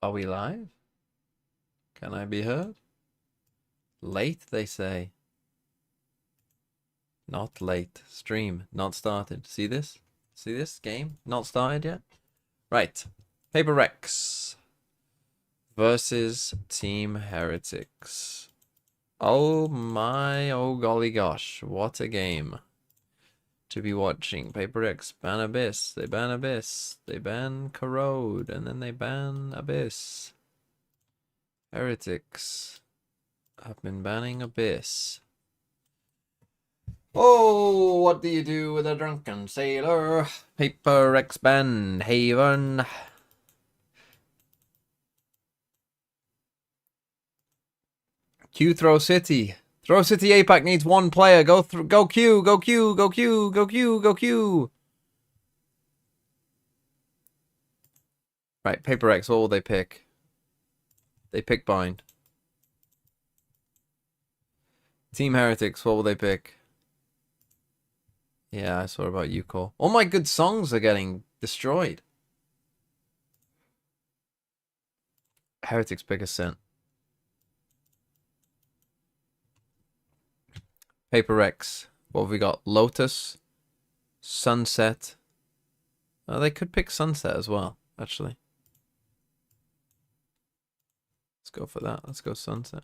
Are we live? Can I be heard? Late, they say. Not late. Stream, not started. See this? See this game? Not started yet? Right. PRX versus Team Heretics. Oh my, oh golly gosh. What a game to be watching. PRX ban Abyss. They ban Abyss. They ban Corrode. And then they ban Abyss. Heretics have been banning Abyss. Oh, what do you do with a drunken sailor? PRX ban Haven. Q throw city. Throw city APAC needs one player. Go through. Go Q. Go Q. Go Q. Go Q. Go Q. Right, PRX. What will they pick? They pick bind. Team Heretics. What will they pick? Yeah, I saw about you, Cole. All my good songs are getting destroyed. Heretics pick Ascent. PRX. What have we got? Lotus. Sunset. Oh, they could pick Sunset as well, actually. Let's go for that. Let's go Sunset.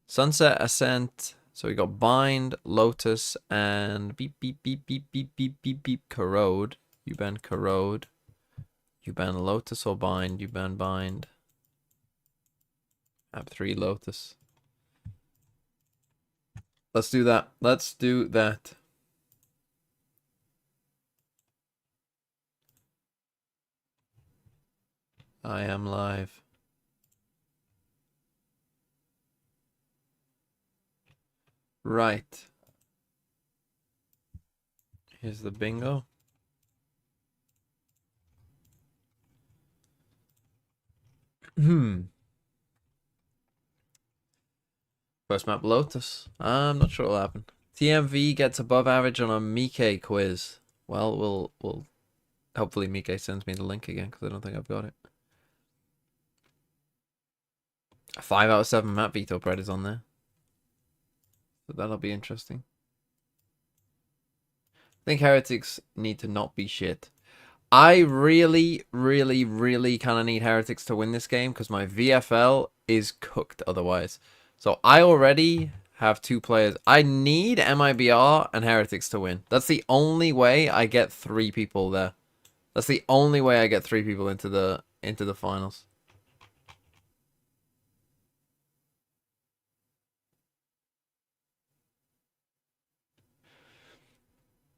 Sunset, Ascent. So we got Bind, Lotus, and beep, beep, beep, beep, beep, beep, beep, beep, Corrode. You ban Corrode. You ban Lotus or Bind. You ban Bind. I have 3 Lotus. Let's do that. Let's do that. I am live. Right. Here's the bingo. First map Lotus. I'm not sure what'll happen. TMV gets above average on a Mike quiz. Well, we'll hopefully Mike sends me the link again because I don't think I've got it. 5 out of 7 map veto bread is on there. So that'll be interesting. I think Heretics need to not be shit. I really kind of need Heretics to win this game because my VFL is cooked otherwise. So I already have 2 players. I need MIBR and Heretics to win. That's the only way I get 3 people there. That's the only way I get 3 people into the finals.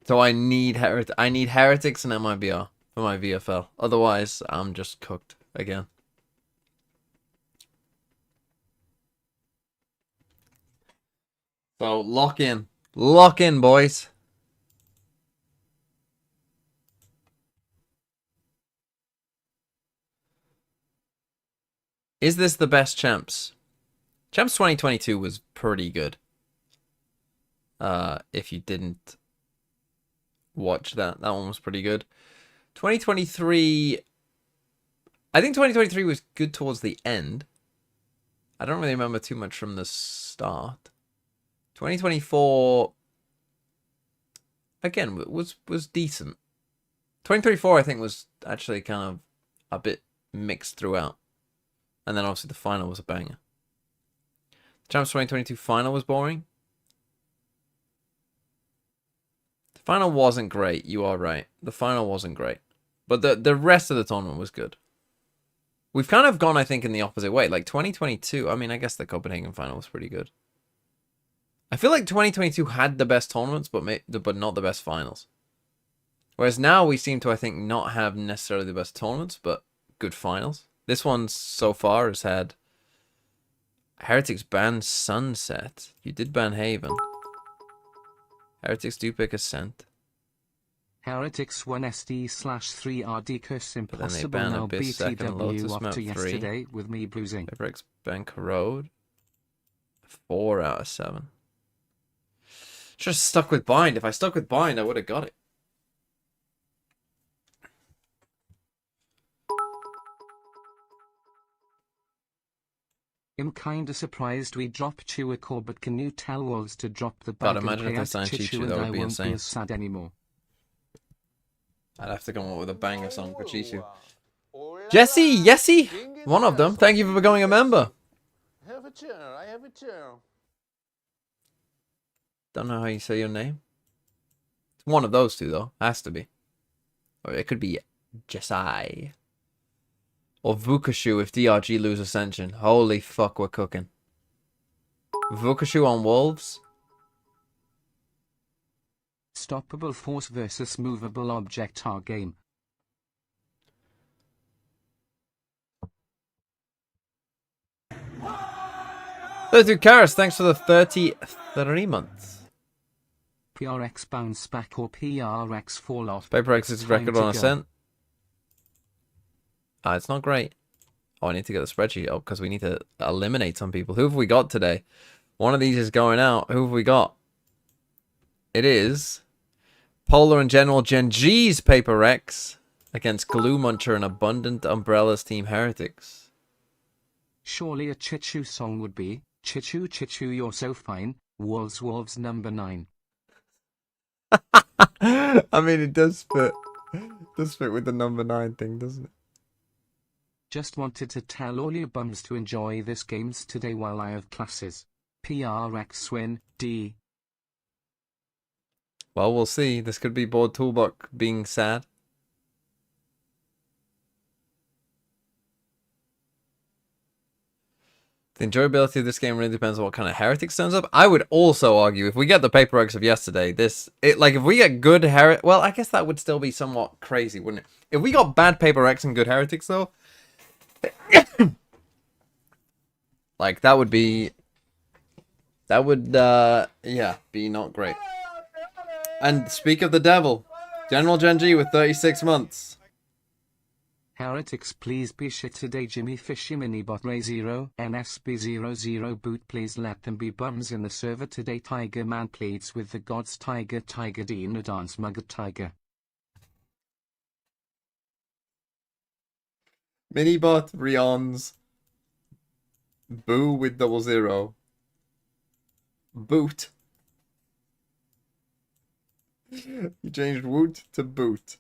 So I need Heretics and MIBR for my VFL. Otherwise, I'm just cooked again. So lock in, boys. Is this the best Champs? Champs 2022 was pretty good. If you didn't watch that one was pretty good. 2023, I think 2023 was good towards the end. I don't really remember too much from the start. 2024, again, was decent. 2024, I think, was actually kind of a bit mixed throughout. And then obviously the final was a banger. The Champs 2022 final was boring. The final wasn't great, you are right. The final wasn't great. But the rest of the tournament was good. We've kind of gone, I think, in the opposite way. Like 2022, I mean, I guess the Copenhagen final was pretty good. I feel like 2022 had the best tournaments, but not the best finals. Whereas now we seem to, I think, not have necessarily the best tournaments, but good finals. This one so far has had Heretics ban Sunset. You did ban Haven. Heretics do pick Ascent. Heretics 1SD/3RD curse impossible ban now Abyss second, Lotus BTW map after 3. yesterday with me bruising. PRX ban Corrode. 4 out of 7. Just stuck with Bind. If I stuck with Bind, I would have got it. I'm kinda surprised we dropped Chew a call, but can you tell Wolves to drop the God, bag imagine and if play they signed out Chichu, Chichu that and would I be won't insane. be as sad anymore. I'd have to come up with a banger song for Chichu. Jesse, Yessie, one of them. Thank you for becoming a member. Have a chair, I have a chair. Don't know how you say your name. It's one of those two, though. Has to be. Or it could be Jessai. Or Vukashu if DRG lose Ascension. Holy fuck, we're cooking. Vukashu on Wolves. Stoppable force versus movable object our game. Thirty-two Karas, thanks for the 33 months. PRX bounce back or PRX fall off. PaperX's Time record to on go. Ascent. It's not great. Oh, I need to get the spreadsheet up because we need to eliminate some people. Who have we got today? One of these is going out. Who have we got? It is Polar and General Gen G's PaperX against Glue Muncher and Abundant Umbrellas Team Heretics. Surely a Chichu song would be, Chichu Chichu you're so fine, Wolves Wolves number 9. I mean, it does fit. Does fit with the number 9 thing, doesn't it? Just wanted to tell all you bums to enjoy this games today while I have classes. PRX win, D. Well, we'll see. This could be Board Toolbox being sad. The enjoyability of this game really depends on what kind of heretics turns up. I would also argue if we get the PaperX of yesterday, if we get good well, I guess that would still be somewhat crazy, wouldn't it? If we got bad PaperX and good heretics though, like that would be yeah, be not great. And speak of the devil, General Genji with 36 months. Heretics please be shit today. Jimmy Fishy Minibot Ray 0 NSB00 boot please let them be bums in the server today. Tiger Man pleads with the gods. Tiger Dina dance mugger Tiger. Minibot Rions. Boo with 00. Boot. You changed woot to boot.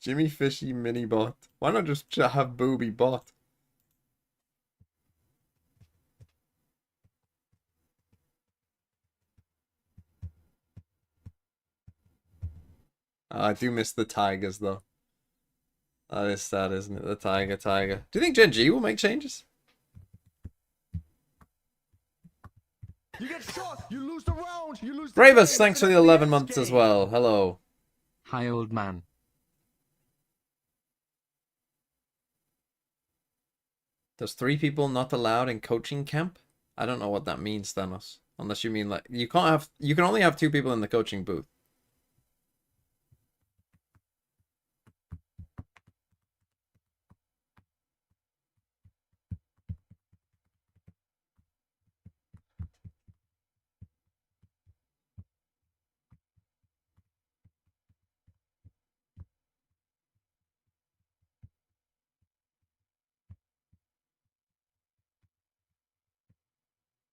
Jimmy Fishy Minibot. Why not just have Booby Bot? I do miss the Tigers though. That is sad, isn't it? The Tiger. Do you think Gen G will make changes? You get shot, you lose the round, you lose the Bravus, game. thanks for the 11 months as well. Hello. Hi old man. There's 3 people not allowed in coaching camp? I don't know what that means, Thanos. Unless you mean like you can only have 2 people in the coaching booth.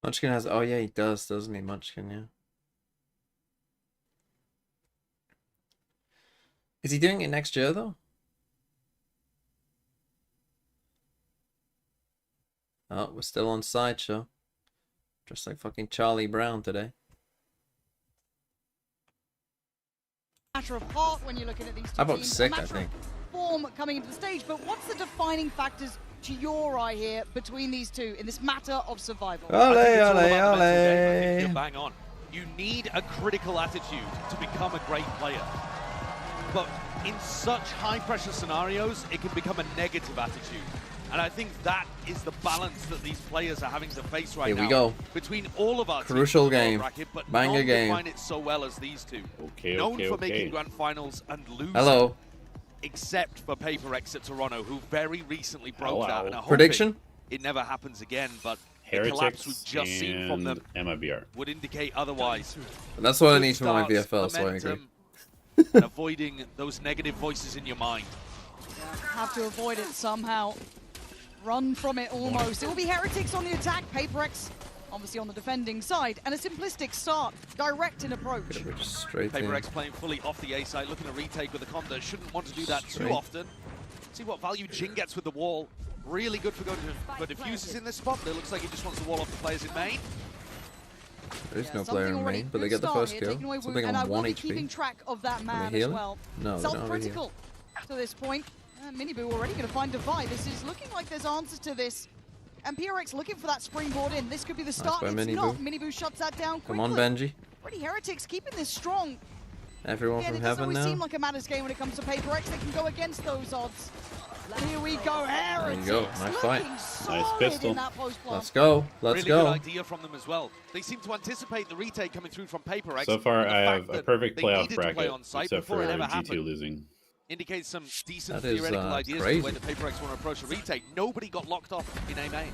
Munchkin has, oh yeah, he does, doesn't he, Munchkin, yeah. Is he doing it next year, though? Oh, we're still on Sideshow. Just like fucking Charlie Brown today. Matter of heart when you're looking at these two How about teams, sick, a I matter think. of form coming into the stage, but what's the defining factors to your eye here between these two in this matter of survival? Ole, I think it's all ole, about the mental game. I think ole. you're bang on. You need a critical attitude to become a great player. But in such high-pressure scenarios, it can become a negative attitude. And I think that is the balance that these players are having to face right now. Here we go. Between all of our Crucial teams in the game. bracket, but Banger none game. define it so well as these two. Okay, Known okay, for okay. making grand finals and losing. Hello. Except for PaperX at Toronto, who very recently broke Hello. that. And are hoping Prediction? it never happens again, but the Heretics collapse we've just seen from them and MIBR. would indicate otherwise. And that's what I Good need for my starts, VFL, so I agree. momentum, and avoiding those negative voices in your mind. Have to avoid it somehow. run from it almost. It will be Heretics on the attack, PRX obviously on the defending side, and a simplistic start, direct in approach. We're just straight in. PRX playing fully off the A side, looking to retake with a Conda. Shouldn't want to do that too often. See what value Jing gets with the wall. Really good for going to diffuses in this spot, but it looks like he just wants the wall off the players in main. There is no player in main, but they get the first kill. Something on 1 keeping HP. track of that man heal as him? well. No, they don't have a heal. Self-critical to this point. MIBR already going to find Divide. This is looking like there's answers to this. And PRX looking for that springboard in. This could be the start. by It's MIBR. not. MIBR shuts that down quickly. Come on, Benji. Already Heretics keeping this strong. Everyone Again, from it doesn't heaven always seem now. like a matters game when it comes to PRX. They can go against those odds. Here we go, Heretics. There you go. Nice fight. Looking Nice solid pistol. in that post plant. Let's go. Let's Really go. good idea from them as well. They seem to anticipate the retake coming through from PRX. So far, and the I fact have a that perfect they playoff needed to play bracket, on site except before for it ever G2 happened. losing. Indicates some decent That is, theoretical ideas for crazy. the way the PRX want to approach a retake. Nobody got locked off in A main.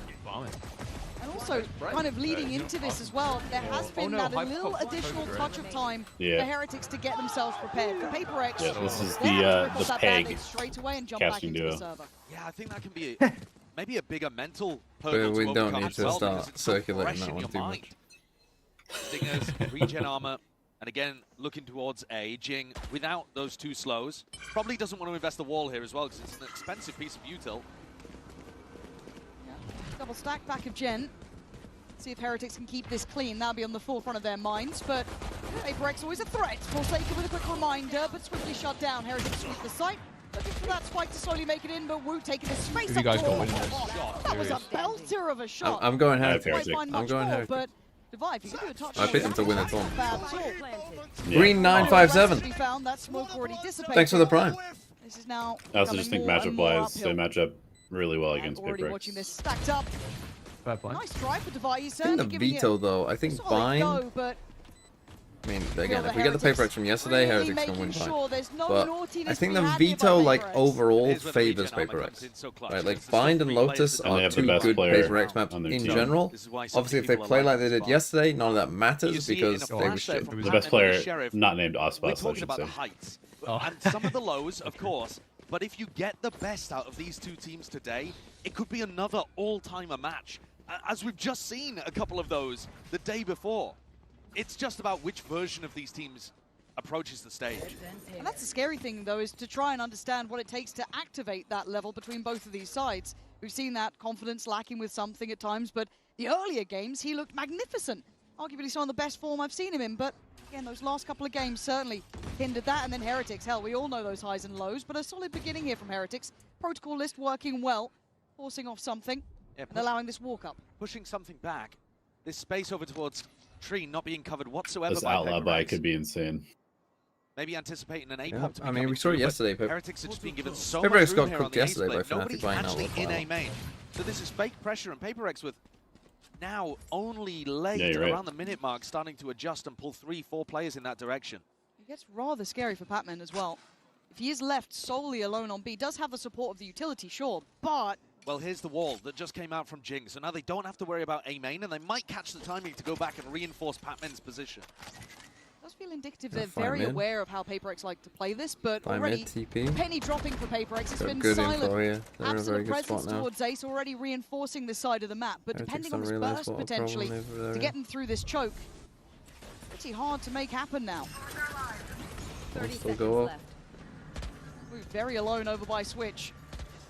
And also, kind of leading into this as well, there has been that a little additional touch of time for Heretics to get themselves prepared. For PRX, Yeah, this is they have to the ripple that peg bandage straight away and jump back casting into duo. the server. Yeah, I think that can be maybe a bigger mental But hurdle we to don't overcome need as to well, start because it's so circulating fresh that in one your too mind. Stingers, regen armor, and again, looking towards A. Jing, without those two slows, probably doesn't want to invest the wall here as well, because it's an expensive piece of util. Yeah. Double stack back of Gen. See if Heretics can keep this clean. That'll be on the forefront of their minds, but PRX always a threat. Forsaken with a quick reminder, but swiftly shut down. Heretics sweep the site. Looking for that spike to slowly make it in, but Wu taking the space up. guys got top. winners. That was a belter of a shot. I'm going I have Heretics. Heretics. Might find I'm much going more, Heretics. but Divide, if you can do a touch I picked them to win it all. bad at all. Yeah. Green 957. To be found, that smoke already dissipated. Thanks for the prime. This is now I also just think becoming more matchup and more wise, they uphill. match up really well And against already watching this PRX. stacked up. Fair point. Nice try for Divide. He's I think certainly the giving veto it though. I a think solid bind. go, but I mean, again, Feel if we get the Heretics PRX from yesterday, really Heretics can win making bind. sure there's no But naughtiness I think to the be had here veto, by like PRX. overall, Here's where the favors regen armor comes PRX. in so clutch. Right, It's like the Bind sort and of three Lotus players And they are have the two best good player PRX maps on their in team. general. This is why some Obviously, if they people play are like they this did spot. yesterday, none of that You matters see it in a because they flash were there shit. from The Patman best and player Sheriff. not named We're Ospas, I talking should about the say. heights Oh. and some of the lows, of course. But if you get the best out of these two teams today, it could be another all-timer match. As we've just seen a couple of those the day before. It's just about which version of these teams approaches the stage. And that's the scary thing, though, is to try and understand what it takes to activate that level between both of these sides. We've seen that confidence lacking with something at times, but the earlier games, he looked magnificent. Arguably some of the best form I've seen him in, but again, those last couple of games certainly hindered that. And then Heretics, hell, we all know those highs and lows, but a solid beginning here from Heretics. Protocol list working well, forcing off something and allowing this walk up. Pushing something back. This space over towards Tree not being covered whatsoever This by outlaw buy PRX. could be insane. Maybe anticipating an A Yeah, pop to be I mean, we coming saw it through, but yesterday. Heretics have just been given so PRX much room got here on cooked the A yesterday by split. Fnatic Nobody's buying actually outlaw in file. A main. So this is fake pressure, and PRX with now only late Yeah, you're right. around the minute mark starting to adjust and pull 3-4 players in that direction. It gets rather scary for Patman as well. If he is left solely alone on B, does have the support of the utility, sure, but Well, here's the wall that just came out from Jing, so now they don't have to worry about A main, and they might catch the timing to go back and reinforce Patman's position. it does feel indicative Yeah, they're fine very mid. aware of how PRX like to play this, but Fine already mid, TP. penny dropping for PRX. It's Got been good silent. info here. They're in a very Absolute good presence spot now. towards Ace, already reinforcing this side of the map, but Heretics depending on don't this realise burst what a potentially problem over there to is. get them through this choke, pretty hard to make happen now. 30 still go up. We're very alone over by Switch.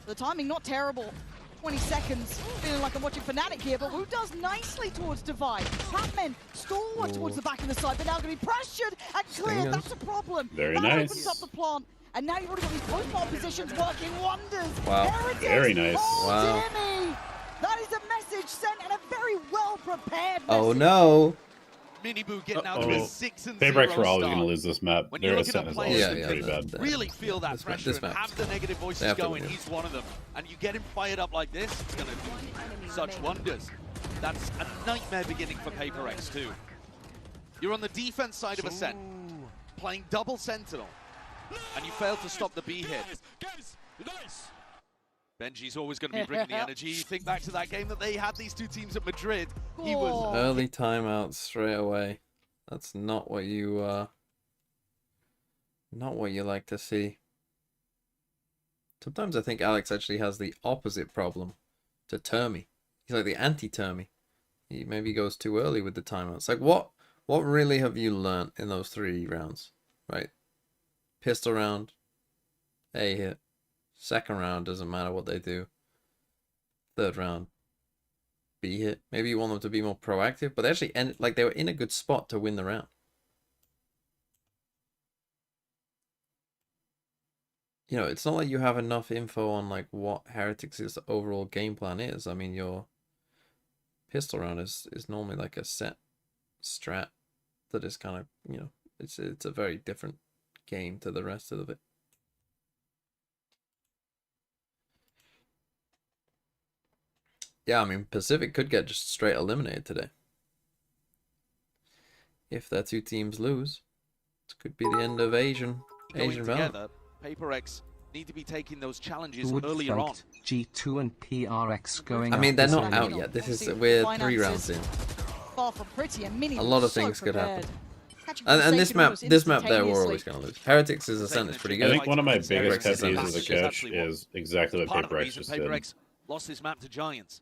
The timing not terrible. 20 seconds. Feeling like I'm watching Fnatic here, but Wu does nicely towards Divide. Patman stalwart towards the back of the side, but now going to be pressured and cleared. Stingers. That's a problem. Very that nice. opens up the plant. And now you've already got these post-ball positions working wonders. Wow. Heretics, Very nice. oh, Wow. dear me. That is a message sent and a very well-prepared Oh message. no! Miniboo getting out to Uh-oh. a 6-0 PRX were always start. going to lose this map. When Their you're looking ascent at is players always Yeah, pretty yeah, bad. that- Really feel that This map- pressure this and map. have the negative They voices have to going. win. He's one of them. And you get him fired up like this, it's going to do such wonders. That's a nightmare beginning for PRX too. You're on the defense side of Ascent, playing double Sentinel, and you fail to stop the B hit. Nice. Benji's always going to be bringing the energy. You think back to that game that they had these two teams at Madrid. He was Oh. Early timeout straight away. That's not what you like to see. Sometimes I think Alex actually has the opposite problem. to Termy. He's like the anti-Termy. He maybe goes too early with the timeouts. Like, what really have you learnt in those 3 rounds, right? Pistol round, A hit. Second round, doesn't matter what they do. Third round, B hit. Maybe you want them to be more proactive, but they actually ended, like, they were in a good spot to win the round. You know, it's not like you have enough info on, like, what Heretics' overall game plan is. I mean, your pistol round is normally like a set strat that is kind of, you know, it's a very different game to the rest of it. Yeah, I mean, Pacific could get just straight eliminated today. If their 2 teams lose, it could be the end of Asian Valor. Together, PRX need to be taking those challenges earlier on. G2 and PRX going. I mean, they're not Yeah, out yet. This is we're 3 rounds in. Far from pretty, and Mini A lot of so things could prepared. happen. Catching And this Forsaken map almost there, we're instantaneously. always going to lose. Heretics' ascent is pretty I good. think one of my biggest PRX pet is peeves a as a match. coach is exactly what Part of the PRX reason just did. PRX lost this map to Giants.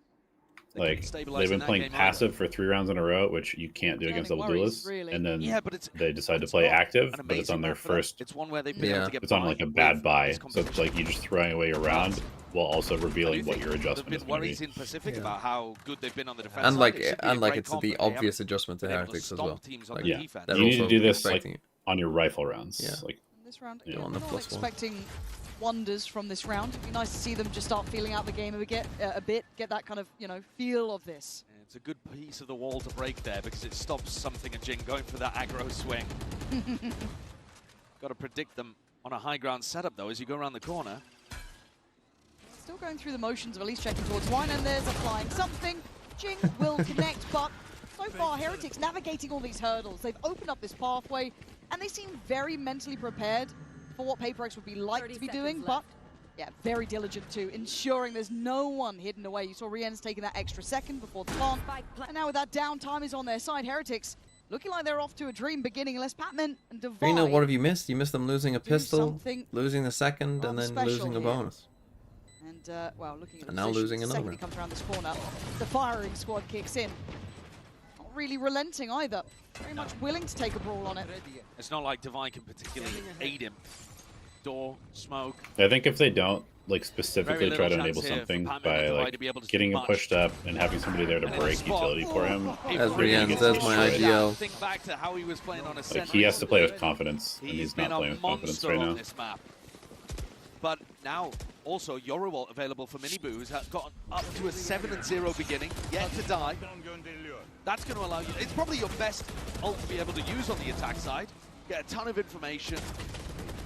They Like, couldn't stabilize they've in been that playing game passive for 3 rounds in a row, which you can't do against Turning double worries, duelists. really. And then Yeah, but they decide to it's play not active, an but it's amazing on their map for them. first. It's one where they've been Yeah. able to get It's on by like a with bad buy, this so it's competition. like you're just throwing away your round while also I do revealing what think your adjustment There've is been going to worries be. in Pacific Yeah. about how good they've been on the defense And side. like, It should be a great it's comp, the but they haven't obvious adjustment to been able to Heretics as stomp well. teams on Like, the Yeah. defense. they're You need to also do this, like, expecting it. on your rifle rounds. Yeah. Like, This round, Yeah. On I'm the not +1. expecting wonders from this round. It'd be nice to see them just start feeling out the game a bit, get that kind of, you know, feel of this. Yeah, it's a good piece of the wall to break there because it stops something and Jing going for that aggro swing. Got to predict them on a high ground setup though as you go around the corner. Still going through the motions of at least checking towards one, and there's a flying something. Jing will connect, but so far Heretics navigating all these hurdles. They've opened up this pathway, and they seem very mentally prepared for what PRX would be like to be doing, but yeah, very diligent too, ensuring there's no one hidden away. You saw Rien's taking that extra second before the plant, and now with that downtime is on their side, Heretics looking like they're off to a dream beginning, unless Patman and Divide Reno, what have you missed? You missed them losing a do pistol, something losing the second, rather and then special losing a here. bonus. And, well, looking at the And now position, losing the another second one. he comes around this corner, the firing squad kicks in. Not really relenting either. Very much willing to take a brawl on it. It's not like Divine can particularly aid him. Door, smoke. I think if they don't like specifically Very try to little enable chance here for something Patman by and Divide like to be able to getting do him much. pushed up and having somebody there to And in the break spot. utility for him, It As really Rian gets says, my destroyed. IGL. Think back to how he was playing on a like he has to play with confidence, and He's he's been not a playing with confidence monster right on now. this map. But now, also, Yorowalt available for Miniboo, who's gotten up to a 7-0 beginning, yet to die. That's going to allow you, it's probably your best ult to be able to use on the attack side. Get a ton of information,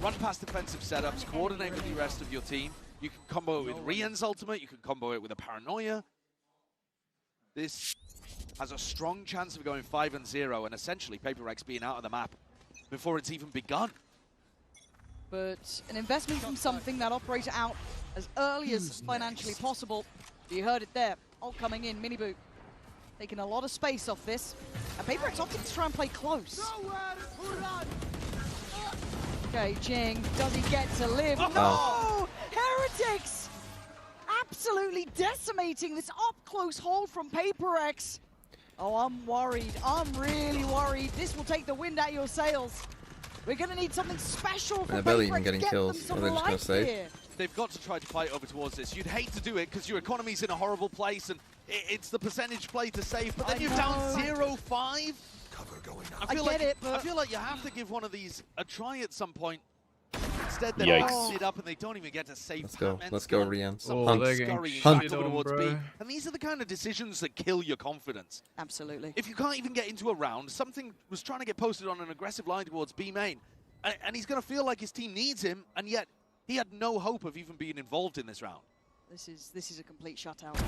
run past defensive setups, coordinate with the rest of your team. You can combo it with Rien's ultimate, you can combo it with a Paranoia. This has a strong chance of going 5-0 and essentially PRX being out of the map before it's even begun. But an investment from something that operator out as early as financially possible. You heard it there. All coming in, Miniboo taking a lot of space off this. And PRX opting to try and play close. Okay, Jing, does he get to live? No! Heretics! Absolutely decimating this up-close hold from PRX. Oh, I'm worried. I'm really worried. This will take the wind out of your sails. We're going to need something special for They're barely PRX even to getting get kills. them some Or they're just gonna life save. here. They've got to try to fight over towards this. You'd hate to do it because your economy's in a horrible place and it's the percentage play to save, but then I you're down know. 0-5. I get it, but I feel like you have to give one of these a try at some point. Instead, they Yikes. box it up and they don't even get to save. Let's go. Patman. Let's go, Still Rian. some Hunt. they're getting scurrying Hunt. back over on, towards bro. B. And these are the kind of decisions that kill your confidence. absolutely. If you can't even get into a round, something was trying to get posted on an aggressive line towards B main. And he's going to feel like his team needs him, and yet he had no hope of even being involved in this round. This is a complete shutout.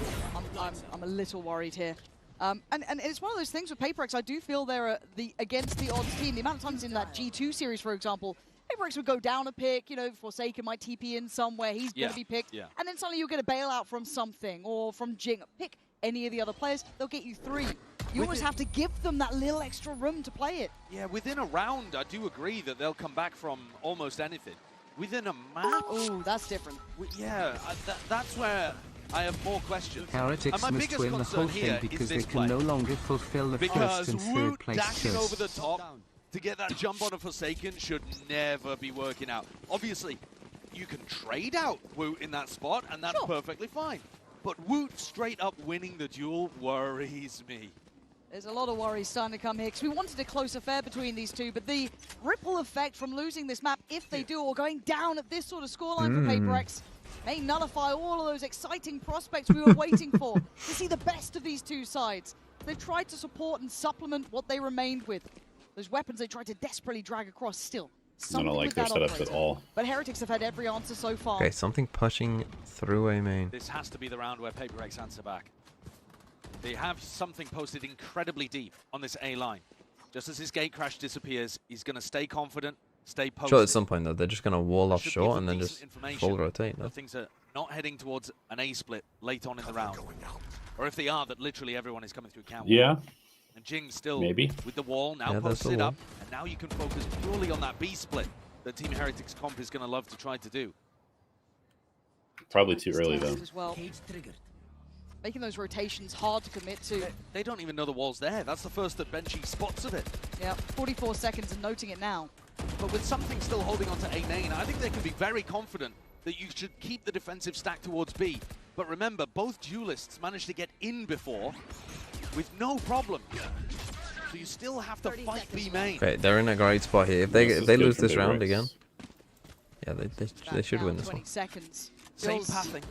I'm a little worried here. And it's one of those things with PRX, I do feel they're the against the odds team. The amount of times in that G2 series, for example, PRX would go down a pick, you know, Forsaken might TP in somewhere, he's going to be picked, and then suddenly you'll get a bailout from something, or from Jing. Pick any of the other players, they'll get you 3. You always have to give them that little extra room to play it. Yeah, within a round, I do agree that they'll come back from almost anything. Within a map, Oh, that's different. that's where I have more questions. Heretics And my must biggest win the concern whole thing here because is they this can play. no longer fulfill the Because first and third Woot place dashing over the curse. top to get that jump on a Forsaken should never be working out. Obviously, you can trade out Woot in that spot, and that's perfectly fine. But Woot straight up winning the duel worries me. There's a lot of worries starting to come here because we wanted a close affair between these two, but the ripple effect from losing this map, if they do, or going down at this sort of scoreline for PRX, may nullify all of those exciting prospects we were waiting for to see the best of these two sides. They've tried to support and supplement what they remained with. Those weapons they tried to desperately drag across still. I don't like their setups at all. But Heretics have had every answer so far. Okay, something pushing through A main. This has to be the round where PRX answer back. They have something posted incredibly deep on this A line. Just as his gate crash disappears, he's going to stay confident, stay posted. Sure, at some point though, they're just gonna wall off Should short give and them then decent just information full rotate. No? that things are not heading towards an A split late on in the round. Or if they are, that literally everyone is coming through count. Yeah, And Jing's still maybe. with the wall, now Yeah, there's the posted wall. up. And now you can focus purely on that B split that Team Heretics comp is going to love to try to do. Probably too early though. As well. Making those rotations hard to commit to. They don't even know the wall's there. That's the first that Benchy spots of it. Yeah, 44 seconds and noting it now. But with something still holding on to A main, I think they can be very confident that you should keep the defensive stack towards B. But remember, both duelists managed to get in before with no problem. So you still have to fight B main. Okay, they're in a great spot here. If they This is they good lose for this PRX. round again, yeah, they should Now, win this 20 one. seconds. Same Feels- pathing.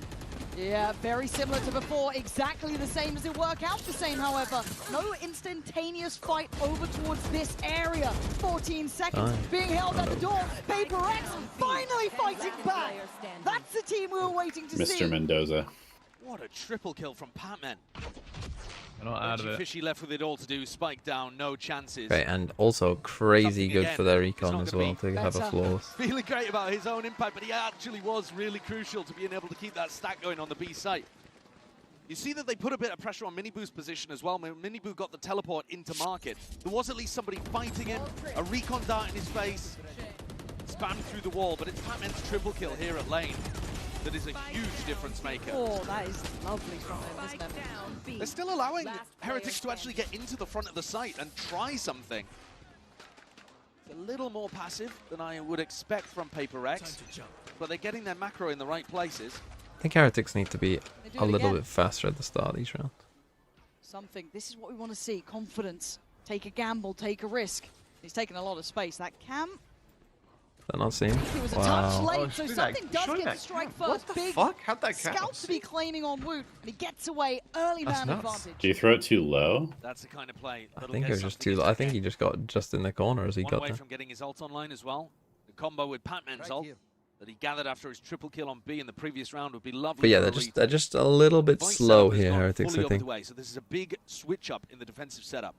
Yeah, very similar to before. Exactly the same. Does it work out the same, however? No instantaneous fight over towards this area. 14 seconds Fine. being held at the door. PRX finally fighting back. That's the team we were waiting to see. Mr. Mendoza. What a triple kill from Patman. They're not out of it. Fishy left with it all to do. Spike down, no chances. Okay, and also crazy Something good again, for their it's econ not as gonna well be to have a better. flawless. Feeling great about his own impact, but he actually was really crucial to being able to keep that stack going on the B site. You see that they put a bit of pressure on Miniboo's position as well. Miniboo got the teleport into market. There was at least somebody fighting him, a recon dart in his face, spammed through the wall, but it's Patman's triple kill here at lane that is a huge difference maker. Oh, that is lovely from him, isn't it? They're still allowing Heretics to actually get into the front of the site and try something. It's a little more passive than I would expect from PRX, but they're getting their macro in the right places. I think Heretics need to be They do a it little again. bit faster at the start of these rounds. Something. This is what we want to see. Confidence. Take a gamble, take a risk. He's taking a lot of space. That cam, They're not seeing. he was a touch Wow. late, so shoot something that- does shoot get that to strike cam. first. What the Big fuck? How'd that cam scout to be claiming on Woot, and he gets away. Early That's man nuts. advantage. Do you throw it too low? That's the kind of play. I that'll think get it was just something too. into I think the he just got just in the corner as he One got away there. from getting his ult online as well. The combo with Patman's ult that he gathered after his triple kill on B in the previous round would be lovely. But yeah, for they're a just retake. a little bit Voice slow setup has here, gone Heretics. fully I think. underway, so this is a big switch up in the defensive setup.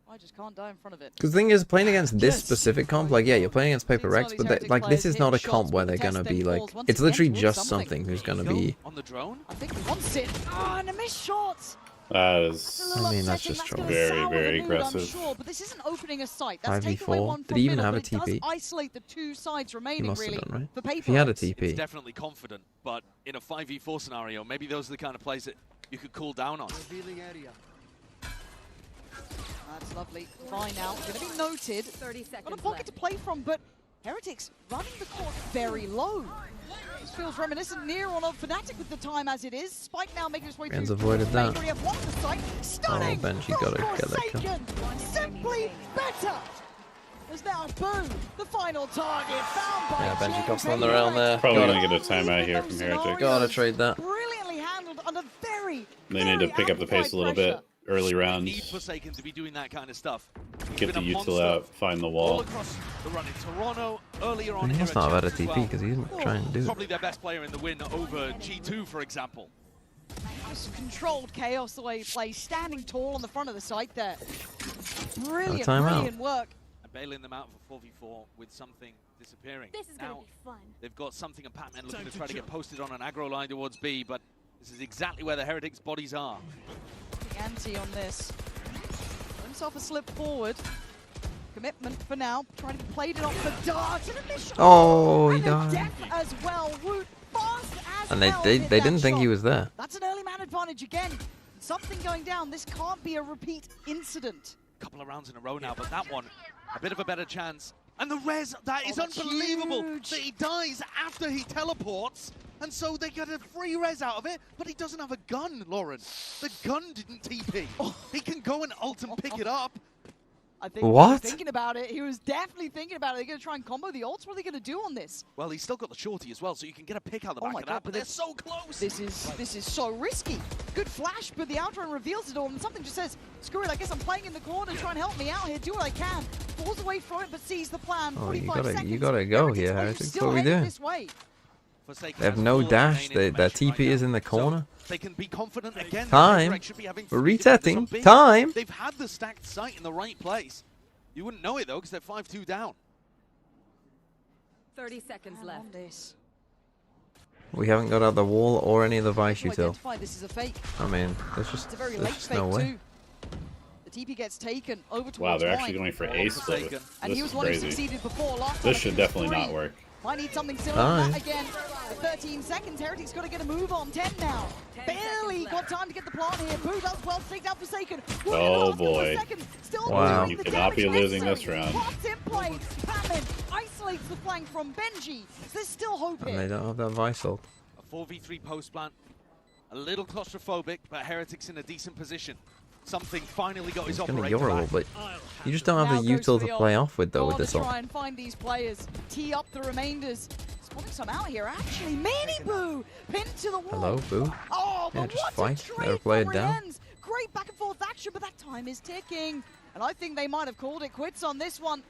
I just can't die in front of it. Because the thing is, playing against this Yes. specific comp, like yeah, you're playing against Seen some of PRX, these but Heretics like this players is not a hit comp shots, where but they're test gonna their be like. calls once It's again literally towards just something. something who's gonna Kill be. on the drone. I think he wants it. Ah, and a missed shot. That It's is a little I mean, that's upsetting. just gonna very, sour the very mood, I'm aggressive. sure, but this isn't opening a site. That's 5v4. taken away one Did from he even middle, have a but it TP? does isolate the two sides He remaining, must really, have done, right? for PRX. If he had a It's TP. definitely confident, but in a 5v4 scenario, maybe those are the kind of plays that you could cool down on. Revealing area. That's lovely. Try now. Going to be noted. 30 seconds Got a pocket to play from, but Heretics running the court very low. This feels reminiscent near on of Fnatic with the time as it is. Spike now making his way Rens through. avoided that. We have one on the site. Stunning! Oh, Benji from gotta get that kill. Forsaken. Simply better! There's now Boom, the final target, found by Yeah, Benji Jing got something PRX. around there. Probably Gotta- gonna get a timeout here from Heretics. Gotta trade that. Brilliantly handled under very, They need to very pick up the pace a little amplified bit early Need rounds. Forsaken to be doing that kind of stuff. He's Get been the a util monster out, find the all wall. across the run in Toronto, earlier on He here must at not have had a Chelsea as TP well. because he didn't try and do it. Probably their best player in the win over G2, for example. Just controlled chaos the way he plays, standing tall on the front of the site there. Brilliant, timeout. brilliant work. And bailing them out for 4v4 with something disappearing. This is now gonna be fun. they've got something and Patman looking to try to get posted on an aggro line towards B, but this is exactly where the Heretics' bodies are. The ante on this. Got himself a slip forward. Commitment for now. Trying to play it off the dart and a mission. Oh, he and a died. death as well. Woot fast as And they well hit that didn't think he shot. was there. That's an early man advantage again. Something going down. This can't be a repeat incident. Couple of rounds in a row now, but that one, a bit of a better chance. And the res, that is that's unbelievable. huge. That he dies after he teleports, and so they get a free res out of it, but he doesn't have a gun, Lauren. The gun didn't TP. He can go and ult and pick it up. I think he was What? thinking about it. He was definitely thinking about it. They're going to try and combo the ults. What are they going to do on this? Well, he's still got the shorty as well, so you can get a pick out the Oh back my of God, that, but they're so close. This is so risky. Good flash, but the outrun reveals it all, and something just says, screw it, I guess I'm playing in the corner, try and help me out here, do what I can. Falls away from it, but sees the plan. Oh, you 45 gotta- seconds. you gotta go Heretics here, are Heretics. still What are we heading doing? this way. Forsaken They have has no all the dash. main Their information TP right is now. in the corner. So they can be confident again. Time. DRX should be having We're three defenders resetting. on B. Time. They've had the stacked site in the right place. You wouldn't know it though, because they're 5-2 down. 30 seconds Man left. on this. We haven't got out the wall or any of the Vice To util. identify this is a fake. I mean, It's a very late there's just fake no way. too. The TP gets taken over towards Wow, they're Wine. actually going for ace split. Forsaken. And This he is was one who crazy. succeeded before. Last time This I should think it was definitely not 3. work. I need something similar to that again. 13 seconds. Heretic's got to get a move on. 10 now. 10 Barely seconds got time to get the plant here. Boo does well to take down Forsaken. Oh, boy. Still Wow. doing You the cannot be damage losing this necessary. round. Plant's in play. Patman isolates the flank from Benji. There's still hope And they here. don't have that Vice ult. A 4v3 post plant. A little claustrophobic, but Heretics in a decent position. Something finally got his He's gonna operator Euro, back. but you just don't Now have the goes for util the to play ult. off with though with Gotta this ult. try and find these players. Tee up the remainders. Spotting some out here, actually. Mini Boo pinned to the wall. Hello, Boo. Oh, Yeah, but just what fight. a Let her trade play it for down. Ends. Great back and forth action, but that time is ticking. And I think they might have called it quits on this one.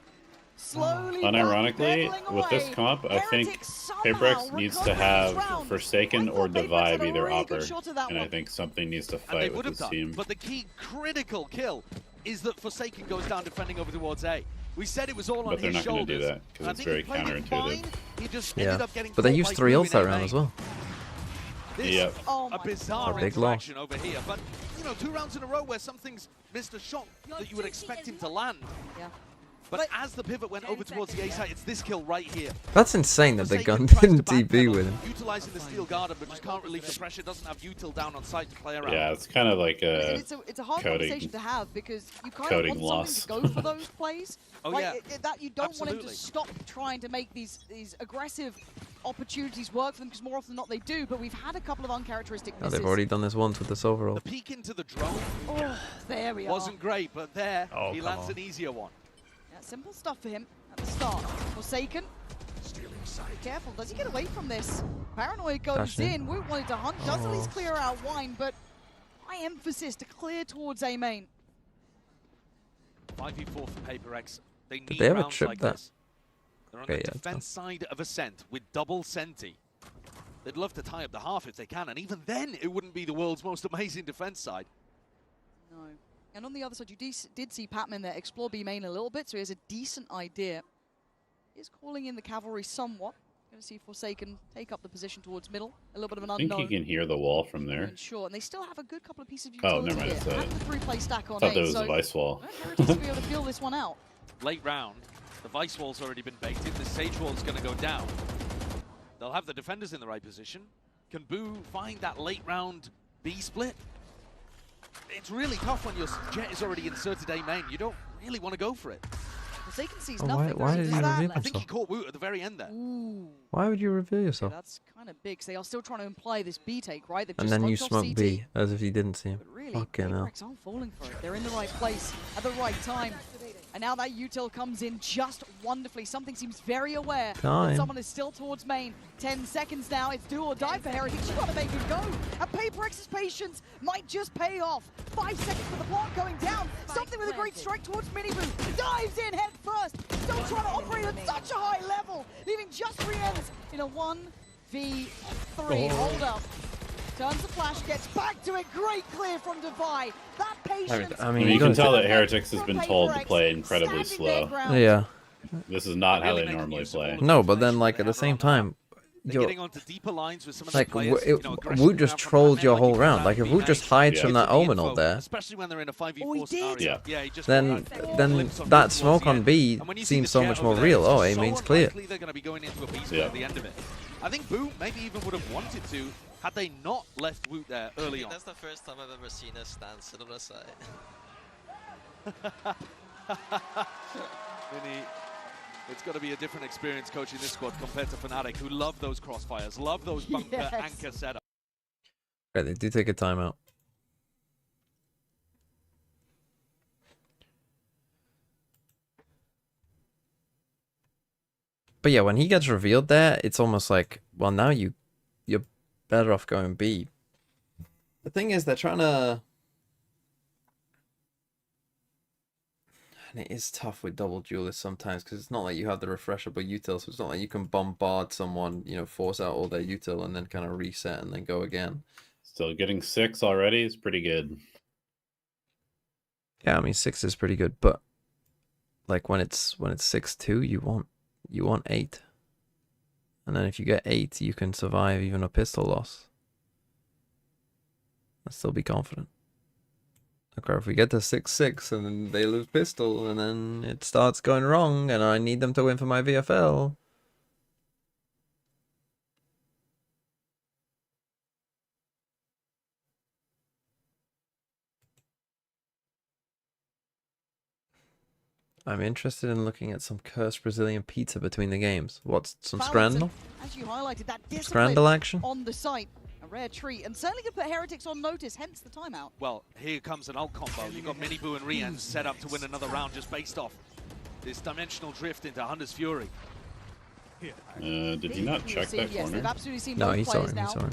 Slowly, Unironically, battling with this away. comp, I think Heretics somehow PRX needs to recovering have this round. Forsaken I or thought PRX Divide had a either really good upper, shot at that and I one. think something needs to And they fight would with have this done. team. But the key critical kill is that Forsaken goes down defending over towards A. We said it was all on But they're his not gonna shoulders. do that, 'cause And I it's think very he played it counterintuitive. fine. He just Yeah, ended up getting but they caught used by 3 Blue ults that in round A. as well. This, Yep. Oh a my bizarre God. Big loss. interaction over here. But, you know, 2 rounds in a row where something's missed a shot that you would expect him to land. Yeah. But as the pivot went over towards the A side, it's this kill right here. That's insane that the Forsaken gun tries to didn't TP backpedal, with him. utilizing the steel garden, but just can't relieve the pressure. Doesn't have util down on site to play around. Yeah, it's kind of like a It's a hard coding- conversation to have because you kind coding of want loss. something to go for those plays. Oh, Like, yeah. that you don't want him to Absolutely. stop trying to make these aggressive opportunities work for them because more often than not they do. But we've had a couple of uncharacteristic Oh, misses. they've already done this once with this overall. The peek into the drone Oh, there we are. wasn't great, but there Oh, he come lands on. an easier one. Yeah, simple stuff for him at the start. Forsaken. Be careful. Does he get away from this? Paranoid goes Passionate. in. Woot wanted to hunt. Does at least Oh. clear out Wine, but high emphasis to clear towards A main. 5v4 for PRX. They need they ever rounds trip like that? this. They're on Okay, the yeah, it's defense side of Ascent with double Senti. They'd love to tie up the half if they can, and even then it wouldn't be the world's most amazing defense side. No. And on the other side, you did see Patman there explore B main a little bit, so he has a decent idea. He is calling in the cavalry somewhat. Going to see Forsaken take up the position towards middle. A little bit of an I think unknown. you can hear the wall from there. Sure, and they still have a good couple of pieces of Oh, utility never mind, here. it's a- And the 3-play stack on I thought A, that was so a Vice wall. Heretics will be able to feel this one out. Late round, the Vice Wall's already been baked in. The Sage Wall's going to go down. They'll have the defenders in the right position. Can Boo find that late round B split? It's really tough when your Jet is already inserted A main. You don't really want to go for it. Forsaken sees Oh, nothing. why did Does he that- reveal I think he himself? caught Woot at the very end there. Ooh. Why would you reveal Yeah, yourself? that's kind of big. 'Cause they are still trying to imply this B take, right? They've And just then you smoked off smoke CT. B as if you didn't see him. But really, Fucking hell. PRX aren't falling for it. They're in the right place at the right time. And now that util comes in just wonderfully. Something seems very aware Time. that someone is still towards main. 10 seconds now. It's do or die for Heretics. You gotta make it go. And PRX's patience might just pay off. 5 seconds for the plant going down. Something with a great strike towards Miniboo. Dives in head first. Still trying to operate at such a high level. Leaving just 3 ends in a 1v3 hold up. Turns the flash, gets back to it. Great clear from Devi. That patience. I I mean, mean, you can gotta tell say- that Heretics has been told to play incredibly slow. Yeah. This is not how Really they making normally use of play. all No, the but then information like they at the have same on time, They're you're getting onto deeper lines with some of like the players. You know, aggression Woot just around from trolled Batman, your like whole he round. did Like if out Woot of just B-Main. hides Yeah. from that Gives you the Omen ult info, there, especially when they're in a 5v4 Oh, he did. scenario. Yeah. He just then got a then glimpse on that Woot smoke towards the on end. B And when you see seems the so Jet much over more there, real. it's Oh, A so main's clear. unlikely they're going to be going into a B split Yeah. at the end of it. I think Boo maybe even would have wanted to had they not left Woot there early on. That's the first time I've ever seen us stand sit on the side. Vinny, it's got to be a different experience coaching this squad compared to Fnatic, who love those crossfires, love those bunker Yes. anchor setups. Right, they do take a timeout. But yeah, when he gets revealed there, it's almost like, well, now you're better off going B. The thing is, they're trying to, and it is tough with double duelists sometimes because it's not like you have the refreshable util, so it's not like you can bombard someone, you know, force out all their util and then kind of reset and then go again. Still getting 6 already is pretty good. Yeah, I mean 6 is pretty good, but like when it's 6-2, you want 8. And then if you get 8, you can survive even a pistol loss. And still be confident. Okay, if we get to 6-6 and then they lose pistol and then it starts going wrong and I need them to win for my VFL. I'm interested in looking at some cursed Brazilian pizza between the games. What's some Balance, scrandle? and as you highlighted, that discipline Scrandle action? on the site. A rare treat, and certainly could put Heretics on notice, hence the timeout. Well, here comes an ult combo. You've got Mini Boo and Rian set up to win another round just based off this dimensional drift into Hunter's Fury. Did he not check that Yes, corner? they've absolutely seen No, both he saw players him, now. he saw him.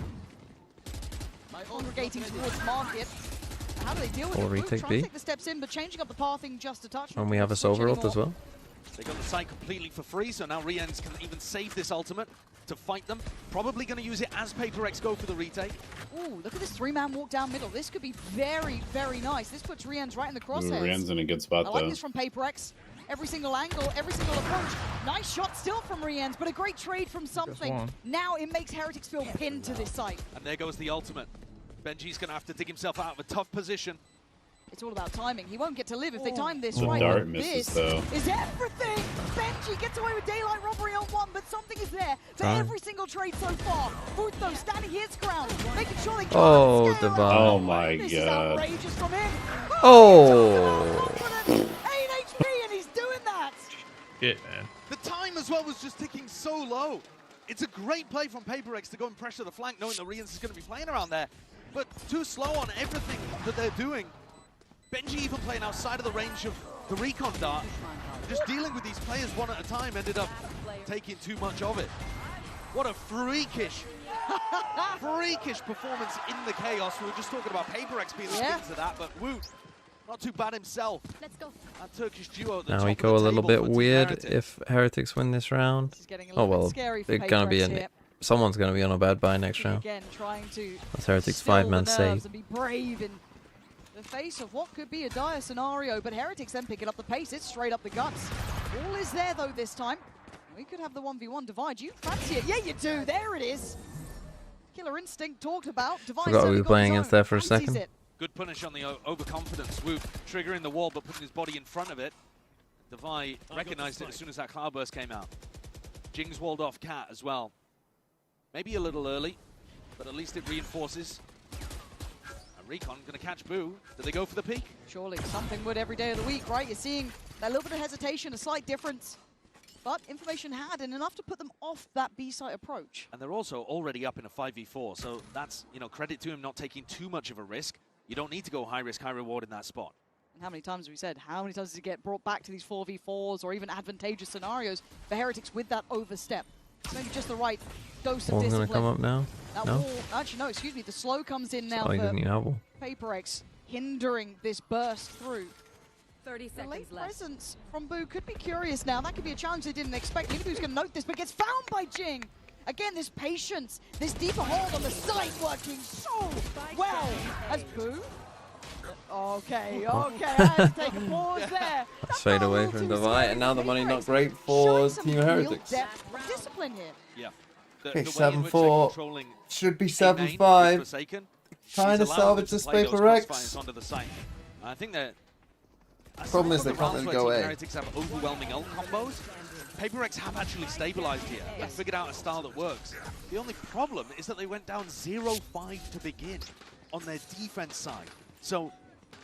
Congregating towards market. How do they deal with Or it? Root retake trying B. to take the steps in, but changing up the pathing just a touch. And we have a Silver ult as well. They got the site completely for free, so now Rians can even save this ultimate to fight them. Probably going to use it as PRX go for the retake. Ooh, look at this 3-man walk down middle. This could be very, very nice. This puts Rians right in the Ooh, crosshairs. Rand's in a good spot I like though. this from PRX. Every single angle, every single approach. Nice shot still from Rians, but a great trade from something. one. Now it makes Heretics feel pinned to this site. And there goes the ultimate. Benji's going to have to dig himself out of a tough position. It's all about timing. He won't get to live if they time this The right. dart but misses, this though. is everything. Benji gets away with daylight robbery on one, but something is there for Time. every single trade so far. Boot though standing his ground, making sure they can't Oh, scale Divine. it. Oh my This is god. outrageous from him. Oh! 8 HP and he's doing that. Shit, man. The time as well was just ticking so low. It's a great play from PRX to go and pressure the flank, knowing that Rians is going to be playing around there. But too slow on everything that they're doing. Benji even playing outside of the range of the recon dart. Just dealing with these players one at a time, ended up taking too much of it. What a freakish performance in the chaos. We were just talking about PRX being the skins of that, but Woot, not too bad himself. Let's go. That Turkish duo at the Now top we of go the a little table bit for Team weird Heretics. if Heretics win this round. This is getting a Oh little bit well, scary for it's gonna be PRX here. someone's gonna be on a bad buy next round. Again, trying to That's Heretics still 5-man the nerves save. and be brave in the face of what could be a dire scenario, but Heretics then picking up the pace. It's straight up the guts. All is there though this time. We could have the 1v1 divide. You fancy it? Yeah, you do. There it is. Killer Instinct talked about. Divide Forgot we certainly were got playing his against own. there for a Fancies second. it. Good punish on the overconfidence. Swoop triggering the wall, but putting his body in front of it. Devi recognized it as soon as that cloudburst came out. Jing's walled off Cat as well. Maybe a little early, but at least it reinforces. And Recon gonna catch Boo. Do they go for the peak? Surely something would every day of the week, right? You're seeing that little bit of hesitation, a slight difference. But information had and enough to put them off that B-site approach. And they're also already up in a 5v4, so that's, you know, credit to him not taking too much of a risk. You don't need to go high risk, high reward in that spot. And how many times have we said, how many times does it get brought back to these 4v4s or even advantageous scenarios for Heretics with that overstep? It's maybe just the right dose of Wall's discipline. gonna come up now. That No? wall, actually no, excuse me, the slow comes in now Oh, he for doesn't even have wall. PRX, hindering this burst through. 30 The late seconds left. presence from Boo could be curious now. That could be a challenge they didn't expect. Maybe who's going to note this, but gets found by Jing. Again, this patience, this deeper hold on the site working so well as Boo. Okay, I had to take a pause there. That's fade away not a from little too Devi, scary and now for the money PRX. not great Showing for some Team real Heretics. depth of discipline here. Yeah. Okay, the way in which they're 7-4. controlling Should be A main with 7-5. Forsaken, Trying to he's allowing salvage them this to play those PRX. crossfires onto the site. I think that Problem is aside they from can't the really rounds go where A. Team Heretics have overwhelming ult combos. PRX have actually stabilized here and figured out a style that works. The only problem is that they went down 0-5 to begin on their defense side. So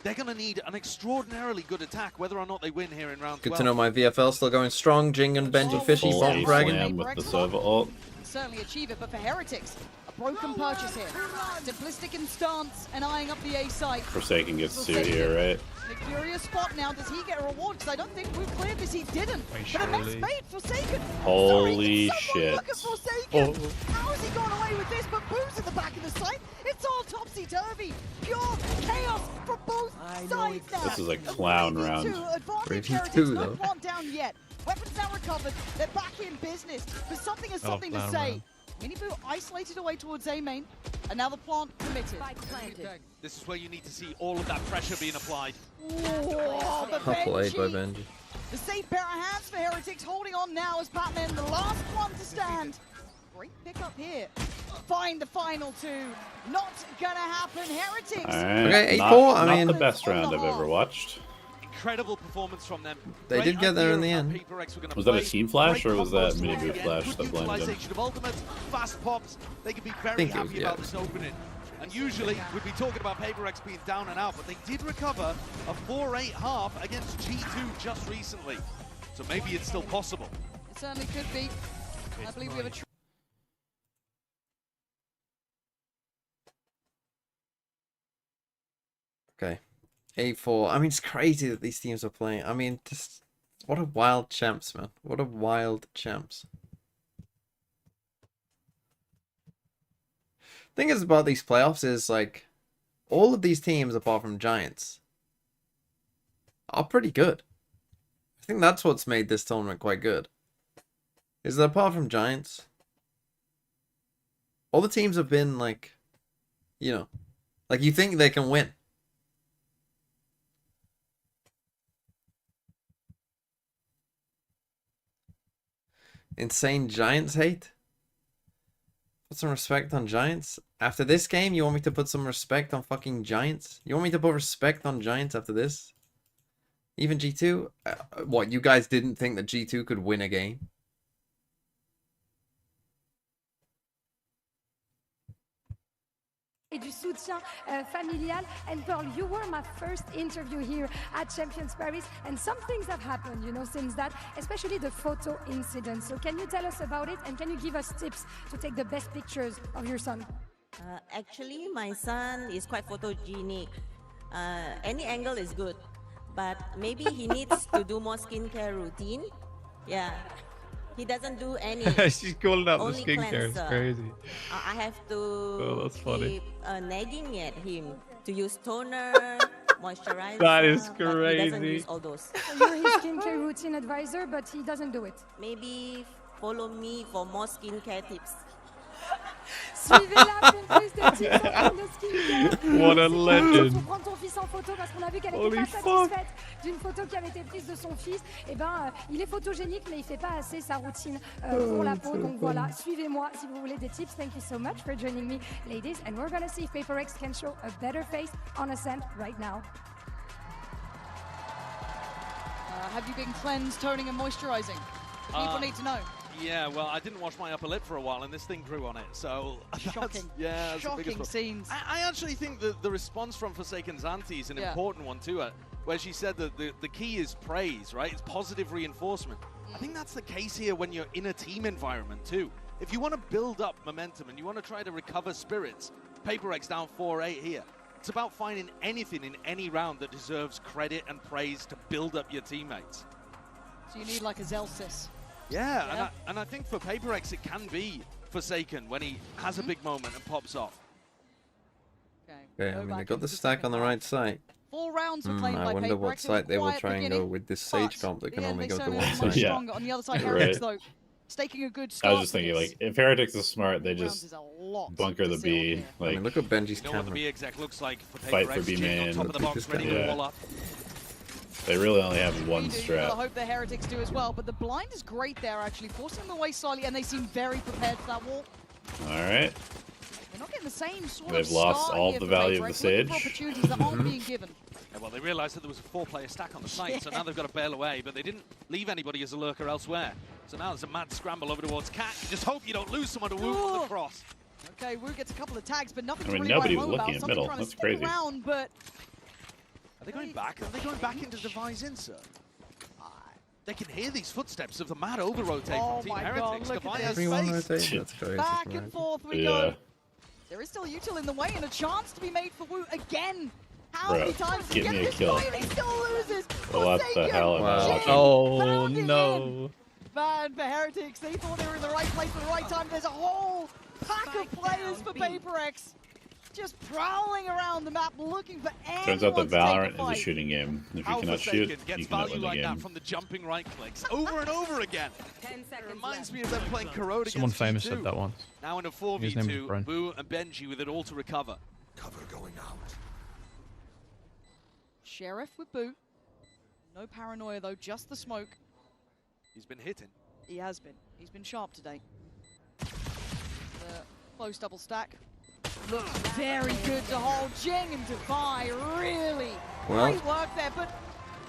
they're going to need an extraordinarily good attack, whether or not they win here in round 12. Good to know my VFL still going strong. Jing and Benji Fishy, Full Bomb ace Dragon. slam with the server ult. Certainly achieve it, but for Heretics, a broken purchase here. Simplistic in stance and eyeing up the A site. Forsaken gets 2 here, right? In a curious spot now. Does he get a reward? Because I don't think we've cleared this. He didn't. Wait, But a mess surely. made. Forsaken. Holy Sorry, shit. Look at Forsaken. How has he gone away with this? But Boo's at the back of the site. It's all topsy-turvy. Pure chaos for both sides now. This is a clown round. Advantage 3v2 Heretics, no though. plant down yet. Weapons now recovered. They're back in business. But something has something to clown say. round. Miniboo isolated away towards A main, and now the plant committed. This is where you need to see all of that pressure being applied. Oh, the Well played by Benji. Benji. The safe pair of hands for Heretics, holding on now as Batman, the last one to stand. Great pickup here. Find the final two. Not gonna happen. Heretics. Alright. Okay, not, 8-4, I not mean- the best round I've ever watched. Incredible performance from them. They Great did get there idea in the of how end. PRX were gonna Was that a play. team flash Great or was that combos Miniboo towards the flash end. that Good blinded them? utilization of ultimates, fast pops. They could be very think it was- happy yeah, about it was- this opening. And usually we'd be talking about PRX being down and out, but they did recover a 4-8 half against G2 just recently. So maybe it's still possible. It certainly could be. I believe we have a Okay. 8-4. I mean, it's crazy that these teams are playing. I mean, just what a wild champs, man. What a wild champs. Thing is about these playoffs is like all of these teams apart from Giants are pretty good. I think that's what's made this tournament quite good. Is that apart from Giants, all the teams have been like, you know, like you think they can win. Insane Giants hate. Put some respect on Giants. After this game, you want me to put some respect on fucking Giants? You want me to put respect on Giants after this? Even G2? What, you guys didn't think that G2 could win a game? Et du soutien familial. And Pearl, you were my first interview here at Champions Paris, and some things have happened, you know, since that, especially the photo incident. So can you tell us about it, and can you give us tips to take the best pictures of your son? Actually, my son is quite photogenic. Any angle is good, but maybe he needs to do more skincare routine. Yeah. He doesn't do any. She's calling out the only skincare. It's cleanser. crazy. I have to Oh, that's funny. keep nagging at him to use toner, moisturizer. That is but he doesn't crazy. use all those. So you're his skincare routine advisor, but he doesn't do it. Maybe follow me for more skincare tips. Suivez-la pour plus de tips en termes de skincare. What a Pour legend. prendre ton fils en photo, parce qu'on a vu qu'elle Holy était pas fuck. satisfaite d'une photo qui avait été prise de son fils. Et ben, il est photogénique, mais il fait pas assez sa routine pour la peau. Donc voilà, suivez-moi si vous voulez des tips. Thank you so much for joining me, ladies. And we're gonna see if PRX can show a better face on Ascent right now. have you been cleansed, toning, and moisturizing? People need to know. Yeah, well, I didn't wash my upper lip for a while, and this thing grew on it, so... Shocking. Yeah, that's the biggest Shocking problem. scenes. I actually think that the response from Forsaken's auntie is an important one too, where she said that the key is praise, right? It's positive reinforcement. I think that's the case here when you're in a team environment too. If you want to build up momentum and you want to try to recover spirits, PRX down 4-8 here. It's about finding anything in any round that deserves credit and praise to build up your teammates. So you need like a Zelsis. Yeah, and I think for PRX it can be Forsaken when he has a big moment and pops off. Okay, I mean, they got the stack on the right side. 4 rounds were played by I wonder what PRX. side they will Quiet try and go beginning, with this Sage but comp that can yeah, only they go to certainly one look side. much Yeah. stronger. On the other side, Right. Heretics, though, staking a good I start. was just thinking, for like, this. if Heretics is smart, they 4 rounds just is a lot bunker the to sit on B, here. I like, mean, look at Benji's You know what the camera. B exec looks like for Fight for PRX, B Jing on main. top of the box, This ready guy. to Yeah. wall up. they really only have one You do, I strat. hope the Heretics do as well, but the blind is great there, actually, forcing them away slightly, and they seem very prepared for that wall. Alright. They're not getting the same sort They've of lost start all here the for value of PRX, the looking for Sage. opportunities that aren't being given. Yeah, well, they realized that there was a 4-player stack on the site, so now they've got to bail away, but they didn't leave anybody as a lurker elsewhere. So now there's a mad scramble over towards Cat. You just hope you don't lose someone to Wu on the cross. Okay, Wu gets a couple of tags, but nothing I mean, to really nobody's write home looking about. at Something middle. trying to That's stick crazy. around, but Are they going back? Are they going back into Devi's insert? They can hear these footsteps of the mad over-rotate Oh from Team my God, Heretics. look at Devi this. has Everyone space. rotates. That's crazy. back right? and forth we Yeah. go. There is still util in the way and a chance to be made for Wu again. How Bruh, many times give he me a get this kill. fight and he still loses? What the Forsaken. hell am I Wow. watching? Oh Found it in. no. Man, for Heretics, they thought they were in the right place at the right time. There's a whole pack of players for PRX just prowling around the map looking for anyone Turns out that to take Valorant the is fight. a shooting game. If you How cannot Forsaken shoot, gets you cannot value win the like that game. from the jumping right clicks over and over again. It reminds me of them playing Corrode Someone against famous G2. said that once. Now in a His name is 4v2, Brent. Boo and Benji with it all to recover. Cover going out. Sheriff with Boo. No paranoia though, just the smoke. He's been hitting. He has been. He's been sharp today. The close double stack. Looks very good to hold. Jing and Devi, really Well- great work there, but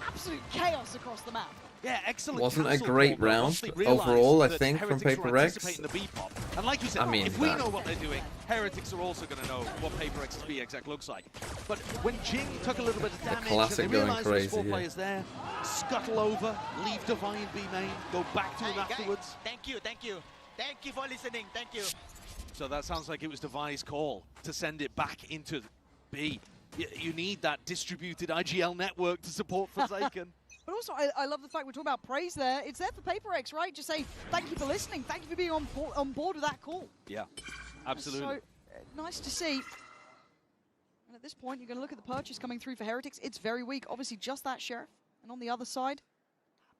absolute chaos across the map. Yeah, excellent. Wasn't a cancel great call, but round once they realised overall, I that think, from Heretics were PRX. anticipating the B-pop. And like you said, I mean, if we that- know what they're doing, Heretics are also going to know what PRX's B-exec looks like. But when Jing took a little bit of damage, classic and they going realised there was crazy, 4 yeah. players there, scuttle over, leave Divine B main, go back to him afterwards. Thank you for listening, thank you. So that sounds like it was Devi's call to send it back into B. You need that distributed IGL network to support Forsaken. But also, I love the fact we're talking about praise there. It's there for PRX, right? Just say, thank you for listening. Thank you for being on board with that call. Yeah, absolutely. So, nice to see. And at this point, you're going to look at the purchase coming through for Heretics. It's very weak. Obviously, just that Sheriff. And on the other side,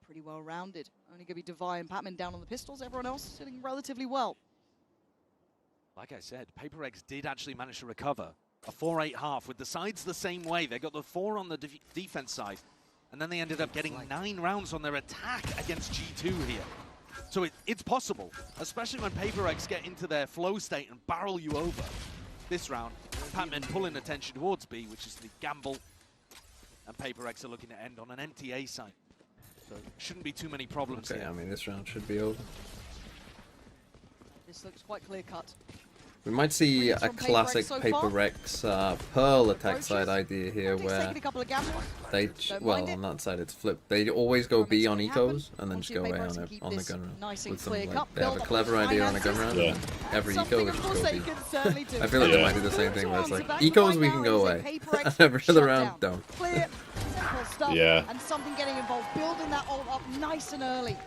pretty well rounded. Only going to be Devi and Patman down on the pistols. Everyone else sitting relatively well. Like I said, PRX did actually manage to recover a 4-8 half with the sides the same way. They got the 4 on the defense side, and then they ended up getting 9 rounds on their attack against G2 here. So it's possible, especially when PRX get into their flow state and barrel you over. This round, Patman pulling attention towards B, which is the gamble, and PRX are looking to end on an MTA site. So shouldn't be too many problems Okay, here. I mean, this round should be over. This looks quite clear-cut. We might see Reads a from classic PRX so far. PRX Pearl attack side Approaches. idea here Optics where taking a couple of gambles. they, Don't well, mind it. on that side it's flipped. They always go Trying to B make on something happen. ecos and then just Obviously, go A PRX on, can keep on the this gun round. nice and With some, clear like, cut, they have a build up clever those idea on a gun round. Yeah. Every eco Something would of just course go they B. can certainly do. I feel like Yeah. they might do the same thing where it's like, Back ecos right we now can go is a away. PRX Every other round, shutdown. don't. Clear, simple stuff, Yeah. and something getting involved, building that ult up nice and early.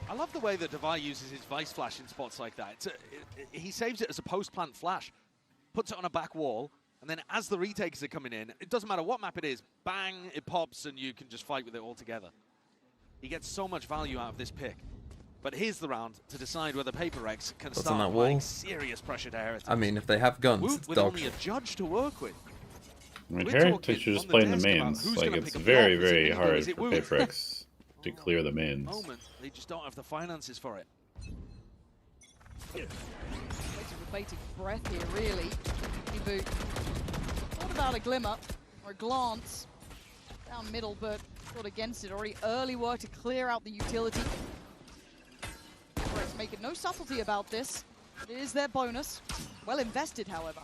I love the way that Devi uses his Vice Flash in spots like that. He saves it as a post-plant flash, puts it on a back wall, and then as the retakers are coming in, it doesn't matter what map it is, bang, it pops, and you can just fight with it all together. He gets so much value out of this pick. But here's the round to decide whether PRX can What's on start that applying wall? serious pressure to Heretics. I mean, if they have guns, Woot it's with dog only a shit. judge to work with. I mean, We're Heretics talking are just on the playing the desk about mains. who's Like, gonna it's pick a very, block. Is it very Minibu? hard Is it for Woot? PRX to clear the mains. Moment, they just don't have the finances for it. Waiting with bated breath here, really. Minibu thought about a glimmer or a glance down middle, but thought against it. Already early work to clear out the utility. PRX making no subtlety about this. It is their bonus. Well invested, however.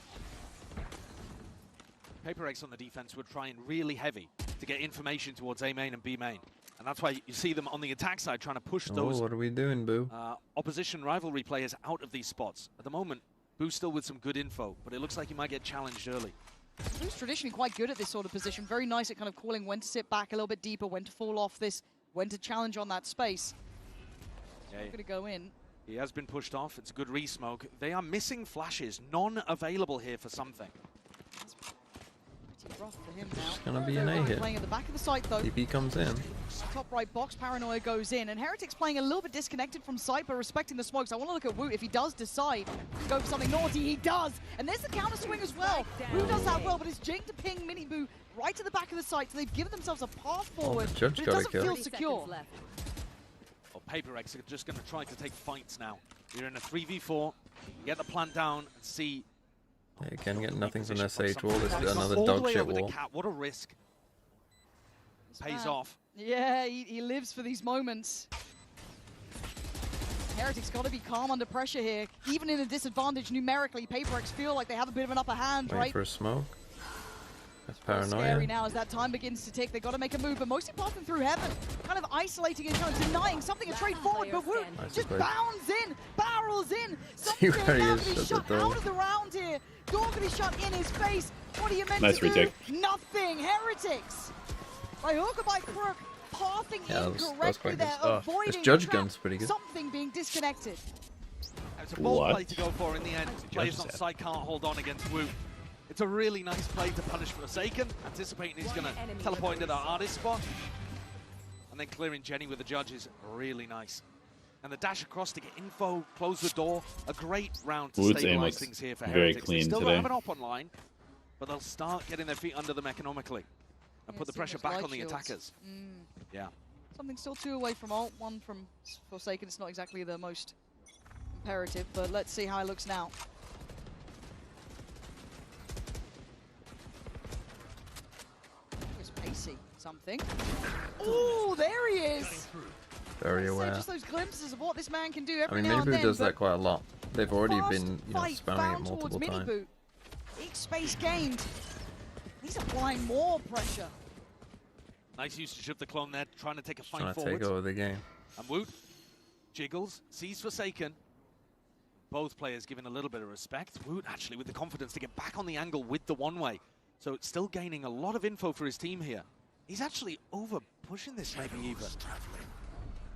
PRX on the defense would try in really heavy to get information towards A main and B main. And that's why you see them on the attack side trying to push Oh, those what are we doing, Boo? opposition rivalry players out of these spots. At the moment, Boo's still with some good info, but it looks like he might get challenged early. Boo's traditionally quite good at this sort of position. Very nice at kind of calling when to sit back a little bit deeper, when to fall off this, when to challenge on that space. Yeah, Going to go in. he has been pushed off. It's a good re-smoke. They are missing flashes, none available here for something. Pretty rough for him now. Gonna be an A hit. Playing at the back of the site though. DP comes in. Top right box, Paranoia goes in, and Heretics playing a little bit disconnected from sight, but respecting the smokes. I want to look at Woot. If he does decide to go for something naughty, he does. And there's the counter swing as well. Woot does that well, but it's Jing to ping Minibu right to the back of the site, so they've given themselves a path forward, the judge but it got a doesn't kill. feel secure. Well, PRX are just going to try to take fights now. You're in a 3v4, get the plant down and see. They again get nothing from their Reposition sage wall. This is It's another all the dog way shit over the wall. cat. What a risk. pays off. Yeah, he lives for these moments. Heretic's got to be calm under pressure here. Even in a disadvantage numerically, PRX feel like they have a bit of an upper hand, Wait right? for a smoke. That's Scary paranoia. now as that time begins to tick. They've got to make a move, but mostly passing through heaven. Kind of isolating and kind of denying something a trade forward, but Woot just bounds in, barrels in. See Something where he now is, to be shut shut the door. out of the round here. Door going to be shut in his face. What are you meant Nice to do? retake. Nothing. Heretics. By hook or by crook, pathing Yeah, that was incorrectly quite good there, stuff. avoiding This judge the trap. gun's pretty good. Something being disconnected. It's a bold What? play to go for in the end. Jays on side can't hold on against Woot. It's a really nice play to punish Forsaken, anticipating he's going to teleport into that artist spot. And then clearing Jenny with the judge is really nice. And the dash across to get info, close the door. A great round to Woot's aim stabilize looks things here for very Heretics. clean They still today. don't have an op online, but they'll start getting their feet under them economically and put the see pressure those back light on the shields. attackers. Yeah. Something still 2 away from ult, 1 from Forsaken. It's not exactly the most imperative, but let's see how it looks now. It's pacey, something. Oh, there he is! Very So aware. just those glimpses of what this man can do I every mean, now and Minibu then. does but that quite a lot. They've already fast been, fight spamming found it towards multiple times. Miniboot. Each space gained. He's applying more pressure. Nice usage of the clone there, trying to take a fight Trying to forward. take over the game. And Woot jiggles, sees Forsaken. Both players giving a little bit of respect. Woot actually with the confidence to get back on the angle with the one-way. So it's still gaining a lot of info for his team here. He's actually over pushing this maybe even.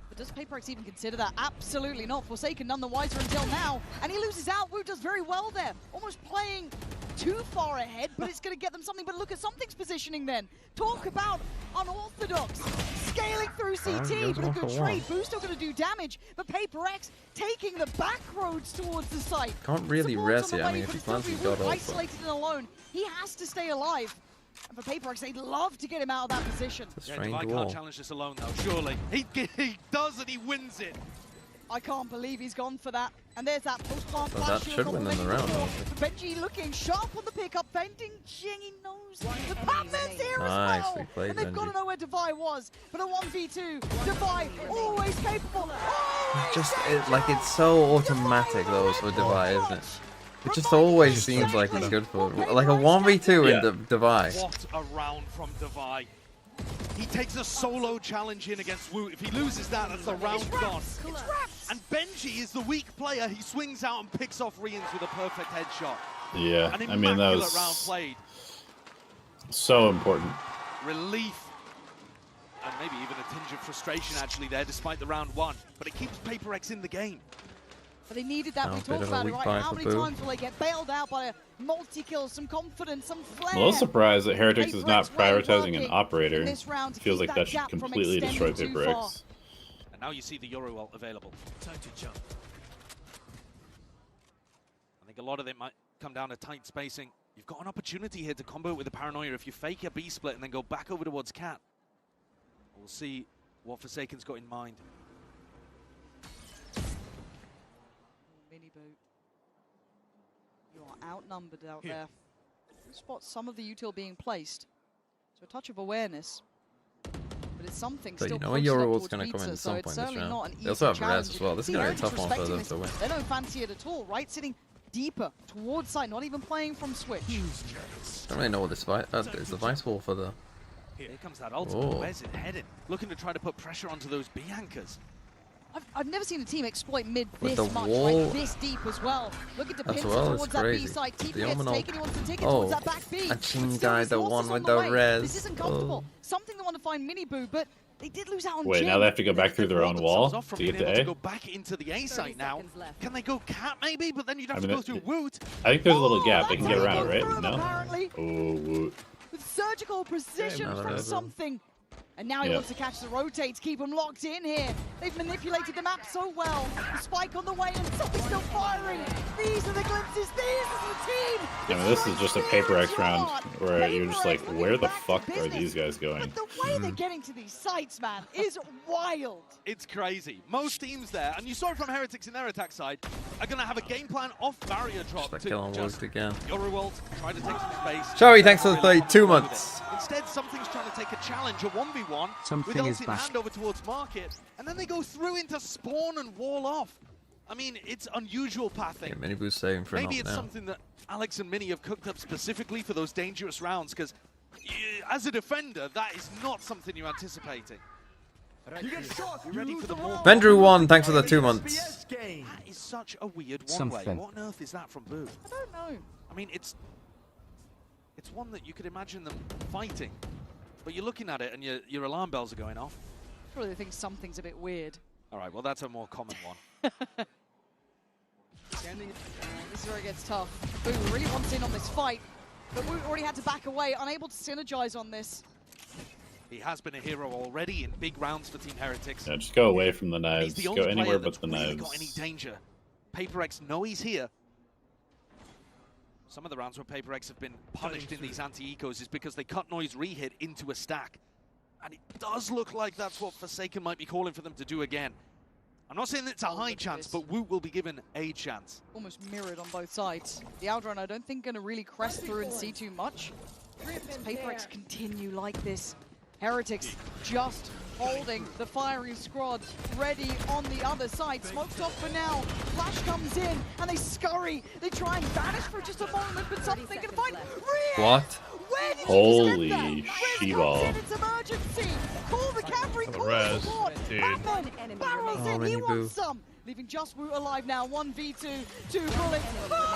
But does PRX even consider that? Absolutely not. Forsaken none the wiser until now. And he loses out. Woot does very well there. Almost playing too far ahead, but it's going to get them something. But look at something's positioning then. Talk about unorthodox. Scaling through CT, but a good trade. Boo's still going to do damage. But PRX taking the back roads towards the site. Can't really Support's res on it. the I way, mean, if but he it's still plants his be god Woot ult, isolated and alone. He has to stay alive. And for PRX, they'd love to get him out of that position. It's a Yeah, strange Divide wall. can't challenge this alone though, surely. He does and he wins it. I can't believe he's gone for that. And there's that post-plant Well, flash that shield should win them the complementing round, floor. Benji looking sharp on the pickup, bending Jing, he knows the Batman's here Nicely as well. played, And they've got Benji. to know where Divide was. But a 1v2, Divide always capable, always It's so automatic though for Divide, isn't it? It just always seems like it's good for like a 1v2 in the Divide. What a round from Divide. He takes a solo challenge in against Woot. If he loses that, that's the round gone. And Benji is the weak player. He swings out and picks off Rians with a perfect headshot. Yeah, An I mean, that immaculate round was played. so important. Relief. And maybe even a tinge of frustration actually there, despite the round one. But it keeps PRX in the game. But they needed that. Now We a bit talked of a about it, weak right? buy How for many Boo. times will they get bailed out by a multi-kill, some confidence, some flair? I'm a little surprised that Heretics is not PRX way prioritizing an working operator. in this round to Feels keep like that should gap from completely destroy extending too far. PRX. And now you see the Euro ult available. Time to jump. I think a lot of it might come down to tight spacing. You've got an opportunity here to combo it with the Paranoia if you fake a B-split and then go back over towards Cat. We'll see what Forsaken's got in mind. Mini boot. You are outnumbered out there. You spot some of the util being placed. So a touch of awareness. But it's something But still you know close Euro enough ult's towards going to come in pizza, at so some it's point this certainly round. not an They easy also have challenge. res as well. This is See, going to be a Heretics tough one for them respecting to win. this. They don't fancy it at all, right? Sitting deeper towards side, not even playing from switch. Don't really know what this fight is. The vice wall for the. Here comes that ultimate. Oh. Where's it headed? Looking to try to put pressure onto those B anchors. I've never seen a team exploit mid With this the much, wall right? This deep as well. Looking to as pincer well, it's towards that B crazy. side. TP The gets Omenal- taken, he wants to take it Oh, towards that back B. a But team still, guy his that loss won is with on the the way. res. This isn't comfortable. Oh. Something they want to find Mini Boo, but they did lose out on Wait, Jin. now they have to go back through their own wall Off from to get being to able A? to go back into the A site now. Can they go Cat maybe? But then you'd have I to mean, go through Woot. I think there's a little Oh, gap. They that's can get how around, go right? through them, No? apparently. Oh, Woot. With surgical precision another from level. something. And now he Yep. wants to catch the rotates, keep them locked in here. They've manipulated the map so well. The spike on the way and something still firing. These are the glimpses. These are the team. I mean, this is just a PRX round where you're just like, PRX where the back to fuck are business. these guys going? But the way they're getting to these sites, man, is wild. It's crazy. Most teams there, and you saw it from Heretics in their attack side, are going to have a game plan off barrier drop That to kill on just worked again. Euro ult, try to take some space. Showy, thanks for the Really 32 with it. months. Instead, something's trying to take a challenge, a 1v1, Something with is ult in back. hand over towards Market, and then they go through into spawn and wall off. I mean, it's unusual pathing. Yeah, Minibu's saving for Maybe an it's now. something that Alex and Mini have cooked up specifically for those dangerous rounds, because as a defender, that is not something you're anticipating. You get shot, You're you ready lose for the the more. round. Vendrew 1, thanks for the 2 It's months. SBS game. That is such a weird one-way. Something. What on earth is that from Boo? I don't know. I mean, it's one that you could imagine them fighting, but you're looking at it and your alarm bells are going off. Surely they think something's a bit weird. All right, well, that's a more common one. This is where it gets tough. Boo really wants in on this fight, but Woot already had to back away, unable to synergize on this. He has been a hero already in big rounds for Team Heretics. Yeah, just go away from the He's knives. the Go only anywhere player but that's the really knives. got any danger. PaperX know he's here. Some of the rounds where PaperX have been punished in these anti-ecos is because they cut noise re-hit into a stack. And it does look like that's what Forsaken might be calling for them to do again. I'm not saying it's a high chance, but Woot will be given a chance. Almost mirrored on both sides. The Aldrun, I don't think, going to really crest through and see too much. As PaperX continue like this. Heretics just holding the firing squad ready on the other side. Smoked off for now. Flash comes in and they scurry. They try and vanish for just a moment, but something they can find. What? Where did Holy you just get that? she-ball. Riz comes in, it's emergency. Call the cavalry, call Res, support. dude. Batman barrels Oh, in, he Mini Boo. wants some. Leaving just Woot alive now, 1v2, 2 bullets.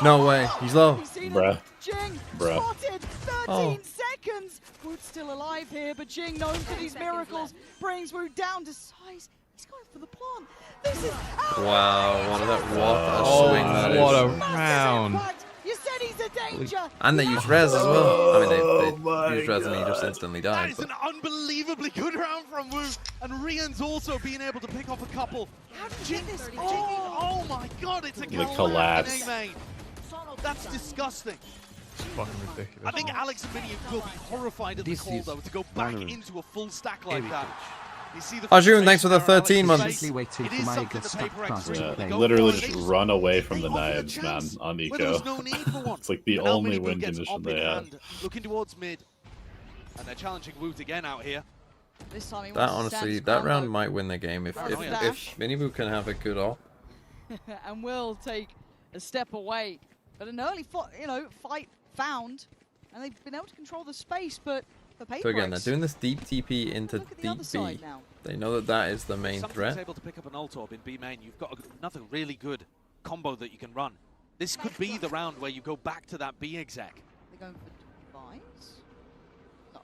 No way, he's low. He's seen Bruh. him. Jing Bruh. spotted, 13 Oh. seconds. Woot's still alive here, but Jing, known for these miracles, brings Woot down to size. He's going for the plant. This is Wow, what a Oh, swing that what is. a massive round. impact. You said he's a danger. And they use res as well. I mean, Oh they my used res and he just instantly That died. is But an unbelievably good round from Woot, and Rian's also being able to pick off a couple. Jing, oh my god, it's a collapse. main. That's disgusting. It's fucking ridiculous. I think Alex and Minion will be horrified at the This call, is though, to go back Valorant. into a full stack like that. You see the Arjun, thanks for the frustration 13 there on months. Alex's Waiting face. for It is my something good that stuff PaperX class really to play. go Literally for. just They run away from they the offered a knives, man, chance on where there was eco. no need for one. It's like the And now only Mini Boo win gets condition up they in have. hand, looking towards mid, and they're challenging Woot again out here. This time he that wants to stand honestly, his that ground, round though. might win the game if Minibu can have a good op. And will take a step away. But an early fight found, and they've been able to control the space, but for PaperX, So again, they're doing this deep TP into look at the deep other side B. now. They know that that is the main Something's threat. able to pick up an ult orb in B main. You've got another really good combo that you can run. This could be the round where you go back to that B exec. They're going for Divines? No.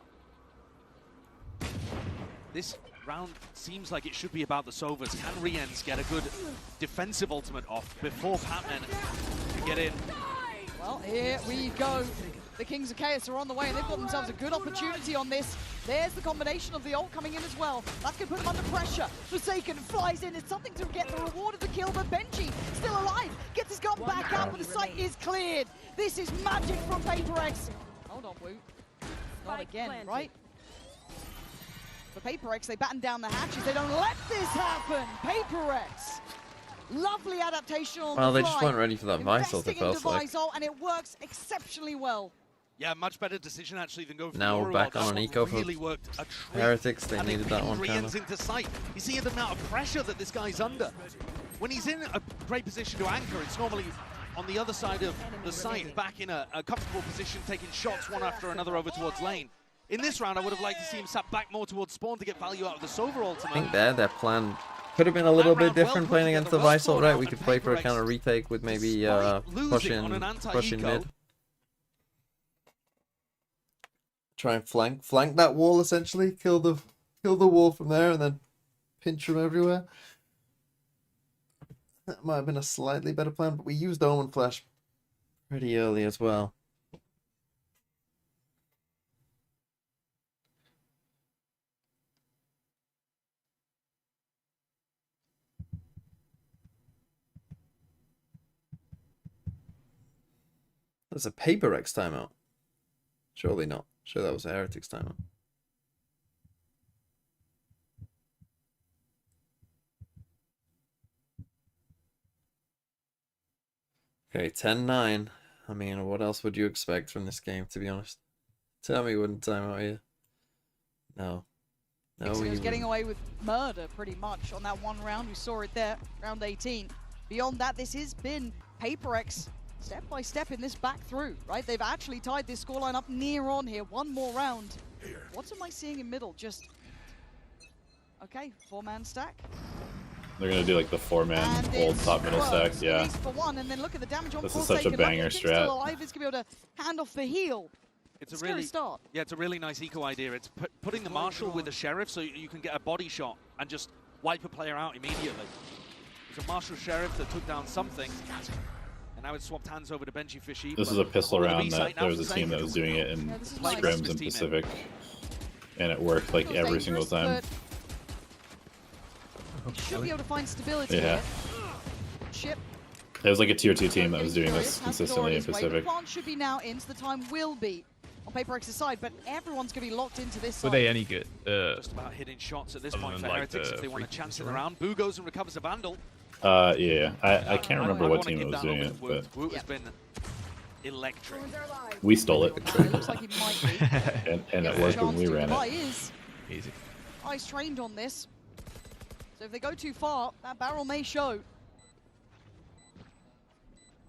This round seems like it should be about the Sovas. Can Riens get a good defensive ultimate off before Patman can get in? Well, here we go. The Kings of Chaos are on the way, and they've got themselves a good opportunity on this. There's the combination of the ult coming in as well. That's going to put them under pressure. Forsaken flies in. It's something to get the reward of the kill, but Benji, still alive, gets his gun back out, but the site is cleared. This is magic from PaperX. Hold on, Woot. Not again, right? For PaperX, they batten down the hatches. They don't let this happen. PaperX. Lovely adaptation on Well, the they just fly. weren't ready for that Visal, Investing it felt into like. Visal, and it works exceptionally well. Yeah, much better decision actually than going for Now we're Yoru back ult. on That's an what eco for really worked a treat. Heretics, they And needed that one pinned kind Riens of. into sight. You see the amount of pressure that this guy's under. When he's in a great position to anchor, it's normally on the other side of the site, back in a comfortable position, taking shots one after another over towards lane. In this round, I would have liked to see him sat back more towards spawn to get value out of the Sova ultimate. I think their plan could have been a little bit round well different put playing against the together, well Visal, thought right? out, We and could play for a PaperX, counter retake with maybe despite losing pushing on an pushing anti-eco, mid. Try and flank that wall essentially, kill the wall from there and then pinch from everywhere. That might have been a slightly better plan, but we used Omen Flash pretty early as well. That's a PaperX timeout. Surely not. Sure, that was a Heretics timeout. Okay, 10-9. I mean, what else would you expect from this game, to be honest? Tell me you wouldn't time out here. No. No, Dixon he was getting wouldn't. away with murder pretty much on that one round. We saw it there, round 18. Beyond that, this has been PRX step by step in this back through, right? They've actually tied this scoreline up near on here. One more round. What am I seeing in middle? Just, okay, 4-man stack. They're gonna do like the 4-man And old it's top middle stack. close, Yeah. At least for one, and then look at the damage on This is Forsaken. such a banger Lucky King's strat. Still alive. It's gonna be able to hand off the heal. It's a Scary really start. Yeah, it's a really nice eco idea. It's putting the Marshal with the Sheriff so you can get a body shot and just wipe a player out immediately. It's a Marshal Sheriff that took down something, and now it's swapped hands over to Benji Fishy. This is a pistol round that there was a team that was doing it in scrims in Pacific, and it worked like every single time. Should be able to find stability Yeah. here. Chip. It was like a tier 2 team that was doing this consistently in The Pacific. plant should be now in, so the time will be on PRX's side, but everyone's going to be locked into this Were side. they any good? Just about hitting shots at this other point than, for like, Heretics the if they want to free chance it throw? around. Boo goes and recovers a Vandal. Yeah. I can't remember what wanna team give it was that doing over it, to Woot. but Woot has been electric. we stole it, It looks like it might be. and it worked when we ran Dubai it. is Easy. eyes trained on this. So if they go too far, that barrel may show.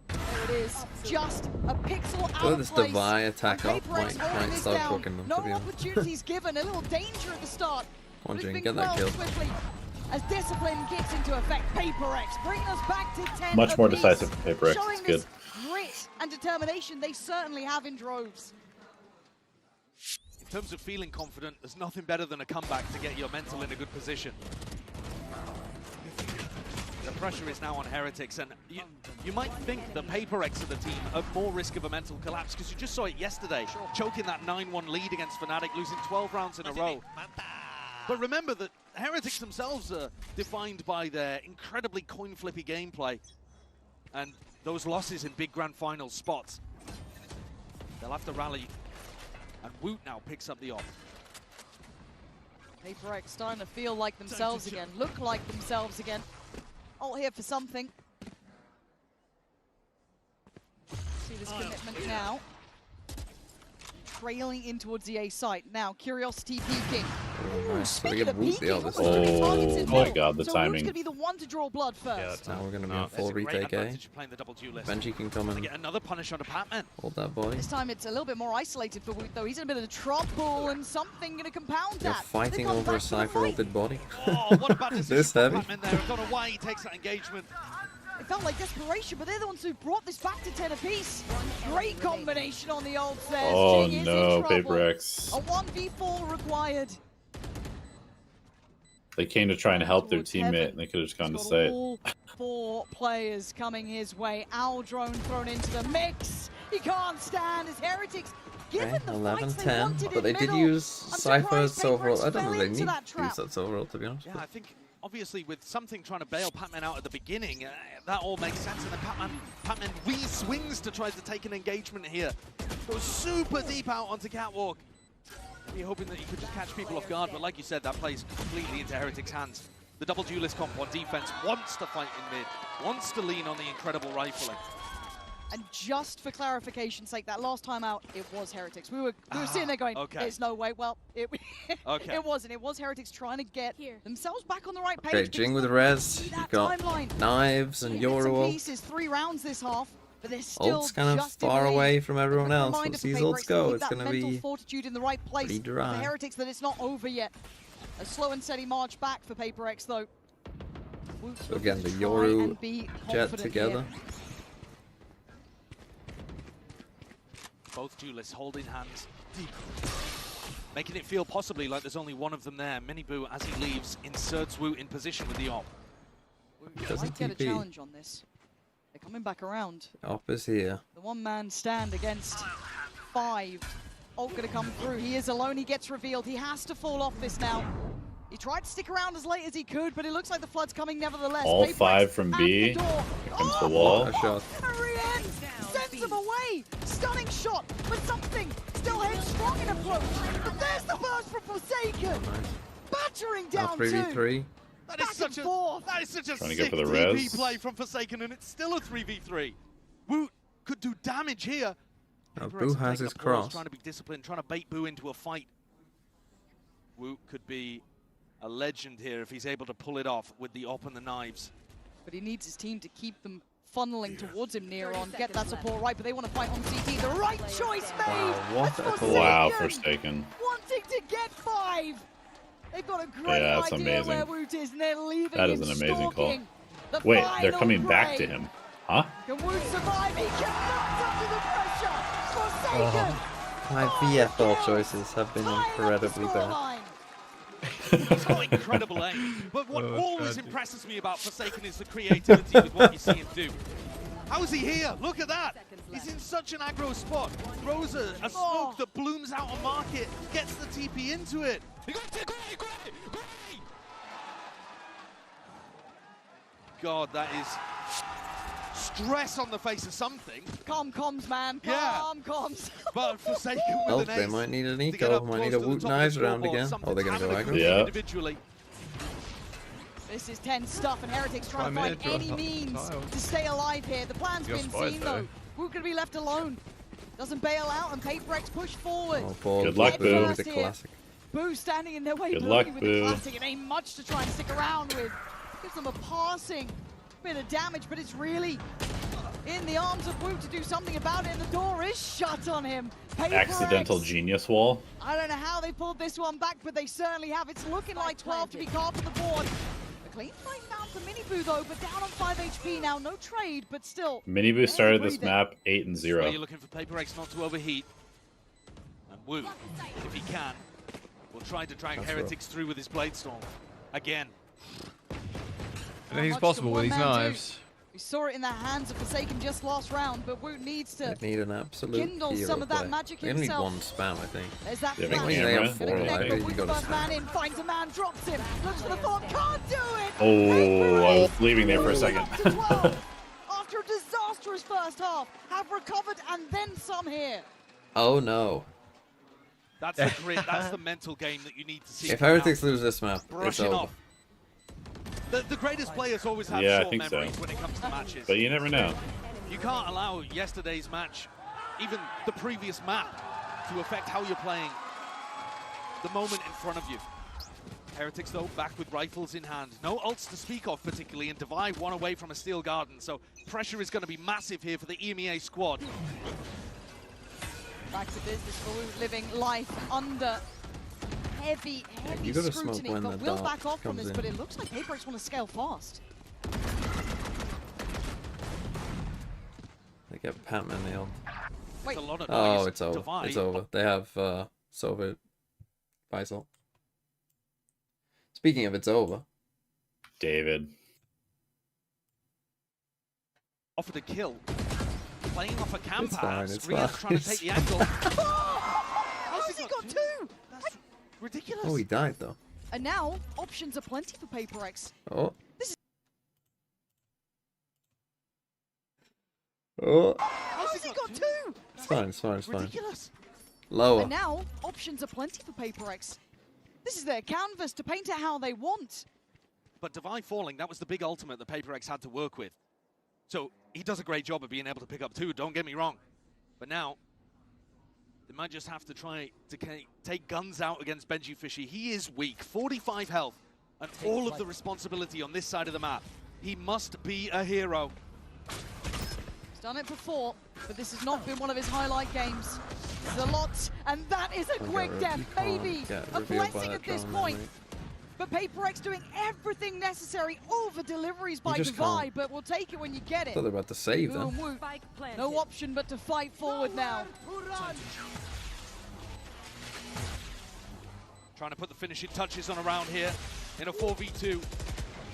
There it is. Just a pixel out Let of this place. Divide attack And up PRX might holding this start down. cooking them, No to be honest. opportunities given. A little danger at the start. Come on, But it's Jing, been get that quelled kill. swiftly as discipline kicks into effect. PRX bringing us back to 10 Much more apiece. decisive for PRX. Showing It's good. this grit and determination they certainly have in droves. In terms of feeling confident, there's nothing better than a comeback to get your mental in a good position. The pressure is now on Heretics, and you might think the PRX of the team at more risk of a mental collapse, because you just saw it yesterday, choking that 9-1 lead against Fnatic, losing 12 rounds in a row. But remember that Heretics themselves are defined by their incredibly coin-flippy gameplay, and those losses in big grand final spots. They'll have to rally, and Woot now picks up the off. PRX starting to feel like themselves again, look like themselves again. All here for something. See this commitment now. Trailing in towards the A site. Now, Curiosity peeking. Oh, nice. So we Speaking get of Woot peeking, the other almost side. three targets in Oh my middle. god, the so timing. Woot's going to be the one to draw blood first. Yeah, that's Now we're going to be No, on There's full a great retake, eh? advantage of playing the double duelist. Benji can come They and get another punish onto Patman. hold that boy. This time it's a little bit more isolated for Woot, though. He's in a bit of trouble, and something going to compound You're that. fighting They come over a back to the Cypher fight. ulted body. Oh, what a bad decision This from heavy. Patman there. I don't know why he takes that engagement. It felt like desperation, but they're the ones who brought this back to 10 apiece. Great combination on the old stairs. Oh Jing is no, in trouble. PRX. A 1v4 required. They came to try and help their Towards teammate, heaven. and they could have just gone to He's got site. all 4 players coming his way. Owl drone thrown into the mix. He can't stand his Heretics. Given Okay, the 11, fights they 10. wanted But in they did middle, use I'm Cypher's surprised silver ult. PRX I don't fell know they into need that to trap. use that silver ult, to be honest. Yeah, I think obviously with something trying to bail Patman out at the beginning, that all makes sense. And then Patman re-swings to try to take an engagement here. Goes super deep out onto Catwalk. You're hoping that you could just catch people off guard, but like you said, that plays completely into Heretics' hands. The double duelist comp on defense wants to fight in mid, wants to lean on the incredible rifling. And just for clarification's sake, that last time out, it was Heretics. We were sitting there going, okay. there's no way. Well, it Okay. it wasn't. It was Heretics trying to get themselves back on the right page. Okay, because Jing with look, res. see You that got timeline. knives and Bits and Yoru ult. pieces, 3 rounds this half, but they're still Ult's kind of just in far the lead. away from everyone But a else. reminder Once for these PRX ults to go, keep it's that going to mental be fortitude in the right place. pretty For dry. Heretics, that it's not over yet. A slow and steady march back for PRX though. So again, the Try Yoru and be jet confident together. here. Both duelists holding hands deep, making it feel possibly like there's only one of them there. Miniboo, as he leaves, inserts Woot in position with the op. Doesn't Might get a TP. challenge on this. They're coming back around. Op is here. The one-man stand against 5. Ult gonna come through. He is alone. He gets revealed. He has to fall off this now. He tried to stick around as late as he could, but it looks like the flood's coming nevertheless. All PRX 5 from at B. the door. Comes Oh, the wall. A shot. Very end. Sends him away. Stunning shot, but something still headstrong in approach. But there's the burst from Forsaken. Battering Now down 3v3. That Back is such and a forth. that is such a Trying to go sick for the TP res. play from Forsaken, and it's still a 3v3. Woot could do damage here. Now PRX Boo are has taking his a pause, cross. trying to be disciplined, trying to bait Boo into a fight. Woot could be a legend here if he's able to pull it off with the op and the knives. But he needs his team to keep them funneling towards him near on, get that support right, but they want to fight on CT. The right choice made! What a call. Wow, Forsaken. Wanting to get 5! They've got a great Yeah, that's idea amazing. where Woot is, and they're leaving That is him an amazing call. stalking. The Wait, they're final coming back to break. him. Huh? Can Woot survive? He cannot under the pressure! Forsaken! My VFL choices have been incredibly bad. He's got incredible aim, but what always impresses me about Forsaken is the creativity with what you see him do. How is he here? Look at that! He's in such an aggro spot. Throws a smoke that blooms out a market, gets the TP into it. God, that is stress on the face of something. Calm comms, man. Yeah. Calm comms. But Forsaken with Oh, an they ace might need an to get eco. up Might need close a to the Woot top of knives the round scoreboard. again. Oh, they're going to go Something's aggro. happening Yeah. individually. This is tense stuff, and Heretics trying to Try find mid, any drop means tiles. to stay alive here. The plan's You're been spied, seen, though. though. Woot going to be left alone. Doesn't bail out, and PRX push forward. Oh, Paul, Good luck, Boo. Boo. The classic. Boo standing in their way, Good blocking luck, with the Boo. classic. It ain't much to try and stick around with. Gives them a passing bit of damage, but it's really in the arms of Woot to do something about it, and the door is shut on him. Accidental PRX, genius wall. I don't know how they pulled this one back, but they certainly have. It's looking like 12 to be carved on the board. A clean fight found for Miniboo, though, but down on 5 HP now. No trade, but still. Miniboo started this breathing. map 8 and So 0. you're looking for PRX not to overheat. And Woot, if he can, will try to drag That's Heretics through with his Bladestorm. Again. Anything's much possible can with these one man do? knives. We saw it in the hands of Forsaken just last round, but Woot needs to They need an absolute kindle hero some of that play. magic They only need himself. one spam, I think. There's that They have a flash. camera? They have Gonna 4 connect, alive. but You Woot's gotta first spam. man in, finds a man, drops him, looks for the farm, can't do it! Oh, I was leaving there for a second. Up to 12. After a disastrous first half, have recovered and then some here. Oh, no. That's the grit, that's the mental game that you need to see. If come out. Heretics lose this map, it's Brushing over. off. The greatest players always have Yeah, I short think so. memories when it comes to matches. But you never know. You can't allow yesterday's match, even the previous map, to affect how you're playing the moment in front of you. Heretics, though, back with rifles in hand. No ults to speak of, particularly, and Divide one away from a Steel Garden, so pressure is going to be massive here for the EMEA squad. Back to business for Woot, living life under heavy you gotta smoke scrutiny, when but the we'll dark back off from comes this, in. but it looks like PRX want to scale fast. They get Patman nailed. Wait, It's a lot of Oh, noise. it's over. Divide. It's over. They have Sova Faisal. Speaking of it's over. David. Offered a kill. Playing off a camper. It's fine, it's Skria's fine. trying to take the angle. how's he got two? That's ridiculous. Oh, he died though. And now, options are plenty for PRX. Oh. This is- Oh. How's he got two? It's fine, it's fine, it's fine. Ridiculous. Lower. And now, options are plenty for PRX. This is their canvas to paint it how they want. But Divide falling, that was the big ultimate that PRX had to work with. So he does a great job of being able to pick up two, don't get me wrong. But now, they might just have to try to take guns out against Benji Fishy. He is weak, 45 health, and all of the responsibility on this side of the map. He must be a hero. He's done it before, but this has not been one of his highlight games. There's a lot, and that is a quick death, maybe a blessing at this point. But PRX doing everything necessary over deliveries by just Divide, can't. but we'll take it when you get it. Thought they were about to save Boom, them. Woot. No option but to fight forward now. Trying to put the finishing touches on around here in a 4v2.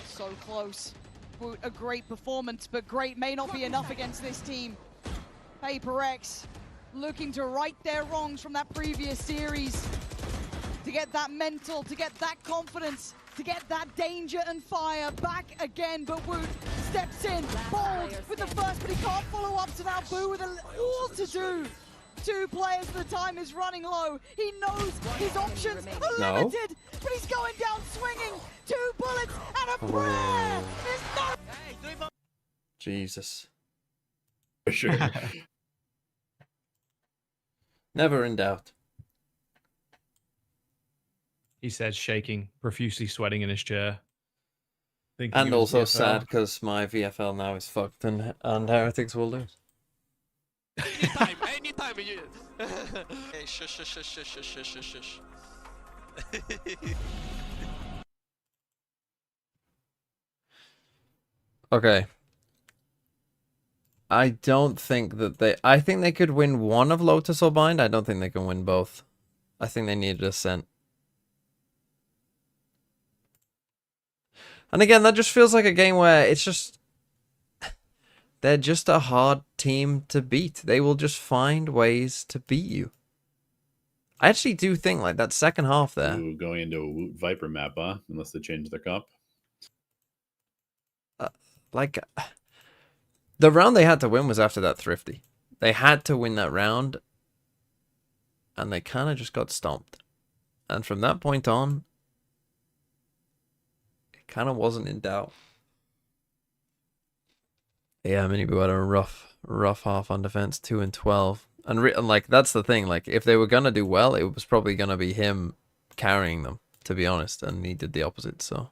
So close. Woot, a great performance, but great may not be enough against this team. PRX looking to right their wrongs from that previous series. To get that mental, to get that confidence, to get that danger and fire back again. But Woot steps in, bold with the first, but he can't follow up. So now Boo with all to do. 2 players at the time is running low. He knows his options are limited, but he's going down swinging. 2 bullets and a prayer. There's no... Jesus. For sure. Never in doubt. he said, shaking, profusely sweating in his chair. Thinking And of his also VFL. sad because my VFL now is fucked and Heretics will lose. Anytime. Hey, shush. Okay. I don't think that they... I think they could win one of Lotus or Bind. I don't think they can win both. I think they need Ascent. And again, that just feels like a game where it's just... They're just a hard team to beat. They will just find ways to beat you. I actually do think, like, that second half there... Ooh, going into a Woot Viper map, huh? Unless they change their comp. Like... The round they had to win was after that Thrifty. They had to win that round. And they kind of just got stomped. And from that point on... It kind of wasn't in doubt. Yeah, MIBR had a rough half on defense, 2 and 12. And like, that's the thing. Like, if they were going to do well, it was probably going to be him carrying them, to be honest. And he did the opposite, so...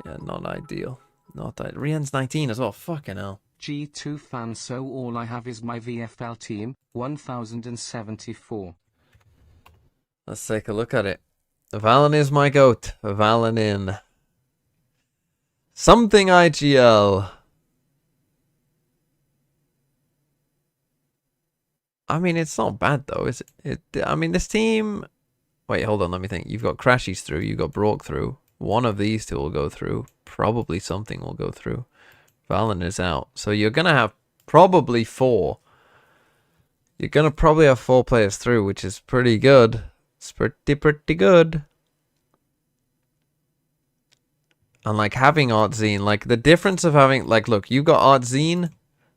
Yeah, not ideal. Not ideal. Rian's 19 as well. Fucking hell. G2 fan, so all I have is my VFL team, 1074. Let's take a look at it. Valen is my goat. Valen in. Something IGL. I mean, it's not bad though, is it? I mean, this team... Wait, hold on, let me think. You've got Crashies through, you've got Brock through. One of these two will go through. Probably something will go through. Valen is out. So you're going to have probably 4. You're going to probably have 4 players through, which is pretty good. It's pretty good. And like having Artzine, like the difference of having, like, look, you've got Artzine,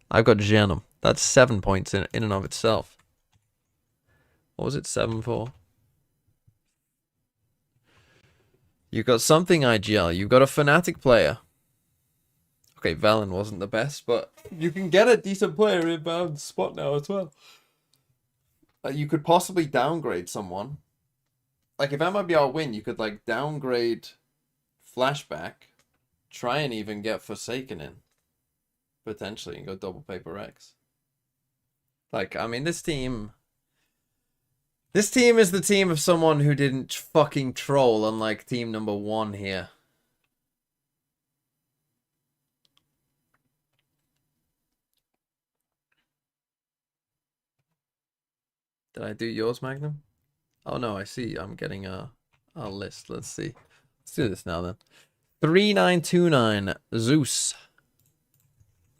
I've got Genum. That's 7 points in and of itself. What was it 7 for? You've got something IGL. You've got a Fnatic player. Okay, Valen wasn't the best, but you can get a decent player in Valen's spot now as well. You could possibly downgrade someone. Like, if MIBR win, you could, like, downgrade Flashback, try and even get Forsaken in. Potentially, and go double Paper X. Like, I mean, this team... This team is the team of someone who didn't fucking troll, unlike team number 1 here. Did I do yours, Magnum? Oh no, I see. I'm getting a list. Let's see. Let's do this now then. 3929 Zeus.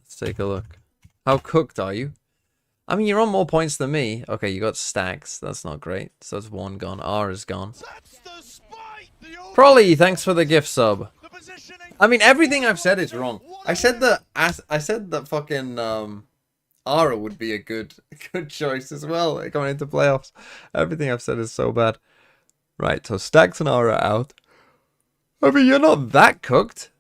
Let's take a look. How cooked are you? I mean, you're on more points than me. Okay, you got stacks. That's not great. So that's 1 gone. R is gone. Prolly, thanks for the gift sub. I mean, everything I've said is wrong. I said that fucking Ara would be a good choice as well going into playoffs. Everything I've said is so bad. Right, so Stacks and Ara out. I mean, you're not that cooked.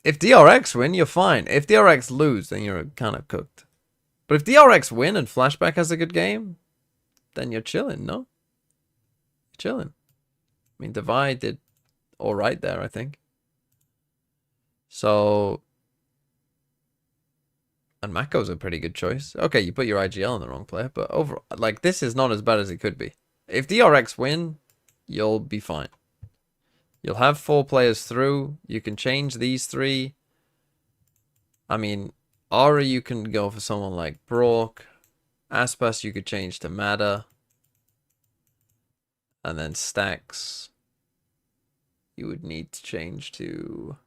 If DRX win, you're fine. If DRX lose, then you're kind of cooked. But if DRX win and Flashback has a good game, then you're chilling, no? You're chilling. I mean, Divide did alright there, I think. So... And Mako's a pretty good choice. Okay, you put your IGL on the wrong player, but overall, like, this is not as bad as it could be. If DRX win, you'll be fine. You'll have 4 players through. You can change these 3. I mean, Aura, you can go for someone like Brock. Aspas, you could change to Mada. And then Stacks, you would need to change to...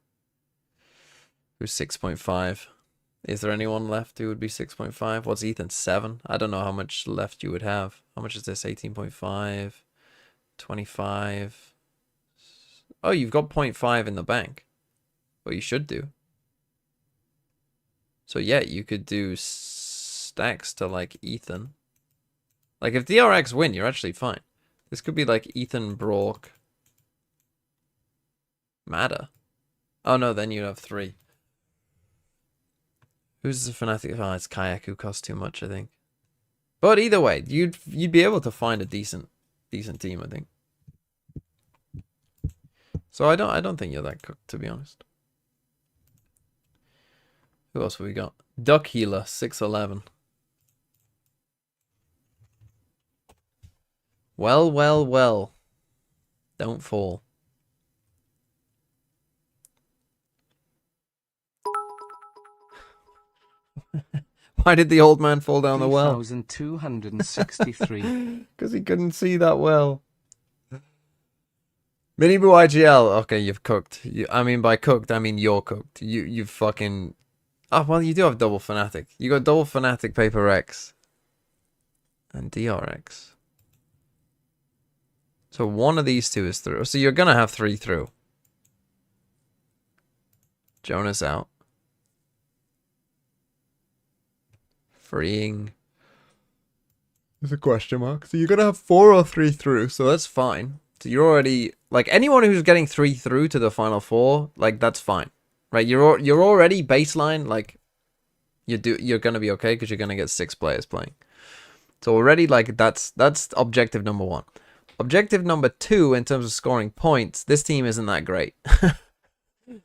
Who's 6.5? Is there anyone left who would be 6.5? What's Ethan? 7? I don't know how much left you would have. How much is this? 18.5? 25? Oh, you've got 0.5 in the bank. Well, you should do. So yeah, you could do Stacks to like Ethan. Like if DRX win, you're actually fine. This could be like Ethan, Brock, Mada. Oh no, then you'd have 3. Who's the Fnatic? Oh, it's Kayak who costs too much, I think. But either way, you'd be able to find a decent decent team, I think. So I don't think you're that cooked, to be honest. Who else have we got? Duck Healer, 6'11". Well, well, well. Don't fall. Why did the old man fall down the well? 3,263. Because he couldn't see that well. Miniboo IGL. Okay, you've cooked. I mean, by cooked, I mean you're cooked. You've fucking... Oh, well, you do have double Fnatic. You got double Fnatic, PRX, and DRX. So one of these two is through. So you're going to have 3 through. Jonas out. Freeing. There's a question mark. So you're going to have 4 or 3 through. So that's fine. So you're already... Like, anyone who's getting 3 through to the final 4, like, that's fine. Right? You're already baseline, like... You're going to be okay because you're going to get 6 players playing. So already, like, that's objective number 1. Objective number 2, in terms of scoring points, this team isn't that great.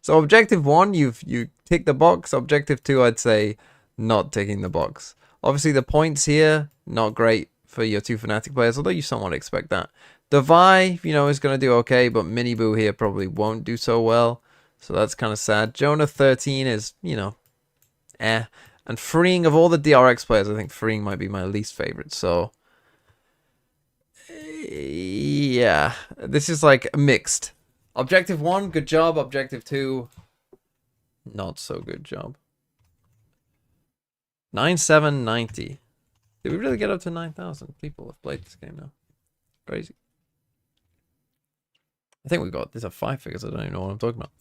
So objective 1, you tick the box. Objective 2, I'd say not ticking the box. Obviously, the points here, not great for your 2 Fnatic players, although you somewhat expect that. Devi, you know, is going to do okay, but Miniboo here probably won't do so well. So that's kind of sad. Jonah 13 is, you know, eh. And Freeing, of all the DRX players, I think Freeing might be my least favorite. So, yeah, this is like mixed. Objective 1, good job. Objective 2, not so good job. 9,790. Did we really get up to 9,000 people have played this game now? Crazy. I think we got these are 5 figures. I don't even know what I'm talking about.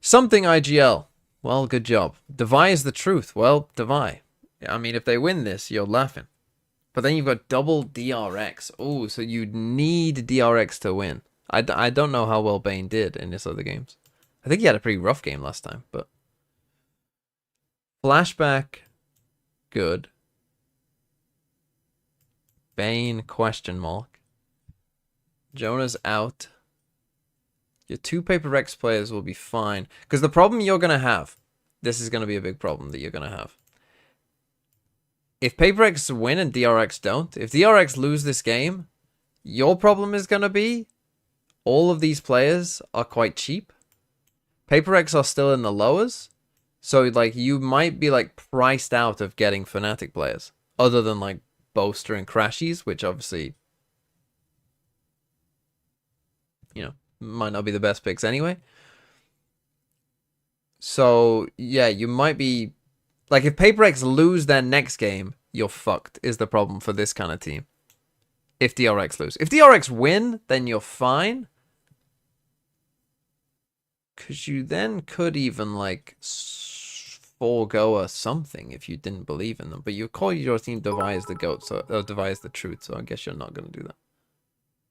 Something IGL. Well, good job. Devi is the truth. Well, Devi. I mean, if they win this, you're laughing. But then you've got double DRX. Oh, so you need DRX to win. I don't know how well Bane did in his other games. I think he had a pretty rough game last time, but... Flashback, good. Bane, question mark. Jonah's out. Your 2 PRX players will be fine. Because the problem you're going to have, this is going to be a big problem that you're going to have. If PRX win and DRX don't, if DRX lose this game, your problem is going to be all of these players are quite cheap. PRX are still in the lowers. So, like, you might be, like, priced out of getting Fnatic players. Other than, like, Boaster and Crashies, which obviously, you know, might not be the best picks anyway. So, yeah, you might be... Like, if PRX lose their next game, you're fucked, is the problem for this kind of team. If DRX lose. If DRX win, then you're fine. Because you then could even, like, forego or something if you didn't believe in them. But you call your team Devi as the GOAT, so Devi as the truth, so I guess you're not going to do that.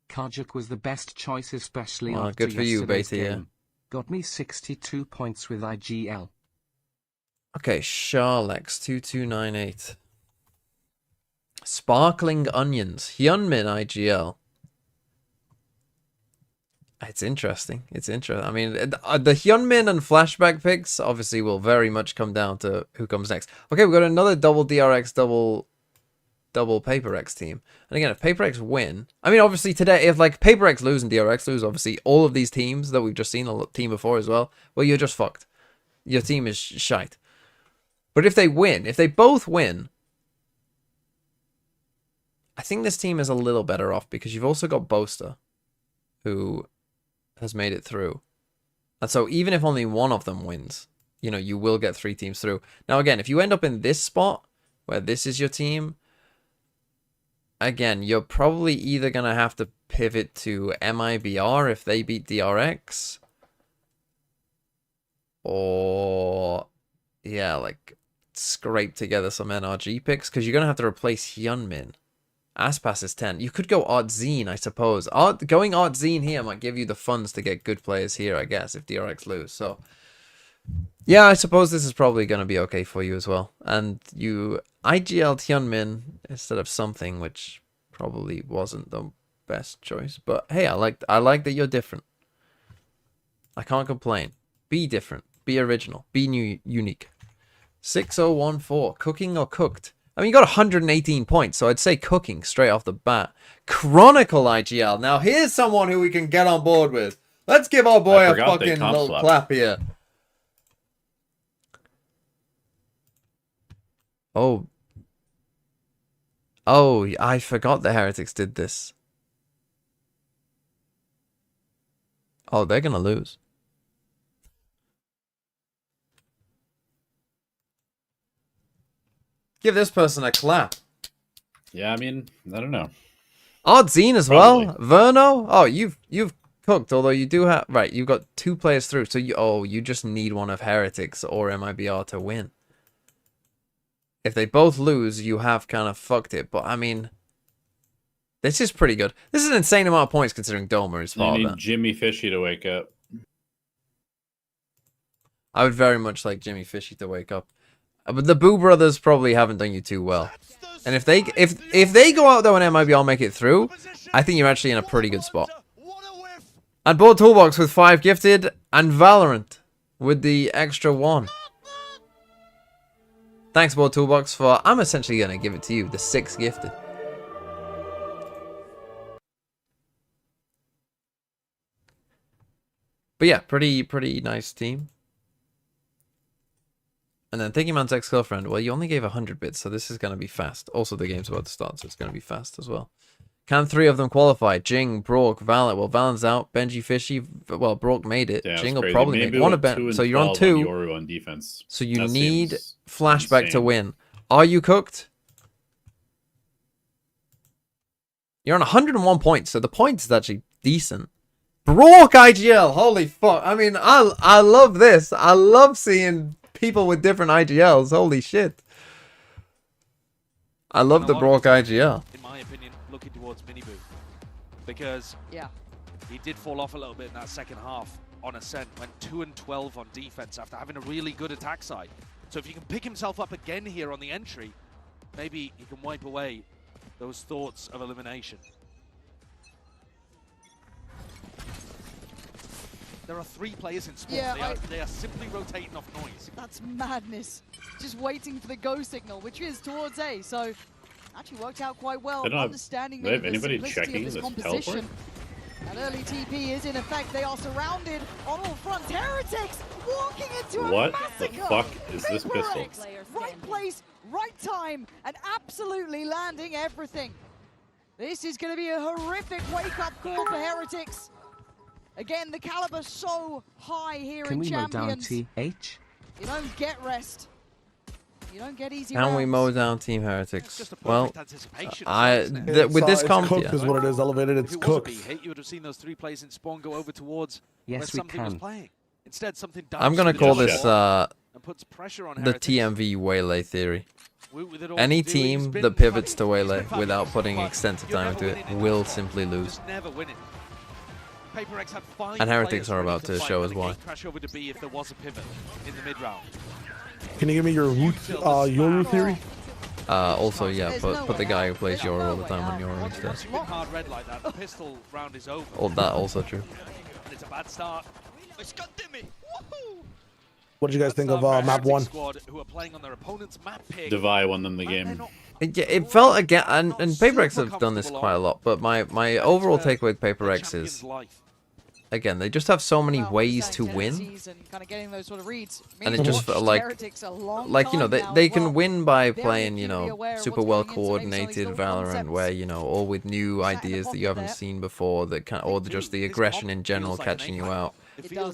Kajak was the best choice, especially Well, after good for you, yesterday's Beta, yeah. game. Got me 62 points with IGL. Okay, Charlex 2298. Sparkling Onions. Hyunmin IGL. It's interesting. It's interesting. I mean, the Hyunmin and Flashback picks obviously will very much come down to who comes next. Okay, we've got another double DRX, double PRX team. And again, if PRX win, I mean, obviously today, if like PRX lose and DRX lose, obviously all of these teams that we've just seen, a team before as well, well, you're just fucked. Your team is shite. But if they win, if they both win, I think this team is a little better off because you've also got Boaster, who has made it through. And so even if only one of them wins, you know, you will get 3 teams through. Now, again, if you end up in this spot where this is your team, again, you're probably either going to have to pivot to MIBR if they beat DRX. Or, yeah, like, scrape together some NRG picks. Because you're going to have to replace Hyunmin. Aspas is 10. You could go Art Zine, I suppose. Going Art Zine here might give you the funds to get good players here, I guess, if DRX lose. So, yeah, I suppose this is probably going to be okay for you as well. And you IGL Hyunmin instead of something, which probably wasn't the best choice, but hey, I like that you're different. I can't complain. Be different. Be original. Be new, unique. 6014. Cooking or cooked? I mean, you got 118 points, so I'd say cooking straight off the bat. Chronicle IGL. Now, here's someone who we can get on board with. Let's give our boy a fucking little clap here. Oh. Oh, I forgot the Heretics did this. Oh, they're gonna lose. Give this person a clap. Yeah, I mean, I don't know. Oddzine as well. Verno. Oh, you've cooked. Although you do have you've got 2 players through. So you just need one of Heretics or MIBR to win. If they both lose, you have kind of fucked it. But I mean, this is pretty good. This is an insane amount of points considering Domer is part You of need that. Jimmy Fishy to wake up. I would very much like Jimmy Fishy to wake up. But the Boo Brothers probably haven't done you too well. And if they go out there and MIBR make it through, I think you're actually in a pretty good spot. And Board Toolbox with 5 gifted, and Valorant with the extra 1. Thanks, Board Toolbox, for I'm essentially gonna give it to you, the 6 gifted. But yeah, pretty nice team. And then Thinking Man's ex-girlfriend. Well, you only gave 100 bits, so this is going to be fast. Also, the game's about to start, so it's going to be fast as well. Can 3 of them qualify? Jing, Brock, Valet. Well, Valen's out. Benji, Fishy. Well, Brock made it. Yeah, Jing will probably make one of Ben. So you're on 2. Yoru on defense. So you That need seems flashback to insane. win. Are you cooked? You're on 101 points, so the points is actually decent. Brock IGL. Holy fuck. I mean, I love this. I love seeing people with different IGLs. Holy shit. I love the Brock IGL. In my opinion, looking towards Miniboo. Because he did fall off a little bit in that second half on Ascent. Went 2 and 12 on defense after having a really good attack side. So if he can pick himself up again here on the entry, maybe he can wipe away those thoughts of elimination. There are 3 players in spawn. Yeah, they are simply rotating off noise. That's madness. Just waiting for the go signal, which is towards A. So actually worked out quite well. Understanding do they have the anybody simplicity checking of this this composition. That early TP is in effect. They are surrounded on all fronts. Heretics walking into a What massacre. the fuck is this pistol? PRX, right place, right time, and absolutely landing everything. This is going to be a horrific wake-up call for Heretics. Again, the caliber so high here in Champions. Can we mow down TH? You don't get rest. You don't get easy Can we rounds. mow down Team Heretics? Well, with It's this comp, cooked is what it is. Elevated, it's cooked. You would have seen those 3 players in spawn go over towards where Yes, we something was can. playing. Instead, something I'm gonna call this and puts pressure on the Heretics. TMV waylay theory. With it all Any to do, team he's been that pivots to fighting waylay step up, without putting but extensive you're time never into it winning will simply lose. Just never winning. PRX had 5 And Heretics players are ready about to fight show when us the why. gate crash over to B if there was a pivot in the mid round. Can you give me your root, Yoru theory? Also, yeah, put the guy who plays Yoru all the time on Yoru Once instead. you've been hard red like that, the pistol round is over. Oh, that also true. And it's a bad start. What did you guys think of That's map 1? Squad who are playing on their opponent's map pick. Devi won them the game. It felt again, and PaperX have done this quite a lot, but my overall takeaway with PaperX is, again, they just have so many ways to win. And it just felt like you know, they can win by playing, you know, super well coordinated Valorant, where, you know, all with new ideas that you haven't seen before, that can, or just the aggression in general catching you out.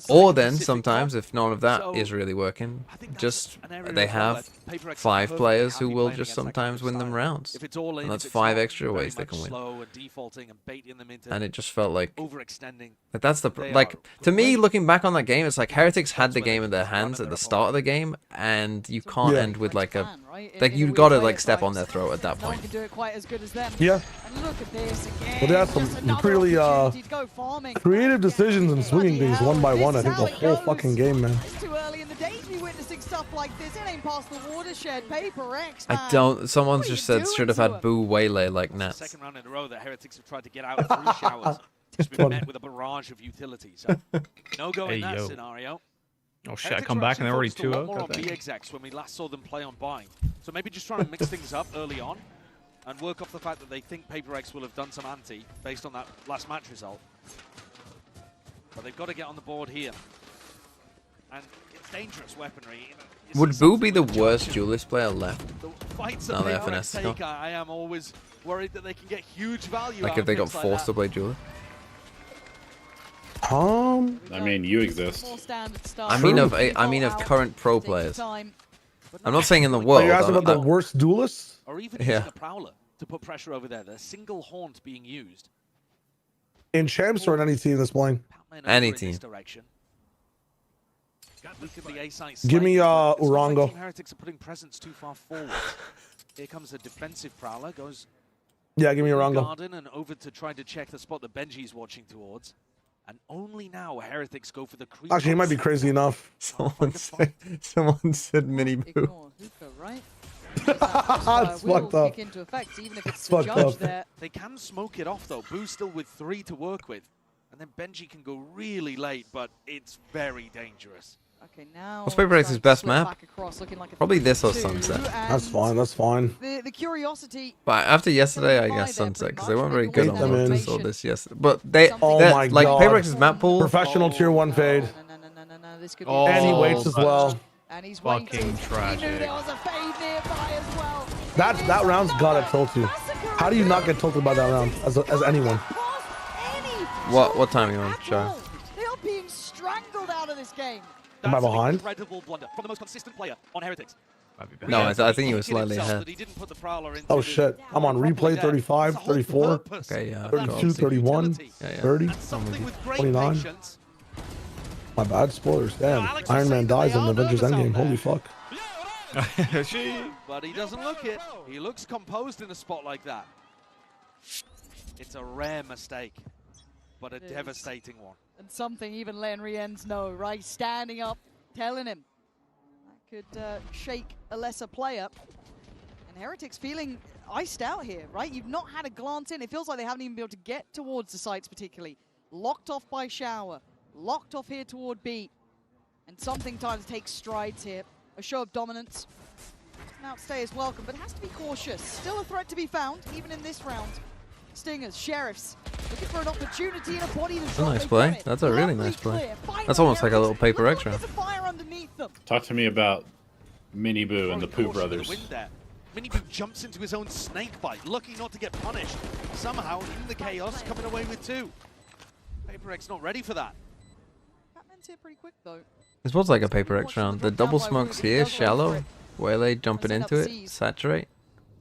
Or then sometimes, if none of that is really working, just they have 5 players who will just sometimes win them rounds, and that's 5 extra ways they can win. And it just felt like that's the like, to me, looking back on that game, it's like Heretics had the game in their hands at the start of the game, and you can't end with like a you gotta like step on their throat at that point. Yeah. Well, they had some pretty creative decisions in swinging things. One 1 by 1, I think, the This is whole how it fucking goes. game, man. It's too early in the day to be witnessing stuff like this. It ain't past the watershed. PRX, I man. don't. Someone's What are just you said doing should have to had him? Boo Waylay like That's Nats. the second round in a row that Heretics have tried to get out through showers. It's been met with a barrage of utility. So no go in Hey, that yo. scenario. Oh shit! I Heretics come were back and they're already actually focused a 2-0. lot more on B execs when we last saw them play on buying. So maybe just trying to mix things up early on and work off the fact that they think PRX will have done some ante based on that last match result. But they've got to get on the board here. And it's dangerous weaponry. You know, you Would see Boo something be the with a worst junction. duelist player left? The fights No, that they PRX FNS take, still. I am always worried that they can get huge value Like out if they of got things like forced that. to play duelist? I mean, you exist. More standard stuff. I mean of Default out, current pro take your players. time. I'm not saying in the Are world. you asking about the I- worst duelists? Or even Yeah. using the Prowler to put pressure over there. The single haunt being used. In champs or in any team that's playing? Pac-Man Any over in team. this direction. Look at the A site Give me, slightly, but it's not like Urango. Team Heretics are putting presence too far forward. Here comes a defensive Prowler. Goes Yeah, give me through Urango. garden and over to try to check the spot that Benji's watching towards. And only now Heretics go for the creep. Actually, he might be crazy enough. Someone said mini Boo. Ignore Hookah, right? That's will fucked up. kick into effect, even if it's It's the fucked judge up. there. They can smoke it off though. Boo's still with 3 to work with. And then Benji can go really late, but it's very dangerous. Okay, now What's PRX's best split map? back across, looking like a Probably this or 3-2, Sunset. That's and fine, that's fine. The curiosity. But after yesterday, I Lie guess there Sunset, pretty because they much. weren't very Maybe good we'll on leave what them we in. saw this yesterday. But they, Oh they're- my like God. PRX's map pool. Professional tier 1 fade. No. This could be Oh, And he bad. waits as well. And he's Fucking waited. He knew tragic. there was a fade nearby as well. That round's gotta tilt you. How do you not get tilted by that round as anyone? What time are you on, Char? They are being strangled out of this game. Am I That's an behind? incredible blunder from the most consistent player on Heretics. Might be better. No, I think you were Kicking slightly himself ahead. that he didn't put the Prowler into Oh the- shit. I'm on properly replay there. 35, That's the whole 34, purpose Okay, yeah, of that 32, basic 31, utility. Yeah, yeah. 30. And something with great 29. patience. My bad, spoilers. Damn. Alex was Iron Man saying that dies they in are Avengers nervous out Endgame. there. Holy fuck. But he doesn't look it. He looks composed in a spot like that. It's a rare mistake, but a It is. devastating one. And something even Lenriens know, right? Standing up, telling him. That could shake a lesser player. And Heretics feeling iced out here, right? You've not had a glance in. It feels like they haven't even been able to get towards the sites particularly. Locked off by Shower. Locked off here toward B. And something time to take strides here. A show of dominance. An outstay is welcome, but has to be cautious. Still a threat to be found, even in this round. Stingers, Sheriffs, looking for an opportunity and a body to That's a nice play. That's a really nice play. That's almost like a little PRX round. Fire underneath them. Talk to me about Mini Boo and the Pooh Caution to the brothers. wind there. Mini Boo jumps into his own snake bite, lucky not to get punished. Somehow, in the chaos, coming away with 2. PRX not ready for that. Batman's here pretty quick though. This was like a PRX round. The double smokes here, shallow. Waylay jumping into it, saturate,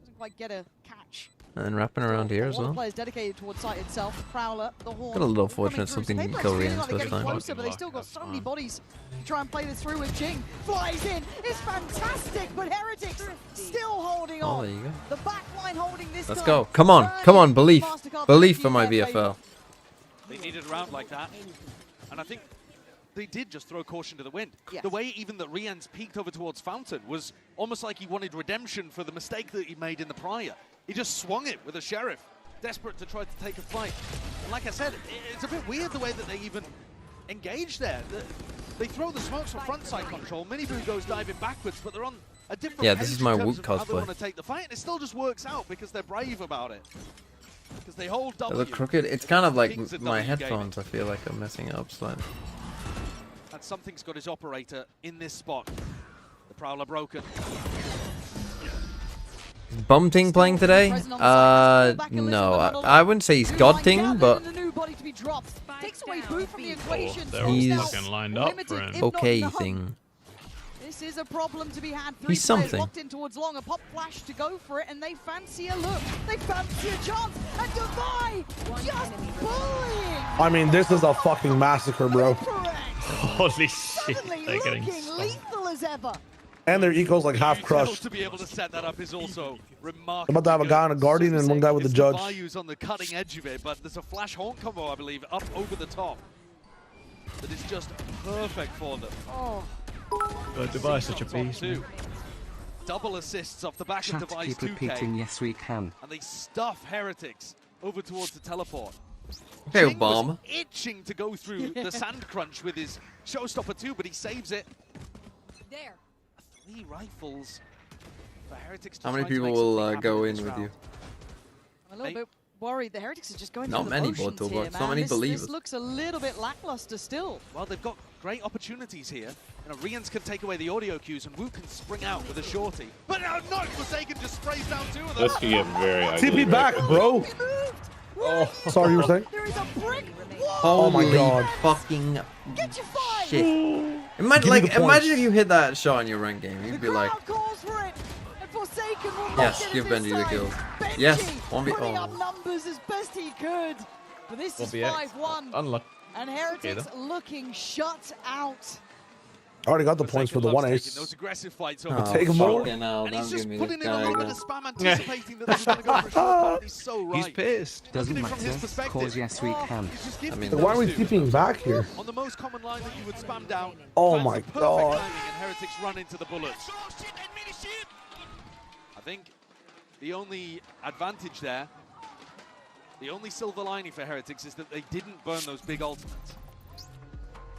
Doesn't quite get a catch. and then wrapping around here as All the well. players dedicated towards site itself. Prowler, the Horn. Got a little all coming fortunate through. something So didn't PRX kill feeling Rian's like they're first getting time. closer, but they still got That's so many fine. bodies to try and play this through with Jing. Flies in, it's fantastic, but Heretics still holding Oh, on. there you go. The back line holding this Let's time. go. Come on, come on, belief. Mastercard Belief thank for you my in their VFL. They needed a round like that. And I think they did just throw caution to the wind. Yes. The way even that Rian's peeked over towards Fountain was almost like he wanted redemption for the mistake that he made in the prior. He just swung it with a Sheriff, desperate to try to take a fight. And like I said, it's a bit weird the way that they even engage there. They throw the smokes for frontside control. Miniboo goes diving backwards, but they're on a different Yeah, this page is my in terms Wook of how they cosplay. want to take the fight, and it still just works out because they're brave about it. Because they hold They W. look crooked. It's kind of like Kings of my W gaming. headphones. I feel like I'm messing it up slightly. And something's got his operator in this spot. The Prowler broken. Is Bum Ting playing today? No. I wouldn't say he's God Ting, but Takes away Boo from the equation. They're all He's fucking lined up for him. okay thing. This is a problem to be had. 3 He's players something. locked in towards long. A pop flash to go for it, and they fancy a look. They fancy a chance. And Defy just bullying. I mean, this is a fucking massacre, bro. Holy shit. Suddenly They're getting looking lethal as ever. And their eco's like half crushed. To be able to set that up is also remarkable. I'm about to have a guy on a Guardian and one guy with the Judge. Bayou's on the cutting edge of it, but there's a flash haunt combo, I believe, up over the top. that is just perfect for them. Oh. Device such a beast. Double assists off the back Chat of Device keep 2K. repeating, yes we can. And they stuff Heretics over towards the teleport. Okay, Jing was bomb. itching to go through the sand crunch with his showstopper too, but he saves it. There. 3 rifles for Heretics. How many people will go in with you? I'm a little bit worried. The Heretics are just going Not through many the motions Blood here, Talk, man. not many This believers. looks a little bit lackluster still. Well, they've got great opportunities here. You know, Rians can take away the audio cues, and Wu can spring out with a shorty. But now, not Forsaken just sprays down 2 of them. This could get very ugly. TP back, bro. Oh, sorry, you were saying? There is a brick wall. Oh my Holy God. fucking Get your 5. shit. Give Imagine, me like, the points. imagine if you hit that shot in your ranked game. You'd The be like, crowd calls for it. And Forsaken will not yes, get give it this Benji the time. kill. Benji Yes, 1v. putting up Oh. numbers as best he could. But this is 5-1. Unlucky. And Heretics looking shut out. I already got the points for the one Taking ace. those aggressive fights Oh, over. Take 'em all. fucking hell, And he's don't just give me putting this in a guy little bit again. of spam, anticipating that they're going to go for a short part. He's so right. He's pissed. Doesn't Look at it from his matter, perspective. cause yes we can. He's just giving I mean, those Why are we two keeping back here? on the most common line that you would spam down. Oh Finds my the perfect God. timing, and Heretics run into the bullets. I think the only advantage there, the only silver lining for Heretics is that they didn't burn those big ultimates.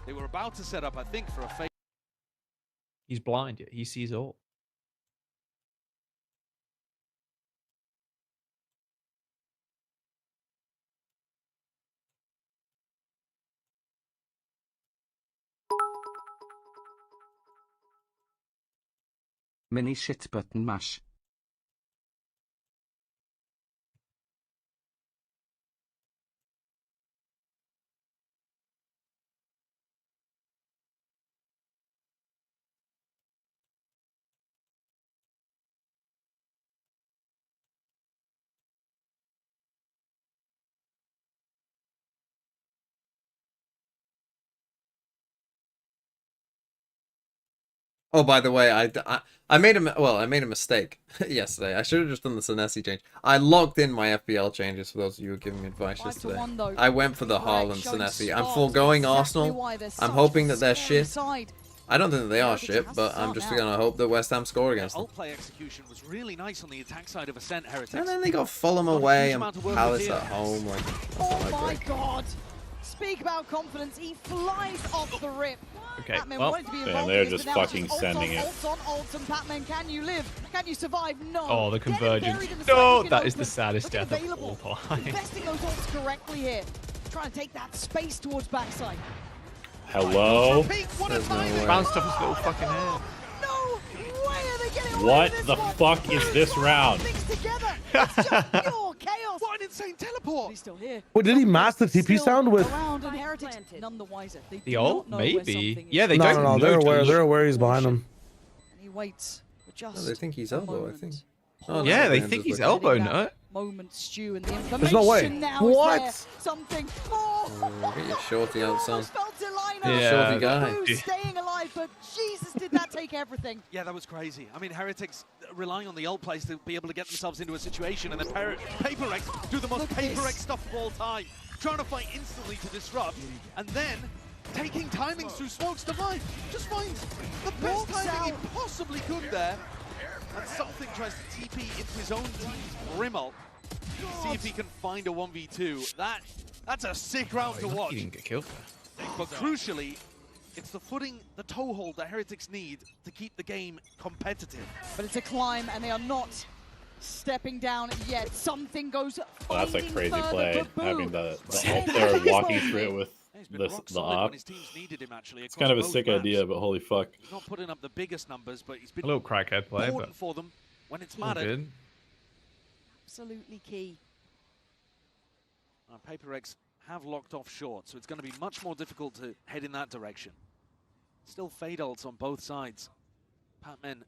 They were about to set up, I think, for a fake. He's blind yet. He sees all. Mini shit button mash. Oh, by the way, I made a mistake yesterday. I should have just done the Senesi change. I logged in my FPL changes for those of you who were giving me advice 5 to yesterday. 1 though. I went for the PRX Haaland showing Senesi. I'm stars. foregoing Exactly Arsenal. why they're I'm such hoping a that they're scary shit. side. I don't think that they are Heretics shit, has but to I'm start just now. gonna hope that West Ham score against them. Ult play execution was really nice on the attack side of Ascent Heretics. And then they got Fulham Got a away huge and amount of work Palace here. at home. Like, that's Oh not that my great. God. Speak about confidence. He flies off the rip. Okay, Batman well, wanted to be damn, involved they're in this, just but now it's fucking ult sending on, it. Ult on, ult, and Batman, can you live? Can you survive? No. Oh, the Getting convergence. buried in the No, side that can is the open. saddest Look death at of available. all time. Investing those ults correctly here. Trying to take that space towards backside. Hello? Repeat, what a There's no timing. way. Bounced off his little fucking head. No way are they getting away What with the this one. fuck is this round? Things together. It's just pure chaos. What an insane teleport. He's still here. Wait, did he mask the TP Still sound with? around, and Heretics none the wiser. They The do ult? not know where Maybe. something Yeah, is. they No, don't no, no. know They're to- aware he's behind him. And he waits for just No, they think he's a elbow, I moment. think. Pause. Yeah, they Fans think is he's looking- elbow, Letting no? that moment stew, and the information There's no way. now What? is there. Something more. Get your shorty out, son. Almost fell to line Yeah. Shorty guy. Blue staying alive, but Jesus, did that take everything? Yeah, that was crazy. I mean, Heretics relying on the ult plays to be able to get themselves into a situation, and then Paper X do the most Look at Paper this. X stuff of all time. Trying to fight instantly to disrupt, and then taking timings through smokes to life. Just finds the best Walks timing out. he possibly could there. And something tries to TP into his own team's Brimalt. See if he can find a 1v2. That's a sick round to watch. He didn't get killed there. But crucially, it's the footing, the toehold that Heretics need to keep the game competitive. But it's a climb, and they are not stepping down yet. Something goes. Well, that's a finding crazy further, play, but boom. having the Ten ult there, seconds walking left. through it with He's been the rock solid when op. his teams needed him, actually. It's kind of a across sick both idea, maps. but holy fuck. He's not putting up the biggest numbers, but he's been A little crackhead play, but important for them when it's all mattered. good. Absolutely key. Paper X have locked off short, so it's going to be much more difficult to head in that direction. Still fade ults on both sides. Patmen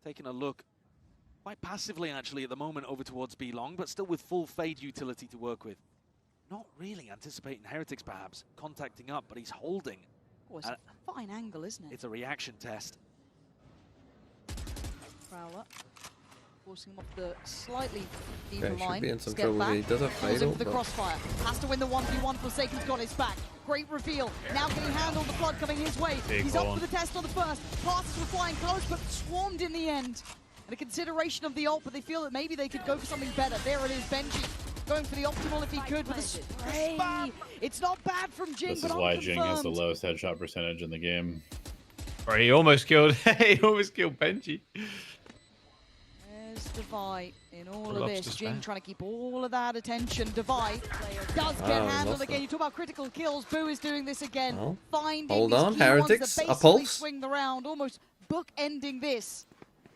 taking a look quite passively, actually, at the moment over towards B long, but still with full fade utility to work with. Not really anticipating Heretics, perhaps, contacting up, but he's holding. Oh, it's a fine angle, isn't it? It's a reaction test. Prowler. Forcing him off the slightly deeper Okay, should line. be in some Step trouble back. here. He does have Falls in fatal, for the but- crossfire. Has to win the 1v1. Forsaken's got his back. great reveal. Now getting handled, the flood coming his way. He's up for the test on the first. Passes were flying close, but swarmed in the end. And a consideration of the ult, but they feel that maybe they could go for something better. There it is, Benji. Going for the optimal if he could with a spray. It's not bad from Jing, This is why Jing has the lowest headshot percentage in the game. Or he almost killed. He almost killed Benji. There's Devi in all of this. Jing trying to keep all of that attention. Devi does get handled again. You talk about critical kills. Boo is doing this again. Oh. Finding Hold these on, key Heretics, ones a that pulse. basically swing the round, almost bookending this.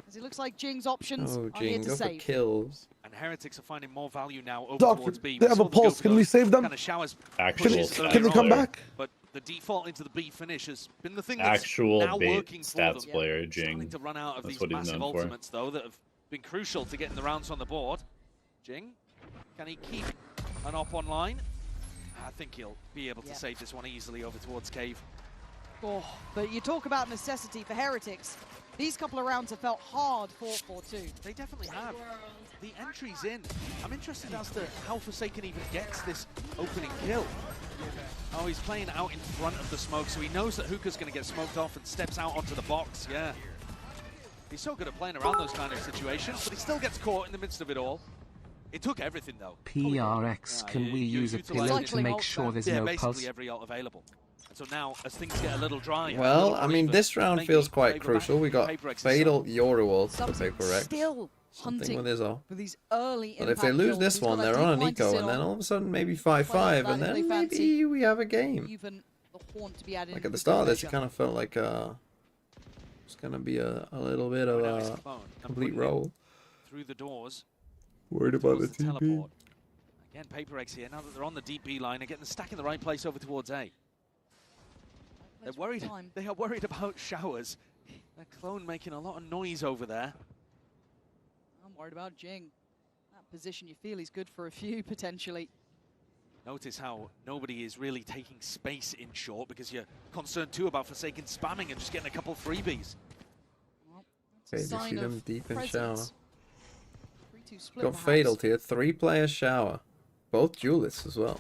As it looks like Jing's options Oh, are here Jing, to go for save. kills. And Heretics are finding more value now over Doc, towards B. they have a pulse. Can we save them? Kind of showers Actual Can they come back? But the default into the B finish has been the thing Actual that's now bait working for stats them. player, Jing. Starting to run out of That's these what he's massive known for. ultimates, though, that have been crucial to getting the rounds on the board. Jing, can he keep an op online? I think he'll be able to save this one easily over towards Cave. Oh, but you talk about necessity for Heretics. These couple of rounds have felt hard for 4-2. They definitely have. The entry's in. I'm interested as to how Forsaken even gets this opening kill. Oh, he's playing out in front of the smoke, so he knows that Hookah's going to get smoked off and steps out onto the box, yeah. He's so good at playing around those kind of situations, but he still gets caught in the midst of it all. It took everything, though. PRX, can we use a pillow to make sure there's no basically pulse? every ult available. And so now, as things get a little dry... Well, I mean, this round feels quite crucial. We got Fatal Yoru ult for PRX. Still Something hunting with his ult. for these early But if they lose this one, they're on an eco, and then all of a sudden maybe 5-5, and then maybe we have a game. Even the horn to be added. Like at the start of this, it kind of felt like it's gonna be a little bit of a complete roll. Through the doors. Worried about the TP. Teleport. Again, PRX here, now that they're on the deep B line, are getting the stack in the right place over towards A. They're worried. They are worried about showers. Their clone making a lot of noise over there. I'm worried about Jing. That position you feel he's good for a few, potentially. Notice how nobody is really taking space in short because you're concerned too about Forsaken spamming and just getting a couple freebies. Well, Okay, you see them deep in shower. 3-2 split Got perhaps. Fatal here, 3-player shower. Both duelists as well.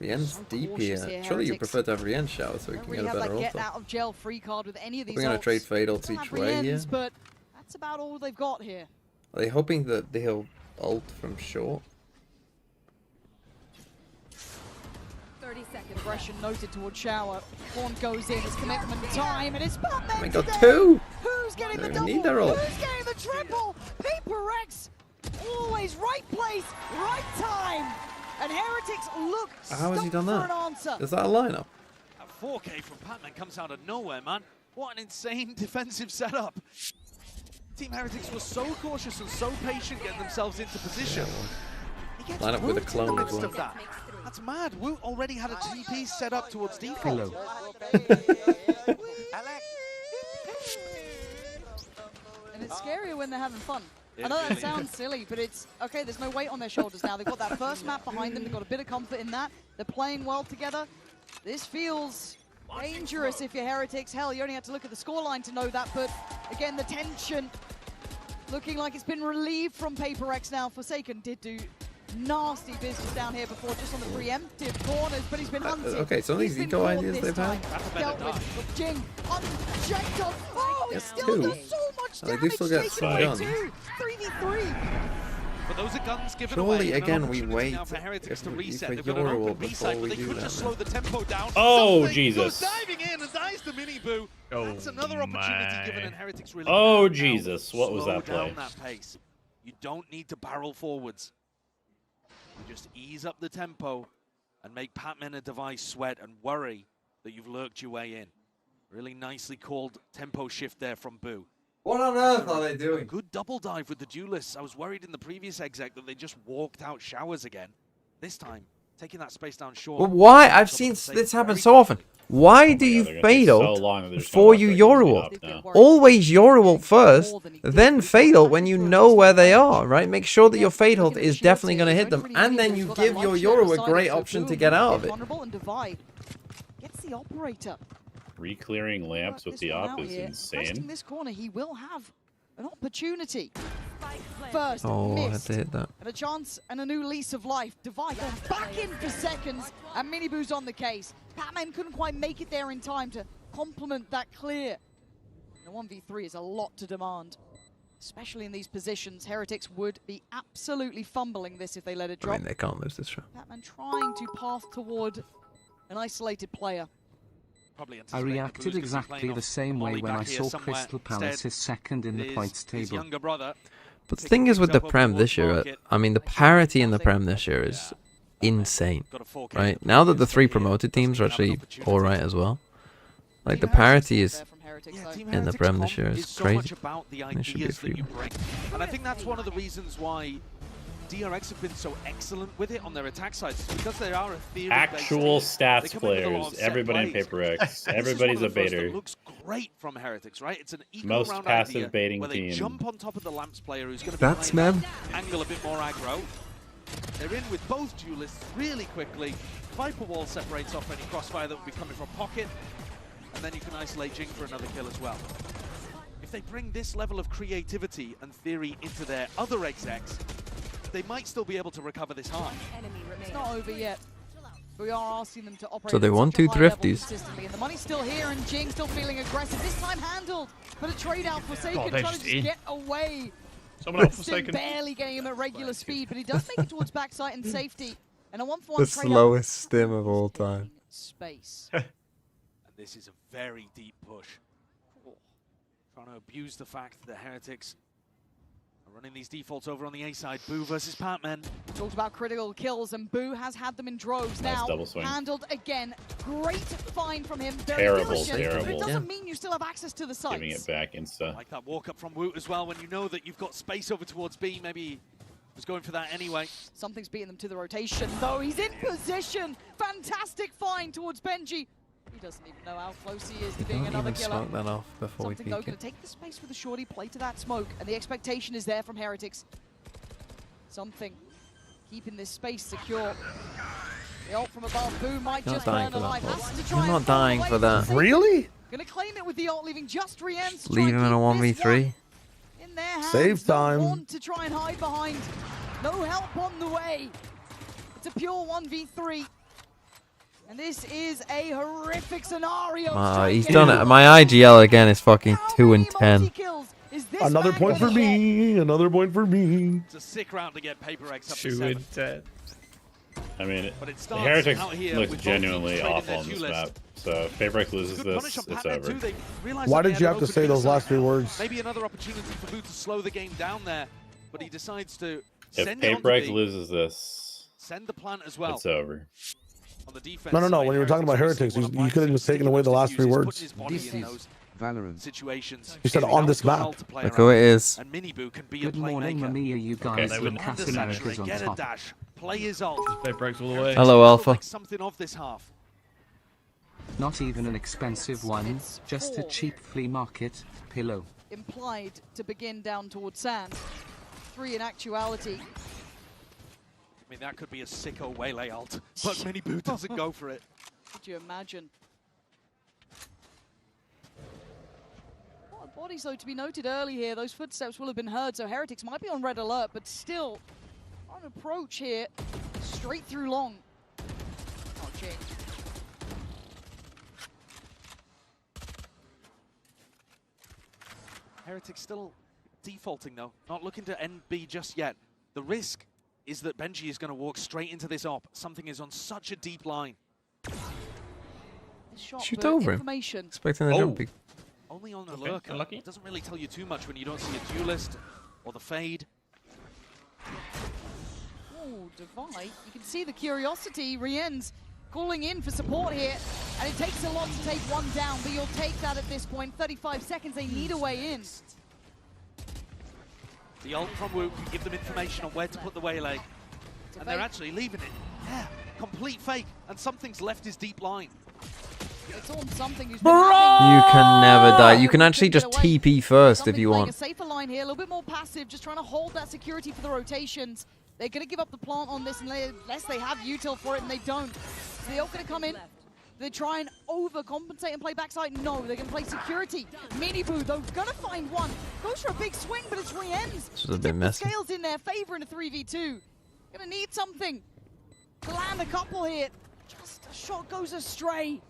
Rien's deep cautious here. here, Surely you Heretics. prefer to have Rien shower so we Don't can really get a have better that ult. get out of jail free card with any of these We're going to ults. trade Fatals Don't each have way here. Rien's, but that's about all they've got here. Are they hoping that they'll ult from short? 30 seconds. Aggression noted towards shower. Horn goes in, it's commitment time, and it's Batman We got today. 2! Who's getting They the don't double? need their ult. Who's getting the triple? PRX, always right place, right time. And Heretics look How has he done stumped that? for an answer. Is that a lineup? A 4K from Patman comes out of nowhere, man. What an insane defensive setup. Team Heretics was so cautious and so patient getting themselves into position. He gets Line up with a Woot clone in the as midst well. of that. That's mad. Woot already had a TP set up towards default. And it's scarier when they're having fun. I know that sounds silly, but it's okay. There's no weight on their shoulders now. They've got that first map behind them. They've got a bit of comfort in that. They're playing well together. This feels dangerous if you're Heretics. Hell, you only have to look at the scoreline to know that. But again, the tension looking like it's been relieved from PRX now. Forsaken did do nasty business down here before, just on the preemptive corners, but he's been hunted. Okay, some of these He's been eco caught ideas this they've had. time. Dealt with. Look, Jing unchecked on. Oh, he That's still 2. does so much Oh, they do damage. still get Taken away guns. too. 3v3. But those are guns given Surely, away. and an again, we opportunity wait now for Heretics to for reset. your They've got an ult open B before side, we but they do could that, just man. slow the tempo down. Oh, Something Jesus. goes diving in and dies the mini boo. Oh, That's another opportunity my. given, and Heretics really. Oh, can't now Jesus. What was slow that play? down that pace. You don't need to barrel forwards. You just ease up the tempo and make Patman and Device sweat and worry that you've lurked your way in. Really nicely called tempo shift there from Boo. What on earth are they doing? Good double dive with the duelists. I was worried in the previous exec that they just walked out showers again. This time, taking that space down short. But why? I've seen this happen so often. Why do you they're gonna take fade so ult long that they're just before gonna you let their Yoru guns ult? get up now. Always Yoru ult first, then fade ult when you know where they are, right? Make sure that your fade ult is definitely going to hit them, and then you give your Yoru a great option to get out of it. Vulnerable and Divide gets the operator. Re-clearing lamps with This the one op out is here. Resting insane. this corner, he will have an opportunity. First, Oh, I had missed. to hit that. And a chance and a new lease of life. Divide going back in for seconds, and Miniboo's on the case. Batman couldn't quite make it there in time to complement that clear. And a 1v3 is a lot to demand, especially in these positions. Heretics would be absolutely fumbling this if they let it I drop. mean, they can't lose this round. Batman trying to path toward an isolated player. I reacted exactly the same way when I saw Crystal Palace is second in the points table. But the thing is with the Prem this year, I mean, the parity in the Prem this year is insane, right? Now that the 3 promoted teams are actually alright as well. Like, the parity is in the Prem this year is crazy. It should be free. And I think that's one of the reasons why DRX have been so excellent with it on their attack sides, because they are a theory actual stats players. Everybody in PRX. Everybody's a baiter. Looks great from Heretics, right? It's an equal Most round passive idea baiting where they team. jump on top of the Lamps player who's going to be That's playing man. that angle a bit more aggro. They're in with both duelists really quickly. Viper Wall separates off any crossfire that would be coming from Pocket, and then you can isolate Jing for another kill as well. If they bring this level of creativity and theory into their other execs, they might still be able to recover this hard. It's not over yet. We are asking them to operate. So they want 2 thrifties. And the money's still here, and Jing still feeling aggressive. This time handled, but a trade out Forsaken trying to just get away. Someone else Still Forsaken. barely getting him at regular speed, but he does make it towards backside and safety. And a 1-for-1 The trade slowest stim of all time. Space. And this is a very deep push. Trying to abuse the fact that Heretics are running these defaults over on the A side. Boo versus Patman. Talked about critical kills, and Boo has had them in droves Nice now. double swing. Handled again. Great find from him. Very Terrible, diligent, but terrible. it doesn't mean you still have access to the sites. Giving it back insta. Like that walk up from Woot as well, when you know that you've got space over towards B. Maybe he was going for that anyway. Something's beating them to the rotation, though. He's in position. Fantastic find towards Benji. He doesn't even know how close he is to being Don't another even killer. smoke that off before we Something, though, peek going it. to take the space with the shorty, play to that smoke, and the expectation is there from Heretics. Something keeping this space secure. The ult from above, Boo might Not just dying burn for that, alive. boss. Has to try You're and not fall dying away for from that. safety. Really? Gonna claim it with the ult, leaving just Rien's to Leave try him in a and keep this 1v3. one in their hands. Save No time. one to try and hide behind. No help on the way. It's a pure 1v3. And this is a horrific scenario. He's done it. My IGL again is fucking 2 and 10. Another point for me. Another point for me. It's a sick round to get PRX up to 2 7. and 10. I mean, But it the starts Heretics out here looks with both genuinely teams trading awful their on this duelist. map. So if PRX loses Good this, punish on it's Patman over. too. They realized Why that did they you had have to an say open those kill last 3 side. words? Maybe another opportunity for Boo to slow the game down there, but he decides to If send it onto PRX B, loses this, send the plant as well. it's over. On the defense No. side, When you were talking about Heretics, obviously you could have just taken away the last 3 words. This is Valorant. Situations. You said on this map. Look who it is. And Miniboo can be Good a morning, playmaker. Mamiya, you guys. Okay. With Castle Ashes on Get a top. dash. Play his ult. Play breaks all the way. Hello, Alpha. Like something of this half. Not even an expensive one, It's just a 4. cheap flea market pillow. Implied to begin down towards sand. 3 in actuality. I mean, that could be a sicko waylay ult, but Miniboo doesn't go for it. Could you imagine? What a bodies, though, to be noted early here. Those footsteps will have been heard, so Heretics might be on red alert, but still on approach here. Straight through long. Oh, Jing. Heretics still defaulting, though. Not looking to end B just yet. The risk is that Benji is going to walk straight into this op. Something is on such a deep line. This shot Shoot for over him. information. Expecting the jump peek. Only on the Okay, lurker. unlucky. It doesn't really tell you too much when you don't see a duelist or the fade. Oh, Divide. You can see the curiosity. Rien's calling in for support here. And it takes a lot to take one down, but you'll take that at this point. 35 seconds, they need a way in. The ult from Wu can give them information on where to put the waylay. And they're actually leaving it. Yeah, complete fake. And something's left his deep line. It's on something who's been having... You can never die. You can actually just TP first if you Playing want. a safer line here, a little bit more passive, just trying to hold that security for the rotations. They're going to give up the plant on this unless they have util for it, and they don't. So they're all going to come in. They try and overcompensate and play backside. No, they're going to play security. Miniboo, though, going to find one. Goes for a big swing, but it's Rien's. This was a bit messy. Scales in their favor in a 3v2. Gonna need something to land a couple here. Just a shot goes astray.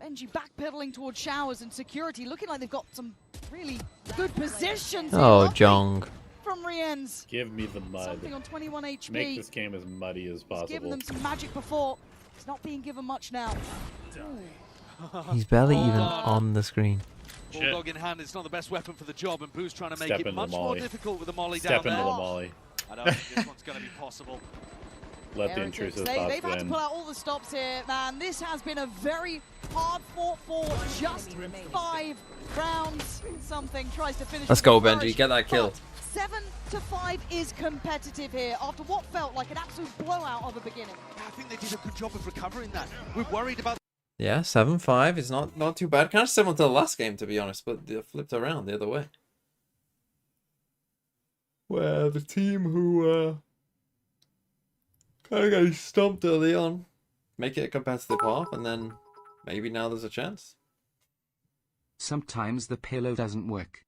Benji backpedaling towards showers and security, looking like they've got some really good positions. Oh, Jong. From Rien's. Give me the mud. Something on 21 HP. Make this game as muddy as possible. He's given them some magic before. It's not being given much now. He's barely even on the screen. Bulldog in hand, it's not the best weapon for the job, and Boo's trying to make Step it into much the more molly. difficult with the molly Step down into there. the molly. I don't think this one's going to be possible. Let the intrusive thoughts They've had to win. pull out all the stops here, man. This has been a very hard fought for just 5 rounds. Something tries to finish. Let's go, Benji. Get that kill. 7-5 is competitive here after what felt like an absolute blowout of a beginning. I think they did a good job of recovering that. We're worried about. Yeah, 7-5 is not too bad. Kind of similar to the last game, to be honest, but they flipped around the other way. Where the team who kind of got stomped early on, make it a competitive half, and then maybe now there's a chance. Sometimes the pillow doesn't work.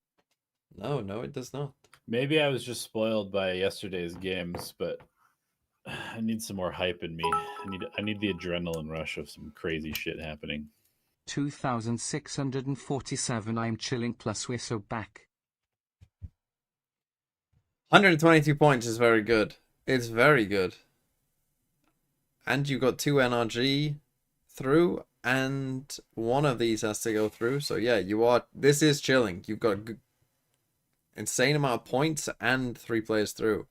No, it does not. Maybe I was just spoiled by yesterday's games, but I need some more hype in me. I need the adrenaline rush of some crazy shit happening. 2,647. I'm chilling plus we're so back. 122 points is very good. It's very good. And you got 2 NRG through, and one of these has to go through. So yeah, this is chilling. You've got insane amount of points and 3 players through.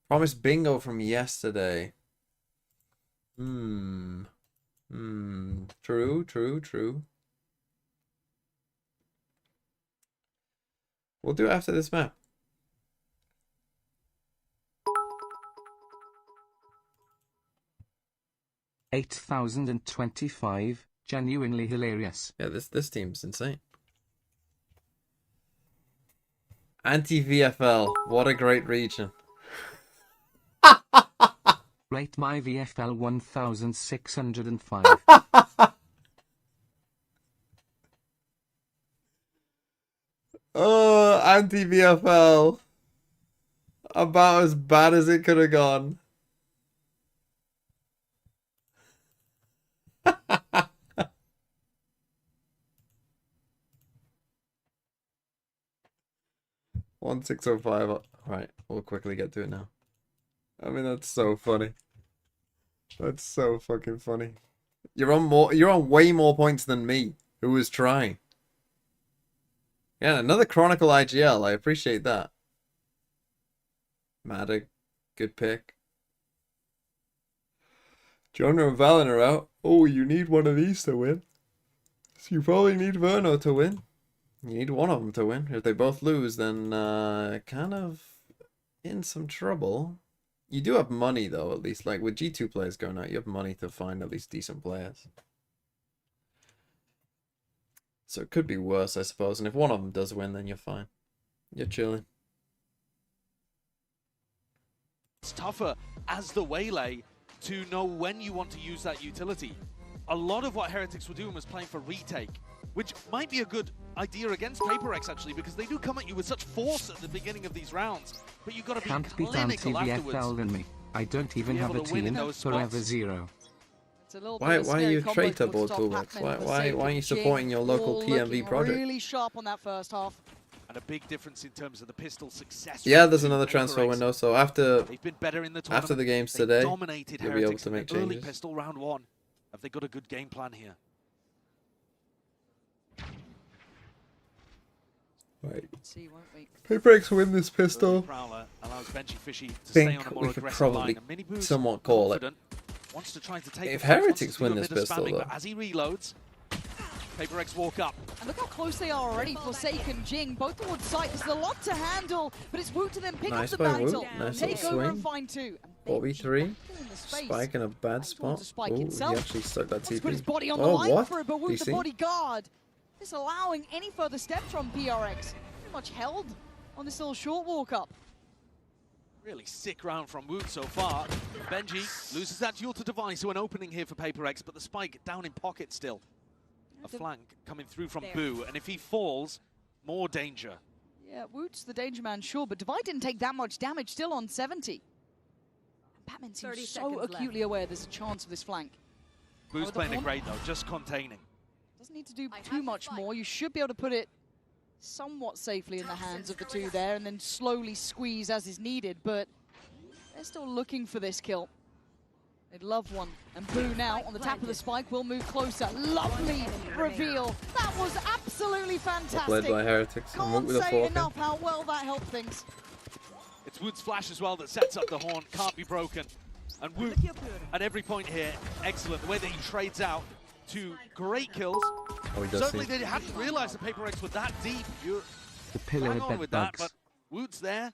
Promised bingo from yesterday. True. We'll do it after this map. $8,025. Genuinely hilarious. Yeah, this team's insane. Anti-VFL. What a great region. Rate my VFL 1,605. Oh, anti-VFL. About as bad as it could have gone. One 605. All right, we'll quickly get to it now. I mean, that's so funny. That's so fucking funny. You're on way more points than me, who was trying. Yeah, another Chronicle IGL. I appreciate that. Maddox, good pick. Jonah and Valen are out. Oh, you need one of these to win. So you probably need Verno to win. You need one of them to win. If they both lose, then kind of in some trouble. You do have money, though, at least. Like, with G2 players going out, you have money to find at least decent players. So it could be worse, I suppose. And if one of them does win, then you're fine. You're chilling. It's tougher as the Waylay to know when you want to use that utility. A lot of what Heretics were doing was playing for retake, which might be a good idea against PRX actually, because they do come at you with such force at the beginning of these rounds. But you've got to be Can't beat clinical anti-VFL afterwards. than me. I don't even have a team. Forever zero. Why are you a traitor, board toolbox? Why aren't you supporting your local PMV project? Really sharp on that first half. And a big difference in terms of the pistol success. Yeah, there's another transfer window, so after They've been better in the after the games today, you'll be able to make early changes. pistol round 1. Have they got a good game plan here? Right. See, won't we? PRX win this pistol. Prowler allows Benchy Fishy to I stay on a think more we could aggressive probably line. And Mini Boo's somewhat call it. confident, wants to try to take If the points, wants Heretics to do win a this bit of pistol, spamming, though. but as he reloads, PRX walk up. And look how close they are already. Forsaken, Jing, both towards site. There's a lot to handle, but it's Wu to then pick Nice up the by Wu. mantle. Nice Take little over swing. and find 2. 4v3. Spike in a bad spot. Spike Oh, he himself. actually stuck that Let's put his TP. body on the Oh, line what? for it, but Wu the DC? bodyguard. Disallowing any further steps from PRX. Pretty much held on this little short walk up. Really sick round from Woot so far. Benji loses that duel to Device, so an opening here for PRX, but the spike down in pocket still. A flank coming through from Boo, and if he falls, more danger. Yeah, Woot's the danger man, sure, but Divide didn't take that much damage, still on 70. And Batman seems so acutely aware there's a chance of this flank. Boo's playing it great though, just containing. Doesn't need to do too much more. You should be able to put it somewhat safely in the hands of the two there and then slowly squeeze as is needed, but they're still looking for this kill. They'd love one. And Boo now on the tap of the spike will move closer. Lovely reveal. That was absolutely fantastic. Played by Heretics. Can't say enough how well that helped things. It's Woot's flash as well that sets up the horn, can't be broken. And Woot, at every point here, excellent. The way that he trades out to great kills. Oh, he does Certainly they hadn't realized the Paper X were that deep. You're The pillar bang on that with that, bugs. but Woot's there.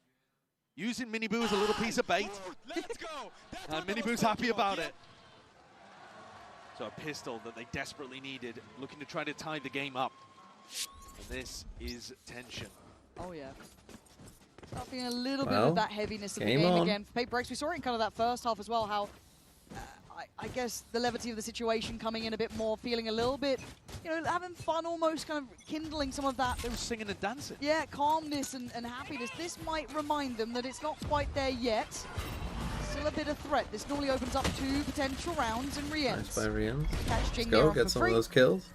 Using Mini Boo as a little piece of bait. Let's go. And Mini Boo's happy about it. So a pistol that they desperately needed, looking to try to tie the game up. And this is tension. Oh yeah. Start feeling a little bit of that heaviness of the game again. For Paper X, we saw it in kind of that first half as well, how I guess the levity of the situation coming in a bit more, feeling a little bit, you know, having fun almost, kind of kindling some of that. They were singing and dancing. Yeah, calmness and happiness. This might remind them that it's not quite there yet. Still a bit of threat. This normally opens up 2 potential rounds and re-ends. Nice by Rian. Catch Let's go, get some of those kills.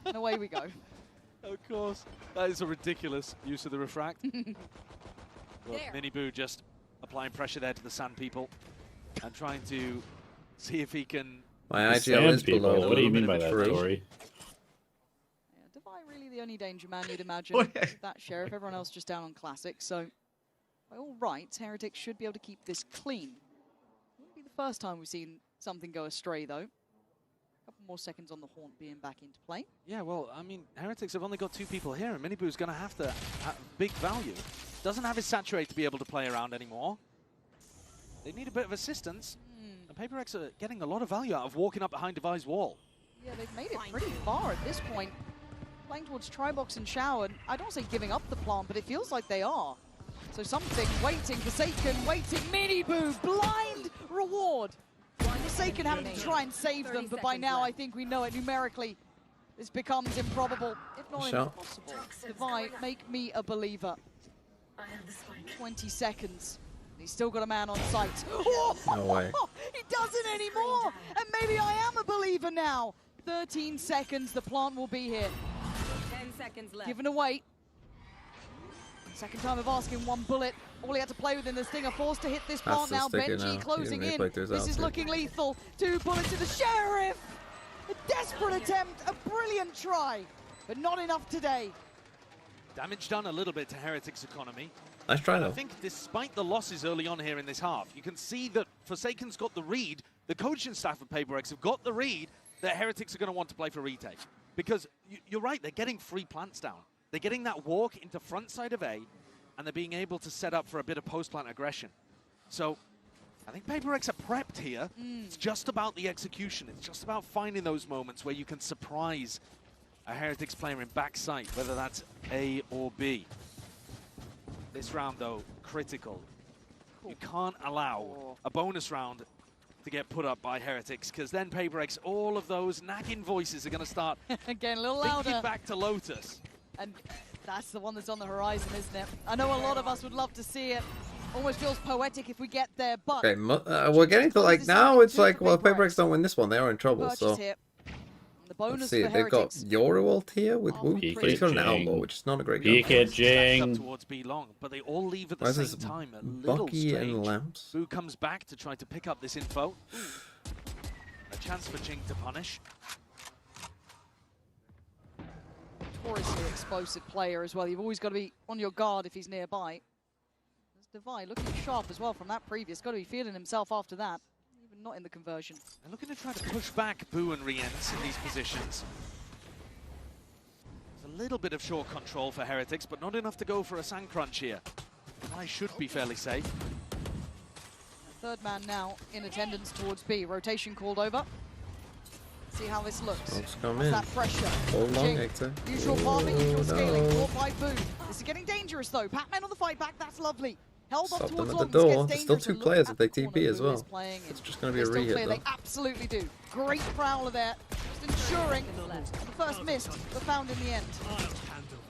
And away we go. Of course. That is a ridiculous use of the refract. Well, Mini Boo just applying pressure there to the Sand People and trying to see if he can... My IGL is below. What do you mean by that, Tori? Yeah, Divide really the only danger man you'd imagine. That Sheriff, everyone else just down on Classic. So, by all rights, Heretics should be able to keep this clean. Won't be the first time we've seen something go astray, though. A couple more seconds on the Haunt being back into play. Yeah, well, I mean, Heretics have only got 2 people here, and Mini Boo's going to have to have big value. Doesn't have his Saturate to be able to play around anymore. They need a bit of assistance. And Paper X are getting a lot of value out of walking up behind Divide's wall. Yeah, they've made it pretty far at this point. Playing towards Tribox and Shower, and I don't say giving up the plant, but it feels like they are. So something waiting, Forsaken waiting, Mini Boo, blind reward. Forsaken having to try and save them, but by now I think we know it numerically. This becomes improbable, if not impossible. Divide, make me a believer. 20 seconds. He's still got a man on sight. No way. He doesn't anymore! And maybe I am a believer now. 13 seconds, the plant will be here. 10 seconds left. Given away. Second time of asking, 1 bullet. All he had to play with in the Stinger, forced to hit this plant now. Benji closing in. This is looking lethal. 2 bullets to the Sheriff! A desperate attempt, a brilliant try, but not enough today. Damage done a little bit to Heretics' economy. Nice try, though. I think despite the losses early on here in this half, you can see that Forsaken's got the read, the coaching staff of Paper X have got the read that Heretics are going to want to play for retake. Because you're right, they're getting free plants down. They're getting that walk into front side of A, and they're being able to set up for a bit of post-plant aggression. So I think Paper X are prepped here. It's just about the execution. It's just about finding those moments where you can surprise a Heretics player in backside, whether that's A or B. This round, though, critical. You can't allow a bonus round to get put up by Heretics, because then Paper X, all of those nagging voices are going to start Again, a little louder. thinking back to Lotus. And that's the one that's on the horizon, isn't it? I know a lot of us would love to see it. Almost feels poetic if we get there, but... Okay, we're getting to, like, now it's like, well, if Paper X don't win this one, they are in trouble, so... Here. The bonus Let's see, for they've got Heretics. Yoru ult here with Woot, but he's got an Outlaw, which is not a great gun. Up towards B long, but they all leave at the Why is same this time. A little Bucky strange. and Lamps? Boo comes back to try to pick up this info. A chance for Jing to punish. Notoriously explosive player as well. You've always got to be on your guard if he's nearby. There's Divide looking sharp as well from that previous. Got to be feeling himself after that. Even not in the conversion. They're looking to try to push back Boo and Riens in these positions. There's a little bit of short control for Heretics, but not enough to go for a sand crunch here. I should be fairly safe. Third man now in attendance towards B. Rotation called over. See how this looks. Let's come What's in. that pressure? Hold on, Jing. Hector. Usual farming, usual scaling. no. Caught by Boo. This is getting dangerous though. Pac-Man on the fight back. That's lovely. Held off Stop them towards at long. the This door. gets There's still dangerous, 2 and look players at if they the corner TP as Boo is well. playing in. It's just going to be a They still re-hit, clear. though. They absolutely do. Great prowler there. Just ensuring the first missed, but found in the end.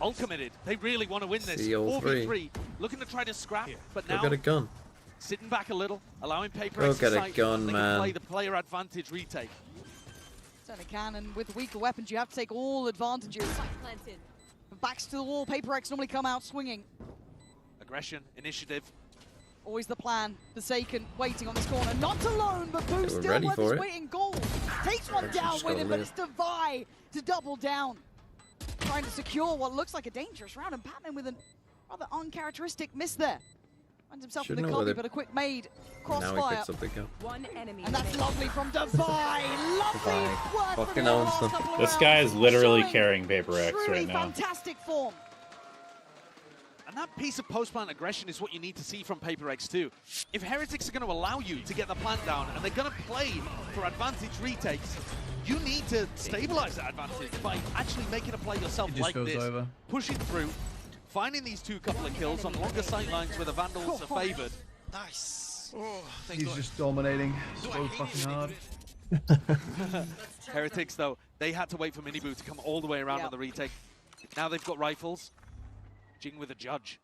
all committed. They really want to win this. See all three. 4v3, looking to try to scrap, but Go now get a gun. sitting back a little, allowing Paper Go X get to a sight, gun, they man. can play the player advantage retake. Certainly can, and with weaker weapons, you have to take all advantages. Planted. Backs to the wall, Paper X normally come out swinging. Aggression, initiative. Always the plan. Forsaken waiting on this corner. Not alone, but Boo They were still ready where for this it. waiting goal. Takes one Actually down just with gotta him, but live. it's Devi to double down. Trying to secure what looks like a dangerous round, and Batman with a rather uncharacteristic miss there. Finds himself Should in the know where copy, they- but a quick made Now he crossfire. picks up the gun. One enemy. And that's remaining. lovely from Devi. Lovely Devi. work from Fucking him owns last them. couple of This rounds. guy is literally Showing carrying Paper X truly right now. fantastic form. And that piece of post-plant aggression is what you need to see from Paper X too. If Heretics are going to allow you to get the plant down and they're going to play for advantage retakes, you need to stabilize that advantage by actually making a play yourself It just like goes this. over. Pushing through, finding these couple of kills on longer sight lines where the Vandals are favored. Nice. Oh, thank He's God. just dominating Do I so hate fucking when hard. they Heretics though, they had to wait for Miniboo to come all the way around on the retake. Now they've got rifles. Jing with a judge.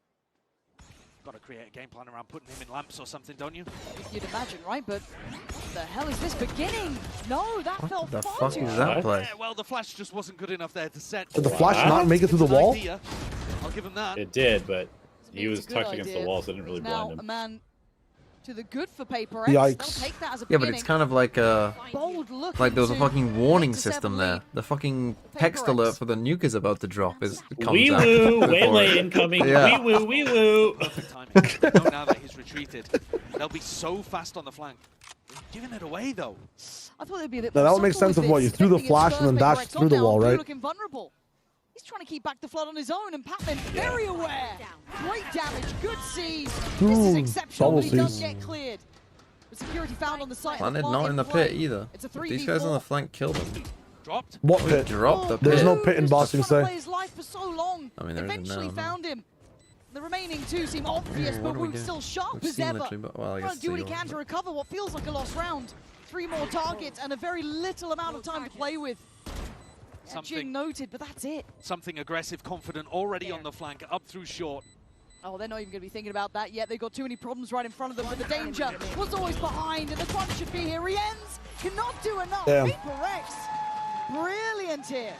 Got to create a game plan around putting him in lamps or something, don't you? You'd imagine, right? But what the hell is this beginning? No, that felt the far fuck too is that play? Yeah, well, the flash just wasn't good enough there to set. Did the flash not make it through the wall? Idea. I'll give him that. It did, but he It's was a good tucked against the idea. wall, so it didn't really Now blind a him. man to the good for Paper X. Yikes. They'll take that as a Yeah, beginning. but it's kind of like a bold look. like there was a into fucking warning 8-7 system lead. there. The fucking Paper text X. alert for the nuke is about to drop. Is comes Wee out woo, before waylay it. incoming. Yeah. Wee woo, wee woo. Perfect timing. Know now that he's retreated. They'll be so fast on the flank. Giving it away though. I thought they'd be a bit Now, more that would make subtle sense with of what this, you threw the defending flash its and then first Paper dashed X through the on wall, down, right? looking vulnerable. He's trying to keep back the flood on his own, and Patman very aware. Great damage, good seize. This is Ooh, exceptional, but he double does seize. get cleared. The security found on the site. Planted not in the pit either. It's a These guys on the flank killed him. Dropped. What We pit? dropped the There's pit. no pit in Boston, He's trying to say. play his life for so long. I mean, there isn't Eventually now, no. found him. The remaining two seem obvious, Ooh, but what do we Woot's do? still sharp We've as seen ever. literally, but well, I Trying guess to do what he it's can to recover what feels like a lost round. 3 more targets and a very little amount of time to play with. Yeah, Jing noted, but that's it. Something aggressive, confident, already on the flank, up through short. Oh, they're not even going to be thinking about that yet. They've got too many problems right in front of them, but the danger was always behind, and the crunch should be here. Rienz cannot do enough. Damn. Paper X, brilliant here.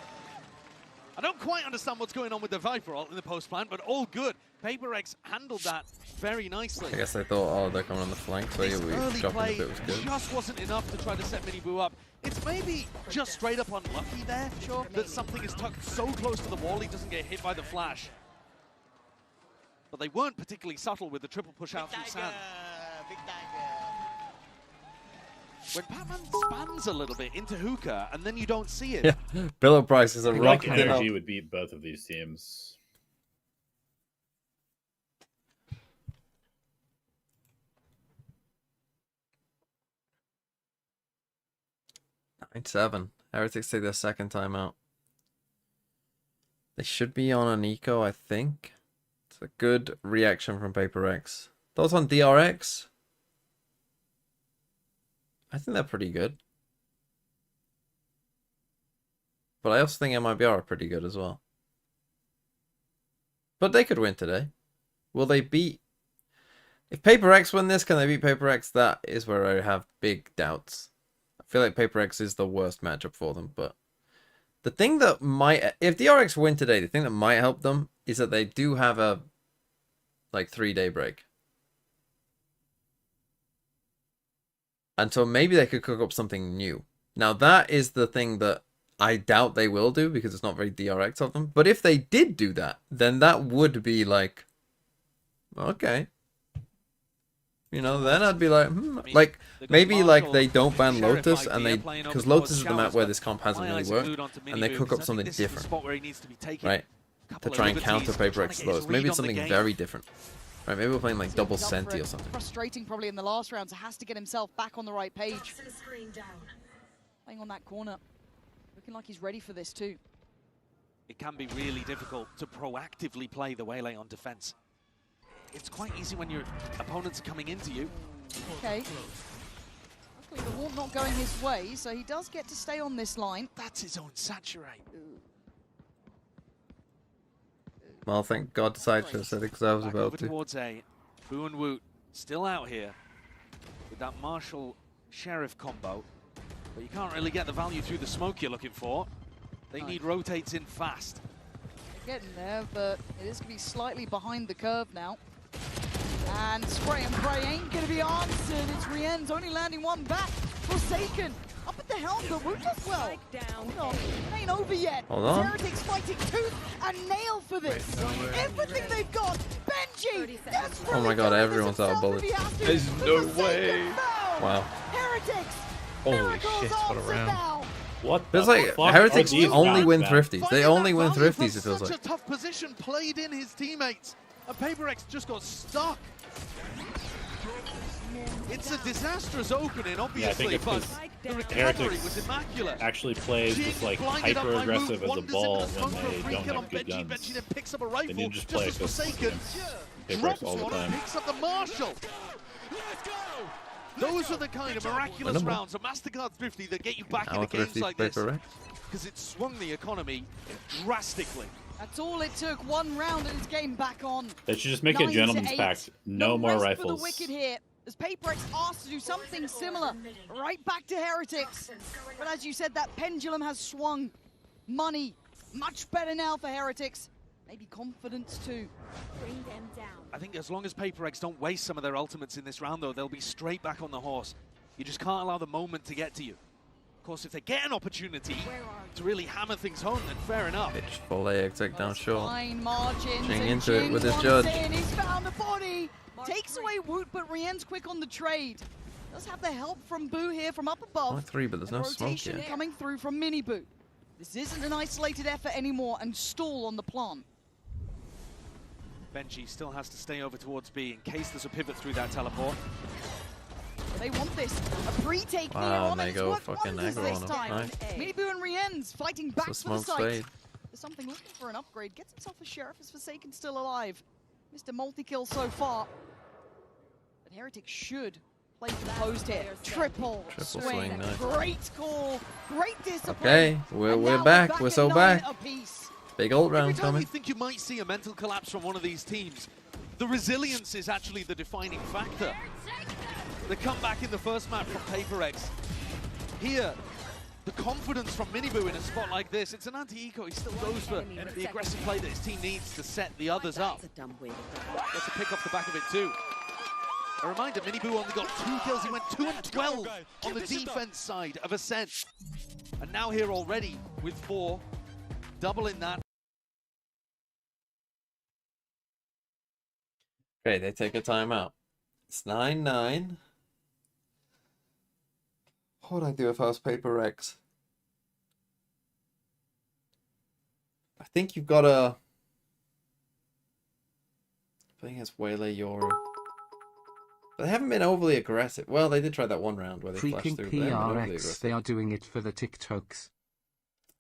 I don't quite understand what's going on with the Viper ult in the post plant, but all good. Paper X handled that very nicely. I guess they thought, oh, they're coming on the flank, so yeah, This we early dropping play a bit was good. just wasn't enough to try to set Miniboo up. It's maybe just straight up unlucky there, that something is tucked so close to the wall he doesn't get hit by the flash. But they weren't particularly subtle with the triple push out through sand. Big tiger. When Batman spans a little bit into hookah and then you don't see it. Yeah, Billow Price is a I think rocket. energy would beat both of these teams. Nine 7. Heretics take their second time out. They should be on an eco, I think. It's a good reaction from Paper X. Thoughts on DRX? I think they're pretty good. But I also think MIBR are pretty good as well. But they could win today. Will they beat... If Paper X win this, can they beat Paper X? That is where I have big doubts. I feel like Paper X is the worst matchup for them, but... The thing that might... If DRX win today, the thing that might help them is that they do have a... like 3-day break. And so maybe they could cook up something new. Now that is the thing that I doubt they will do because it's not very DRX of them. But if they did do that, then that would be like, okay. You know, then I'd be like, like maybe like they don't ban Lotus and they, because Lotus is the map where this comp hasn't really worked, and they cook up something different, right? To try and counter Paper X Lotus. Maybe it's something very different. Right, maybe we're playing like double Senti or something. Frustrating probably in the last round, so has to get himself back on the right page. Playing on that corner. Looking like he's ready for this too. It can be really difficult to proactively play the Waylay on defense. It's quite easy when your opponents are coming into you. Okay. Luckily the wall not going his way, so he does get to stay on this line. That's his own saturate. Well, thank God Sideshow said it because I was Back about over to. towards A. Boo and Woot still out here with that Marshall Sheriff combo. But you can't really get the value through the smoke you're looking for. They need rotates in fast. They're getting there, but it is going to be slightly behind the curve now. And spray and pray ain't going to be answered. It's Rien's only landing one back. Forsaken up at the helm, but Woot does well. No, it ain't over yet. Hold on. Heretics fighting tooth and nail for this. Everything they've got. Benji, Oh my God, everyone's out of bullets. There's no way. Wow. Heretics. Holy shit, what a round. What? Feels the like fuck Heretics are these only guys, win man? thrifties. They only win Value thrifties, from it feels such like. a tough position played in his teammates. And PRX just got stuck. It's a disastrous opening, obviously, but the recovery was immaculate. Actually plays just like hyper aggressive as a ball when they don't have good guns. Benji then picks up a They rifle, need to just play just as Forsaken PRX drops all the one time. and picks up the Marshall. Those are the kind of miraculous rounds, a MasterCard Thrifty that get you back Our into games thrifty like this. PRX. Because it swung the economy drastically. That's all it took. One round and it's game back on. They should just make a 9 to gentleman's 8. pact. No more rest rifles. For the wicked here, as PRX asked to do something similar, right back to Heretics. But as you said, that pendulum has swung. Money, much better now for Heretics. Maybe confidence too. Bring them down. I think as long as PRX don't waste some of their ultimates in this round, though, they'll be straight back on the horse. You just can't allow the moment to get to you. Of course, if they get an opportunity to really hammer things home, then fair enough. Pitch full AX take down short. Fine margins. Jing and into it Jing with his wants judge. in. He's found the body. Takes away Woot, but Rien's quick on the trade. Does have the help from Boo here from up above. Only 3, but there's no smoke Rotation yet. coming through from Mini Boo. This isn't an isolated effort anymore, and stall on the plant. Benji still has to stay over towards B in case there's a pivot through that teleport. They want this. A pre-take Wow, near on, and they and it's go worked fucking wonders aggro this on him. time. Nice. Mini Boo and Rien's fighting back It's a for the smoke site. fade. There's something looking for an upgrade. Gets himself a Sheriff as Forsaken still alive. Mr. Multi-kill so far. But Heretics should play composed here. Triple swing. nice. Great call. Great discipline. Okay, And we're now back. We're at so 9 back. apiece. Big ult Every round time you coming. think you might see a mental collapse from one of these teams, the resilience is actually the defining factor. The comeback in the first map from PRX. Here, the confidence from Miniboo in a spot like this. It's an anti-eco. He still goes for the aggressive play that his team needs to set the others up. Gets a pick off the back of it too. A reminder, Miniboo only got 2 kills. He went 2 and 12 on the defense side of Ascent. And now here already with 4, doubling that. Okay, they take a timeout. It's 9-9. What would I do if I was PRX? I think you've got to... Playing against Waylay Euro. But they haven't been overly aggressive. Well, they did try that one round where they flashed Freaking through. But they haven't been overly PRX, aggressive. they are doing it for the TikToks.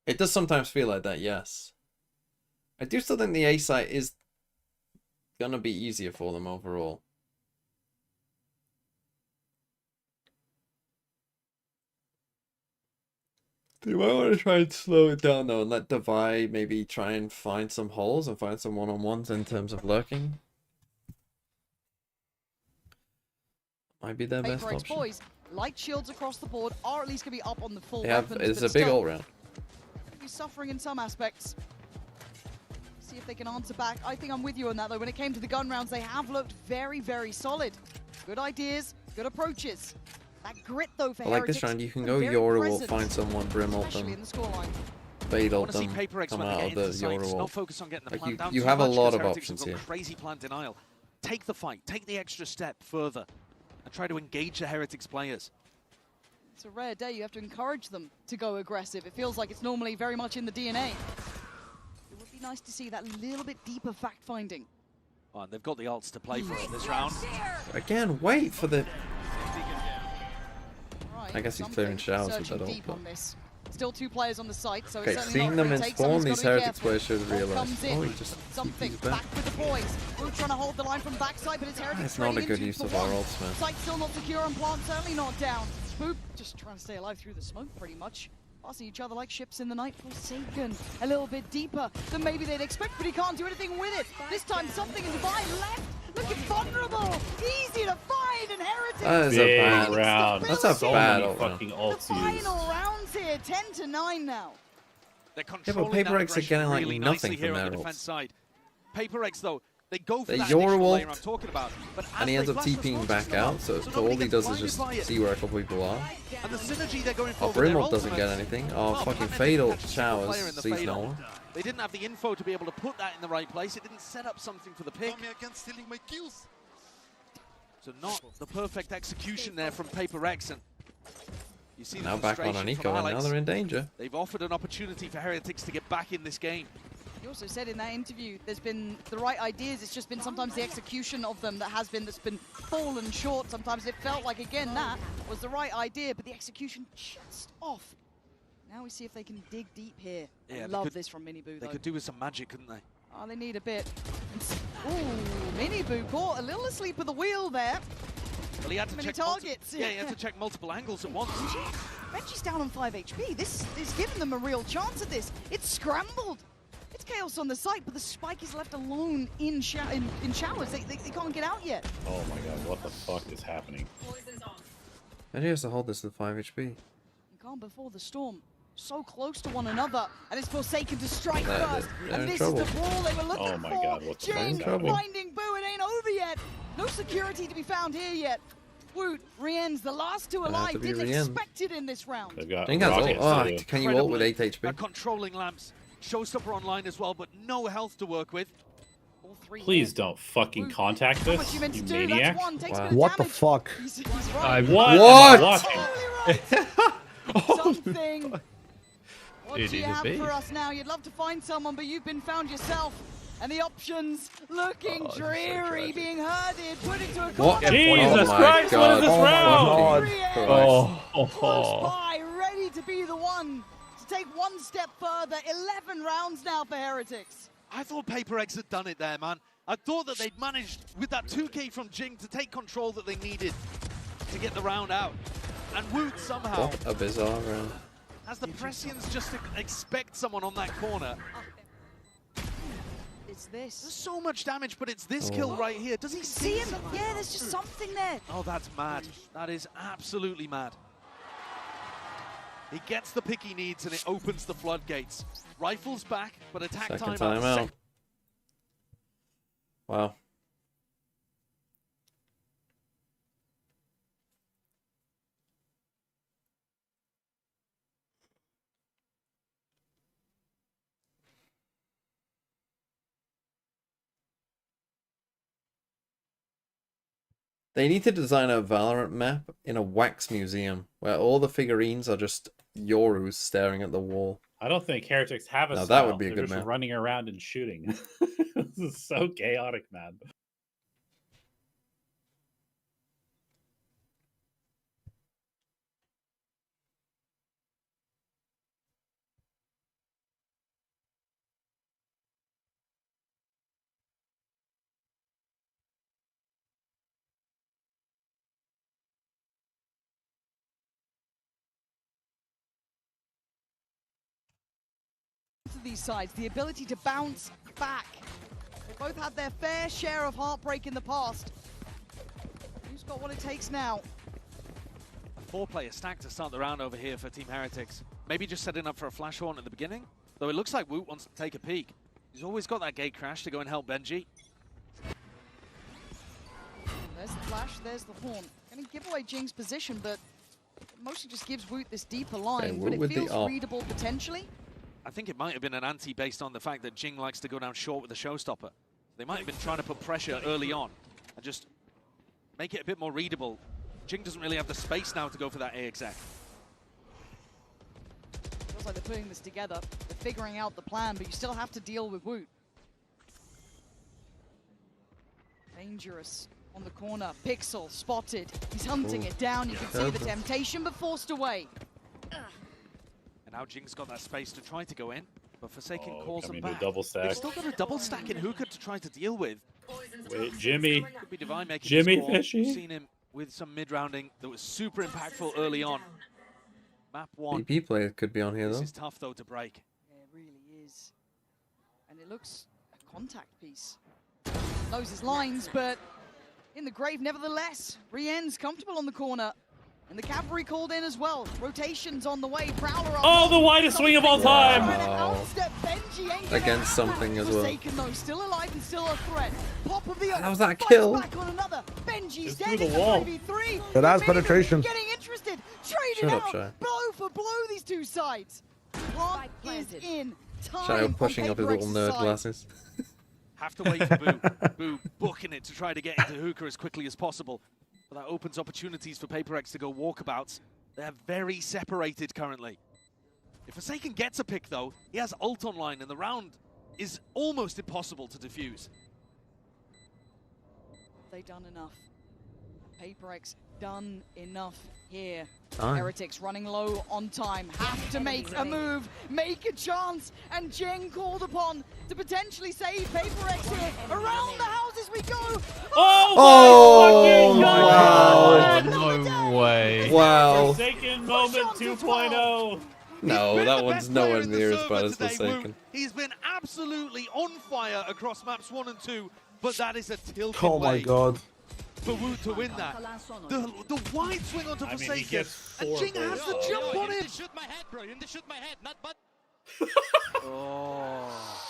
It does sometimes feel like that, yes. I do still think the A site is gonna be easier for them overall. You might want to try and slow it down though and let Devi maybe try and find some holes and find some one-on-ones in terms of lurking. Might be their best PRX option. boys, light shields across the board are at least going to be up on the full They have, weapons. it's but a big still, ult round. be suffering in some aspects. See if they can answer back. I think I'm with you on that though. When it came to the gun rounds, they have looked very, very solid. Good ideas, good approaches. That grit though for I like Heretics. this round. You can been go very Yoru ult, present, find someone, Brim ult especially them, in the scoreline. Fade I ult want to see them, PRX come when they out get of into the the site, just Yoru not ult. focus on getting the Like plan down you too have a much, lot because of Heretics have options got here. Crazy plan denial. Take the fight, take the extra step further, and try to engage the Heretics players. It's a rare day. You have to encourage them to go aggressive. It feels like it's normally very much in the DNA. It would be nice to see that little bit deeper fact-finding. Oh, and they've got the ults to play for it this round. Again, wait for the... Right, I guess he's something clearing showers with surging that ult, deep but... on this. Still 2 players on the site, so Okay, it's certainly seeing not them in free take. spawn, Someone's these gotta be Heretics careful. players should Ball realise. comes in. Oh, he just Something TP's back. back with the boys. Blue trying to hold the line from backside, but it's Heretics It's not a trading good in use 2 of for our 1. ults, man. Site still not secure and plant certainly not down. Boop just trying to stay alive through the smoke pretty much. passing each other like ships in the night. Forsaken a little bit deeper than maybe they'd expect, but he can't do anything with it. This time something in Divine left, looking vulnerable, easy to find, and Heretic. That is a Big bad round. That's a So bad many ult fucking round. ults The used. final rounds here, 10-9 now. They're but controlling that PRX are aggression getting, like, really nothing nicely from here on their the ults. defense side. PRX though, they go for They that Euro initial layer ult, I'm talking about. But and he as ends they up flash the TPing smokes back in the map, out, so all nobody he gets does is blinded just by it. see where a couple people are. And the synergy they're going for Oh, with their Brimwald doesn't get ultimates. anything. Oh, Well, fucking Platinum Fatal didn't catch a single Showers player in the sees Fatal. no one. They didn't have the info to be able to put that in the right place. It didn't set up something for the pick. against stealing my kills. So not the perfect execution there from PRX. And you see the Now back on frustration Aniko, from and now Alex. they're in danger. They've offered an opportunity for Heretics to get back in this game. He also said in that interview, there's been the right ideas, it's just been sometimes the execution of them that's been fallen short. Sometimes it felt like, again, that was the right idea, but the execution just off. Now we see if they can dig deep here. Yeah, I they love could- this from Miniboo, They though. could do with some magic, couldn't they? Oh, they need a bit. Ooh, Miniboo caught a little asleep at the wheel there. Well, he had to Many check targets. Yeah, he had to check multiple angles at once. Benji's down on 5 HP. This is giving them a real chance at this. It's scrambled. It's chaos on the site, but the spike is left alone in showers. They can't get out yet. Oh my god, what the fuck is happening? And he has to hold this to 5 HP. And Calm before the storm. So close to one another, and it's Forsaken to strike They're- first. they're And in this trouble. is the brawl they were looking Oh my for. God, what the fuck is Jing happening? finding Boo, it ain't over yet. No security to be found here yet. Woot, Rien's the last two Gonna have to alive. be Didn't Rien. expect it in this round. They've got Jing has ult. rockets Oh, too. can you ult with 8 HP? Controlling lamps. Showstopper online as well, but no health to work with. All three Please here. don't fucking contact How much this, you meant to you do? maniac. That's one. Takes a Wow. bit of What the damage. fuck? He's right. What? What? Am I watching? Totally right. Something. What It do you is a have bit. for us now? You'd love to find someone, but you've been found yourself. And the options looking Oh, this is so dreary, tragic. being herded, put into a What? corner. Jesus Oh my Christ, what God. is this Oh my round? God. Oh, Close by, ready to be the one to take one step further. 11 rounds now for Heretics. I thought PRX had done it there, man. I thought that they'd managed, with that 2K from Jing, to take control that they needed to get the round out. And Woot somehow, What a bizarre round. as the Pressians just expect someone on that corner. It's There's this. so much damage, but it's this Oh. kill right here. Does he See him? Yeah, there's just something there. Oh, that's mad. That is absolutely mad. He gets the pick he needs and it opens the floodgates. Rifles back, but attack Second time time out. Wow. They need to design a Valorant map in a wax museum where all the figurines are just Yorus staring at the wall. I don't think Heretics have a Now, style. that would be a They're good just map. running around and shooting. This is so chaotic, man. Both of these sides, the ability to bounce back. They both had their fair share of heartbreak in the past. Who's got what it takes now? A 4-player stack to start the round over here for Team Heretics. Maybe just setting up for a flash horn at the beginning. Though it looks like Woot wants to take a peek. He's always got that gate crash to go and help Benji. There's the flash, there's the horn. Gonna give away Jing's position, but it mostly just gives Woot this deeper line, Woot but it with the feels op. readable potentially. I think it might have been an anti based on the fact that Jing likes to go down short with the showstopper. They might have been trying to put pressure early on and just make it a bit more readable. Jing doesn't really have the space now to go for that A exec. Feels like they're putting this together. They're figuring out the plan, but you still have to deal with Woot. Dangerous on the corner. Pixel spotted. He's hunting it down. You can see the temptation, but forced away. And now Jing's got that space to try to go in, but Forsaken Oh, calls them coming to back. double stack. They've still got a double stack in Hookah to try to deal with. Wait, Jimmy. Could be Divine making Jimmy his call. Fishy. We've seen him with some mid-rounding that was super impactful early on. Map 1. BP player could be on here This though. is tough though to break. Yeah, it really is. And it looks a contact piece. Knows his lines, but in the grave nevertheless. Rien's comfortable on the corner. And the cavalry called in as well. Rotations on the way. Prowler up. Oh, the widest swing of all time! Against something as well. Forsaken though, still alive and still a threat. Pop of the How's that fights kill? back on another. Benji's It's dead through in the wall. 3v3. That has Benji penetration. Getting interested. Trading Shut up, out. Shy. Blow for blow, these two sides. Plant is in. Time Shadow on pushing up his little PRX's nerd side. glasses. Have to wait for Boo. Boo booking it to try to get into Hookah as quickly as possible. But that opens opportunities for PaperX to go walkabouts. They're very separated currently. If Forsaken gets a pick though, he has ult online and the round is almost impossible to defuse. They done enough. PaperX done enough here. Time. Heretics running low on time. Have to make a move, make a chance, and Jeng called upon to potentially save PaperX here. Around the houses we go. Oh, wow. No way. Wow. Forsaken moment 2.0. No, Been that the one's best player nowhere in the near as server bad as today, Wu. Forsaken. He's been absolutely on fire across maps 1 and 2, but that is a tilted Oh my way god. for Wu to win that. The wide swing onto I mean, he Forsaken, gets and 4 Jing has the goals. jump on You need him. to shoot my head, bro. You need to shoot my head, not butt. Oh.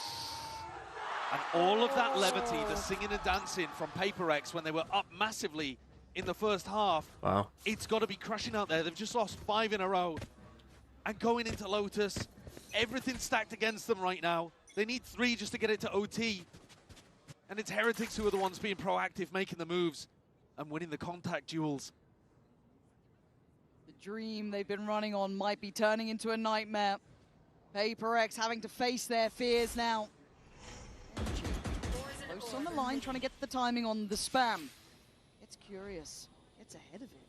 And all of that levity, the singing and dancing from PaperX when they were up massively in the first half, Wow. it's got to be crushing out there. They've just lost 5 in a row. And going into Lotus, everything's stacked against them right now. They need 3 just to get it to OT. And it's Heretics who are the ones being proactive, making the moves and winning the contact duels. The dream they've been running on might be turning into a nightmare. PaperX having to face their fears now. Close on the line, trying to get the timing on the spam. It's curious. It's ahead of it.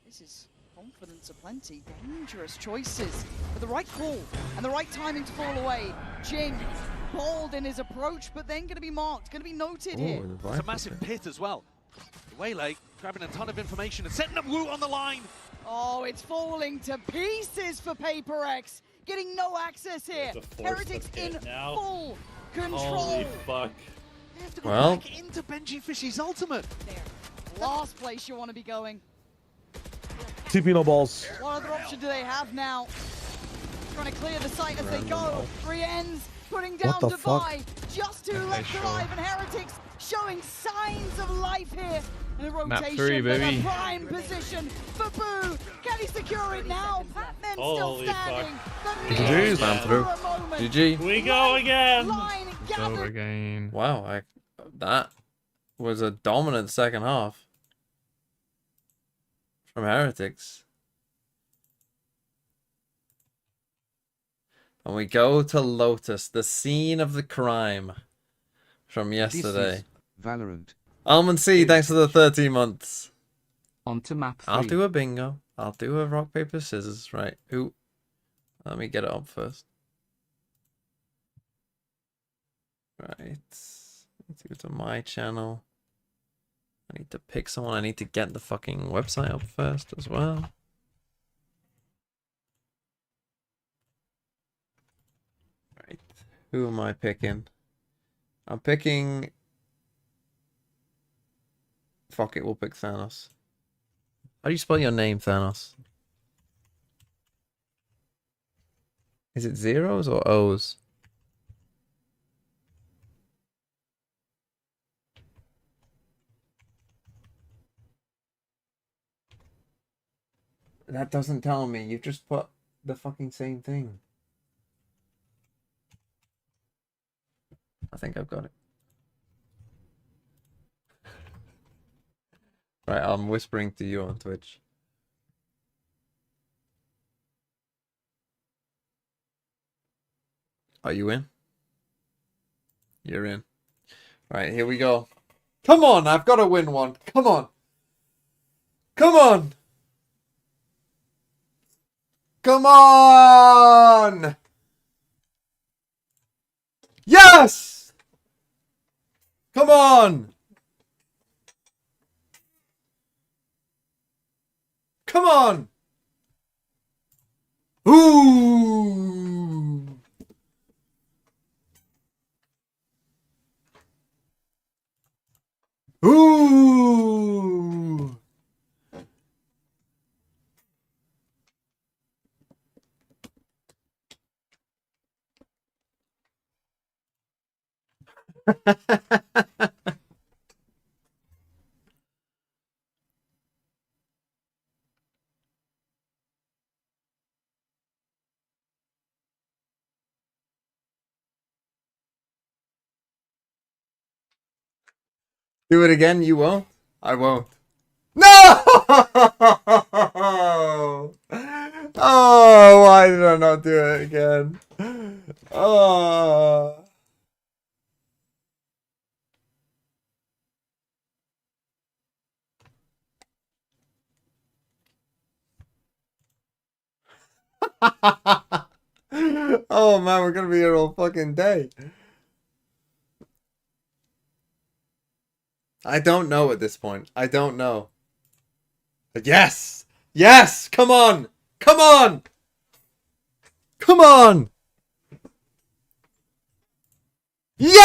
This is confidence aplenty. Dangerous choices. But the right call and the right timing to fall away. Jing, bold in his approach, but then going to be marked, going to be noted here. It's a massive pit as well. Waylay grabbing a ton of information and setting up Wu on the line. Oh, it's falling to pieces for PaperX. Getting no access here. It's a force Heretics the pit in now. full control. Holy fuck. They have to go Well. back into Benji Fishy's ultimate. Last place you want to be going. TP no balls. What other option do they have now? Trying to clear the site as they go. Rien's putting down What the fuck? Dubai. Just 2 left sure. alive, and Heretics showing signs of life here. And a Map rotation, 3, but baby. a prime position for Boo. Can he secure it now? Patman still Holy standing. The GG's. mid Slam through. for a moment. GG. We go again. Line Go gathered. again. Wow, that was a dominant second half from Heretics. And we go to Lotus, the scene of the crime from yesterday. Valorant. Almond C, thanks for the 13 months. On to map 3. I'll do a bingo. I'll do a rock, paper, scissors. Right. Who? Let me get it up first. Right. I need to go to my channel. I need to pick someone. I need to get the fucking website up first as well. Right. Who am I picking? I'm picking... Fuck it, we'll pick Thanos. How do you spell your name, Thanos? Is it zeros or O's? That doesn't tell me. You've just put the fucking same thing. I think I've got it. Right, I'm whispering to you on Twitch. Are you in? You're in. Right, here we go. Come on, I've got to win one. Come on. Come on. Come on. Yes. Come on. Come on. Ooh! Ooh! Do it again, you won't? I won't. No! Oh, why did I not do it again? Oh. Oh man, we're gonna be here all fucking day. I don't know at this point. I don't know. But yes! Yes! Come on! Come on! Come on! Yes!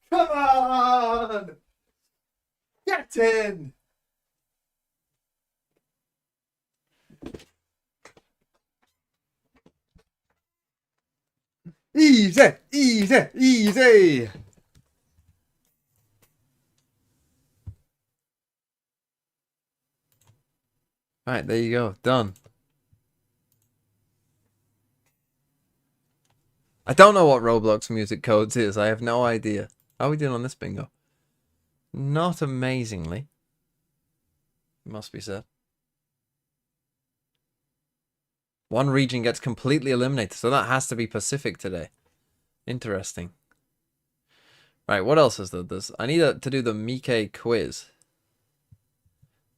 Come on! Get in! Easy! Easy! Easy! Alright, there you go. Done. I don't know what Roblox music codes is. I have no idea. How are we doing on this bingo? Not amazingly. It must be said. One region gets completely eliminated, so that has to be Pacific today. Interesting. Right, what else is there? I need to do the Miike quiz.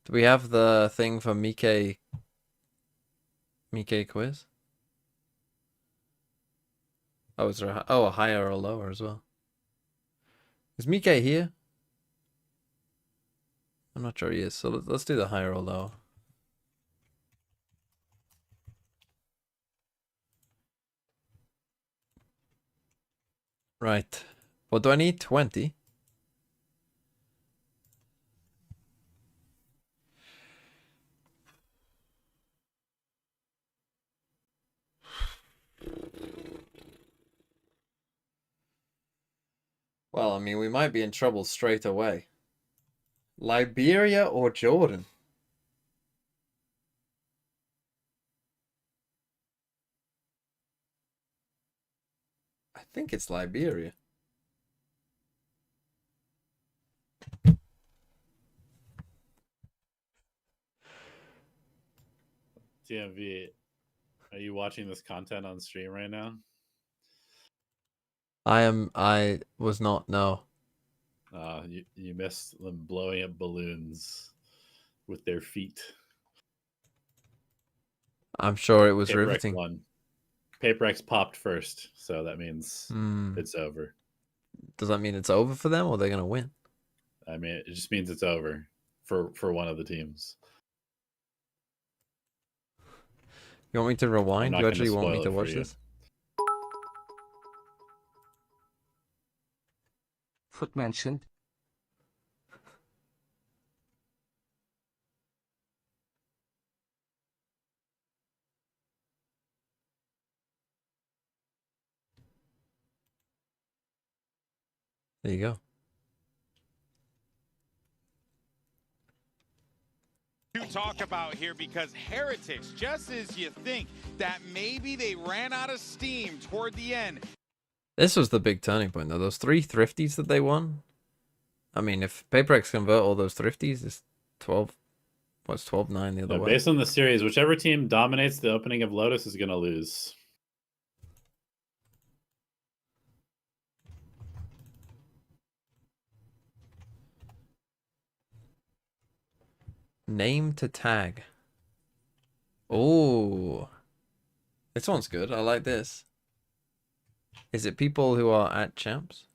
Do we have the thing for Miike quiz? Oh, is there a higher or lower as well? Is Miike here? I'm not sure he is, so let's do the higher or lower. Right. What do I need? 20? Well, I mean, we might be in trouble straight away. Liberia or Jordan? I think it's Liberia. TMV, are you watching this content on stream right now? I was not, no. You missed them blowing up balloons with their feet. I'm sure it was PRX riveting. won. PRX popped first, so that means it's over. Does that mean it's over for them, or they're gonna win? I mean, it just means it's over for one of the teams. You want me to rewind? I'm You not actually gonna want me spoil to it for watch you. this? Foot mentioned. There you go. To talk about here, because Heretics, just as you think that maybe they ran out of steam toward the end. This was the big turning point, though. Those 3 thrifties that they won. I mean, if PaperX convert all those thrifties, it's 12. What's 12-9 the other way? Based on the series, whichever team dominates the opening of Lotus is going to lose. Name to tag. Oh, this one's good. I like this. Is it people who are at champs?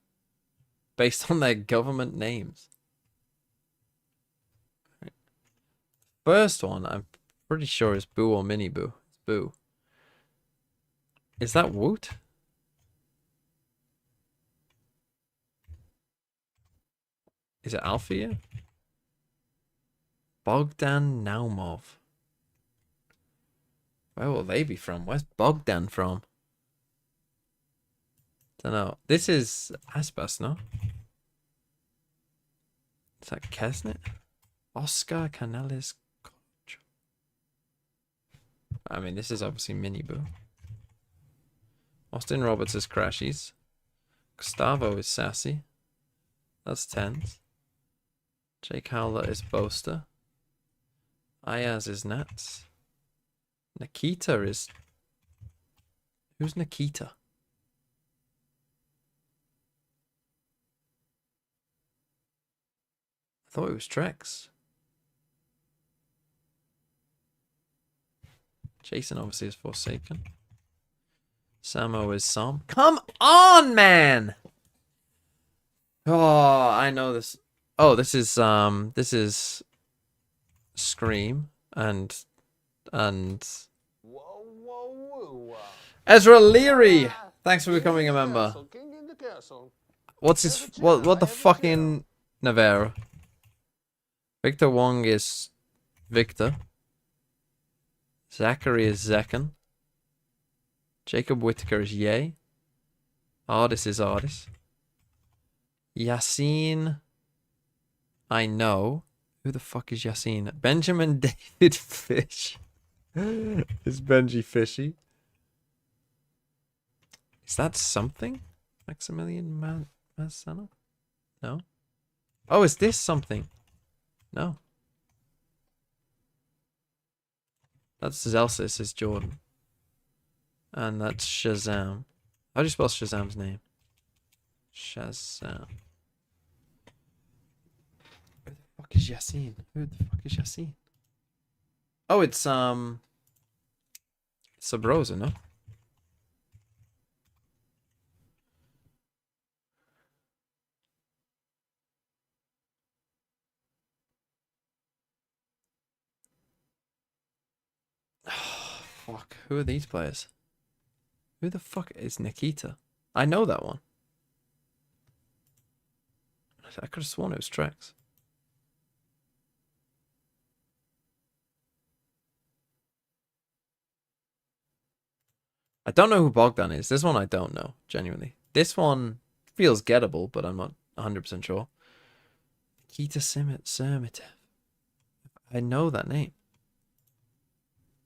Based on their government names. First one, I'm pretty sure it's Boo or Mini Boo. It's Boo. Is that Woot? Is it Alfia? Bogdan Naumov. Where will they be from? Where's Bogdan from? Don't know. This is Aspas, no? Is that Kesnet? Oscar Canales College. I mean, this is obviously Mini Boo. Austin Roberts is Crashies. Gustavo is Sassy. That's Tens. Jake Howler is Boaster. Ayaz is Nats. Nikita is... Who's Nikita? I thought it was Trex. Jason obviously is Forsaken. Samo is Sam. Come on, man! Oh, I know this. Oh, this is Scream and Ezra Leary. Thanks for becoming a member. What's his what the fucking Navarro? Victor Wong is Victor. Zachary is Zekan. Jacob Whitaker is Yay. Ardis is Ardis. Yassine, I know. Who the fuck is Yassine? Benjamin David Fish. Is Benji Fishy? Is that something? Maximilian Mazzano? No. Oh, is this something? No. That's Zelsis is Jordan. And that's Shazam. How do you spell Shazam's name? Shazam. Who the fuck is Yassine? Who the fuck is Yassine? Oh, it's Sabrosa, no? Fuck. Who are these players? Who the fuck is Nikita? I know that one. I could have sworn it was Trex. I don't know who Bogdan is. This one I don't know, genuinely. This one feels gettable, but I'm not 100% sure. Nikita Sermitev. I know that name.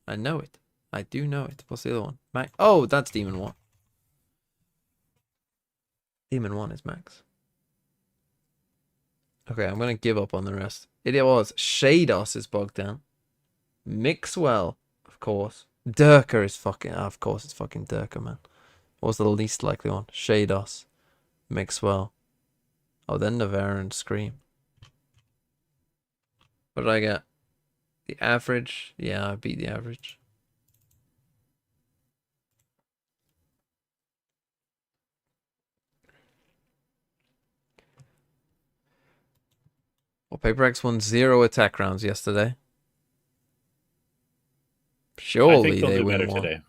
I know it. I do know it. What's the other one? Max. Oh, that's Demon 1. Demon 1 is Max. Okay, I'm going to give up on the rest. It was Shados is Bogdan. Mixwell, of course. Durka is fucking... Oh, of course, it's fucking Durka, man. What was the least likely one? Shados. Mixwell. Oh, then Navarra and Scream. What did I get? The average? Yeah, I beat the average. Well, PRX won 0 attack rounds yesterday. Surely they win one today.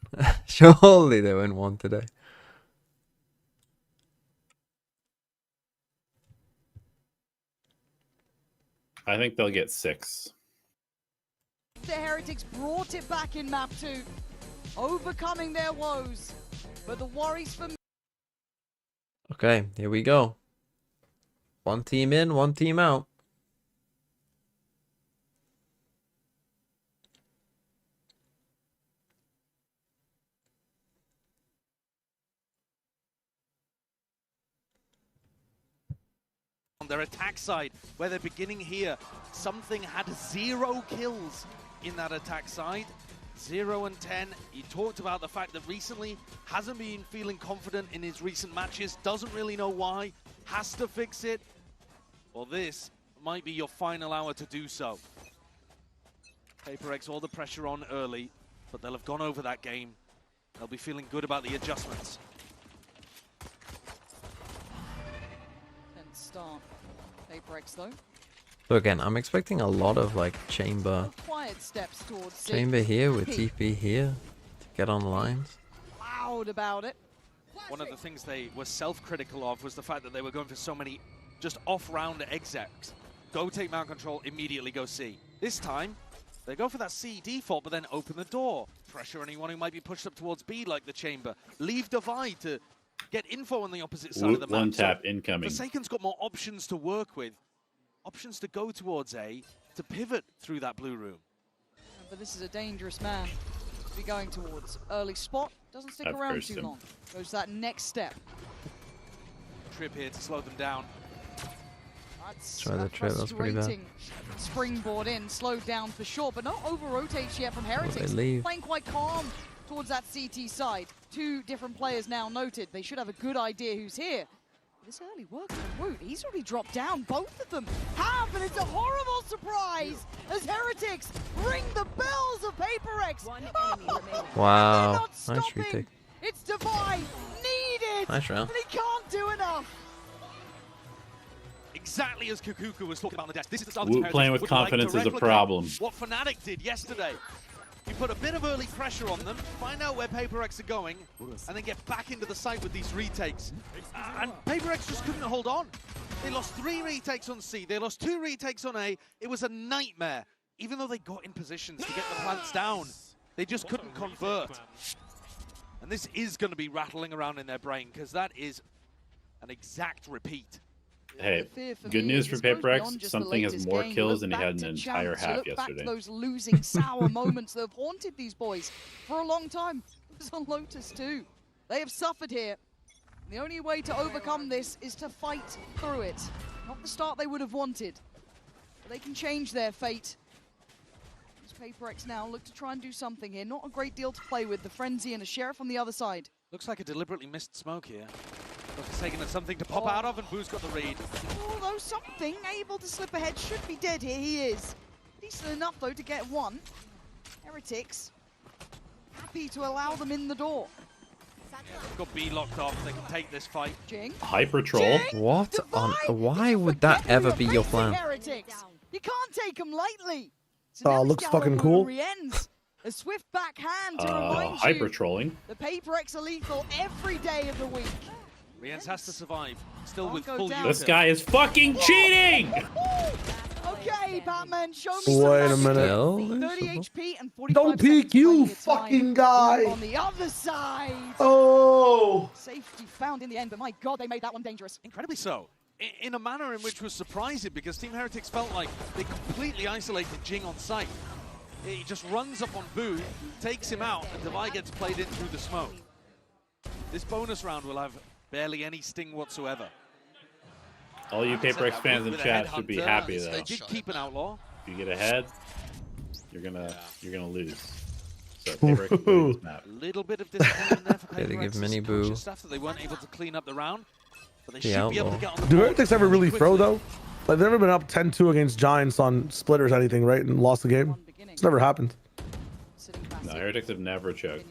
Surely they win one today. I think they'll get 6. The Heretics brought it back in map 2, overcoming their woes. But the worries for... Okay, here we go. One team in, one team out. On their attack side, where they're beginning here, something had 0 kills in that attack side. 0 and 10. He talked about the fact that recently hasn't been feeling confident in his recent matches, doesn't really know why, has to fix it. Well, this might be your final hour to do so. PRX all the pressure on early, but they'll have gone over that game. They'll be feeling good about the adjustments. And start. PRX though. So again, I'm expecting a lot of like chamber Quiet steps towards C. Chamber here with TP here to get on lines. Loud about it. One of the things they were self-critical of was the fact that they were going for so many just off-round execs. Go take mount control, immediately go C. This time, they go for that C default, but then open the door. Pressure anyone who might be pushed up towards B, like the chamber. Leave Divide to get info on the opposite side of the map. One tap incoming. Forsaken's got more options to work with. Options to go towards A, to pivot through that blue room. But this is a dangerous man to be going towards. Early spot, doesn't stick around too long. Goes to that next step. Trip here to slow them down. Try the trip, that's pretty bad. Springboard in, slowed down for sure, but not over-rotates yet from Heretics. leave. Playing quite calm towards that CT side. Two different players now noted. They should have a good idea who's here. This early work from Woot, he's already dropped down. Both of them have, and it's a horrible surprise as Heretics ring the bells of PRX. Wow, nice retake. It's Divide, needed, Nice round. and he can't do enough. Exactly as Kukuka was talking about on the desk. This is the start Woot of Heretics playing with would like confidence to is a replicate problem. What Fnatic did yesterday. You put a bit of early pressure on them, find out where PRX are going, and then get back into the site with these retakes. And PRX just couldn't hold on. They lost 3 retakes on C, they lost 2 retakes on A. It was a nightmare. Even though they got in positions to get the plants down, they just couldn't convert. And this is going to be rattling around in their brain, because that is an exact repeat. Hey, good news for PRX. Something has more kills than he had in an entire half yesterday. Back to those losing sour moments that have haunted these boys for a long time. It was on Lotus too. They have suffered here. The only way to overcome this is to fight through it. Not the start they would have wanted, but they can change their fate. As PRX now look to try and do something here. Not a great deal to play with. The Frenzy and a Sheriff on the other side. Looks like a deliberately missed smoke here. Forsaken has something to pop out of, and Boo's got the read. Although something able to slip ahead, should be dead here, he is. Decent enough though to get one. Heretics happy to allow them in the door. They've got B locked off, they can take this fight. Jing. Hyper troll? What on? Why would that ever be your plan? Heretics. You can't take them lightly. Oh, looks fucking cool. A swift backhand to remind hyper you trolling. the PRX are lethal every day of the week. Riens has to survive, still with full use. This guy is fucking cheating! Okay, Batman, show me Wait a some minute. 30 HP and 45 Don't peek, you fucking guy. on the other side. Oh. Safety found in the end, but my God, they made that one dangerous. Incredibly so. In a manner in which was surprising, because Team Heretics felt like they completely isolated Jing on site. He just runs up on Boo, takes him out, and Divide gets played in through the smoke. This bonus round will have barely any sting whatsoever. All you PRX fans in chat should be happy though. They did keep an outlaw. If you get ahead, you're gonna lose. So PRX wins this map. A little bit of disappointment there for PRX. They give Mini Boo stuff that they weren't able to clean up the round, but they the should be able to outlaw. get on the Do board Heretics ever really throw quickly. though? Like they've never been up 10-2 against Giants on splitters or anything, right? And lost the game. It's never happened. No, Heretics have never choked.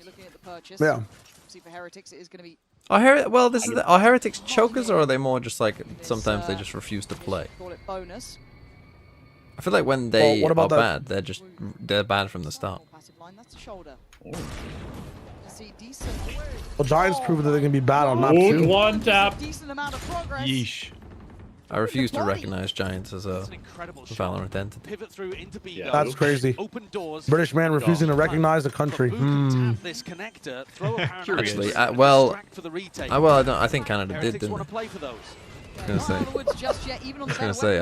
Yeah. See, for Heretics, it is going to be. Well, this is are Heretics chokers, or are they more just like sometimes they just refuse to play? Call it bonus. I feel like when they what about are that? bad, they're bad from the start. Passive line, that's the shoulder. See, decent. Well, Giants proved that they can be bad on maps Woot too. one tap. Decent amount of progress. Yeesh. I refuse to recognize Giants as a That's an incredible shot. Valorant entity. Pivot through into B. Yeah. That's crazy. Open doors. British man refusing to recognize a country. But Boo can tap this connector, throw a paranoid Actually, strike, well, distract for the retake. I think Canada did, Heretics didn't want they? to play for those. I was gonna say.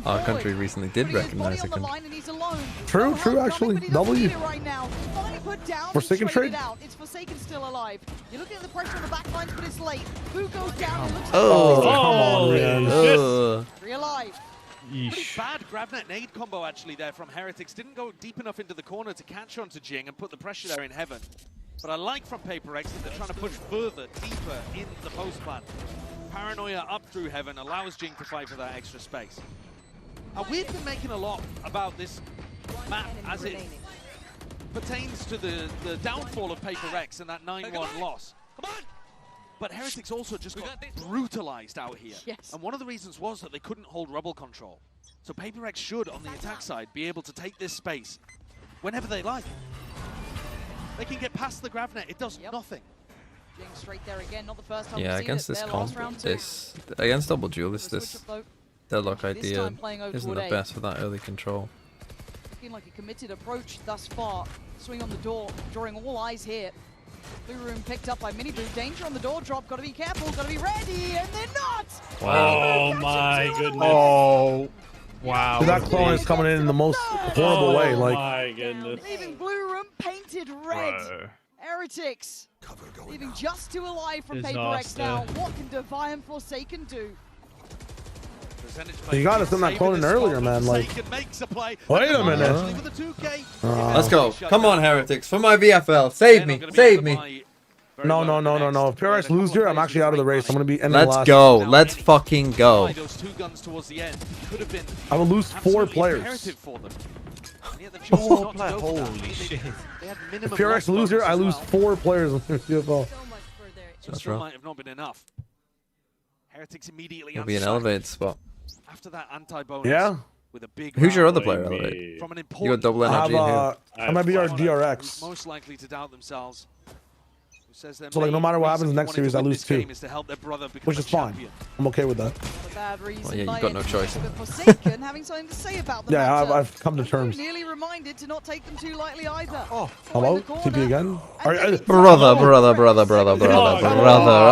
Our country recently did recognize a country. True, actually. W. Forsaken trade. It's Forsaken still alive. You're looking at the pressure on the back lines, but it's late. Who goes down? It looks Oh, come on, man. Three alive. Pretty bad grabnet nade combo actually there from Heretics. Didn't go deep enough into the corner to catch onto Jing and put the pressure there in heaven. But I like from PRX that they're trying to push further, deeper in the post plan. Paranoia up through heaven allows Jing to fight for that extra space. We've been making a lot about this map as it pertains to the downfall of PRX and that 9-1 loss. But Heretics also just got brutalized out here. Yes. And one of the reasons was that they couldn't hold rubble control. So PRX should, on the attack side, be able to take this space whenever they like. They can get past the grav net. It does nothing. Getting straight there again. Not the first time Yeah, we've seen against it. this Their comp, last round too. this against double duel, this deadlock This idea time playing over isn't to the a best for that early control. Looking like a committed approach thus far. Swing on the door, drawing all eyes here. Blue room picked up by Miniboot. Danger on the door drop. Got to be careful. Got to be ready, and they're not. Wow. Oh my goodness. Oh. Wow. Dude, that clone is coming in the most horrible way. Like, my goodness. Leaving blue room painted red. Bro. Heretics leaving just two alive from PRX Disaster. now. What can Divine and Forsaken do? you got to send that clone in earlier, man. Like, wait a minute. Let's go. Come on, Heretics. For my VFL. Save me. Save me. No. If PRX lose here, I'm actually out of the race. I'm going to be ending Let's last. go. Let's fucking go. I will lose 4 players. Holy shit. If PRX lose here, I lose 4 players in the UFO. That's rough. Might have not been enough. Heretics immediately It'll be an elevated spot. after that anti-bonus. Yeah. With a big Who's your other round player, elevate? from an You important got double I have, NRG I might be our DRX. most likely to doubt themselves. Who says their So like no main matter what reason happens for next wanting series, to I win lose this 2, game is to help their brother become which a is fine. champion. I'm okay with that. A bad reason Well, yeah, you've by got no any choice. means, but Forsaken having something to say about the Yeah, matter. I've come to terms. Nearly reminded to not take them too lightly either. Oh, Hello? TP again? Brother.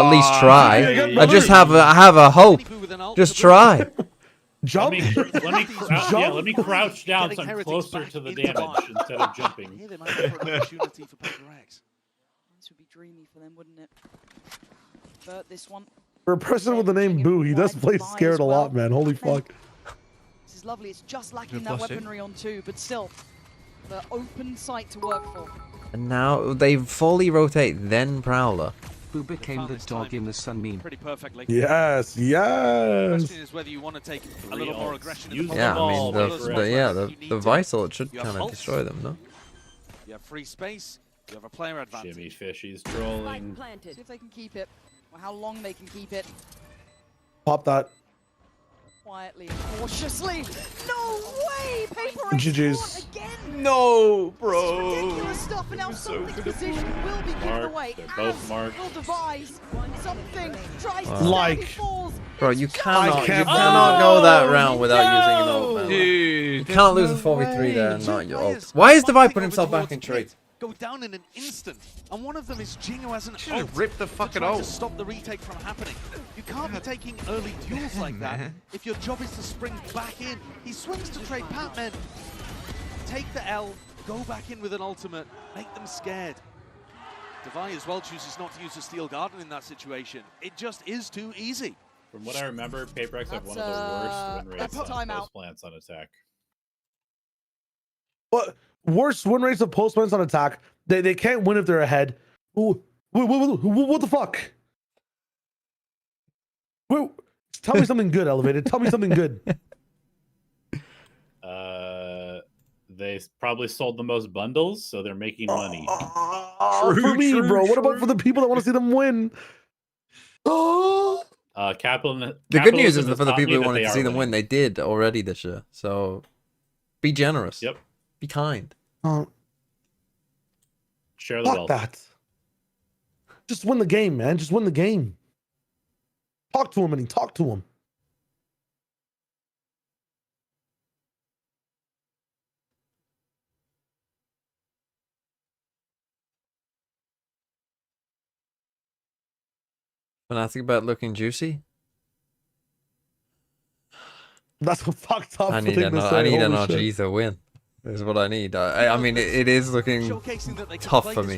At least try. I just have a hope. Just try. Jump. Let me crouch down so I'm closer to the damage instead of jumping. Here they might have an opportunity for PRX. This would be dreamy for them, wouldn't it? But this one, For a person with the name Boo, he does play scared a lot, man. Holy fuck. this is lovely. It's just lacking that weaponry on 2, but still, the open site to work for. And now they fully rotate, then Prowler. Who became the dog in the sun meme? Pretty perfectly. Yes, The yes. question is whether you want to take a little more aggression in the Yeah, I mean, the the Visal, it should kind of destroy them, no? You have free space, you have a player advantage. Jimmy Fishy's trolling. See if they can keep it, or how long they can keep it. Pop that. Quietly and cautiously. No way! PRX GG's. again! No, This is ridiculous stuff, and now something's position will be given Marked. away. They're both As marked. will devise something. Tries to Like. stand, he falls. Bro, you cannot can't- go that round without using an ult, man. Dude. You cannot lose a 4v3 there and not your ult. Why is Divide putting himself back in trade? Go down in an instant, and one of them is Jingo as an Should've ult ripped the to fucking try to ult. stop the retake from happening. You can't be taking early duels like that if your job is to spring back in. He swings to trade Patman. Take the L, go back in with an ultimate, make them scared. Divide as well chooses not to use a Steel Garden in that situation. It just is too easy. From what I remember, PRX have one of the That's, worst win rates that's on timeout. post plants on attack. What? Worst win rates of postmans on attack. They can't win if they're ahead. Ooh, what the fuck? Wait, tell me something good, Elevated. Tell me something good. They probably sold the most bundles, so they're making money. For me, bro. What about for the people that want to see them win? Capital. The good news is that for the people who wanted to see them win, they did already this year. So be generous. Yep. Be kind. Share the Fuck wealth. that. Just win the game, man. Just win the game. Talk to him, and talk to him. Fanatic about looking juicy. That's a fucked up I need thing an to say. Holy NRG shit. to win. Is what I need. I mean, it is looking tough for me.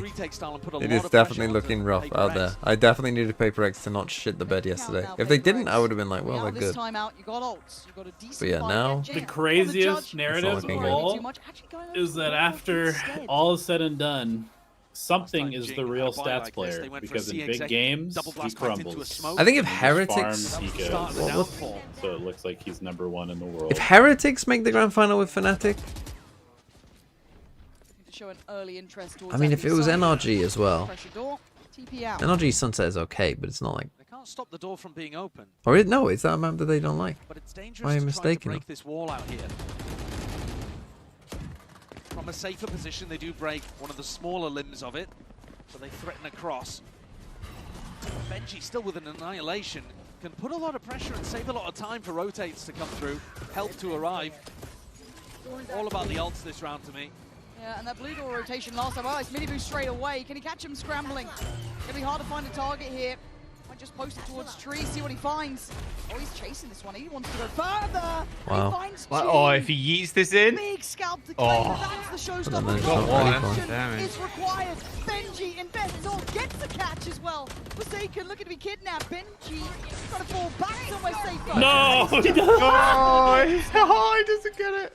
It is definitely looking rough out there. I definitely needed PRX to not shit the bed yesterday. If they didn't, I would have been like, well, they're This good. time out, you got ults. You got a decent But yeah, fight. now Jay The on craziest judge. narrative looking of good. all Too much. Actually going over is that for after instead. all is said and done, something Last time is the Jing real had a buy stats like this, player they went for because a in C big exec, games double he blast back into a crumbles. smoke. I think if And his Heretics, farm, he That was the start of the goes. downfall. So it looks like he's #1 in the world. if Heretics make the grand final with Fnatic, To show an early interest towards I mean, that if it was side. NRG as well, Pressure door. TP out. NRG Sunset is okay, but it's not like. They can't stop the door from being open. Or no, it's that a map that they don't like. But it's dangerous Why am I to try to mistaken break them? this wall out here. From a safer position, they do break one of the smaller limbs of it, so they threaten across. Benji still with an annihilation can put a lot of pressure and save a lot of time for rotates to come through, help to arrive. All about the ults this round to me. Yeah, and that blue door rotation last time. Oh, it's mini boost straight away. Can he catch him scrambling? Gonna be hard to find a target here. Might just post it towards tree, see what he finds. Oh, he's chasing this one. He wants to go further. Wow. He finds Oh, if he yeets this in. big scalp to claim. That's the showstopper. Damn it. Is required. Benji invests all, gets the catch as well. Forsaken looking to be kidnapped. Benji trying to fall back somewhere safer. No, he doesn't. Oh, he doesn't get it.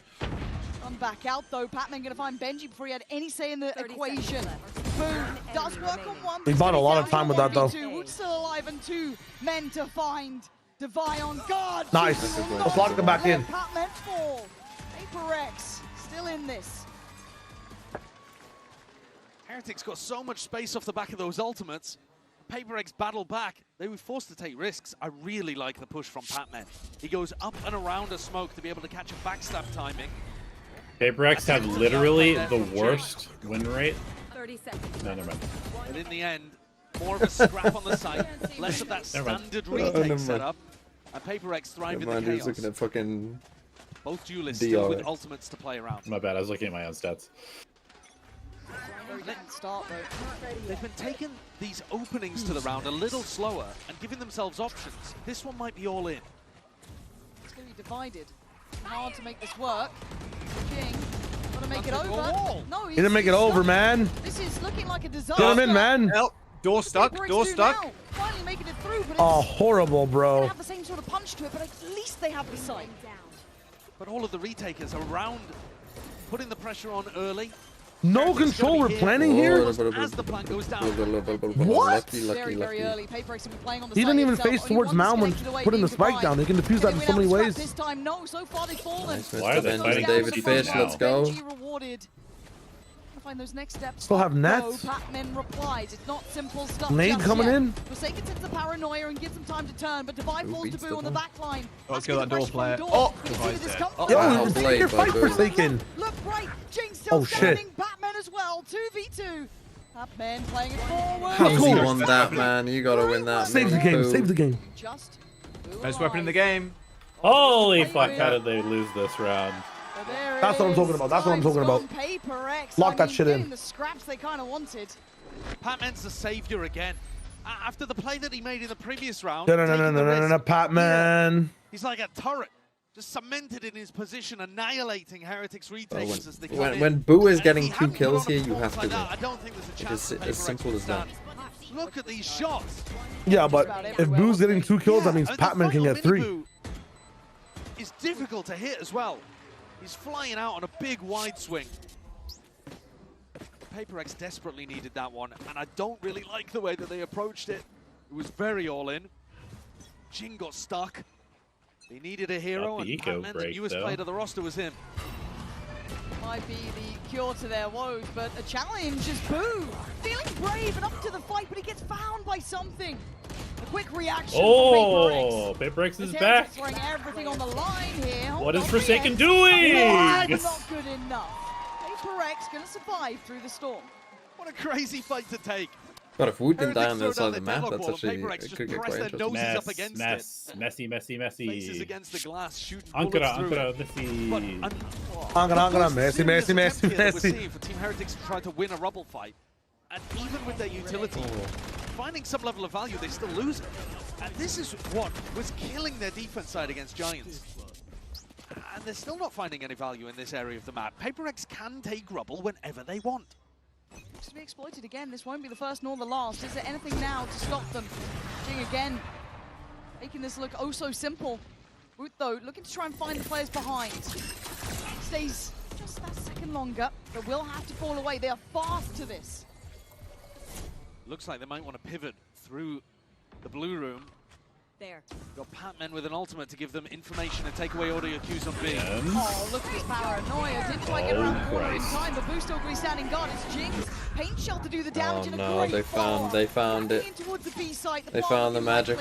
Come back out though. Patman gonna find Benji before he had any say in the equation. Boom. Does work on one. He bought a lot of time with that though. Wood's still alive and 2 men to find. Devi on guard. Nice. Let's lock them back in. Patman fall. PRX still in this. Heretics got so much space off the back of those ultimates. PRX battle back. They were forced to take risks. I really like the push from Patman. He goes up and around a smoke to be able to catch a backstab timing. PRX have literally the worst win rate. 30 seconds. No, never mind. But in the end, more of a scrap on the site, less of that standard retake setup, and PRX thrive in the chaos. Looking at fucking Both duelists still with DRX. ultimates to play around. My bad, I was looking at my own stats. Very different start though. They've been taking these openings to the round a little slower and giving themselves options. This one might be all in. It's going to be divided. Hard to make this work. King, got to make it Nothing over. wall. No, He didn't make it over, man. This is looking like a disaster. Get him in, man. Help. Door stuck. PRX Door do stuck. now. Finally making it through, but Oh, it's horrible, gonna bro. have the same sort of punch to it, but at least they have the sight. But all of the retakers around, putting the pressure on early. No control. We're planning here. As the plan goes down. What? Very, very early. PRX will be playing on the He side didn't even itself. face Only towards one Malm when disconnected away, putting the being spike Dubai. down. They can defuse that in so many ways. This time, no. So far they've fallen. Nice, Why are they Mr. fighting David for Fish, now? let's go. Benji rewarded. Find those next steps. Still have nets. Patman replies. It's not simple stuff. Nade just coming yet. in. Forsaken takes the paranoia and gives them time to turn, but Divide falls to beats Boo the on the ball? back line. Oh, let's go that door player. Oh, Divide's dead. Yo, Wow, take played your by fight, Boo. Forsaken. Look right. Jinx still Oh, shit. standing. Batman as well. 2v2. Patman playing it forward. How Easy cool. won that, man. You gotta win that. Save the man. game. Boo. Save the game. Just Best weapon in the game. Holy fuck, how did they lose this round? That's what I'm talking about. That's what I'm talking about. Lock that shit in. The scraps they kind of wanted. Patman's the savior again. After the play that he made in the previous round, No, taking the risk, Patman. he's like a turret, just cemented in his position, annihilating Heretics retakers as they come in. When Boo is And getting if he 2 hadn't kills put on here, a you have performance to like win. that, I don't think there's a chance It's that as PRX simple will as that. stand. Look at these shots. Yeah, but if Boo's getting 2 kills, that means the Patman can final get 3. mini-boo is difficult to hit as well. He's flying out on a big wide swing. PRX desperately needed that one, and I don't really like the way that they approached it. It was very all in. Jin got stuck. They needed a hero, Not the and eco Patman, the break, newest though. player to the roster, was him. Might be the cure to their woes, but a challenge is Boo. Feeling brave and up to the fight, but he gets found by something. A quick reaction Oh, from PRX. PRX is The back. Heretics throwing everything on the line here. What is Hold on, Forsaken yes. doing? Not good enough. PRX gonna survive through the storm. What a crazy fight to take. But if Wood didn't die Heretics on the other throw side down of the their map, deadlock that's wall, and actually, PRX it just could get press quite their interesting. noses up against Mess, messy, Faces messy. against the glass, shooting Ankara, bullets through Ankara, it. messy. But Ankara, the messy, serious messy, attempt here that we're messy. seeing for Team Heretics to try to win a rubble fight, and even with their utility, finding some level of value, they still lose it. And this is what was killing their defense side against Giants. And they're still not finding any value in this area of the map. PRX can take rubble whenever they want. Looks to be exploited again. This won't be the first nor the last. Is there anything now to stop them? Jing again, making this look oh so simple. Woot though, looking to try and find the players behind. Stays just that second longer, but will have to fall away. They are fast to this. Looks like they might want to pivot through the blue room. there. Got Patman with an ultimate to give them information and take away audio cues on B. Oh, look at this paranoia. Didn't quite get around the corner in time, but Boo's still going to be standing guard. It's Jinx. Paint Shell to do the damage in a great they found it. They found the magic.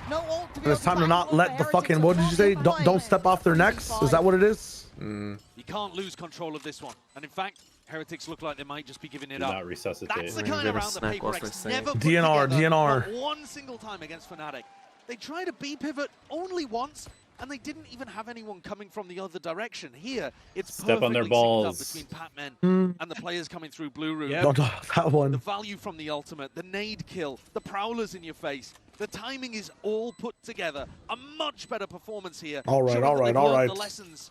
No ult to be It's able time to back not up let for the Heretics. fucking, what did you say? Don't step off their necks? Is that what it is? You can't lose control of this one. And in fact, Heretics look like they might just be giving it Do up. not resuscitate. That's the kind of round that snack whilst PRX we're never put DNR, together, DNR. not one single time against Fnatic. They tried a B pivot only once, and they didn't even have anyone coming from the other direction. Here, it's Step on their perfectly synced balls. up between Patman and the players coming through Blue Room. Don't do that one. The value from the ultimate, the nade kill, the prowlers in your face. The timing is all put together. A much better performance here. All right, Showing all that right, they've all learned right. The lessons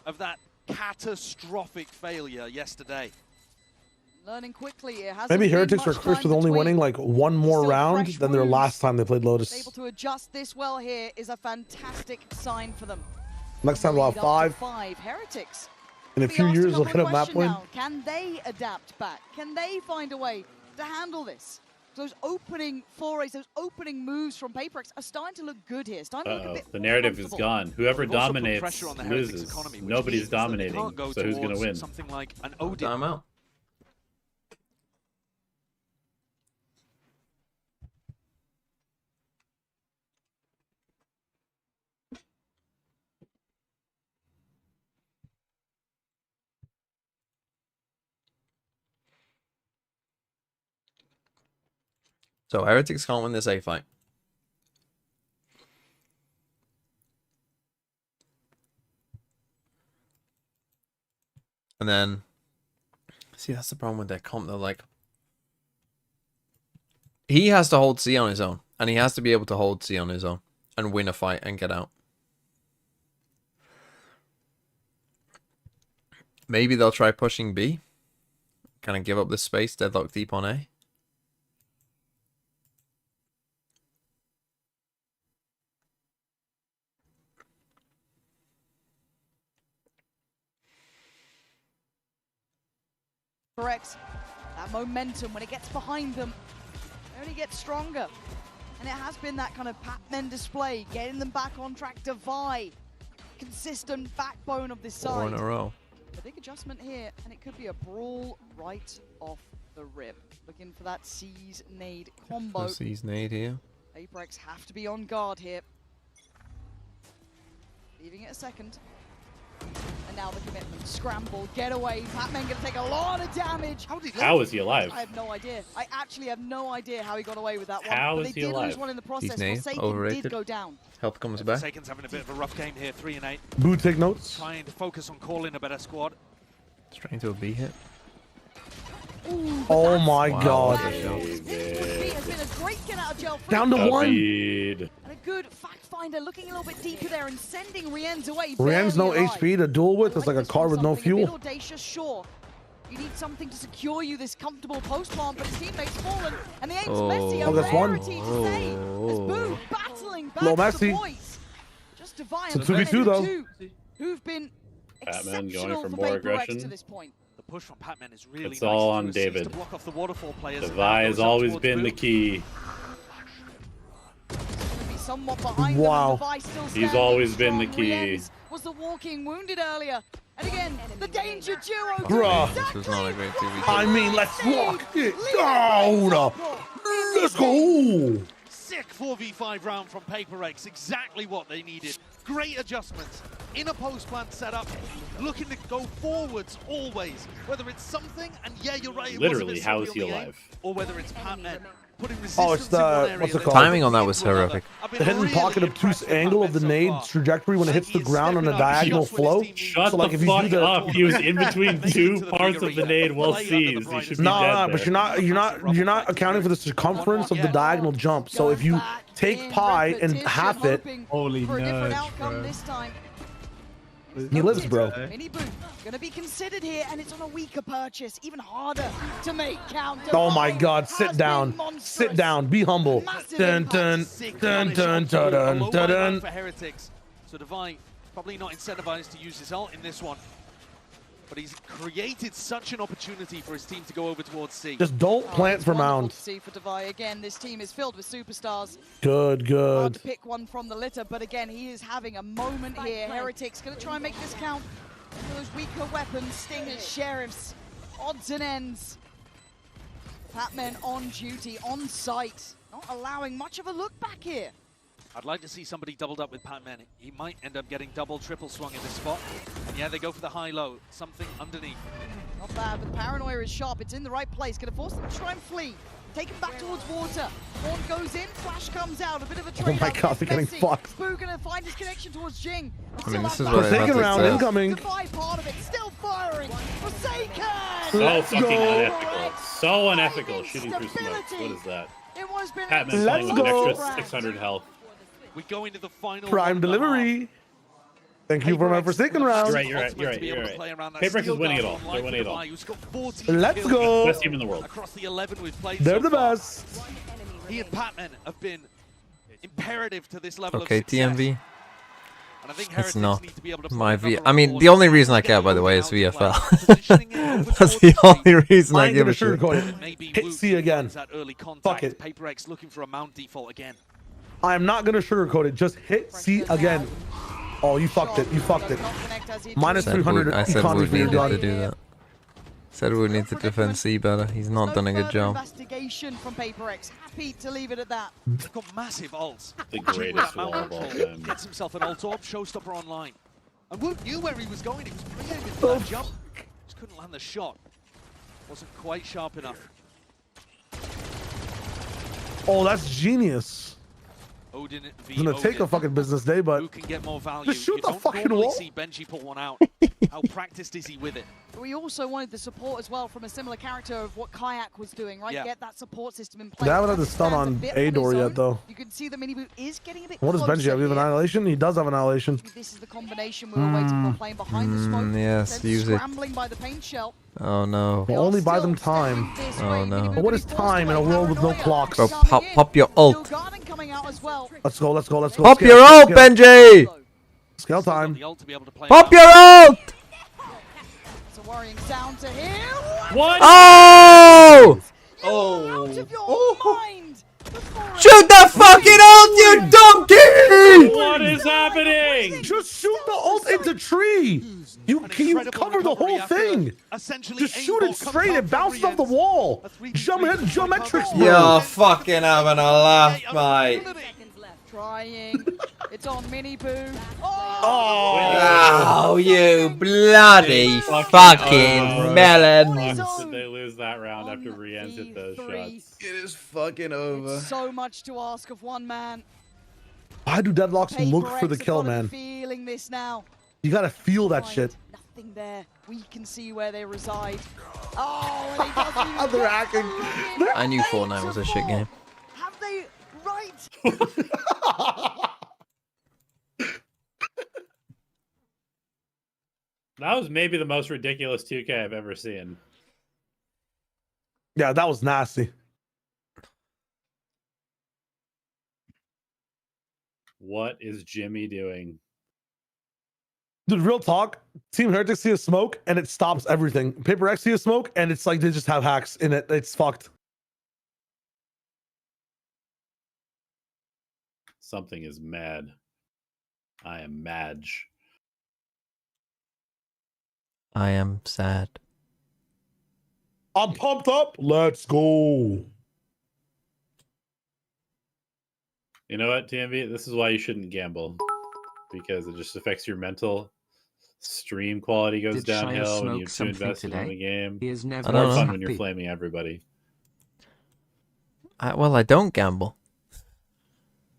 of that catastrophic failure yesterday. Learning quickly. It hasn't Maybe been Heretics are much cursed time with only between. winning like one more Still round fresh than their wounds. last time they played Lotus. Able to adjust this well here is a fantastic sign for them. Next time we'll have Lead up to 5. Heretics. In a Be few asked years, a they'll couple get a map question win. now. Can they adapt back? Can they find a way to handle this? Those opening forays, those opening moves from PRX are starting to look good here. Starting to look a bit The more narrative is comfortable. gone. Whoever They've also put dominates pressure on the Heretics loses. economy, which Nobody's means that they dominating, can't go so who's going to towards win? Something like an Odin. Time out. So Heretics can't win this A fight. And then, see, that's the problem with their comp. They're like, he has to hold C on his own, and he has to be able to hold C on his own and win a fight and get out. Maybe they'll try pushing B, kind of give up this space, deadlock deep on A. PRX, that momentum when it gets behind them, it only gets stronger. And it has been that kind of Patman display, getting them back on track. Divide, consistent backbone of this 4 in side. a row. A big adjustment here, and it could be a brawl right off the rip. Looking for that C's nade combo. C's nade here. PRX have to be on guard here. Leaving it a second. And now the commitment. Scramble, get away. Patman gonna take a lot of damage. How is he alive? I have no idea. I actually have no idea how he got away with that one. How but is they he did alive? lose one in the process. He's nade, Forsaken overrated. did go down. Health comes back. Forsaken's having a bit of a rough game here, 3 and 8. Boo, take notes. Trying to focus on calling a better squad. Straight into a B hit. Ooh, Oh my god. this has been a great get out of jail. Down to 1. David. And a good fact finder looking a little bit deeper there and sending Rien's away. Rien's no barely alive. HP to duel with. It's like a this car one, with no something a bit fuel. audacious, sure. You need something to secure you this comfortable post plant, but his teammates fallen, and the aim's messy. A Oh, that's one. rarity to say. As Boo battling back Little to messy. the points. Just Divine. It's a 2v2 though. Who've been Patman exceptional going for for more PRX aggression. to this point. The push from Patman is really It's nice. all He on threw a seize David. To block off the waterfall players. and Devi now has goes up always towards been Boo. the key. Gonna be somewhat behind Wow. them, and Devi still He's standing always been the strong. key. Rien's was the walking wounded earlier. And again, the danger duo. Bruh. This was not a great 2v2. I mean, let's lock it down. Let's go. Sick 4v5 round from PRX. Exactly what they needed. Great adjustments in a post plant setup. Looking to go forwards always. Whether it's something, and yeah, you're right. It was a Literally, bit how sloppy is he on the alive? aim, or whether it's Patman putting resistance Oh, it's in one the, area what's it that called? Timing on that was gives another. horrific. I've been The hidden really pocket impressed obtuse with angle of the Patman so nade far. trajectory when it hits the He's ground on a stepping up diagonal shots when his flow. team needs Shut So, like, the if you do fuck the- up. He was in between Make it two to the parts big of the arena. nade well Play under the seized. He brightest should be No, dead no, there. but you're not accounting for the circumference of the diagonal jump. So if you take pi and half it, Holy for a different nerds, outcome bro. this time. he lives, bro. Mini Boot gonna be considered here, and it's on a weaker purchase, even harder to make count. Oh my Divine god, has sit been down. monstrous. Sit down, be humble. Massive Dun impact. dun Sick dun punish dun off the dun a low dun line dun. for Heretics. So Divine probably not incentivized to use his ult in this one. but he's created such an opportunity for his team to go over towards C. Just don't plant for wonderful mound. to see for Devay. Again, this team is filled with superstars. Good, Hard good. to pick one from the litter, but again, he is having a moment here. Heretics going to try and make this count for those weaker weapons. Stingers, Sheriffs, odds and ends. Patmen on duty, on site, not allowing much of a look back here. I'd like to see somebody doubled up with Patman. He might end up getting double, triple swung in this spot. And yeah, they go for the high-low, something underneath. Not bad, but the paranoia is sharp. It's in the right place. Going to force them to try and flee. Take him back towards water. Horn goes in, Flash comes out. A bit of a trade. Oh my God, they're getting fucked. Boo going to find his connection towards Jing. I mean, this is what Forsaken round incoming. Goodbye part of it, still firing. Forsaken! So fucking go. unethical. So unethical. Shooting through smoke. What is that? It was been Patman Let's playing with go. an extra 600 health. We go into the final Prime delivery. Thank you for my Forsaken round. You're right. PRX is winning it all. They're winning it all. Let's go. Best team in the world. Across the 11 we've played They're so the far. best. He and Patman have been imperative to this level Okay, of success. TMV. And I think It's Heretics not need to be able to my play V. another I mean, award. the only reason I care, by the way, is VFL. That's the only reason I I ain't give gonna a shit. sugarcoat it. Maybe Hit Woot C again. finds that early contact. Fuck it. PaperX looking for a mount default again. I'm not gonna sugarcoat it. Just hit C again. Oh, you fucked it. You fucked it. Minus Said 300 Wood- I said economy Wood for your needed to gun. do that. Said we need to defend C better. He's not done a good job. Investigation from PaperX. Happy to leave it at that. He's got massive ults. The Jing with greatest that mount wall of all control time. gets himself an ult orb, showstopper online. And Woot knew where he was going. He was brilliant into that jump. Just couldn't land the shot. Wasn't quite sharp enough. Oh, that's genius. Odin v. It's gonna take a fucking business day, but Who can get more value? just shoot You the don't fucking normally wall. see Benji pull one out. How practiced is he with it? We also wanted the support as well from a similar character of what Kayak was doing, right? Yeah. Get that support system in place. They haven't had the That stun stands a on bit A-Door his yet, own. though. You can see that Miniboot is getting a bit What does Benji closer have? You have here. Annihilation? He does have Annihilation. This is the combination we were waiting for, playing behind the smoke. Yes, then use it. scrambling by the paint shell. Oh no. We'll only buy them time. Oh no. But what is time in a world with no clocks? Go pop your ult. Garden coming out as well. Let's go, let's go, let's go. Pop Scale, your scale, ult, scale. Benji! Scale time. The ult to be able to play Pop around. your ult! It's a worrying sound to hear. What? Oh! Out of your mind. Shoot the fucking ult, you donkey! What is happening? Just shoot the ult into tree. You cover the whole thing. Just shoot it straight. It bounces off the wall. Geometrics, bro. You're fucking having a laugh, mate. Trying. It's on Miniboo. Oh, you bloody fucking melon. Did they lose that round after Rien's hit those shots? It is fucking over. So much to ask of one man. Why do deadlocks look for the PaperX kill, have gotta man? be feeling this now. You gotta feel that shit. Nothing there. We can see where they reside. Oh, and he doesn't even They're get hacking. through in I knew Fortnite was a shit game. Have they right? That was maybe the most ridiculous 2K I've ever seen. Yeah, that was nasty. What is Jimmy doing? Dude, real talk. Team Heretics see a smoke and it stops everything. PaperX see a smoke and it's like they just have hacks in it. It's fucked. Something is mad. I am Madge. I am sad. I'm pumped up. Let's go. You know what, TMV? This is why you shouldn't gamble. Because it just affects your mental. Stream quality goes Did Shia downhill when smoke you're too something invested in today? the game. He is never It's more fun happy. when you're flaming everybody. Well, I don't gamble.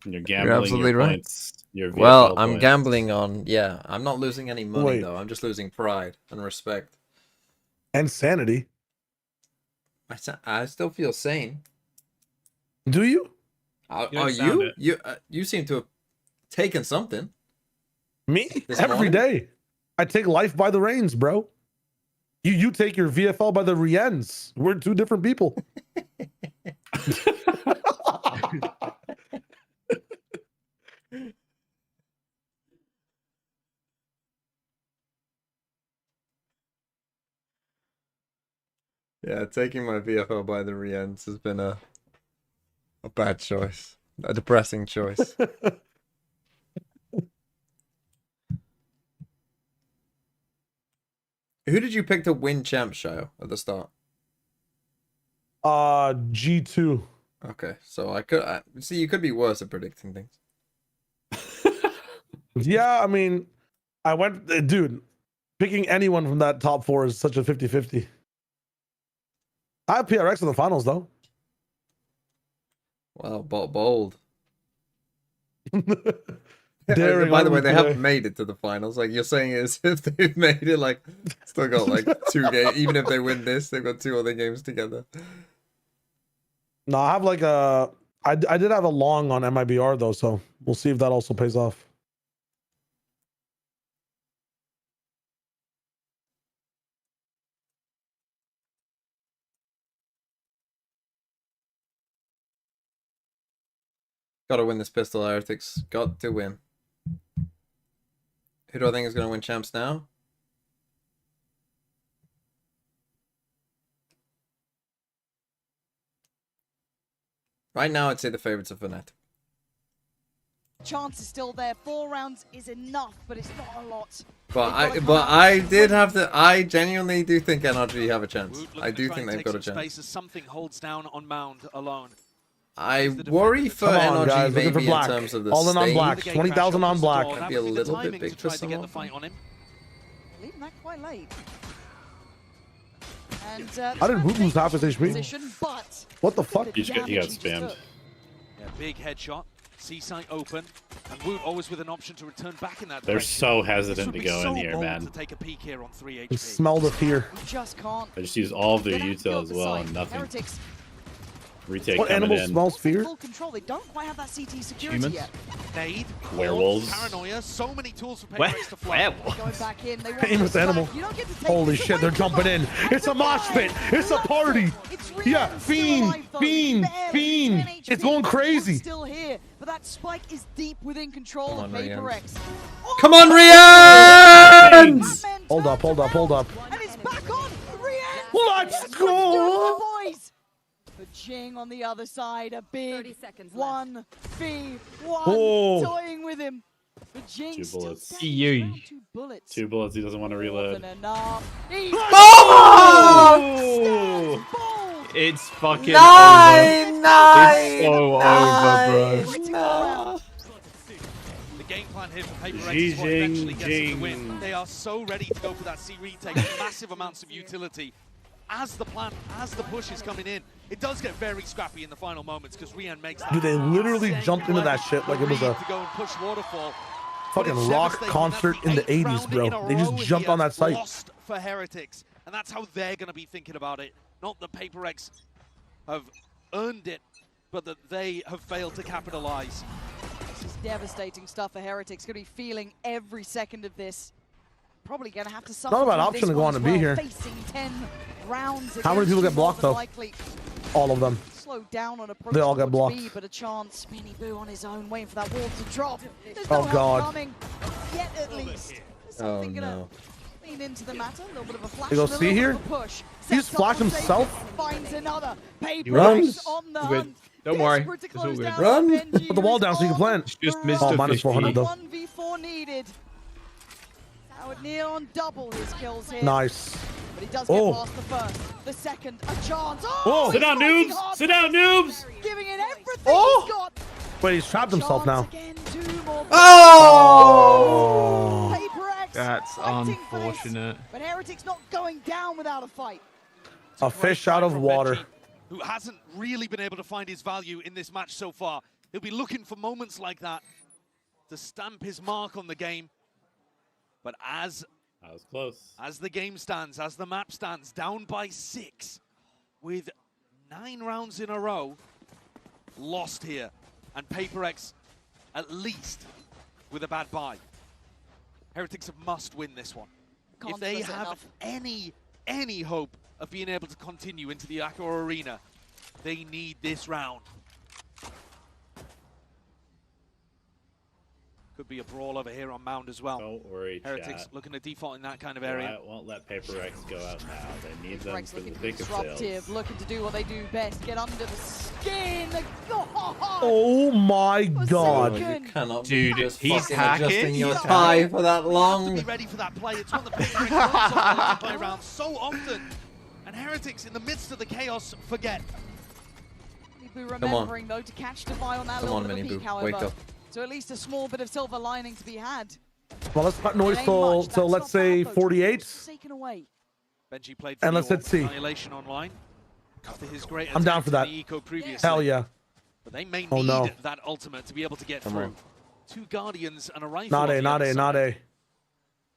And you're gambling absolutely your right. points. Your Well, VFL I'm points. gambling on, yeah, I'm not losing any money Wait. though. I'm just losing pride and respect. And sanity. I still feel sane. Do you? Are don't sound you? it. You seem to have taken something. Me? This Every morning? day. I take life by the reins, bro. You take your VFL by the Riens. We're two different people. Yeah, taking my VFL by the re-ends has been a bad choice. A depressing choice. Who did you pick to win champ show at the start? G2. Okay, so see, you could be worse at predicting things. Yeah, I mean, I went, dude, picking anyone from that top 4 is such a 50-50. I have PRX in the finals, though. Wow, bold. Daring By the way, on they today. haven't made it to the finals. Like, you're saying it as if they've made it, like, still got, like, 2 games. Even if they win this, they've got 2 other games together. No, I have like I did have a long on MIBR, though, so we'll see if that also pays off. Gotta win this pistol, Heretics. Got to win. Who do I think is going to win champs now? Right now, I'd say the favorites are Fnatic. Chance is still there. 4 rounds is enough, but it's not a lot. But I genuinely do think NRG have a chance. I do think they've got a chance. Space as something holds down on Mound alone. I worry for NRG guys, looking for maybe in black. terms of the All in on stage. black. 20,000 on black. Might be a little bit big for someone. Leaving that quite late. And, How did Woot lose half his HP? position, but What the fuck? He got spammed. Yeah, big headshot. C-site open. And Woot always with an option to return back in that They're direction. so This hesitant would to be go so in here, bold man. to take a peek here on 3 You HP. smell the fear. we just can't. I just used all of their Gonna have to go util up as the well side. and nothing. Heretics Retake What coming animal in. smells fear? full control. They don't quite have that CT security Humans. yet. Nade, Werewolves. paranoia, so many tools for Where- PRX to fly. werewolves? Going back in. They want Famous this back. animal. You don't get to take Holy this shit, away they're from jumping them. in. And It's a mosh pit. It's a party. It's Yeah, Rian still fiend, alive, though. fiend, Barely, fiend. 10 HP. It's going crazy. Still here, but that spike is deep within control Come of on, PRX. Oh, Come on, Rian! Batman Hold up, hold up, hold up. And it's back on. Rian. Let's go. Boys. But Jing on the other side, a 30 big seconds 1v1 Oh. toying with him. But Jing 2 still bullets. standing EU. strong, 2 bullets. 2 bullets, he doesn't want to More reload. than enough. He's Oh! bold. It's fucking Nine, over. nine, It's so over, bro. The game plan here for PRX Jing, is what eventually gets them jing. the win. They are so ready to go for that C retake, massive amounts of utility. As the plan, as the push is coming in, it does get very scrappy in the final moments because Rian makes that. Dude, they literally insane jumped into that play. shit like it was Read a to go and push waterfall. fucking But it's rock devastating. concert That's in the 8th 80s, round bro. in a They just row he jumped on that has site. Lost for Heretics, and that's how they're going to be thinking about it. Not that PRX have earned it, but that they have failed to capitalize. This is devastating stuff for Heretics. Going to be feeling every second of this. Probably going to have to suffer. Not a bad through option this to go one on as and be well. here. Facing 10 rounds. How many against people you, get blocked, more than though? likely. All of them. Slowed down on approach They all got towards blocked. B, but a chance. Mini Boo on his own, waiting for that wall to drop. There's Oh, no help God. coming yet, at least. There's Oh, something gonna no. lean into the matter. A little bit of a flash. You go and a see little here? bit of a push. He just Sets up flashed on David, himself? Finds another. runs. PRX on the Good. hunt. Don't worry. Desperate to It's all close good. down Run. Benji, Put the wall who's down so you can on plant. It's just the Mr. Oh, minus Fishy. 400 though. 1v4 needed. Howard near on double his kills here. Nice. But he does get Oh. past the first. The second, a chance. Oh. Sit down, he's fighting noobs! hard Sit for down, this. noobs! Giving it everything Oh. he's got. Wait, he's trapped himself now. Chance again, 2 more. Oh! PRX That's fighting for this. unfortunate. But Heretic's not going down without a fight. A fish out of water. Benji, who hasn't really been able to find his value in this match so far. He'll be looking for moments like that to stamp his mark on the game. But as That was close. the game stands, as the map stands, down by 6, with 9 rounds in a row, lost here. And PRX, at least, with a bad bye. Heretics must win this one. Can't If they stress it have enough. any hope of being able to continue into the Accor Arena, they need this round. Could be a brawl over here on Mound as well. Don't worry, Heretics chat. looking to default in that kind of area. I won't let PRX go out now. They need them PRX for the looking to be thick of sales. disruptive, looking to do what they do best, get under the skin. Oh my god. You cannot Dude, be just he's fucking hacking. adjusting your He's tie for that Be long. ready for that play. It's one that PRX loves on the multiplayer round so often. And Heretics, in the midst of the chaos, forget. Minibu remembering, though, to catch Defy on that Come little on, bit of a Minibu, peak, however. wake up. So at least a small bit of silver lining to be had. Well, let's cut noise It ain't till, much, till that's let's not bad, say though. 48. Forsaken away. Benji played And for let's hit C. Annihilation Online after his great I'm down attempt for that. in the eco previously. Hell yeah. But they may Oh, need no. that ultimate to be able to get Come through. on. 2 Guardians and a rifle. Not on A, the not other A, not side. A.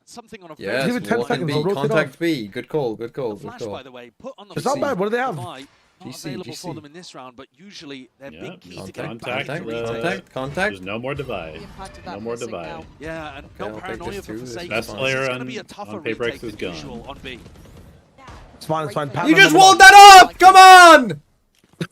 Something on a Yes, Give it 10 walk in seconds, B. I'll rotate Contact off. B. Good call, good call, The good flash, call. by the way, put on the It's not bad. What do they have? Defy, not GC, available for GC. them in this round, but usually they're Yeah, big key to get contact, back to retake. contact. There's no more divide. The impact of No that more missing divide. now. Yeah, and Okay, no I'll take paranoia this for too, this is Forsaken. Best fine. player It's on- going to be a tougher on PRX retake is than gone. usual on B. It's fine, it's fine. Pat You them just on walled them. that up! Come on!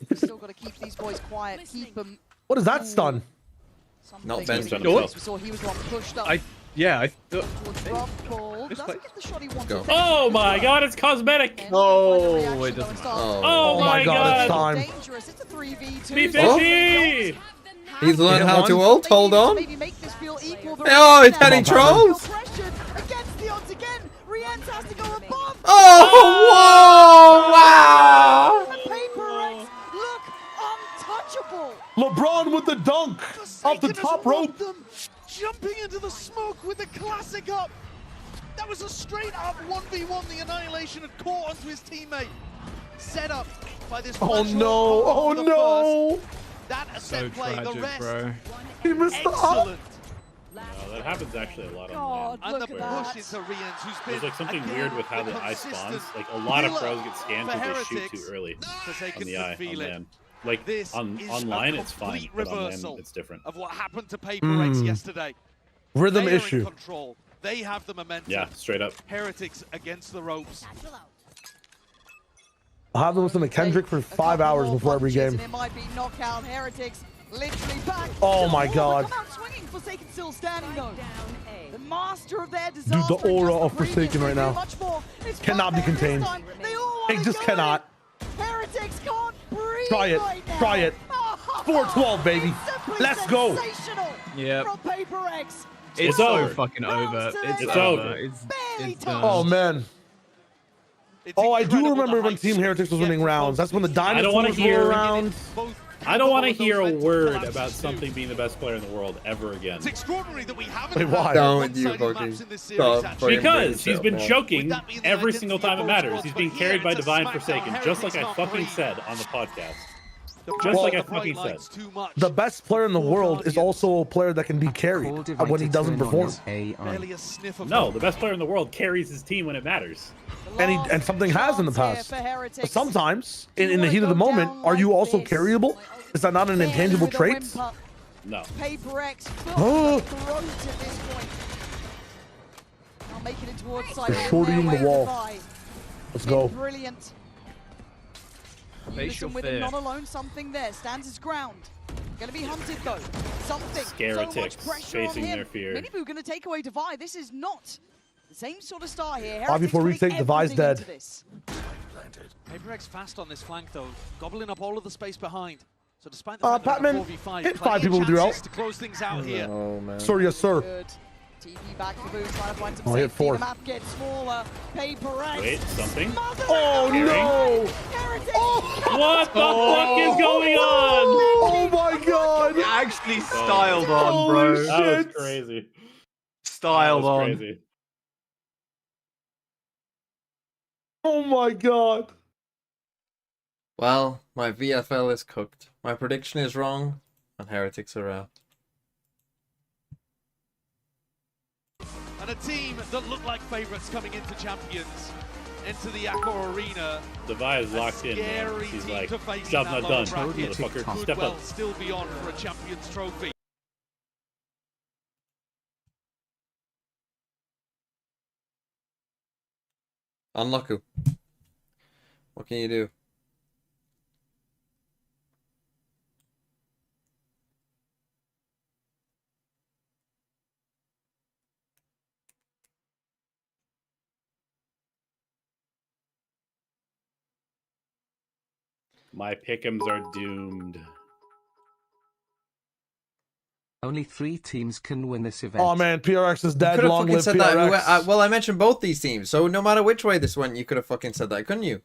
We've still got to keep these boys quiet, keep them. What is that stun? Not Something Ben's really done close. himself. We saw he was the one pushed up Yeah, I thought. towards rough ball. Just Doesn't like- get the shot he wanted. go. Oh my god, it's cosmetic! And Oh, find a reaction, it though, doesn't and start Oh my god, it's time. dangerous. It's a 3v2. Be Oh. fishy! He's learned hit how one. to ult. Hold on. Maybe make this feel equal, but Oh, it's now Henny Come on, Trolls. pressured against the odds again. Rienz has to go above. Oh, whoa! Wow! And PRX look untouchable. LeBron with the dunk off the Forsaken top has rope. robbed them, jumping into the smoke with the classic up. That was a straight up 1v1. The Annihilation had caught onto his teammate. Set up by this Oh flash no! roll Oh for the no! first. That So ascent play, the tragic, rest, bro. He missed the up. excellent. No, that happens actually a lot on God, And look the at push that. into Rienz, who's been There's like something again, weird with how the eye consistent spawns. Like a lot of killer pros get scanned for because they shoot Heretics. too early Forsaken on the can eye, feel on it. land. Like This on is online a it's fine, complete but on land reversal it's different. of what happened to PRX yesterday. Rhythm They are in issue. control. They have the momentum. Yeah, straight up. Heretics against the ropes. I'll have them listen to Kendrick for 5 hours before every game. And it might be knockout. Heretics literally back. Oh to my the wall, God. but come out swinging. Forsaken still standing though. The master of their Dude, disaster. the aura of just the Forsaken previous, right they do now much more. It's cannot be Buckner this contained. time. They all It wanna just go cannot. in. Heretics can't breathe Try it. right now. Try it. 4-12, baby. It's simply Let's go. sensational Yep. from PRX. It's so so fucking over. It's It's over. over. It's done. done. Oh man. It's Oh, I do incredible remember the when heights Team Heretics was you winning get rounds. That's when the I don't wanna dinosaurs hear- were around. both I don't want to capable hear a of those word mental about collapses something too. being the best player in the world ever again. It's extraordinary that we haven't Wait, had why? Down with you, one-sided fucking maps in this series, stop actually. fucking Because he's been man. choking With that being the every identity single of time it both matters. squads, He's but being here carried by it's a Divine smackdown. Forsaken, just like I Heretics fucking can't said breathe. on the podcast. The Just pressure like I of the bright fucking said. lights too much. The best player in the world is also a player that can be carried when he doesn't perform. Barely a sniff of No, hope. the best player in the world carries his team when it matters. And something has in the past. For Heretics. But sometimes, in the heat of the moment, are you also carryable? Is that not an intangible With a trait? whimper. No. PRX Oh. throat at this point. Now making it towards side. They're shorting the wall. Let's go. Brilliant. Facial Unison with fear. him, not alone. Something there stands his ground. Going to be hunted though. Something. Scaretics so much pressure on facing him. their fear. Minibu going to take away Divide. This is not the same sort of start here. Ah, before we Heretics putting take Divide's everything dead. into this. PRX fast on this flank though, gobbling up all of the space behind. So despite the fact that Patman, they're 4v5, hit 5 plenty of people with your chances ult. to close things out here. Oh man. Sir, yes, sir. Good. TP back to Boone, trying to find some Oh, hit safety. 4. The map gets smaller. PRX. Wait, something? Oh no! What the fuck is going on? Oh my god! Actually styled on, Holy bro. shit. That was crazy. Styled That was on. crazy. Oh my god! Well, my VFL is cooked. My prediction is wrong, and Heretics are out. And a team that look like favourites coming into Champions, into the Accor Arena. Divide is locked in. Man. Scary He's team like, to face job in that not lower done, bracket. motherfucker. Could Step well up. still be on for a Champions trophy. Unlucky. What can you do? My pick'ems are doomed. Only 3 teams can win this event. Oh man, PRX is dead. Could have Long fucking live said PRX. that. Well, I mentioned both these teams, so no matter which way this went, you could have fucking said that, couldn't you?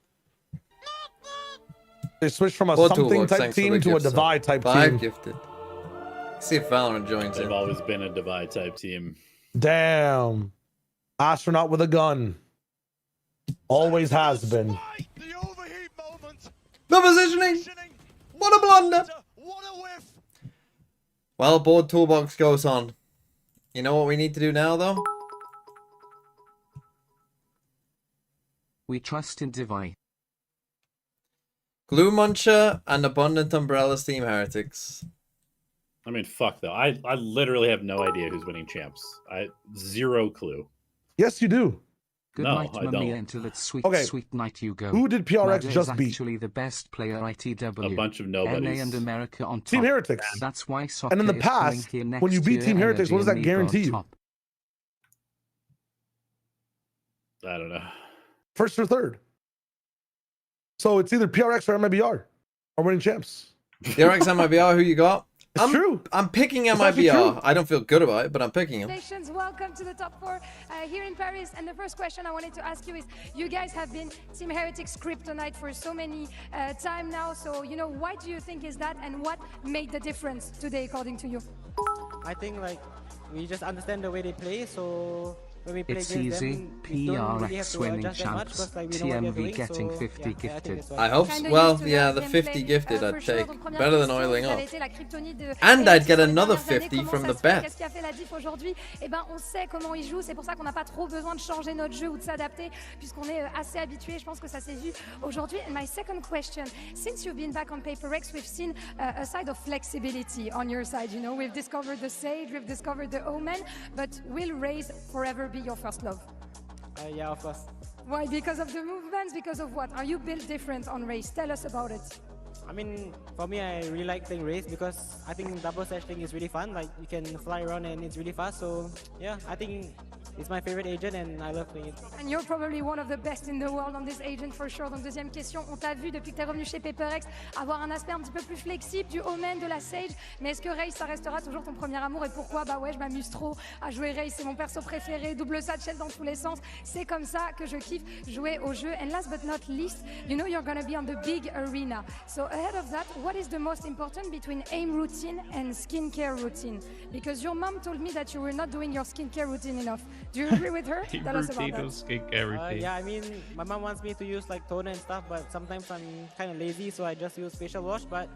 They switched from a Well, something Toolbox, type thanks for team the to a gift sub. divide type 5 team. gifted. See if Valorant joins They've in. always been a divide type team. Damn. Astronaut with a gun. Always has been. The positioning! What a blunder! Well, board toolbox goes on. You know what we need to do now, though? We trust in Divide. Glue Muncher and Abundant Umbrellas Team Heretics. I mean, fuck though. I literally have no idea who's winning champs. Zero clue. Yes, you do. Good No, night, I Mamiya. don't. Until that sweet, Okay. sweet night you go. Who did PRX Mada just is beat? actually the best player ITW. A bunch of NA nobodies. and America on top. Team Heretics. That's why soccer And in the is coming past, here next when you beat year Team and Heretics, what does that Energy on guarantee you? top. I don't know. First or third. So it's either PRX or MIBR are winning champs. DRX MIBR, who you got? It's true. I'm picking It's actually MIBR. true. I don't feel good about it, but I'm picking him. Congratulations, welcome to the top 4 here in Paris. And the first question I wanted to ask you is, you guys have been Team Heretics Kryptonite for so many time now. So, you know, why do you think is that, and what made the difference today, according to you? I think like we just understand the way they play, so when we play It's against easy. them, we don't really have PRX to winning adjust that much champs. because like we know what they're TMV doing, getting so, 50 yeah, I think gifted. it's I hope so. Kinda Well, used to yeah, that the gameplay, 50 gifted for I'd sure. take. Donc, première Better than question, oiling ça a off. été la kryptonite de And I'd Heretics get sur les another dernières années. 50 Comment from ça the se fait? bet. Qu'est-ce qui a fait la diff aujourd'hui? Eh ben, on sait comment ils jouent. C'est pour ça qu'on n'a pas trop besoin de changer notre jeu ou de s'adapter, puisqu'on est assez habitué. Je pense que ça s'est vu aujourd'hui. And my second question, since you've been back on PRX, we've seen a side of flexibility on your side. You know, we've discovered the Sage, we've discovered the Omen, but will Raze forever be your first love? Yeah, of course. Why? Because of the movements? Because of what? Are you built different on Race? Tell us about it. I mean, for me, I really like playing race because I think double sashing is really fun. Like you can fly around and it's really fast. So yeah, I think it's my favorite agent and I love playing it. And you're probably one of the best in the world on this agent for sure. Donc deuxième question, on t'a vu depuis que t'es revenu chez PRX avoir un aspect un petit peu plus flexible du Omen, de la Sage. Mais est-ce que Race, ça restera toujours ton premier amour? Et pourquoi? Bah ouais, je m'amuse trop à jouer Race, c'est mon perso préféré, double satchel dans tous les sens. C'est comme ça que je kiffe jouer au jeu. And last but not least, you know you're gonna be on the big arena. So ahead of that, what is the most important between aim routine and skincare routine? Because your mom told me that you were not doing your skincare routine enough. Do you agree with her? Tell us about Routine or that. skincare routine? Yeah, I mean, my mom wants me to use like toner and stuff, but sometimes I'm kind of lazy, so I just use facial wash. But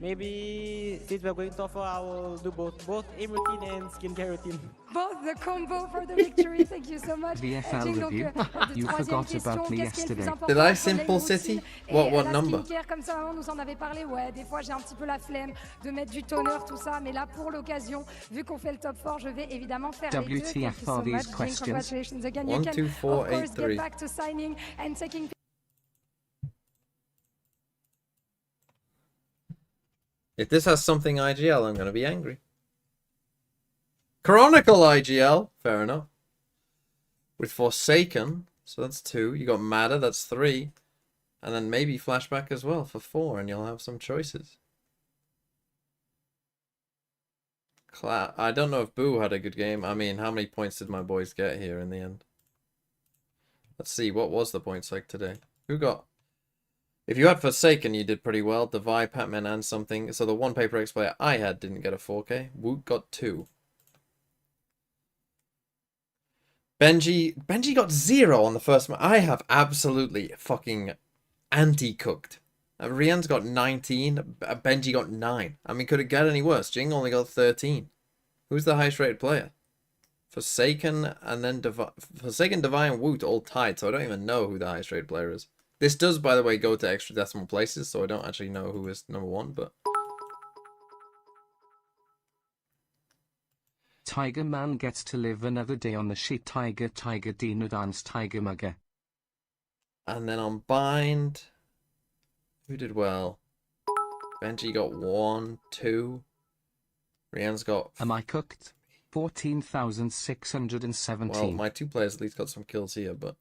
maybe since we're going to offer, I will do both aim routine and skincare routine. Both the combo for the victory. Thank you so much. VFL Donc, review. de You troisième forgot question, about me qu'est-ce qui est le plus yesterday. important Did I entre simple l'aim city? routine et What la number? skincare? Comme ça, on nous en avait parlé. Ouais, des fois, j'ai un petit peu la flemme de mettre du toner, tout ça. Mais là, pour l'occasion, vu qu'on fait le top 4, je vais évidemment faire les deux. Thank you WTF so are these much. Jing, questions? congratulations again. You 1, can, 2, 4, of course, 8, 3. get back to signing and taking. If this has something IGL, I'm going to be angry. Chronicle IGL, fair enough. With Forsaken, so that's 2. You got Matter, that's 3. And then maybe Flashback as well for 4, and you'll have some choices. I don't know if Boo had a good game. I mean, how many points did my boys get here in the end? Let's see, what was the points like today? Who got... If you had Forsaken, you did pretty well. Divide, Patman, and something. So the one PRX player I had didn't get a 4K. Woot got 2. Benji got 0 on the first one. I have absolutely fucking anti-cooked. Rian's got 19. Benji got 9. I mean, could it get any worse? Jing only got 13. Who's the highest rated player? Forsaken and then Forsaken, Divine, and Woot all tied, so I don't even know who the highest rated player is. This does, by the way, go to extra decimal places, so I don't actually know who is number 1, but... Tiger Man gets to live another day on the sheet. Tiger Dino Dance Tiger Mugger. And then on Bind... Who did well? Benji got 1, 2. Rian's got... Am I cooked? 14,617. Well, my 2 players at least got some kills here, but...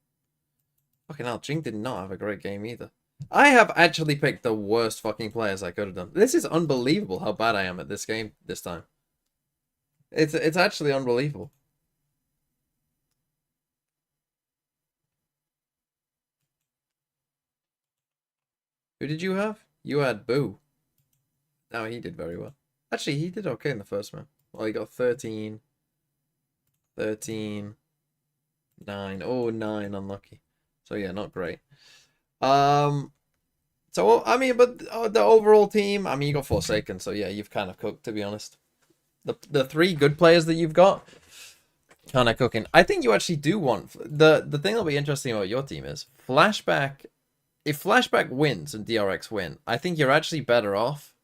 Fucking hell, Jing did not have a great game either. I have actually picked the worst fucking players I could have done. This is unbelievable how bad I am at this game this time. It's actually unbelievable. Who did you have? You had Boo. No, he did very well. Actually, he did okay in the first round. Well, he got 13, 13, 9. Oh, 9, unlucky. So yeah, not great. So I mean, but the overall team, I mean, you got Forsaken, so yeah, you've kind of cooked, to be honest. The 3 good players that you've got, kind of cooking. I think you actually do want the thing that'll be interesting about your team is Flashback. If Flashback wins and DRX win, I think you're actually better off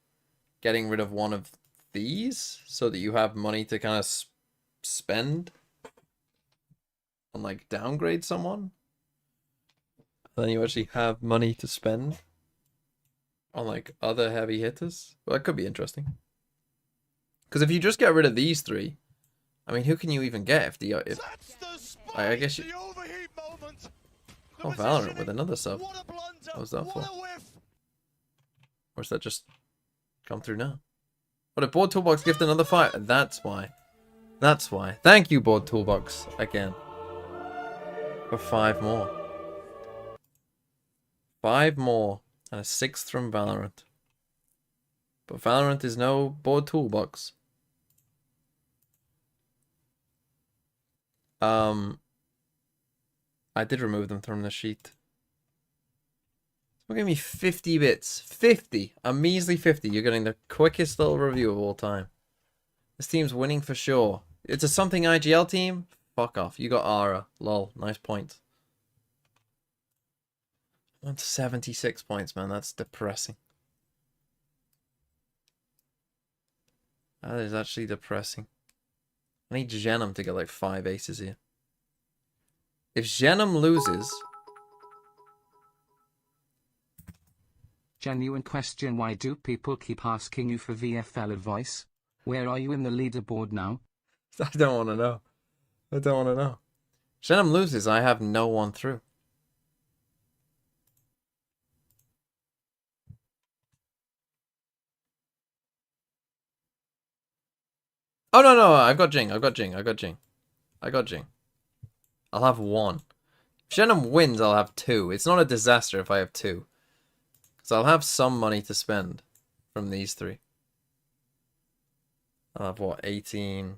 getting rid of one of these so that you have money to kind of spend and like downgrade someone. Then you actually have money to spend on like other heavy hitters. Well, that could be interesting. Because if you just get rid of these 3, I mean, who can you even get if I guess you. Oh, Valorant with another sub. What was that for? Or is that just come through now? What, did Board Toolbox gift another 5? That's why. That's why. Thank you, Board Toolbox, again. For 5 more. 5 more. And a 6th from Valorant. But Valorant is no Board Toolbox. I did remove them from the sheet. Give me 50 bits. 50. A measly 50. You're getting the quickest little review of all time. This team's winning for sure. It's a something IGL team? Fuck off. You got Ara. Lol. Nice point. 176 points, man. That's depressing. That is actually depressing. I need Genom to get like 5 aces here. If Genom loses... Genuine question: why do people keep asking you for VFL advice? Where are you in the leaderboard now? I don't want to know. I don't want to know. If Genom loses, I have no one through. Oh, no. I've got Jing. I've got Jing. I'll have 1. If Genom wins, I'll have 2. It's not a disaster if I have 2. Because I'll have some money to spend from these 3. I'll have, what, 18?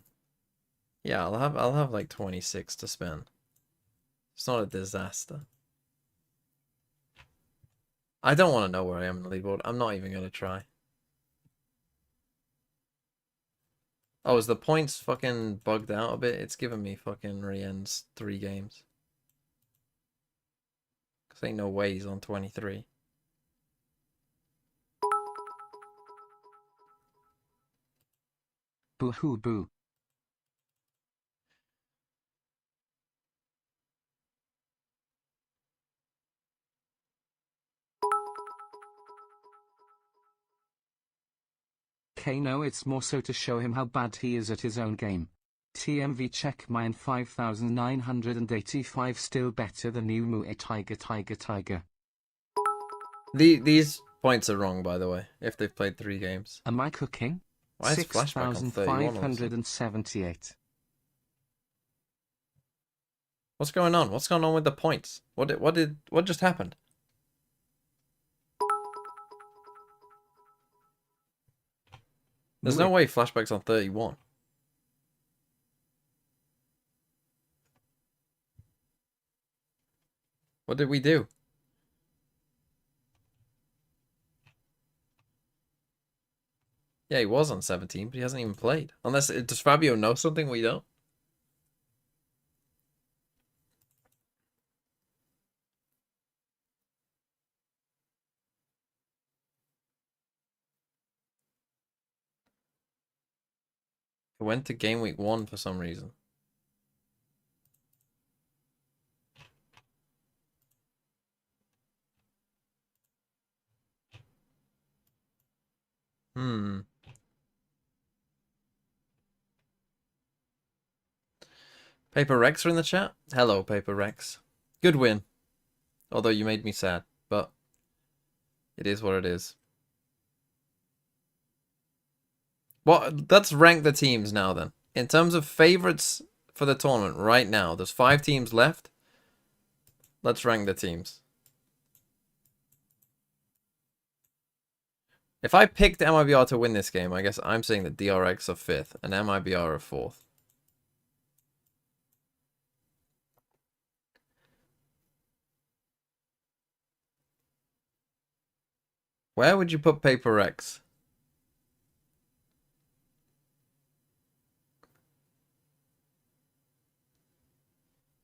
Yeah, I'll have like 26 to spend. It's not a disaster. I don't want to know where I am in the leaderboard. I'm not even going to try. Oh, is the points fucking bugged out a bit? It's giving me fucking re-ends 3 games. Because ain't no way he's on 23. Boo hoo boo. Kano, it's more so to show him how bad he is at his own game. TMV check mine 5985 still better than you Muay Tiger. These points are wrong, by the way, if they've played 3 games. Am I cooking? Why is Flashback on 31? 6,578. What's going on? What's going on with the points? What just happened? There's no way Flashback's on 31. What did we do? Yeah, he was on 17, but he hasn't even played. Unless, does Fabio know something we don't? He went to game week 1 for some reason. Paper Rex are in the chat. Hello, Paper Rex. Good win. Although you made me sad, but It is what it is. Well, let's rank the teams now then. In terms of favorites for the tournament right now, there's 5 teams left. Let's rank the teams. If I picked MIBR to win this game, I guess I'm saying that DRX are 5th and MIBR are 4th. Where would you put PRX?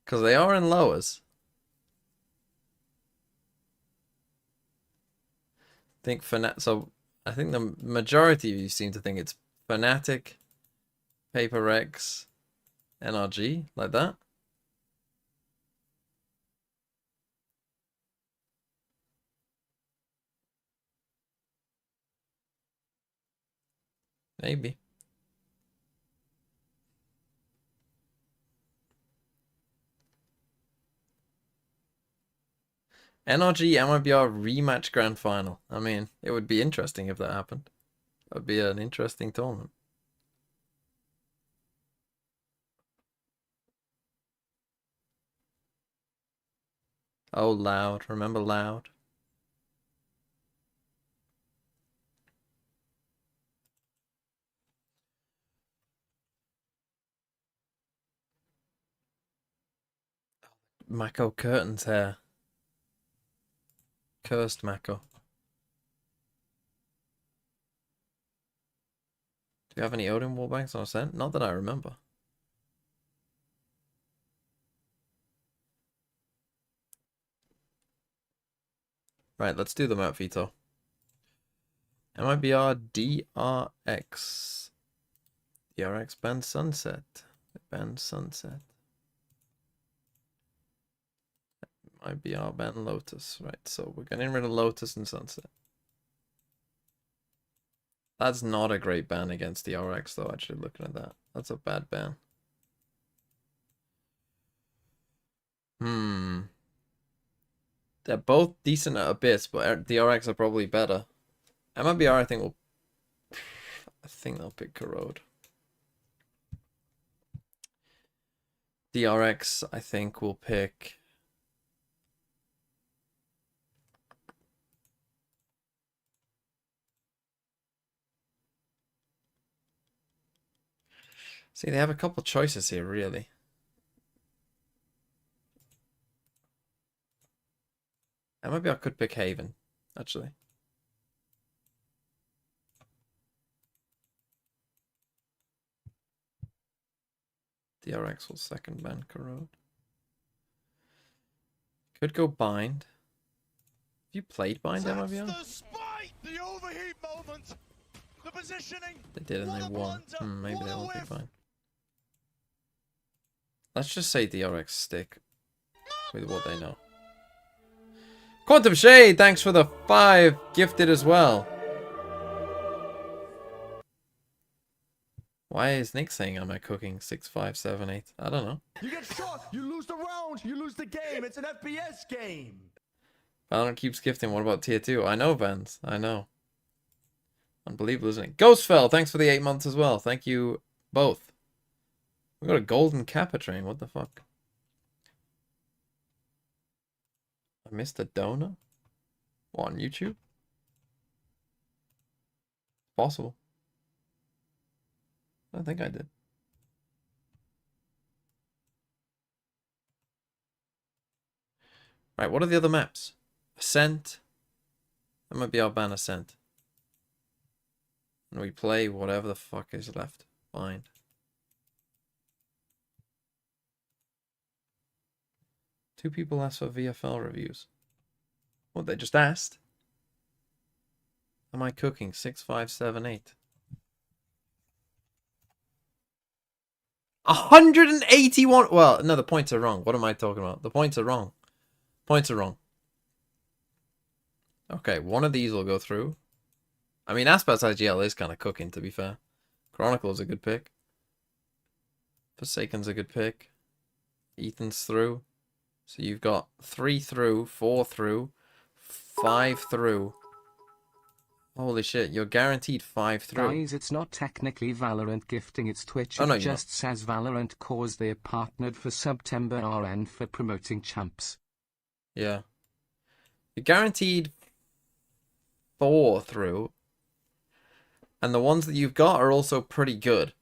Because they are in lowers. So I think the majority of you seem to think it's Fnatic, PRX, NRG, like that. Maybe. NRG MIBR rematch grand final. I mean, it would be interesting if that happened. It would be an interesting tournament. Oh, Loud. Remember Loud? Mako Curtain's hair. Cursed Mako. Do you have any Odin wallbangs on Ascent? Not that I remember. Right, let's do the map, Vito. MIBR DRX. DRX ban Sunset. Ban Sunset. MIBR ban Lotus. Right, so we're getting rid of Lotus and Sunset. That's not a great ban against DRX, though, actually, looking at that. That's a bad ban. They're both decent at Abyss, but DRX are probably better. MIBR, I think they'll pick Corrode. DRX, I think, will pick... See, they have a couple choices here, really. Maybe I could pick Haven, actually. DRX will second ban Corrode. Could go Bind. Have you played Bind, MIBR? The overheat moment. The positioning. They did and they won. Maybe they won't pick Bind. Let's just say DRX stick with what they know. Quantum Shade, thanks for the 5 gifted as well. Why is Nick saying am I cooking 6, 5, 7, 8? I don't know. You get shot, you lose the round, you lose the game. It's an FPS game. Valorant keeps gifting. What about tier 2? I know, Vans. I know. Unbelievable, isn't it? Ghostfell, thanks for the 8 months as well. Thank you both. We got a golden Kappa train. What the fuck? I missed a donut? What, on YouTube? Possible. I think I did. Right, what are the other maps? Ascent. That might be our ban Ascent. And we play whatever the fuck is left. Fine. Two people asked for VFL reviews. What, they just asked? Am I cooking 6, 5, 7, 8? 181. Well, no, the points are wrong. What am I talking about? The points are wrong. Points are wrong. Okay, one of these will go through. I mean, Aspat's IGL is kind of cooking, to be fair. Chronicle's a good pick. Forsaken's a good pick. Ethan's through. So you've got 3 through, 4 through, 5 through, Holy shit, you're guaranteed 5 through. Guys, it's not technically Valorant gifting, it's Twitch. Oh, no, It you're just says Valorant cause they're partnered for September RN for promoting champs. Yeah. You're guaranteed 4 through. And the ones that you've got are also pretty good.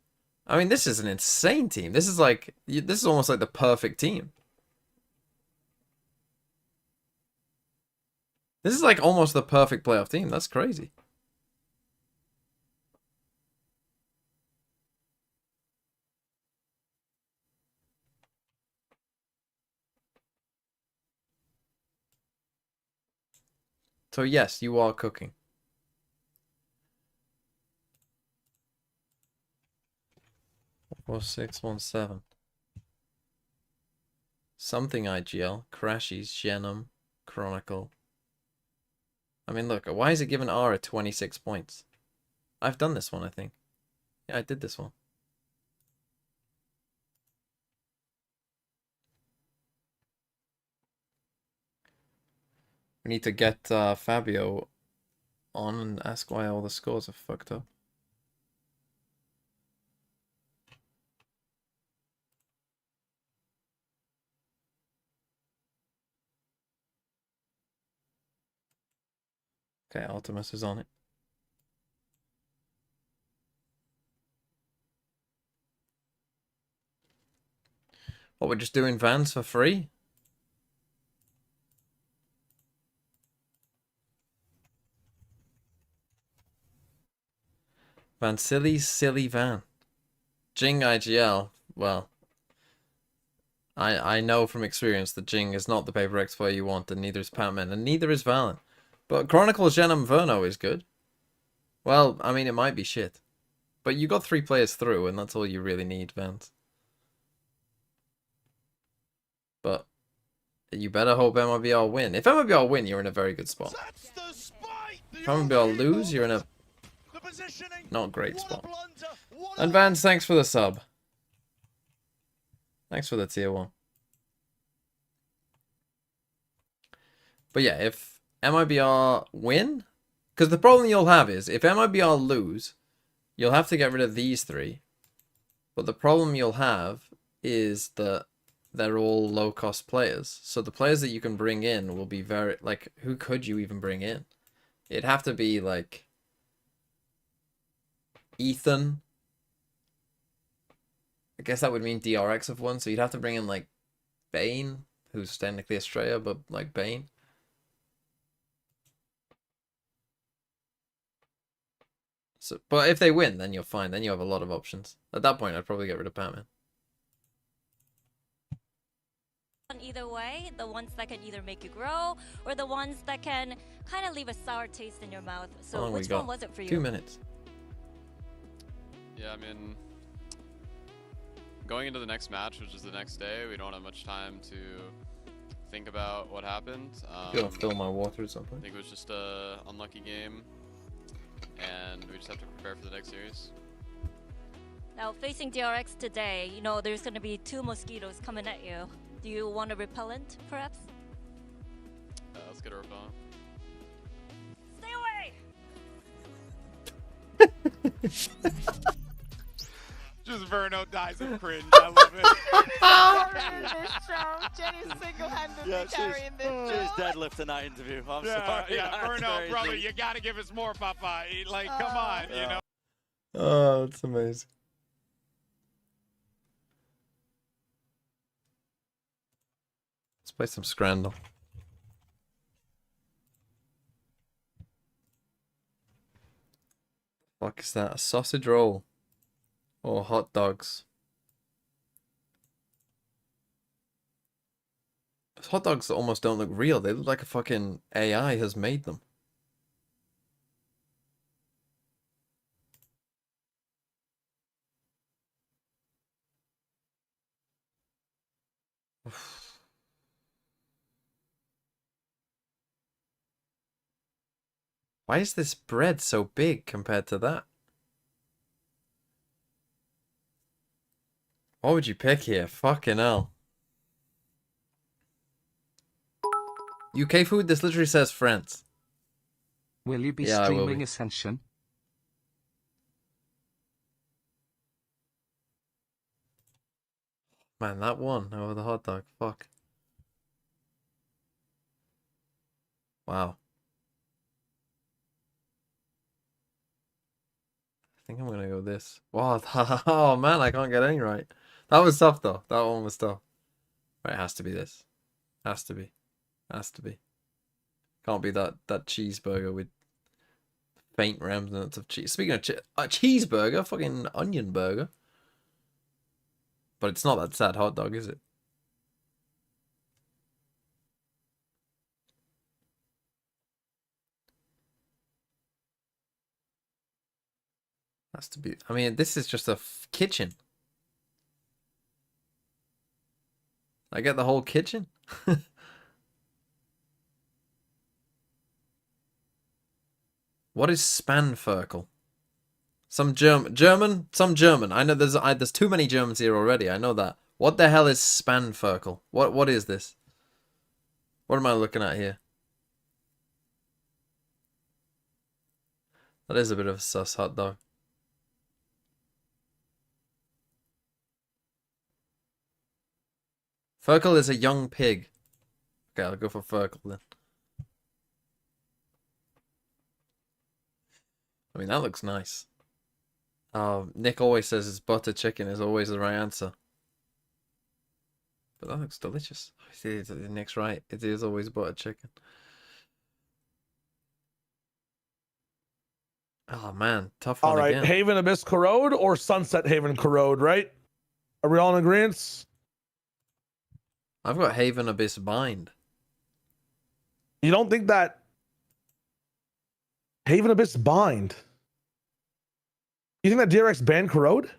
I mean, this is an insane team. This is like, this is almost like the perfect team. This is like almost the perfect playoff team. That's crazy. So yes, you are cooking. Four, 6, 1, 7. Something IGL, Crashies, Genum, Chronicle. I mean, look, why is it giving Ara 26 points? I've done this one, I think. Yeah, I did this one. We need to get Fabio on and ask why all the scores are fucked up. Okay, Artemis is on it. What, we're just doing Vans for free? Van silly van. Jing IGL, well, I know from experience that Jing is not the paper X player you want, and neither is Patman, and neither is Valen. But Chronicle Genum Verno is good. Well, I mean, it might be shit. But you got 3 players through, and that's all you really need, Vans. But you better hope MIBR win. If MIBR win, you're in a very good spot. If MIBR lose, you're in a not great spot. And Vans, thanks for the sub. Thanks for the tier 1. But yeah, if MIBR win, because the problem you'll have is, if MIBR lose, you'll have to get rid of these 3. But the problem you'll have is that they're all low-cost players. So the players that you can bring in will be very, like, who could you even bring in? It'd have to be, like, Ethan. I guess that would mean DRX have won, so you'd have to bring in, like, Bane, who's technically Australia, but, like, Bane. So, but if they win, then you're fine. Then you have a lot of options. At that point, I'd probably get rid of Batman. Either way, the ones that can either make you grow, or the ones that can kind of leave a sour taste in your mouth. So which one was it for you? 2 minutes. Yeah, I mean, going into the next match, which is the next day, we don't have much time to think about what happened. Gonna fill my water at some point. I think it was just a unlucky game, and we just have to prepare for the next series. Now, facing DRX today, you know, there's going to be 2 mosquitoes coming at you. Do you want a repellent, perhaps? Let's get a repellent. Stay away! Just Verno dies of cringe. I love it. This show. Jenny's single-handedly carrying this show. She's deadlift in that interview. I'm sorry. Yeah, That's Verno, crazy. brother, you gotta give us more, Papa. Like, come on, you know. Oh, that's amazing. Let's play some Scrandle. Fuck is that? A sausage roll? Or hot dogs? Those hot dogs almost don't look real. They look like a fucking AI has made them. Why is this bread so big compared to that? What would you pick here? Fucking hell. UK food? This literally says France. Will you be Yeah, I will streaming be. Ascension? Man, that one over the hot dog. Fuck. Wow. I think I'm gonna go this. Wow. Oh man, I can't get any right. That was tough though. That one was tough. Right, it has to be this. Has to be. Has to be. Can't be that cheeseburger with faint remnants of cheese. Speaking of a cheeseburger, fucking onion burger. But it's not that sad hot dog, is it? Has to be. I mean, this is just a kitchen. I get the whole kitchen. What is Spanferkel? Some German. Some German. I know there's too many Germans here already. I know that. What the hell is Spanferkel? What is this? What am I looking at here? That is a bit of a sus hot dog. Ferkel is a young pig. Okay, I'll go for Ferkel then. I mean, that looks nice. Nick always says his butter chicken is always the right answer. But that looks delicious. Nick's right. It is always butter chicken. Oh man, tough one. All right, again. Haven Abyss Corrode or Sunset Haven Corrode, right? Are we all in agreement? I've got Haven Abyss Bind. You don't think that Haven Abyss Bind? You think that DRX banned Corrode?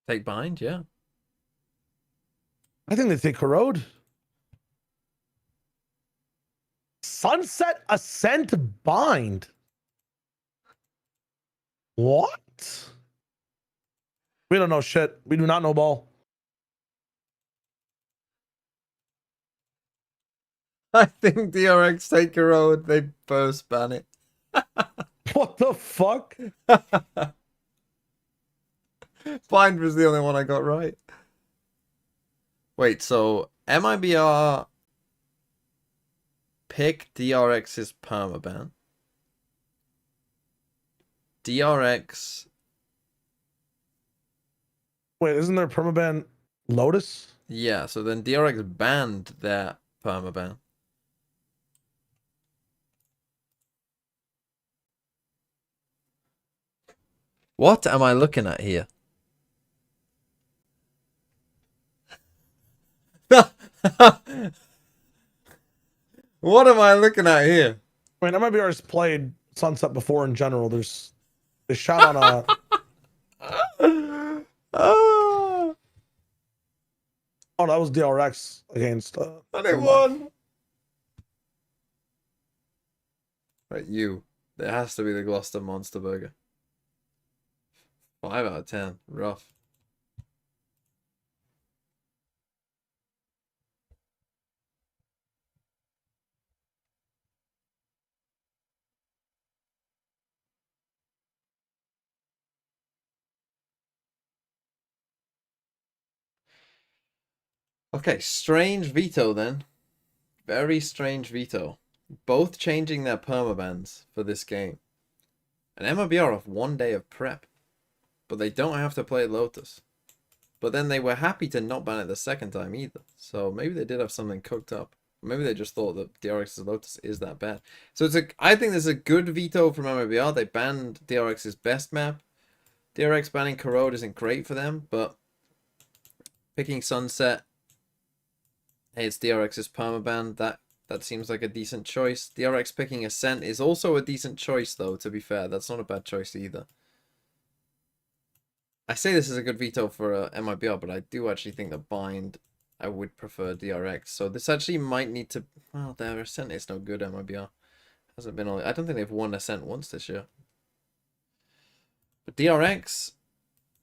Take Bind, yeah. I think they take Corrode. Sunset Ascent Bind. What? We don't know shit. We do not know ball. I think DRX take a road. They burst ban it. What the fuck? Bind was the only one I got right. Wait, so MIBR pick DRX's permaban. DRX. Wait, isn't there permaban Lotus? Yeah, so then DRX banned their permaban. What am I looking at here? What am I looking at here? I mean, MIBR has played Sunset before in general. They shot on a. Oh, that was DRX against. And it won. Right, you. There has to be the Gloucester Monster Burger. 5 out of 10. Rough. Okay, strange veto then. Very strange veto. Both changing their permabans for this game. And MIBR have 1 day of prep. But they don't have to play Lotus. But then they were happy to not ban it the second time either. So maybe they did have something cooked up. Maybe they just thought that DRX's Lotus is that bad. So I think there's a good veto from MIBR. They banned DRX's best map. DRX banning Corrode isn't great for them, but picking Sunset, hey, it's DRX's permaban. That seems like a decent choice. DRX picking Ascent is also a decent choice, though, to be fair. That's not a bad choice either. I say this is a good veto for MIBR, but I do actually think that Bind, I would prefer DRX. So this actually might need to... Well, their Ascent is no good, MIBR. Hasn't been all... I don't think they've won Ascent once this year. But DRX,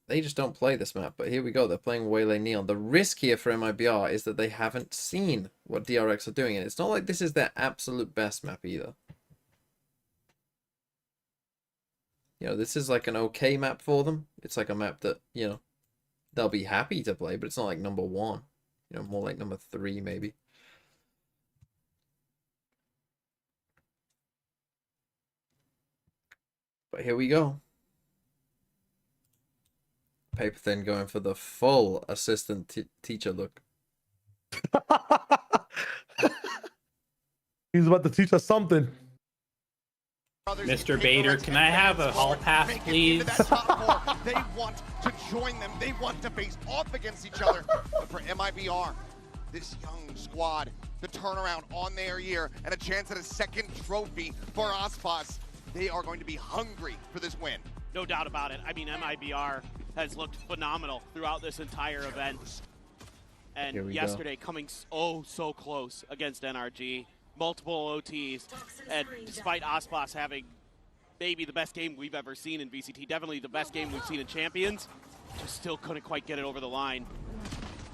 they just don't play this map. But here we go. They're playing Waylay Neon. The risk here for MIBR is that they haven't seen what DRX are doing. And it's not like this is their absolute best map either. You know, this is like an okay map for them. It's like a map that, you know, they'll be happy to play, but it's not like number 1. You know, more like number 3 maybe. But here we go. Paper Thin going for the full assistant teacher look. He's about to teach us something. Mr. Bader, can I have a hall pass, please? They want to join them. They want to face off against each other. But for MIBR, this young squad, the turnaround on their year and a chance at a second trophy for Aspas. They are going to be hungry for this win. No doubt about it. I mean, MIBR has looked phenomenal throughout this entire event. And yesterday coming so close against NRG. Multiple OTs, and despite Aspas having maybe the best game we've ever seen in VCT, definitely the best game we've seen in Champions, just still couldn't quite get it over the line.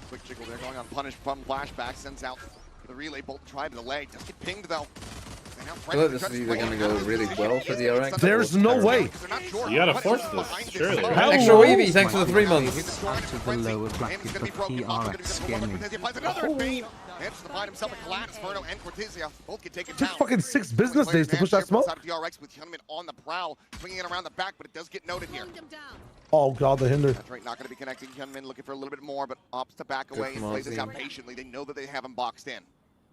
Quick jiggle there, going on punish from flashback, sends out the relay bolt, try to delay, does get pinged though. I feel like this is either going to go really well for DRX. There's no way. You gotta force this, surely. Extra Weavy, thanks for the 3 months. Out of the lower bracket for PRX Gaming. Manages to find himself a collapse. Inferno and Cortezia both get taken Took down. fucking 6 business days to push that smoke. DRX with Hyunmin on the prowl, swinging it around the back, but it does get noted here. Oh god, the hinder. That's right, not going to be connecting. Hyunmin looking for a little bit more, but opts to back away and play this out patiently. They know that they have him boxed in.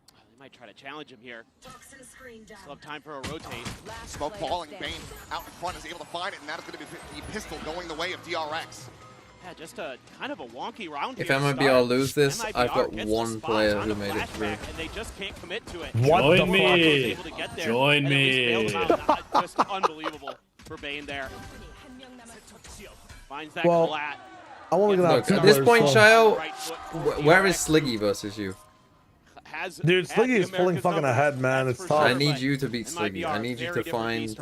They might try to challenge him here. Still have time for a rotate. Smoke falling, Bane out in front is able to find it, and that is going to be the pistol going the way of DRX. Yeah, just a kind of a wonky round If here. MIBR lose this, MIBR I've got gets one the player spot who on made it through. and they just can't commit to it. What Join me. Join me. Just unbelievable for Bane there. Finds that Well, collat. I want to get out. Look, at this point, Shio, where is Sliggy versus you? Dude, Sliggy is pulling fucking ahead, man. It's tough. I need you to beat Sliggy. I need you to find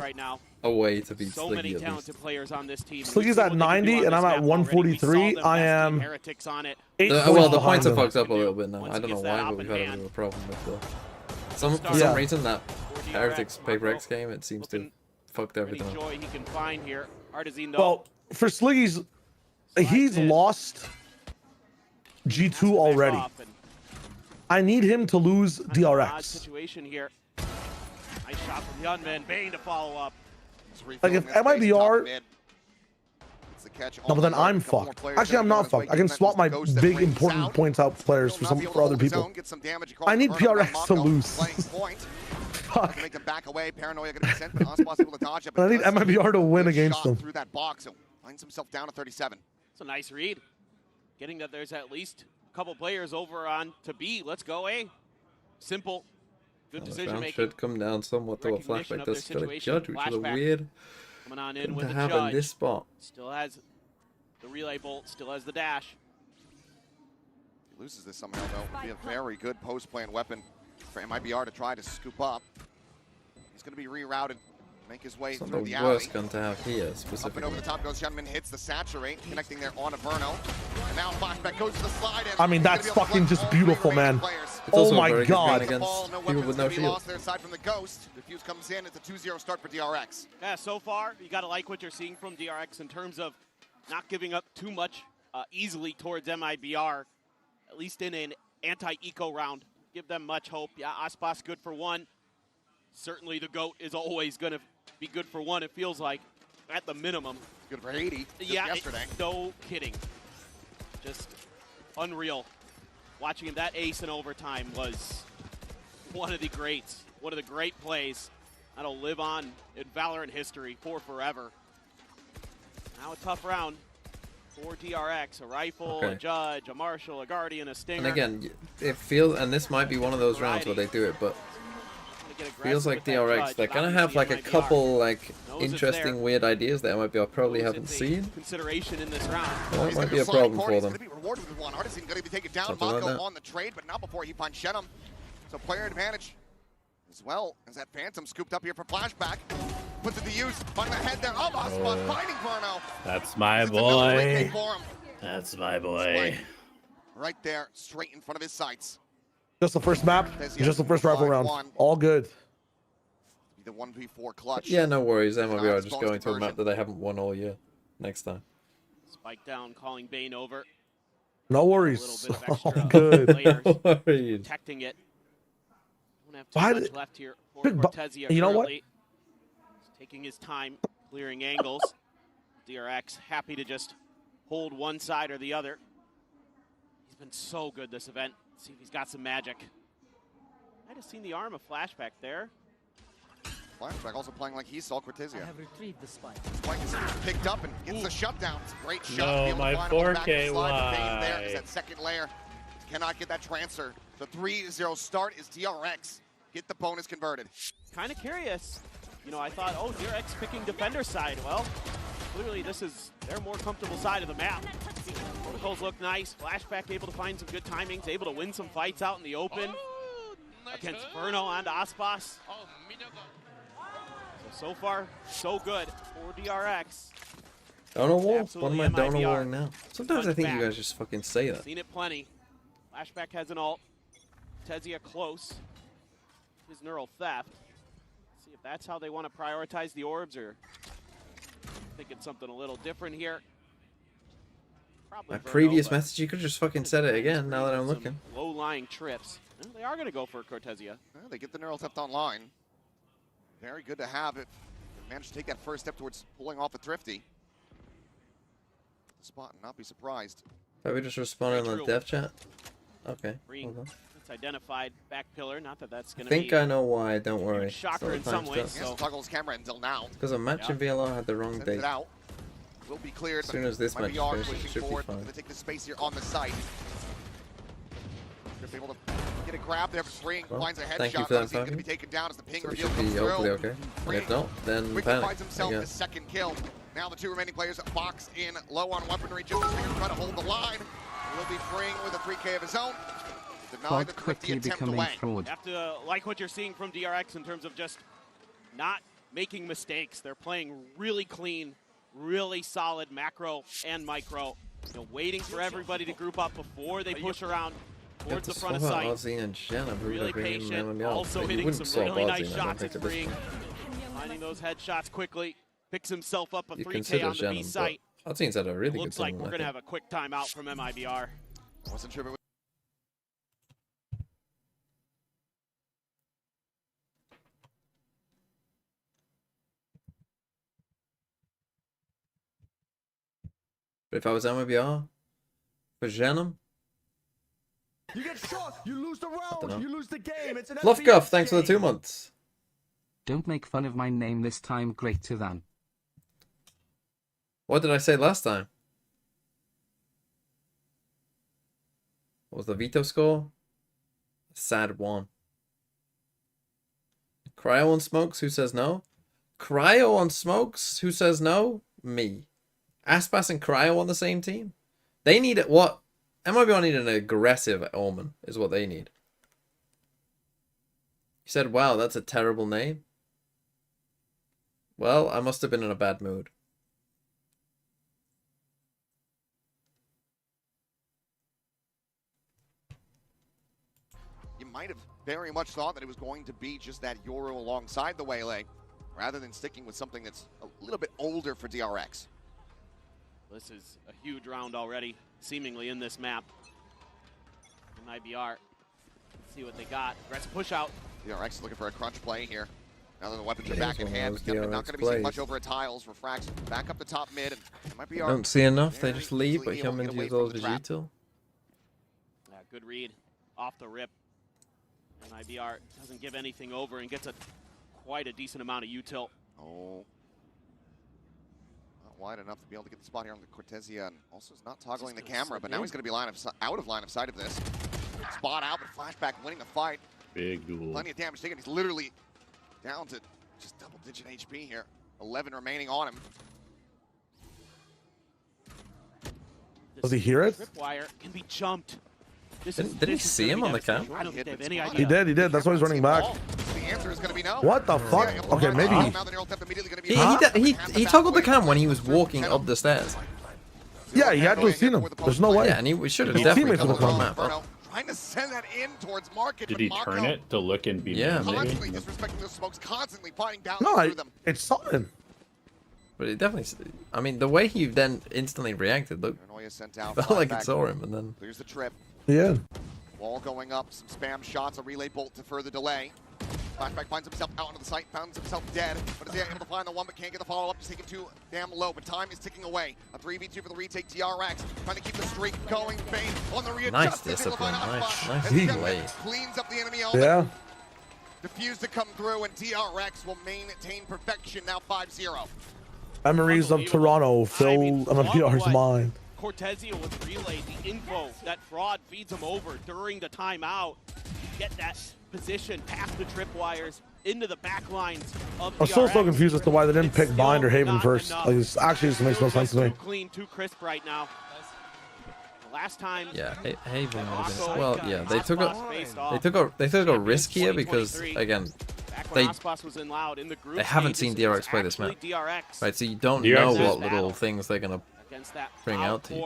a way to beat So many Sliggy at talented least. players on this team. Sliggy's at 90 and I'm at 143. I am 8 Well, the points points are behind fucked up a little bit now. I don't know why, but we've had a bit of a problem with for some reason that Heretics Paper X game, it seems to have fucked everything up. Joy he can find here. Artesino. Well, for Sliggy's, he's lost G2 already. I need him to lose Odd DRX. situation here. Nice shot from Hyunmin. Bane to follow up. Like if MIBR, no, but then I'm fucked. Actually, I'm not fucked. I can swap my big important points out players for other people. I need PRX to lose. Fuck. Make them back away. Paranoia going to be sent, but Aspas able to dodge it. I need MIBR to win against them. Through that box, so finds himself down to 37. It's a nice read. Getting that there's at least a couple players over on to B. Let's go, A. Simple. Good decision Round making. should come down somewhat to a flashback. That's gotta judge, which is a weird Coming on in thing with to a have judge. in this spot. Still has the relay bolt. Still has the dash. He loses this somehow, though. Be a very good post-plan weapon for MIBR to try to scoop up. He's going to be rerouted, make his way It's not through the the alley. worst gun to have here, Up and specifically. over the top goes Hyunmin, hits the saturate, connecting there on Inferno. And now flashback goes to the slide. I mean, that's fucking just beautiful, man. It's also Oh a my very good god. gun against people with no shield. There aside from the Ghost. Diffuse comes in. It's a 2-0 start for DRX. Yeah, so far, you got to like what you're seeing from DRX in terms of not giving up too much easily towards MIBR, at least in an anti-eco round. Give them much hope. Yeah, Aspas good for one. Certainly the GOAT is always going to be good for one, it feels like, at the minimum. Good for 80 yeah, yesterday. No kidding. Just unreal. Watching him, that ace in overtime was one of the greats. One of the great plays that'll live on in Valorant history for forever. Now a tough round for DRX. A rifle, a judge, a marshal, a guardian, a stinger. And again, it feels, and this might be one of those rounds where they do it, but feels like DRX, they're gonna have like a couple like interesting weird ideas that MIBR probably haven't seen. Consideration in this round. That might be a problem for them. Going to be rewarded with one. Artisan going to be taken down. Something like Mako that. on the trade, but not before he finds Shenum. So player advantage as well as that Phantom scooped up here for flashback. Puts it to use. Finding the head there. Oh, Aspas finding Verno. That's my It's another boy. great game for him. That's my boy. Right there, straight in front of his sights. Just the first map, just the first rifle round. All good. the 1v4 clutch. Yeah, no worries. MIBR are just bonus going to a map conversion. that they haven't won all year. Next time. Spike down, calling Bane over. No A worries. little bit of extra Good. layers No worries. protecting it. Don't have Why too much did- left here for Big bu- Cortezia. you know what? currently. He's taking his time, clearing angles. DRX happy to just hold one side or the other. He's been so good this event. Let's see if he's got some magic. Might have seen the arm of Flashback there. Flashback also playing like he saw Cortezia. I have retrieved the spike. Spike is picked up and gets the shutdown. It's a great shot. No, to be able to my find on the back of the 4K, slide. Bane why? there is that second layer. Cannot get that transfer. The 3-0 start is DRX. Get the bonus converted. Kind of curious. You know, I thought, oh, DRX picking defender side. Well, clearly this is their more comfortable side of the map. Protocols look nice. Flashback able to find some good timings, able to win some fights out in the open. Against Verno and Aspas. So far, so good for DRX. Donor wall? What Absolutely am I donor MIBR. walling now? Sometimes I think you Back. guys just fucking say that. Seen it plenty. Flashback has an ult. Tezia close. His neural theft. See if that's how they want to prioritize the orbs, or thinking something a little different here. Probably My Verno, previous but message, you could just fucking said it again now that I'm some looking. low-lying trips. Well, they are going to go for Cortezia. Well, they get the neural theft online. Very good to have it. They managed to take that first step towards pulling off a thrifty. The spot and not be surprised. Probably just responding on the dev chat. Okay, Green. hold on. It's identified back pillar. Not that that's I going to be think I know why, don't worry. It's shocker not in the some time ways. stuff. He has to toggle his camera until now. Because a match in VLR had the wrong Sends date. it out. Will be cleared. As soon as this match MIBR finishes, it pushing should be forward. fine. Gonna take the space here on the site. Should be able to get a grab there, but Spring Well, finds a headshot. thank you for that, Obviously, going to be Fabian. taken down as the ping So it reveal should comes be through. hopefully okay. And if not, then Quickly panic, finds himself I the guess. second kill. Now the two remaining players boxed in low on weaponry. Just as Spring try to hold the line. Will be freeing with a 3K of his own. Deny Quad the 50 quickly attempt becoming away. fraud. You have to like what you're seeing from DRX in terms of just not making mistakes. They're playing really clean, really solid macro and micro. You know, waiting for everybody to group up before they push around You have towards to the front of swap out sight. Ozzy and Shen. I believe Really they're bringing in patient, MML. also But you hitting wouldn't some swap really Ozzy, nice I don't shots think, at at this Spring. point. Finding those headshots quickly. Picks himself up a You 3K consider on the Shen, B but site. Ozzy's had a really good Looks like tournament, we're I going to think. have a quick timeout from MIBR. Wasn't sure if it was But if I was MIBR, for Jenem, You get shot, you lose the dunno. round, you lose the game. It's an Fluff FPS Guff, thanks for the game. 2 months. Don't make fun of my name this time, greater than. What did I say last time? What was the veto score? A sad 1. Cryo on smokes, who says no? Cryo on smokes, who says no? Me. Aspas and Cryo on the same team? They need it. What? MIBR need an aggressive Omen, is what they need. You said, wow, that's a terrible name. Well, I must have been in a bad mood. you might have very much thought that it was going to be just that Yoru alongside the Waylay, rather than sticking with something that's a little bit older for DRX. This is a huge round already, seemingly in this map. MIBR, let's see what they got. Aggressive push out. DRX is looking for a crunch play here. Now that the weapons are Yeah, back in it's one hand, of but those not DRX going to be seeing plays. much over at tiles. Refracts back up the top mid, and MIBR. Don't see enough, they very just leave, but easily able come to into get away use from all the the trap. util. Yeah, good read off the rip. MIBR doesn't give anything over and gets quite a decent amount of util. Oh. Not wide enough to be able to get the spot here on the Cortezia, and also is not toggling the camera, but now he's going to be out of line of sight of this. Spot out, but Flashback winning the fight. Big duel. Plenty of damage taken. He's literally down to just double-digit HP here. 11 remaining on him. Does he hear it? Tripwire can be jumped. Didn't he see him on the cam? I don't think they have any He idea. did. That's why he's running back. The answer is going to be no. What the fuck? Yeah, Okay, maybe. now the neural theft immediately going to be He toggled the cam when he was walking up the stairs. Yeah, he had to have seen him. There's no way. Yeah, and he should have His definitely teammates would toggled have the come. map. trying to send that in towards market. Did but he Mako turn it to look and be Yeah, maybe? constantly disrespecting the smokes, constantly finding down No, through them. it's something. But it definitely. I mean, the way he then instantly reacted, look, Paranoia sent out. felt like it flashback. saw him, and then. Clears the trip. Yeah. Wall going up, some spam shots, a relay bolt to further delay. Flashback finds himself out onto the site, finds himself dead, but is he able to find the one but can't get the follow-up, just taking too damn low, but time is ticking away. A 3v2 for the retake, DRX, trying to keep the streak going. Bane on the readjust. Nice discipline, nice play. Cleans up the enemy element. Yeah. Diffuse to come through, and DRX will maintain perfection, now 5-0. Memories of Toronto fill MIBR's mind. Cortezia was relayed the info that Fraud feeds him over during the timeout. Get that position past the tripwires into the back lines of I'm still so DRX. confused as to why they didn't pick Bind or Haven first. enough. Like, this actually just makes no sense to me. Too clean, too crisp right now. Last time. Yeah, Haven would have been. Well, yeah, they took a risk here because again, they haven't seen DRX play this map, right? So you don't know what little things they're gonna bring out to you.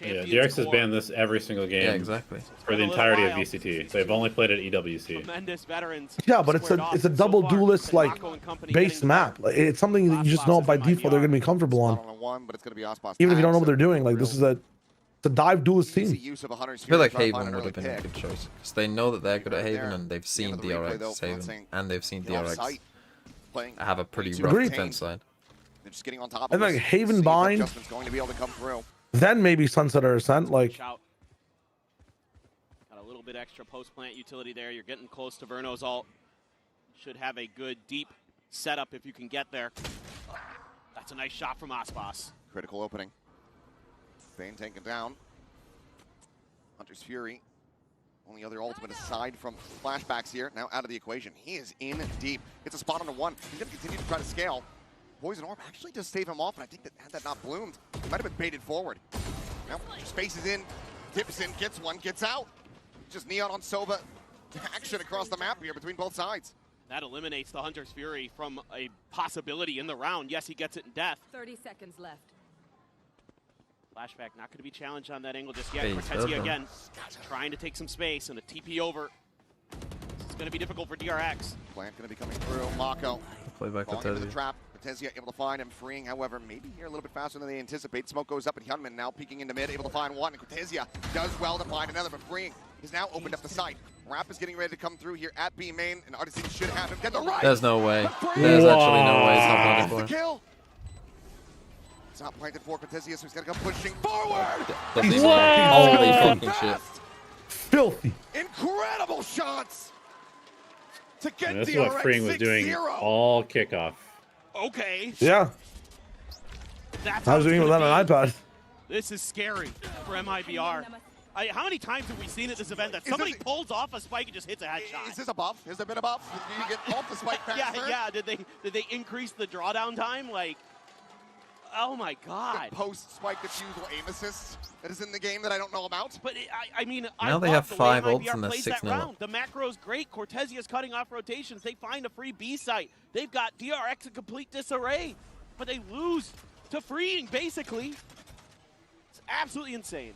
Yeah, DRX has banned this every single game. Yeah, exactly. For the entirety of VCT. They've only played at EWC. Tremendous veterans. Yeah, but it's a double duelist like base map. Like, it's something that you just know by default they're gonna be comfortable on. Even if you don't know what they're doing, like this is a dive duelist team. I feel like Haven would have been a good choice because they know that they're good at Haven and they've seen DRX Haven and they've seen DRX have a pretty rough defense side. They're just getting on top of And like us. Haven Bind, going to be able to come through. then maybe Sunset or Ascent. Like Got a little bit extra post-plant utility there. You're getting close to Verno's ult. Should have a good deep setup if you can get there. That's a nice shot from Aspas. Critical opening. Bane taken down. Hunter's Fury. Only other ultimate aside from flashbacks here. Now out of the equation. He is in deep. It's a spot on the one. He's going to continue to try to scale. Poison Orb actually does save him off, and I think that had that not bloomed, he might have been baited forward. Now, spaces in, dips in, gets one, gets out. Just Neon on Sova. Action across the map here between both sides. That eliminates the Hunter's Fury from a possibility in the round. Yes, he gets it in death. 30 seconds left. Flashback not going to be challenged on that angle just yet. Hey, Cortezia again trying to take some space and a TP over. It's going to be difficult for DRX. Plant going to be coming through. Mako Play by falling into the Cortezia. trap. Cortezia able to find him, freeing, however, maybe here a little bit faster than they anticipate. Smoke goes up, and Hyunmin now peeking into mid, able to find one. And Cortezia does well to find another, but freeing has now opened up the site. Rap is getting ready to come through here at B main, and Artisan should have him get the right. There's no way. There's actually no way it's not planted for him. Kill. It's not planted for Cortezia, so he's got to come pushing forward. Doesn't even holy fucking shit. filthy. Incredible shots to get And this is DRX what Freeing was doing 6-0. all kickoff. Okay. Yeah. That's I was doing it with that on an iPad. This is scary for MIBR. How many times have we seen at this event that somebody pulls off a spike and just hits a headshot? Is this a buff? Has there been a buff? Did you get off the spike faster? Yeah. Did they increase the drawdown time? Like, oh my God. The post-spike defusal aim assist that is in the game that I don't know about. But I mean, Now they love have the 5 way ults MIBR and they're plays 6-0 that up. round. The macro's great. Cortezia's cutting off rotations. They find a free B site. They've got DRX in complete disarray, but they lose to Freeing basically. It's absolutely insane.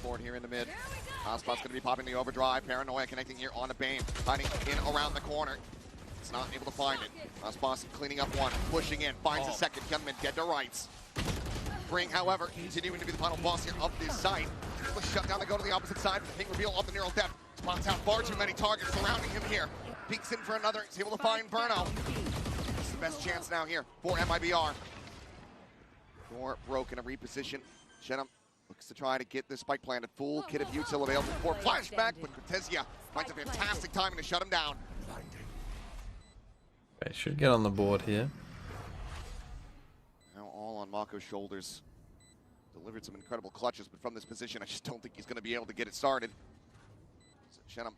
Forward here in the mid. Hospot's going to be popping the overdrive. Paranoia connecting here on the Bane. Hiding in around the corner. It's not able to find it. Hospot cleaning up one. Pushing in. Finds a second. Gunman dead to rights. Bring, however, continuing to be the final boss here of this site. Let's shut down to go to the opposite side. King reveal of the neural depth. Spots out far too many targets surrounding him here. Peeks in for another. He's able to find Burno. This is the best chance now here for MIBR. Door broken. A reposition. Shenham looks to try to get this spike planted. Full kit of util available for flashback, but Cortezia finds a fantastic timing to shut him down. Okay, should get on the board here. Now all on Mako's shoulders. Delivered some incredible clutches, but from this position, I just don't think he's going to be able to get it started. So Shenham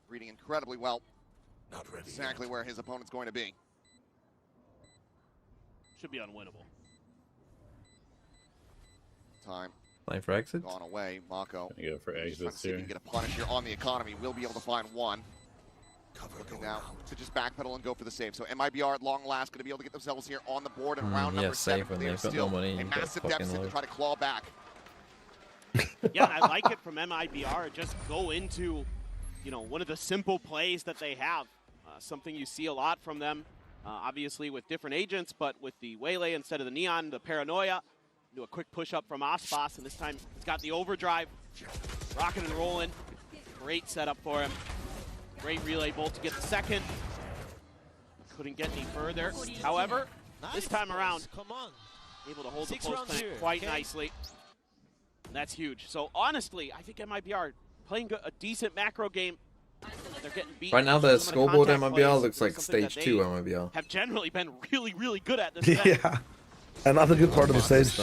reading incredibly well. Not ready exactly yet. Where his opponent's going to be. Should be unwinnable. Time. Playing for exit. Gone away. Mako. Gonna go for exits here. Get a punish here on the economy. Will be able to find one. Looking now to just backpedal and go for the save. So MIBR at long last going to be able to get themselves here on the board in round number 7. When They're they've got still no money, a you get massive fucking deficit to low. try to claw back. Yeah, and I like it from MIBR. Just go into, you know, one of the simple plays that they have. Something you see a lot from them, obviously with different agents, but with the Waylay instead of the Neon, the Paranoia. Do a quick push up from Aspas, and this time it's got the overdrive. Rocking and rolling. Great setup for him. Great relay bolt to get the second. Couldn't get any further. However, this time around, able to hold the post plant quite nicely. And that's huge. So honestly, I think MIBR playing a decent macro game. They're getting beat. Right now, the scoreboard contact MIBR plays looks like something that stage 2 they MIBR. have generally been really, really good at this event. Yeah. Another good part of the stage.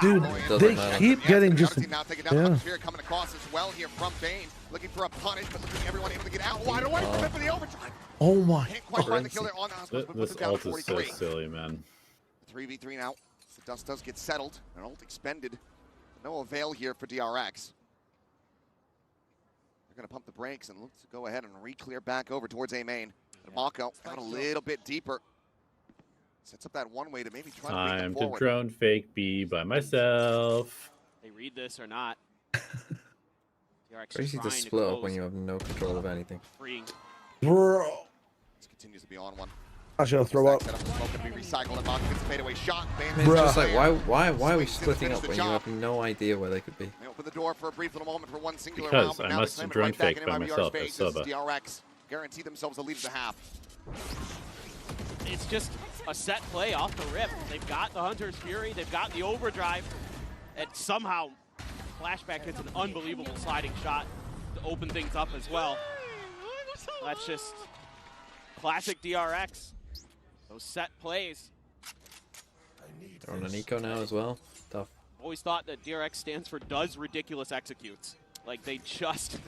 Dude, they keep getting just. Now taking down the Yeah. Sphere coming across as well here from Bane. Looking for a punish, but looking everyone able to get out wide away from it for the overdrive. Oh my. Can't quite find the kill there on Aspas, but puts This it down ult to is so 43. silly, man. 3v3 now. The dust does get settled. An ult expended. No avail here for DRX. They're going to pump the brakes and look to go ahead and re-clear back over towards A main. Mako out a little bit deeper. Sets up that one way to maybe try to bring them Time to forward. drone fake B by myself. They read this or not. DRX Crazy to trying split up when close. you have no control of anything. Freeing. Bro. This continues to be on one. I should throw up. Setup is smoke and be recycled and Mako gets a fadeaway shot. Bane It's just there. like, why are we Swings in to splitting finish up the when you job. have no idea where they could be? They open the door for a brief little moment for one singular Because round, but I now must they slam it drone right back fake in by MIBR's myself face. as This is Soba. DRX guarantee themselves a lead at the half. It's just a set play off the rip. They've got the Hunter's Fury, they've got the overdrive, and somehow Flashback hits an unbelievable sliding shot to open things up as well. That's just classic DRX. Those set plays. They're on an eco now as well. Tough. Always thought that DRX stands for does ridiculous executes. Like they just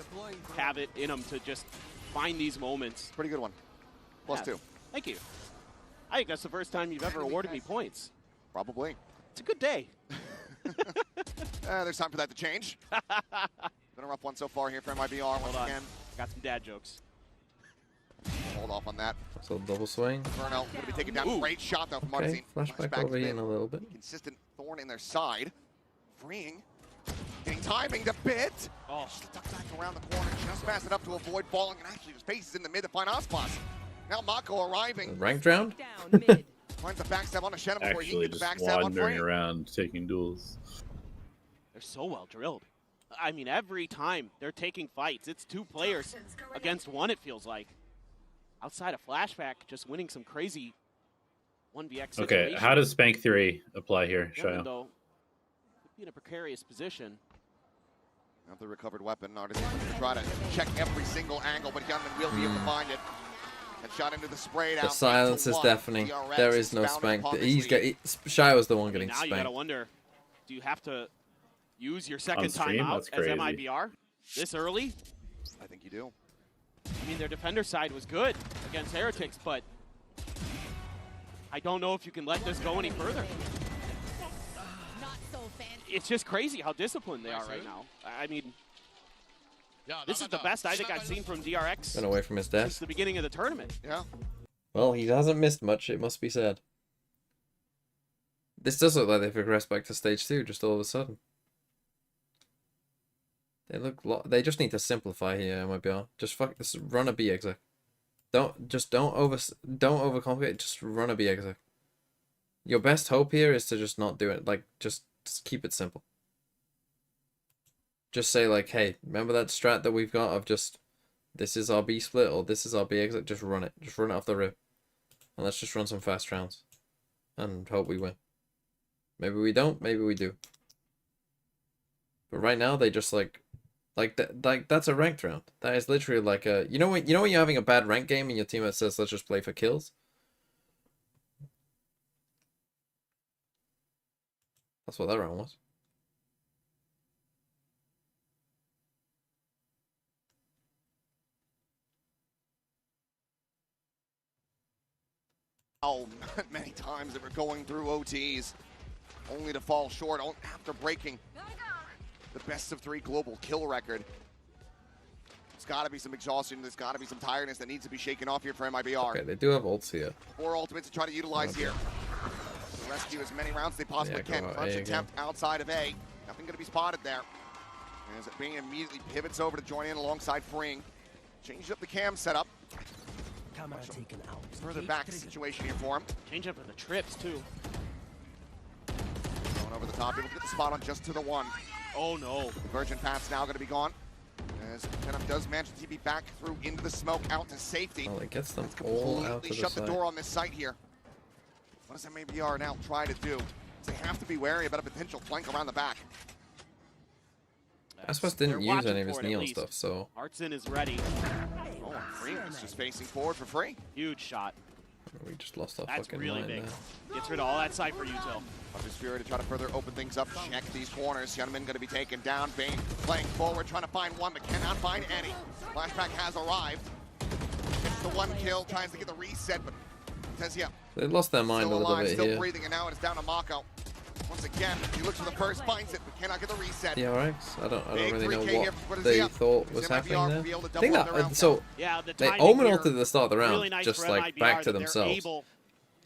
have it in them to just find these moments. Pretty good one. Plus 2. Thank you. I think that's the first time you've ever awarded me points. Probably. It's a good day. There's time for that to change. Been a rough one so far here for MIBR once again. Got some dad jokes. Hold off on that. So double swing. Burnout going to be taken down. Ooh. Great shot though from Okay, Martin. flashback over in a little bit. Consistent thorn in their side. Freeing. Getting timing to bit. Oh. Duck back around the corner. Just fast enough to avoid falling. And actually his face is in the mid to find Aspas. Now Mako arriving. Rank round? Finds the backstab on a Shannon before he Actually, can get the just backstab on wandering Free. around taking duels. They're so well drilled. I mean, every time they're taking fights, it's 2 players against 1, it feels like. Outside of Flashback, just winning some crazy 1v(x) Okay, situations. how does Spank 3 apply here, Gentlemen, Shayo? though, could be in a precarious position. Now the recovered weapon. Artisan going to try to check every single angle, but Gunman will be able to find it. And shot into the spray down. The silence is deafening. DRX There is no bounding spank. upon this He's lead. Shy was the one getting Now you gotta spanked. wonder, do you have to use your second stream? timeout That's as crazy. MIBR this early? I think you do. I mean, their defender side was good against Heretics, but I don't know if you can let this go any further. It's just crazy how disciplined they are right now. I mean, this is the best I think I've seen from DRX Been away from his since desk. the beginning of the tournament. Yeah. Well, he hasn't missed much, it must be said. This does look like they've progressed back to stage 2 just all of a sudden. They look they just need to simplify here, MIBR. Just just run a B exec. Don't overcomplicate, just run a B exec. Your best hope here is to just not do it, like just keep it simple. Just say like, hey, remember that strat that we've got of just this is our B split or this is our B exit, just run it. Just run it off the rip. And let's just run some fast rounds. And hope we win. Maybe we don't, maybe we do. But right now they just like that's a ranked round. That is literally like a you know when you're having a bad rank game and your teammate says let's just play for kills? That's what that round was. Oh, many times that we're going through OTs, only to fall short after breaking the best of 3 global kill record. There's got to be some exhaustion. There's got to be some tiredness that needs to be shaken off here for MIBR. Okay, they do have ults here. 4 ultimates to try to utilize here. To rescue as many rounds as they possibly can. First attempt outside of A. Nothing going to be spotted there. As Bane immediately pivots over to join in alongside Fring. Changes up the cam setup. Camera taken out. Further back situation here for him. Change up for the trips, too. Going over the top, able to get the spot on just to the one. Oh, no. Virgin path's now going to be gone. As Venom does manage to TP back through into the smoke, out to safety. Well, it gets them all out to the shut the side. door on this site here. What does MIBR now try to do? They have to be wary about a potential flank around the back. Aspas didn't use any of his neon stuff, so... Artson is ready. Oh, Free is just facing forward for Free. Huge shot. We just lost our That's fucking really mind big. there. Gets rid of all that side for Util. Hunter's Fury to try to further open things up, check these corners. Youngman going to be taken down. Bane playing forward, trying to find one, but cannot find any. Flashback has arrived. Gets the one kill, tries to get the reset, but says, yeah. They lost their mind still a little alive, bit still here. breathing, and now it is down to Mako. Once again, he looks for the first, finds it, but cannot get the reset. DRX? I don't really know 3K what they thought was happening there. I think that, so, Yeah, the they timing omen here, ulted at the start of the round, really nice just for like MIBR back to that they're themselves. able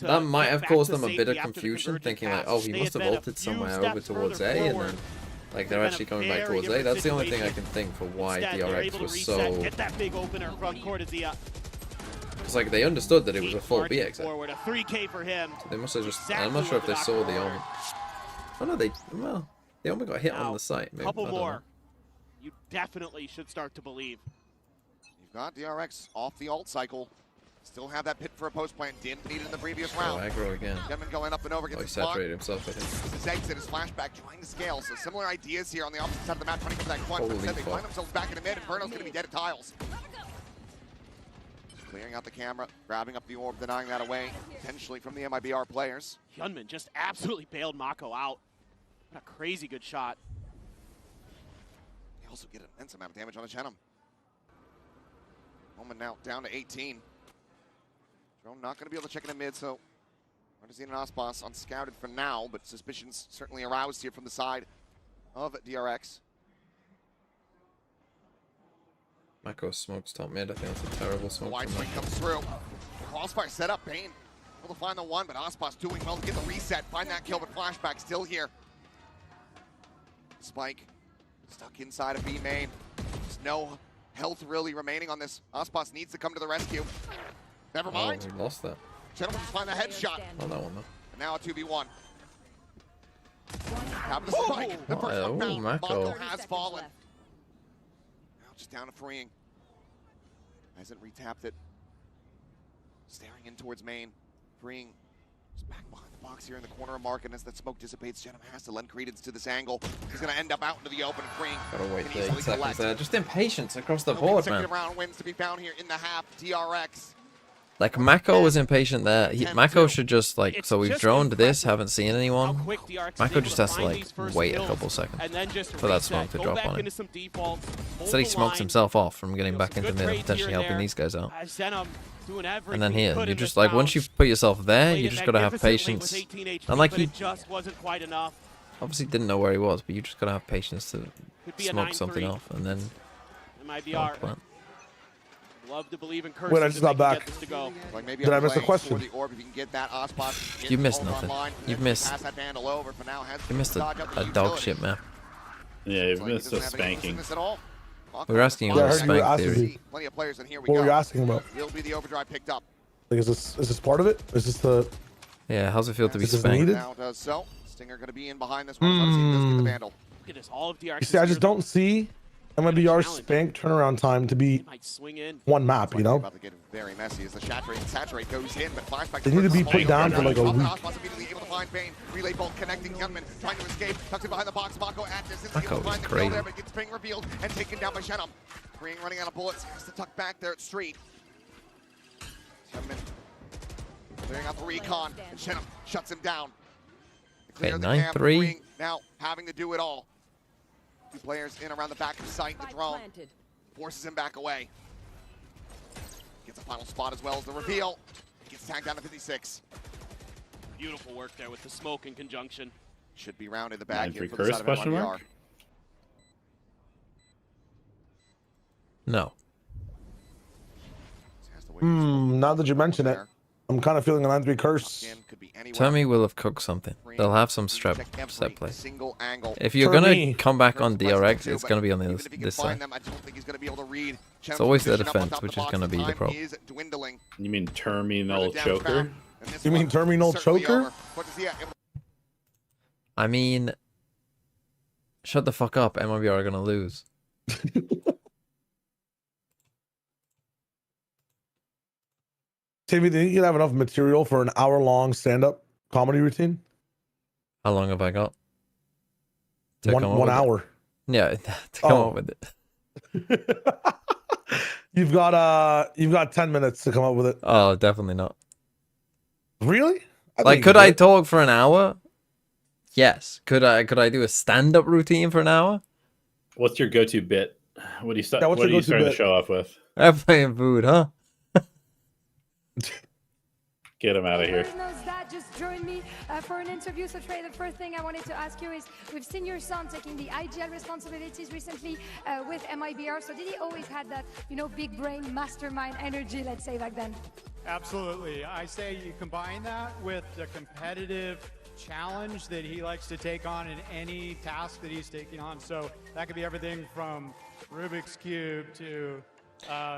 to That might get have back caused to them a bit safety of after the confusion, convergent thinking like, pass. oh, he They must have had been a ulted few somewhere steps over towards further A, and forward. then like they're Been a actually coming back very towards A. different That's the only thing I situation. can think for why Instead, they're DRX able to was reset, so... get that big opener from Cortezia. It's like they understood that it was a full Marching BX. forward, a 3K for him. So they must have just... Exactly I'm not sure if what they the saw the doctor omen. Oh no, they... Well, the omen got hit on the site. Maybe, Couple I don't more. know. You definitely should start to believe. You've got DRX off the ult cycle. Still have that pit for a post plant. Didn't need it in the previous round. Aggro again. Gunman going up and over, gets Oh, he the spot. saturated himself, I think. His exit, his flashback, trying to scale. So similar ideas here on the opposite side of the map, trying to get that clutch. But Holy instead, they fuck. find themselves back in the mid, and Verno's going to be dead at tiles. Clearing out the camera, grabbing up the orb, denying that away, potentially from the MIBR players. Hyunmin just absolutely bailed Mako out. What a crazy good shot. They also get an immense amount of damage on the Chenem. Omen now down to 18. Drone not going to be able to check in the mid, so Artesian and Ospas unscouted for now, but suspicions certainly aroused here from the side of DRX. Mako smokes top mid. I think that's a terrible The smoke. wide from swing Mako. comes through. Crossfire set up, Bane able to find the one, but Ospas doing well to get the reset, find that kill, but Flashback still here. Spike stuck inside of B main. There's no health really remaining on this. Ospas needs to come to the rescue. Never mind. Oh, we lost that. Gentlemen just find the headshot. Oh, that one though. And now a 2v1. Tap the spike. The first Oh, one found. Mako. Mako has fallen. Now just down to freeing. Hasn't retapped it. Staring in towards main. Freeing. Just back behind the box here in the corner of Mark, and as that smoke dissipates, Jenham has to lend credence to this angle. He's going to end up out into the open. Freeing. Gotta wait can 30 easily seconds collect. there. Just impatience across the No board, man. consecutive round wins to be found here in the half. DRX. Like, Mako was impatient there. Mako should just, like, so we've droned this, haven't seen anyone. Mako just has to, like, wait a couple seconds and then just for that reset, smoke to go drop back on him. into some defaults, hold Instead, he the smokes line. himself off from getting back into Good mid and trades potentially here and helping there. these guys out. Zenom doing everything And then he here, could you in just, this like, once round. you put yourself there, Played you it just gotta have magnificently with patience. 18 HP, And, like, but he it just wasn't quite enough. obviously didn't know where he was, but you just gotta have patience to Could be a smoke something 9-3. off and then MIBR. plant. Love to believe in curses. Wait, I just got back. Like maybe Did I a miss the play question? for the orb if you can get that Ospas You missed all nothing. online, You've then missed- pass that Vandal over, but now has You missed to dodge up the a dog utility. shit map. Yeah, you've Like he missed a doesn't have any spanking. this at all. We were asking you Yeah, I about heard you were spank asking theory. me. Plenty of players, and here we What go. were you asking about? Will be the overdrive picked up. Like, is this part of it? Is this the? Yeah, how's it feel to be Is this spanked? needed? Now does so. Stinger going to be in behind this one. As he does get the Vandal. Look at this, all of DRX. You see, I just don't see MIBR spank turnaround time to be might swing in. one map. You know, About to get very messy as the saturate goes in, but flashback. they need to be put down for like a week. Ospas immediately able to find Bane. Relay bolt connecting Gunman, trying to escape. Tucks it behind the box. Mako at distance. Mako Able to is find the kill crazy. there, but gets Bane revealed and taken down by Shenham. Green running out of bullets. Has to tuck back there at Street. Gunman clearing out the recon, and Shenham shuts him down. Okay, Clear the cam, 9-3. Green now having to do it all. Two players in around the back of sight. The drone forces him back away. Gets a final spot as well as the reveal. Gets tagged down to 56. Beautiful work there with the smoke in conjunction. Should be round in the bag 9-3 here for the curse, side of question MIBR. mark? No. Now that you mention it, I'm kind of feeling an 9-3 curse. Termi will have cooked something. They'll have some set play. If you're gonna come back on DRX, it's gonna be on this side. It's always their defense, which is gonna be the problem. You mean terminal choker? You mean terminal choker? I mean, shut the fuck up. MIBR are gonna lose. TV, do you think you have enough material for an hour-long stand-up comedy routine? How long have I got? One hour. Yeah, to come up with it. You've got 10 minutes to come up with it. Oh, definitely not. Really? Like, could I talk for an hour? Yes. Could I do a stand-up routine for an hour? What's your go-to bit? What do you start? What are you starting to show off with? Airplane food, huh? Get him out of here. Just joined me for an interview. So Trey, the first thing I wanted to ask you is, we've seen your son taking the IGL responsibilities recently with MIBR. So did he always had that, big brain, mastermind energy, let's say, back then? Absolutely. I say you combine that with the competitive challenge that he likes to take on in any task that he's taking on. So that could be everything from Rubik's Cube to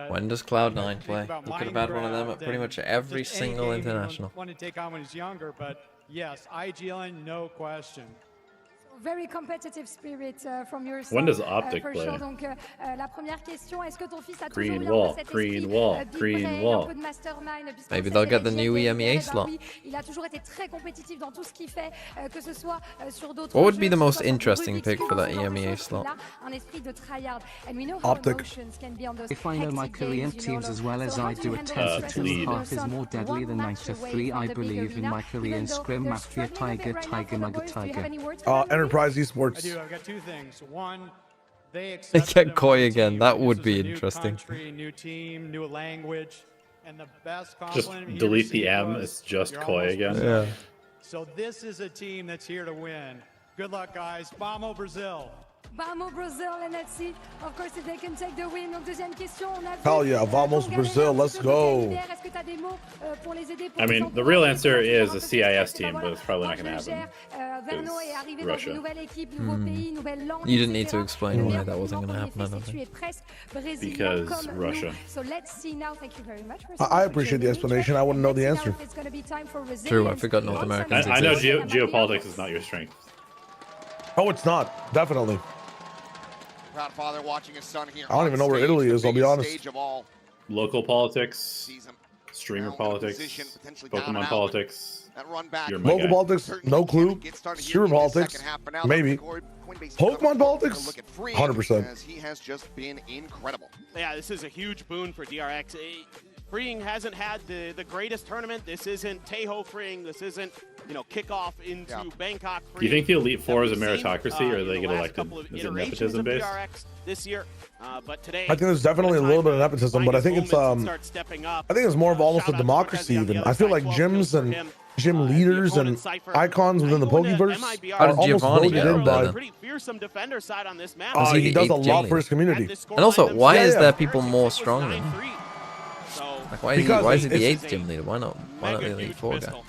when does Cloud9 play? We could have had one of them at pretty much every single international. Want to take on when he's younger, but yes, IGLing, no question. Very competitive spirit from your side. When does Optic for play? Sure. Donc, la première question, est-ce que ton fils a green toujours wall, eu cet green esprit, wall, big green brain, wall. un peu de mastermind, Maybe they'll get the new EMEA slot. Il a toujours été très compétitif dans tout ce qu'il fait, que ce soit sur d'autres What would be jeux, the que ce most soit sur interesting Rubik's pick Cube, for that ce genre de EMEA choses. slot? Il a un esprit de tryhard. And we know how Optic. emotions can be on those If I know my hectic Korean games, teams as well as so how I do do you at handle the 10 stress seconds, lead. half is more deadly than 9 to 3. I believe in my Korean scrim, Mafia, Tiger, Tiger, Mugger, Tiger. Enterprise Esports. I do. I've got two things. One, they They accept get him Koi on the again. team. That This would is be a new interesting. country, new team, new language, and the best Just compliment he delete the received M. was, It's just "You're Koi almost again. Brazil." Yeah. So this is a team that's here to win. Good luck, guys. Vamos Brazil. Vamos Brazil, and let's see, of course, if they can take the win. Donc, deuxième question, on a vu, Hell yeah, vamos qu'on galérait Brazil, un petit let's peu go. côté MIBR. Est-ce que tu as des mots pour les aider pour I les mean, the encourager, real pour answer leur dire is un a peu CIS que, team, voilà, but it's probably not quand going to je happen. gère, Verno est arrivé dans Russia. une nouvelle équipe, nouveau pays, nouvelle langue, You didn't need etc. to explain Le why meilleur that wasn't compliment gonna qu'on happen, I ait don't fait, c'est think. que tu es presque brésilien Because comme Russia. nous. So let's see now. Thank you very much for I appreciate the explanation. I wouldn't know the answer. True, I forgot North Americans I know exist. geopolitics is not your strength. Oh, it's not. Definitely. Proud father watching his son here. I don't even know where Italy is, I'll be honest. Stage of all. Local politics, streamer Now in a politics, position, potentially down and Pokemon out. politics. That run back. You're my Local guy. politics, no clue. Streamer politics, maybe. Pokemon politics, 100%. As he has just been incredible. Yeah, this is a huge boon for DRX. Freeing hasn't had the greatest tournament. This isn't Tejo Freeing. This isn't, kickoff into Bangkok Freeing. Do you think the Elite Four is a That we've seen, meritocracy, or in they the get last elected? couple of Is it iterations nepotism of based? DRX this year, but today, I think there's definitely a little bit of nepotism, but I think it's I think it's more of almost a democracy even. I feel like gyms and gym leaders and icons within the Pokeverse How are did almost Giovanni voted get in up there by. then? pretty fearsome defender side on this map. Was he He the does a eighth gym lot leader? for his community. And also, why Yeah, is yeah. there people more strong than him? Like, why is he the it's- 8th gym leader? Why not the Elite 4 guy? No,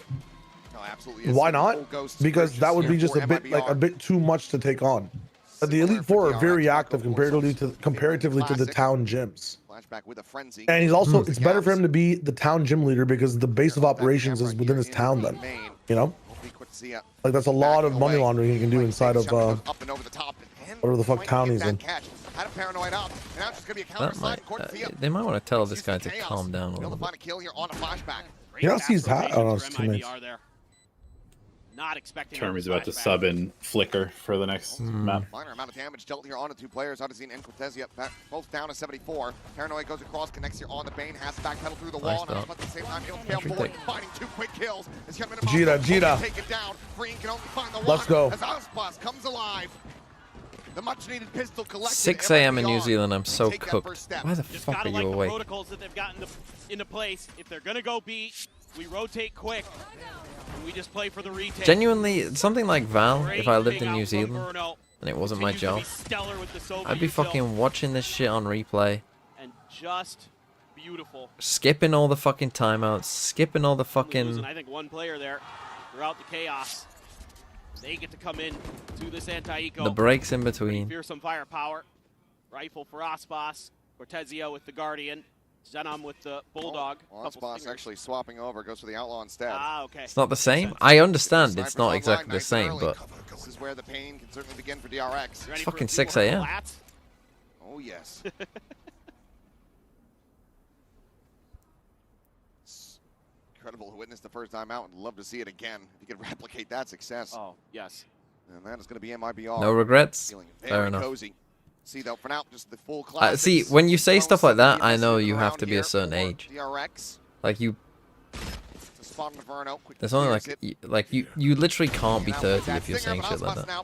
absolutely. Why not? Because that would be just a bit too much to take on. But the Elite Four are very active comparatively to the town gyms. Flashback with a frenzy. And he's also it's better for him to be the town gym leader because the base of operations is within his town then. You know? Like that's a lot of money laundering he can do inside of Up and over the top. whatever the fuck town he's in. Catch. Had a paranoid up. And now it's just going to be a counter That slide. might, they might want to tell this guy to calm down a little bit. Find a kill here on a flashback. You know, he's hat on his teammates. Not expecting. Termy's about to sub in Flicker for the next map. Minor amount of damage dealt here on the two players. Odyssey and Cortezia, both down to 74. Paranoid goes across, connects here on the Bane, has to backpedal through the wall, and at the same time, he'll scale forward, finding two quick kills. Jita. Take it down. Freeing can only find the Let's one go. as Ospas comes alive. The much-needed pistol collected. 6 a.m. in New Zealand, I'm so Take that cooked. first step. Why the Just fuck gotta are like you the awake? protocols that they've gotten into place. If they're gonna go beat, we rotate quick. And we just play for the retake. Genuinely, something like Val, if I lived in New Zealand and it wasn't my job, I'd be fucking watching this shit on replay. And just beautiful. Skipping all the fucking timeouts, skipping all the fucking... Losing, I think, one player there throughout the chaos. They get to come in to this anti-eco. The breaks in between. Fearsome firepower. Rifle for Ospas. Cortezio with the Guardian. Zenom with the Bulldog. Ospas actually swapping over, goes for the Outlaw instead. Ah, okay. It's not the same. I understand it's not exactly the same, but... This is where the pain can certainly begin for DRX. It's fucking 6 a.m. Oh, yes. Incredible to witness the first time out and love to see it again. If you could replicate that success. Oh, yes. And that is going to be MIBR. No regrets. Feeling Fair very enough. cozy. See, though, for now, just the full classics. See, when you say stuff like that, I know you have to be a certain age. DRX. Like you... Spot on Inferno. There's only like you literally can't be 30 if you're saying shit like that.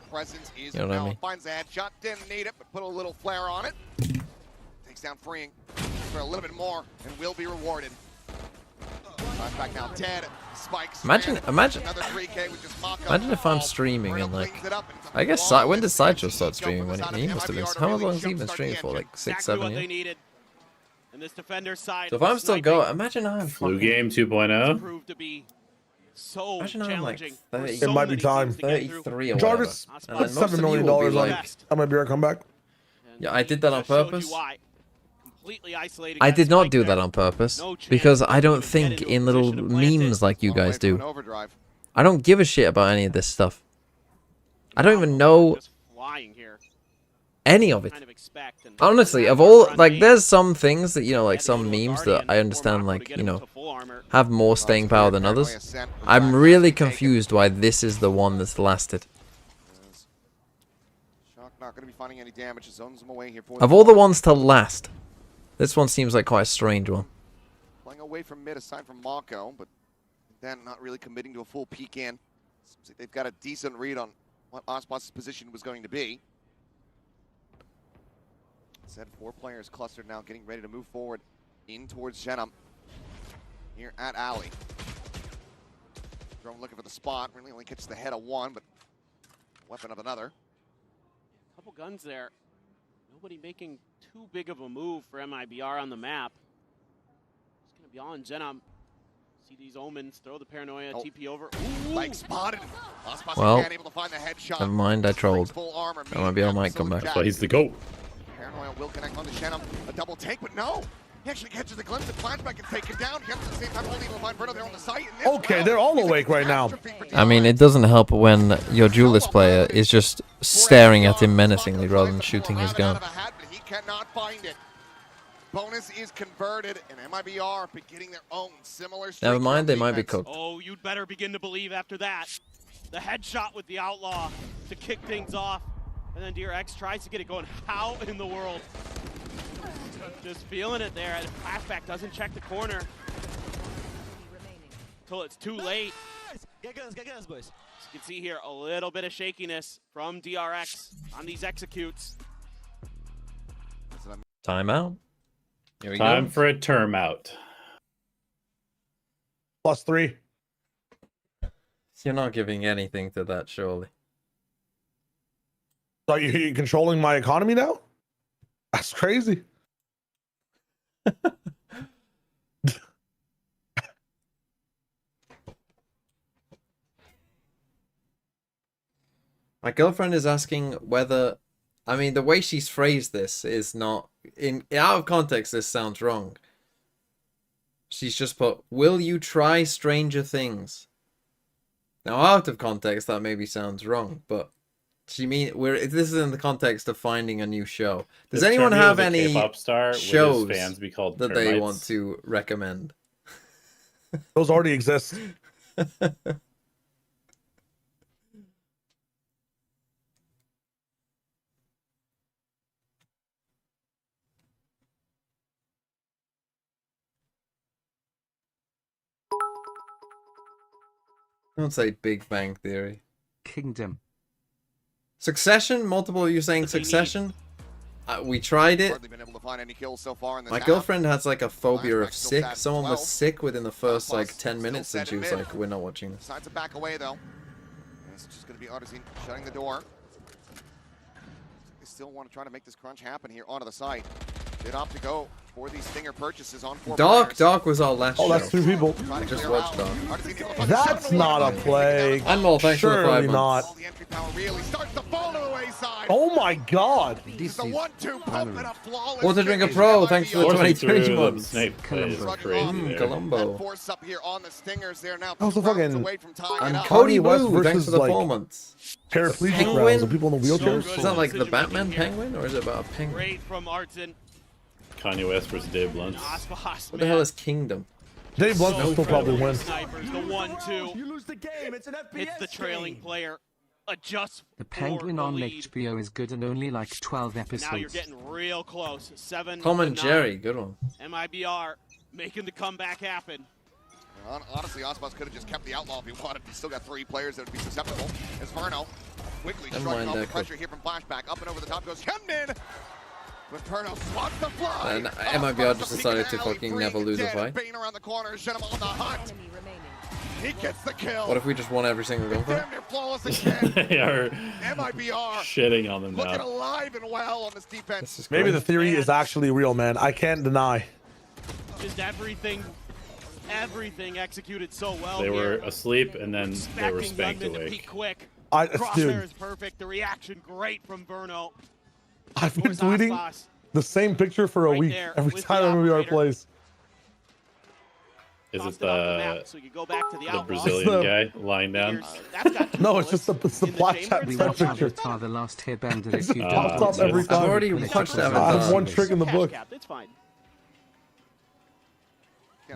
You know what I mean? Finds the headshot, didn't need it, but put a little flare on it. Takes down Freeing for a little bit more and will be rewarded. Back now, dead. Spikes. Imagine another 3K with just mock-up. Imagine if I'm streaming and like, I guess when did Sideshow start streaming? When he must have been. How long has he been streaming for? Like 6, 7 years. And this defender's side. So if I'm still going, imagine I'm Flu game 2.0. Proved to be so imagine I'm like 30, It might be time. 33 or Jarvis, whatever. put $7 million on MIBR comeback. Yeah, I did that on purpose. Isolated I did not do that on purpose because I don't think in little memes like you guys do. I don't give a shit about any of this stuff. I don't even know any of it. Honestly, of all, like, there's some things that, you know, like some memes that I understand, like, you know, have more staying power than others. I'm really confused why this is the one that's lasted. Of all the ones to last, this one seems like quite a strange one. Playing away from mid aside from Mako, but then not really committing to a full peek in. Seems like they've got a decent read on what Ospas's position was going to be. Said 4 players clustered now, getting ready to move forward in towards Jenum here at Alley. Drone looking for the spot, really only catches the head of one, but weapon of another. A couple guns there. Nobody making too big of a move for MIBR on the map. It's going to be on Jenum. See these omens, throw the paranoia, TP over. Like spotted. Well, able to find the headshot. never mind, I trolled. MIBR might come back. But he's the GOAT. Paranoia will connect on the Shenum. A double take, but no. He actually catches the glimpse of flashback and take it down. He at the same time holding the Inferno there on the site. Okay, they're all awake right now. I mean, it doesn't help when your duelist player is just staring at him menacingly rather than shooting his gun. He cannot find it. Bonus is converted, and MIBR beginning their own similar. Never mind, they might be cooked. Oh, you'd better begin to believe after that. The headshot with the Outlaw to kick things off. And then DRX tries to get it going. How in the world? Just feeling it there. And flashback doesn't check the corner. Until it's too late. Get guns, boys. As you can see here, a little bit of shakiness from DRX on these executes. Timeout. Here we Time go. for a term out. +3. You're not giving anything to that, surely. So you're controlling my economy now? That's crazy. My girlfriend is asking whether, I mean, the way she's phrased this is not, out of context, this sounds wrong. She's just put, will you try Stranger Things? Now, out of context, that maybe sounds wrong, but she this is in the context of finding a new show. Does anyone have any shows fans be called that termites? they want to recommend? Those already exist. Don't say Big Bang Theory. Kingdom. Succession? Multiple, you're saying Succession? We tried it. Hardly been able to find any kills so far in this My half. girlfriend has like a phobia of Flashback still sick. tapped as Someone well. was sick within the first like Plus, 10 minutes still and set she was in like, mid. we're not watching this. Decides to back away though. It's just going to be Artesine shutting the door. They still want to try to make this crunch happen here onto the site. did opt to go for these Stinger purchases on 4 Dark players. was our last Oh, that's show. 2 people. Just watch Dark. That's not a play. And more, thanks for the 5 Surely months. not. The entry power really starts to fall to the wayside. Oh my god. This is a 1-2 pump and a flawless Water Drinker finish. Pro, thanks for the Forcing 2020 through months. Snake plays is crazy there. Colombo. Force up here on the Stingers. They're now That was the 2 rounds fucking away from tying And it up. Cody West Wu, thanks versus, for the like, 4 months. Paraplegic Penguin? rounds of people in the wheelchairs. Is that like the Batman Penguin, or is it about a penguin? Great from Artson. Kanye West versus Dave Blunt. What the hell is Kingdom? Dave Blunt will still probably win. Snipers, the 1-2. You lose the game. It's an FPS Hits the trailing game. player. Adjusts The Penguin for the on lead. HBO is good and only like 12 Now you're episodes. getting real close. 7 Tom and to Jerry, 9. good one. MIBR making the comeback happen. Honestly, Osmos could have just kept the outlaw if he wanted. He's still got 3 players that would be susceptible. As Verno quickly Never shrugging mind off the that, pressure here from Flashback. Up and over the top goes Hyunmin. But Verno swats the fly. And MIBR just decided to fucking never lose a fight. Bane around the corner, shut him on the hunt. He gets the kill. What if we just won every single gunfight? Damn near flawless again. They are MIBR shitting on them looking now. alive and well on this defense. Maybe the theory is actually real, man. I can't deny. Just everything executed so well. They were here. asleep and then they were Expecting spanked Gunman to awake. peek quick. Dude. Crosshair is perfect. The reaction great from Verno. I've been tweeting Aspas. the same picture for a Right week there every with time the MIBR operator. plays. Is Tossed it off the map so we could go back to the the outlaw. Brazilian guy lying down? That's got No, it's just it's the black chat We set watch picture. Avatar The Last Airbender It if just you pops don't. up every I've time. already watched I have Avatar. one trick in the book. It's fine.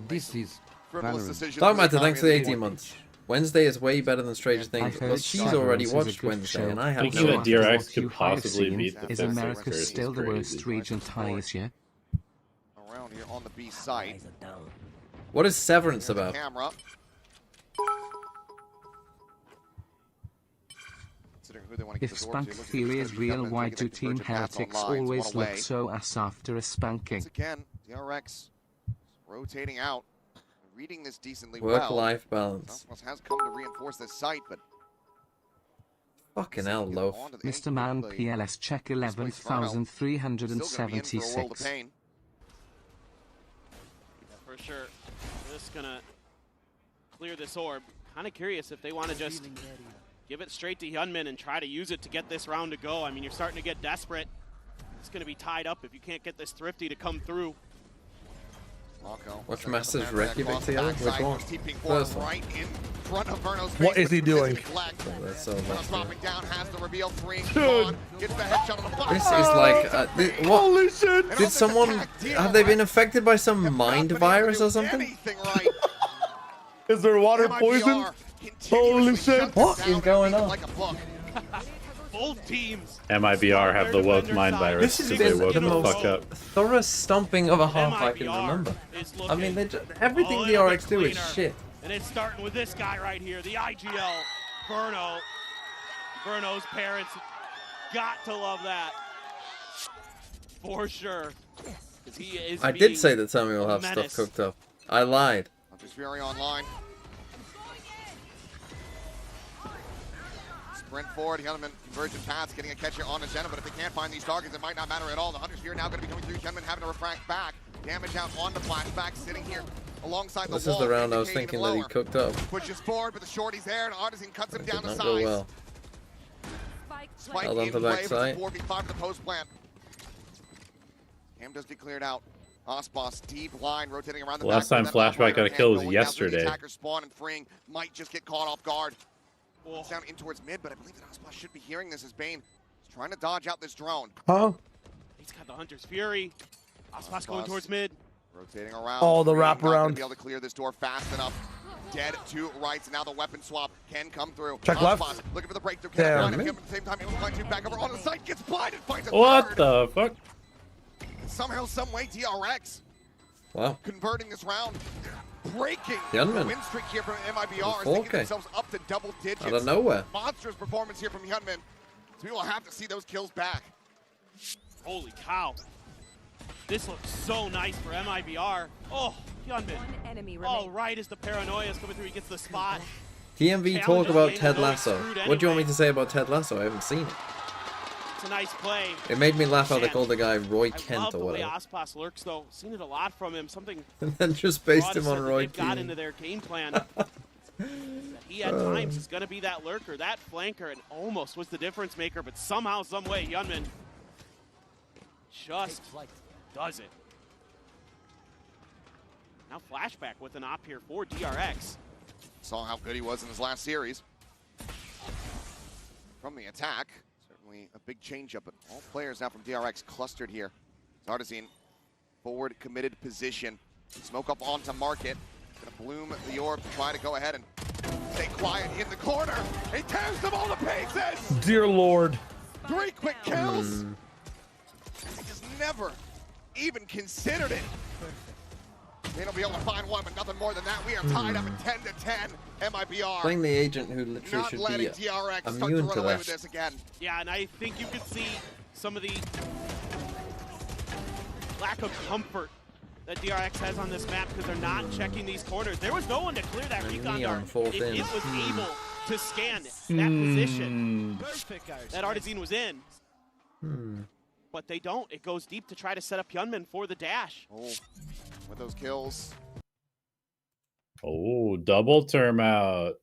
This is Frivolous decision. Talking about thanks for the 18 months. Wednesday is way better than Stranger Things. I've heard Well, she's Cyber already is a watched good Wednesday, show. and I have Thinking no that After DRX what could you have possibly seen, beat the is Fifth America Sector is still the worst crazy. region ties, yeah? Around here on the B site. What is Severance about? Camera. Considering who they want to If get the door spank to, looks theory like is it's real, gonna be why Convergent do against Team Convergent Heretics Paths on lines, always one look away. so ass after a spanking? Once again, DRX rotating out, reading this decently Work-life well. balance. Southwest has come to reinforce this site, but Fucking hell, loaf. Mr. Man PLS check 11,376. For sure. Just gonna clear this orb. Kind of curious if they want to just give it straight to Hyunmin and try to use it to get this round to go. I mean, you're starting to get desperate. It's going to be tied up if you can't get this Thrifty to come through. Watch Masters Reykjavik together? Which one? First one. Right in front of Verno's What face, is he but doing? deflects. That's so Verno much. dropping down, has the reveal, freeing Dude. on, gets the headshot on the fire. This is like, what? Holy shit! Did someone, have they been affected by some mind virus or something? Anything right. Is there water MIBR poison? Holy shit! What is going on? Like a book. Both teams. MIBR have the woke mind virus This has because they been woke the the most fuck up. thorough stomping of a half I can remember. I mean, everything the RX do is shit. And it's starting with this guy right here, the IGL, Verno. Verno's parents got to love that. For sure. 'Cause he is I did being say that Tommy will a have menace. stuff cooked up. I lied. Hunter's Fury online. Sprint forward, Hyunmin, Convergent Paths, getting a catch here on Agenda, but if they can't find these targets, it might not matter at all. The Hunter's Fury now going to be coming through, Hyunmin having to refract back. Damage out on the flashback, sitting here alongside the wall. This is the round I was indicating thinking that he lower. cooked up. Pushes forward, but the shorty's there, and Artisan cuts him down Did the not go sides. well. Spike Held on in to play, back but side. it's a 4v5 to the post plant. Cam does get cleared out. Osbos deep line rotating around the Last back. time Flashback got a kill was yesterday. Attacker spawn and freeing might just get caught off guard. It's down in towards mid, but I believe that Osbos should be hearing this as Bane is trying to dodge out this drone. Huh? He's got the Hunter's Fury. Ospas going towards mid. Rotating around. Oh, the Freeing not gonna wraparound. Be able to clear this door fast enough. Dead to rights, and now the weapon swap can come through. Check left. Osbos looking for the breakthrough. Damn. Can at the same time, able to back over on the site, gets blinded, finds a What third. the fuck? Somehow, some way, DRX Wow. converting this round, breaking Hyunmin. the win streak here from MIBR, is Okay. taking themselves up to double digits. Out of nowhere. Monstrous performance here from Hyunmin. So we will have to see those kills back. Holy cow. This looks so nice for MIBR. Oh, Hyunmin. Oh, right as the paranoia is coming through, he gets the spot. TMV talk Challenges about game Ted going Lasso. screwed What do you want me anyway. to say about Ted Lasso? I haven't seen it. It's a nice play. It made me laugh how they Man, called the guy Roy I Kent love or the way whatever. Aspas lurks, though. Seen it a lot from him. Something And then just based him broad on that Roy they've got Keane. into their game plan. That he at times is going to be that lurker, that flanker, and almost was the difference maker, but somehow, some way, Yunman just does it. Now flashback with an op here for DRX. Saw how good he was in his last series. From the attack, certainly a big changeup, but all players now from DRX clustered here. Artisan, forward committed position. Smoke up onto Market. Gonna bloom the orb to try to go ahead and stay quiet in the corner. He tears them all to pieces! Dear Lord. 3 quick kills! He just never even considered it. They'll be able to find one, but nothing more than that. We are tied up at 10 to 10. MIBR. Playing the agent who literally Not should letting be DRX start to immune run to away that. with this again. Yeah, and I think you could see some of the lack of comfort that DRX has on this map because they're not checking these corners. There was no one to clear that recon dart. It was able to scan that position that Artisan was in. But they don't. It goes deep to try to set up Hyunmin for the dash. Oh, with those kills. Oh, double term out.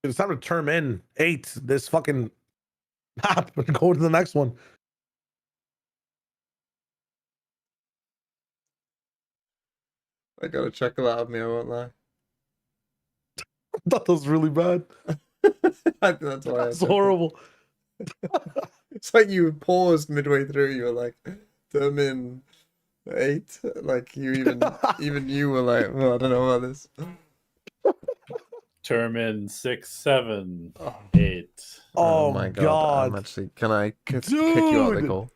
It's time to term in 8 this fucking map and go to the next one. I gotta check that out of me, I won't lie. I thought that was really bad. I think that's why. That's horrible. It's like you paused midway through. You were like, "Term in 8." Like you even you were like, "Well, I don't know about this." Term in 6, 7, 8. Oh my God. I'm actually. Can I kick you out of the call?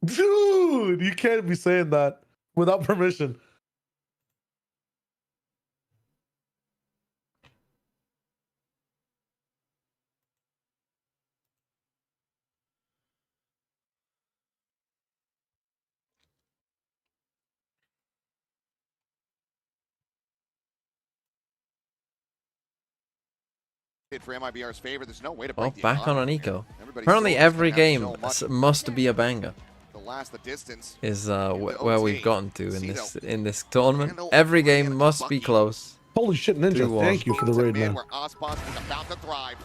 Dude, you can't be saying that without permission. For MIBR's favor, there's no way to Oh, break the back on an alignment. eco. Everybody's Apparently, still every gonna have game so much must be a banger. to last the distance. Is the where OT. we've gotten to in this tournament. Handle Every playing game a must be bucky. close. Holy shit, Ninja. 2-1. Thank you for the raid, man. Where Ospas is about to thrive.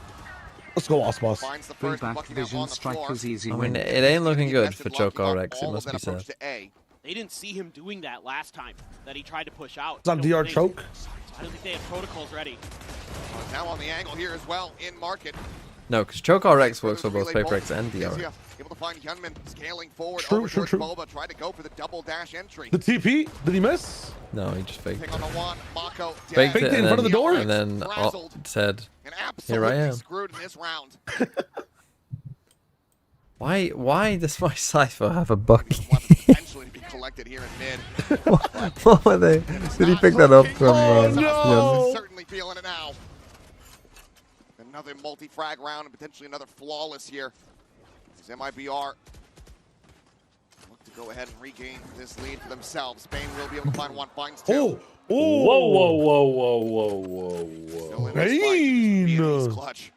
Let's go, Osmos. Finds the Bring first back bucky now vision on the floor. strikers easy I win. mean, it ain't looking good for Invested Choke lucky RX. It all of must that be said. approach to A. They didn't see him doing that last time that he tried to push out. It's on DR Choke. I don't think they have protocols ready. Now on the angle here as well in Market. No, because Choke RX works for both PRX and DRX. Able to find Hyunmin scaling forward True, over true, towards true. Boba, tried to go for the double dash entry. The TP? Did he miss? No, he just faked Pick it. on the one, Mako Faked dead. it in front of the door? and then said, And "Here I absolutely am." screwed in this round. Why does my Cypher have a bucky? Weapons potentially to be collected here in mid. What were they? Did he pick that up from no! Certainly feeling it now. Another multi-frag round and potentially another flawless here. As MIBR look to go ahead and regain this lead for themselves. Spain will be able to find one, finds two. Oh! Oh! Whoa, whoa, whoa, whoa, whoa, whoa, Still whoa. in this fight, Vietnamese Pain! clutch.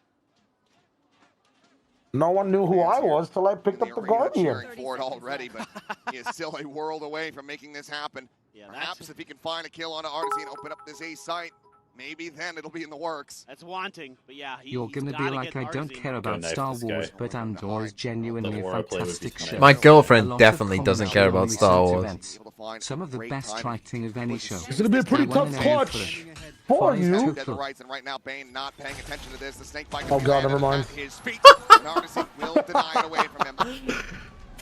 No one knew who I was till I picked In up the arena Guardian. cheering for it already, but he is still a world away from making this happen. Yeah, Perhaps if he can find a kill on Artisan, open up this A site, maybe then it'll be in the works. That's wanting, but yeah, You're gonna be like, I don't care about knife Star this Wars, guy. but Andor is genuinely The a more I play with fantastic these show. My girlfriend A lot of definitely doesn't care about commentary Star on Wars. events. Able to find Some of the great best timing. writing of any show. It's gonna be a pretty I tough won an A clutch for for Five you. to Dead to rights, and right now Bane not paying attention to this. The snake bite. Oh, God, never mind. At his feet. And Artisan will deny it away from him.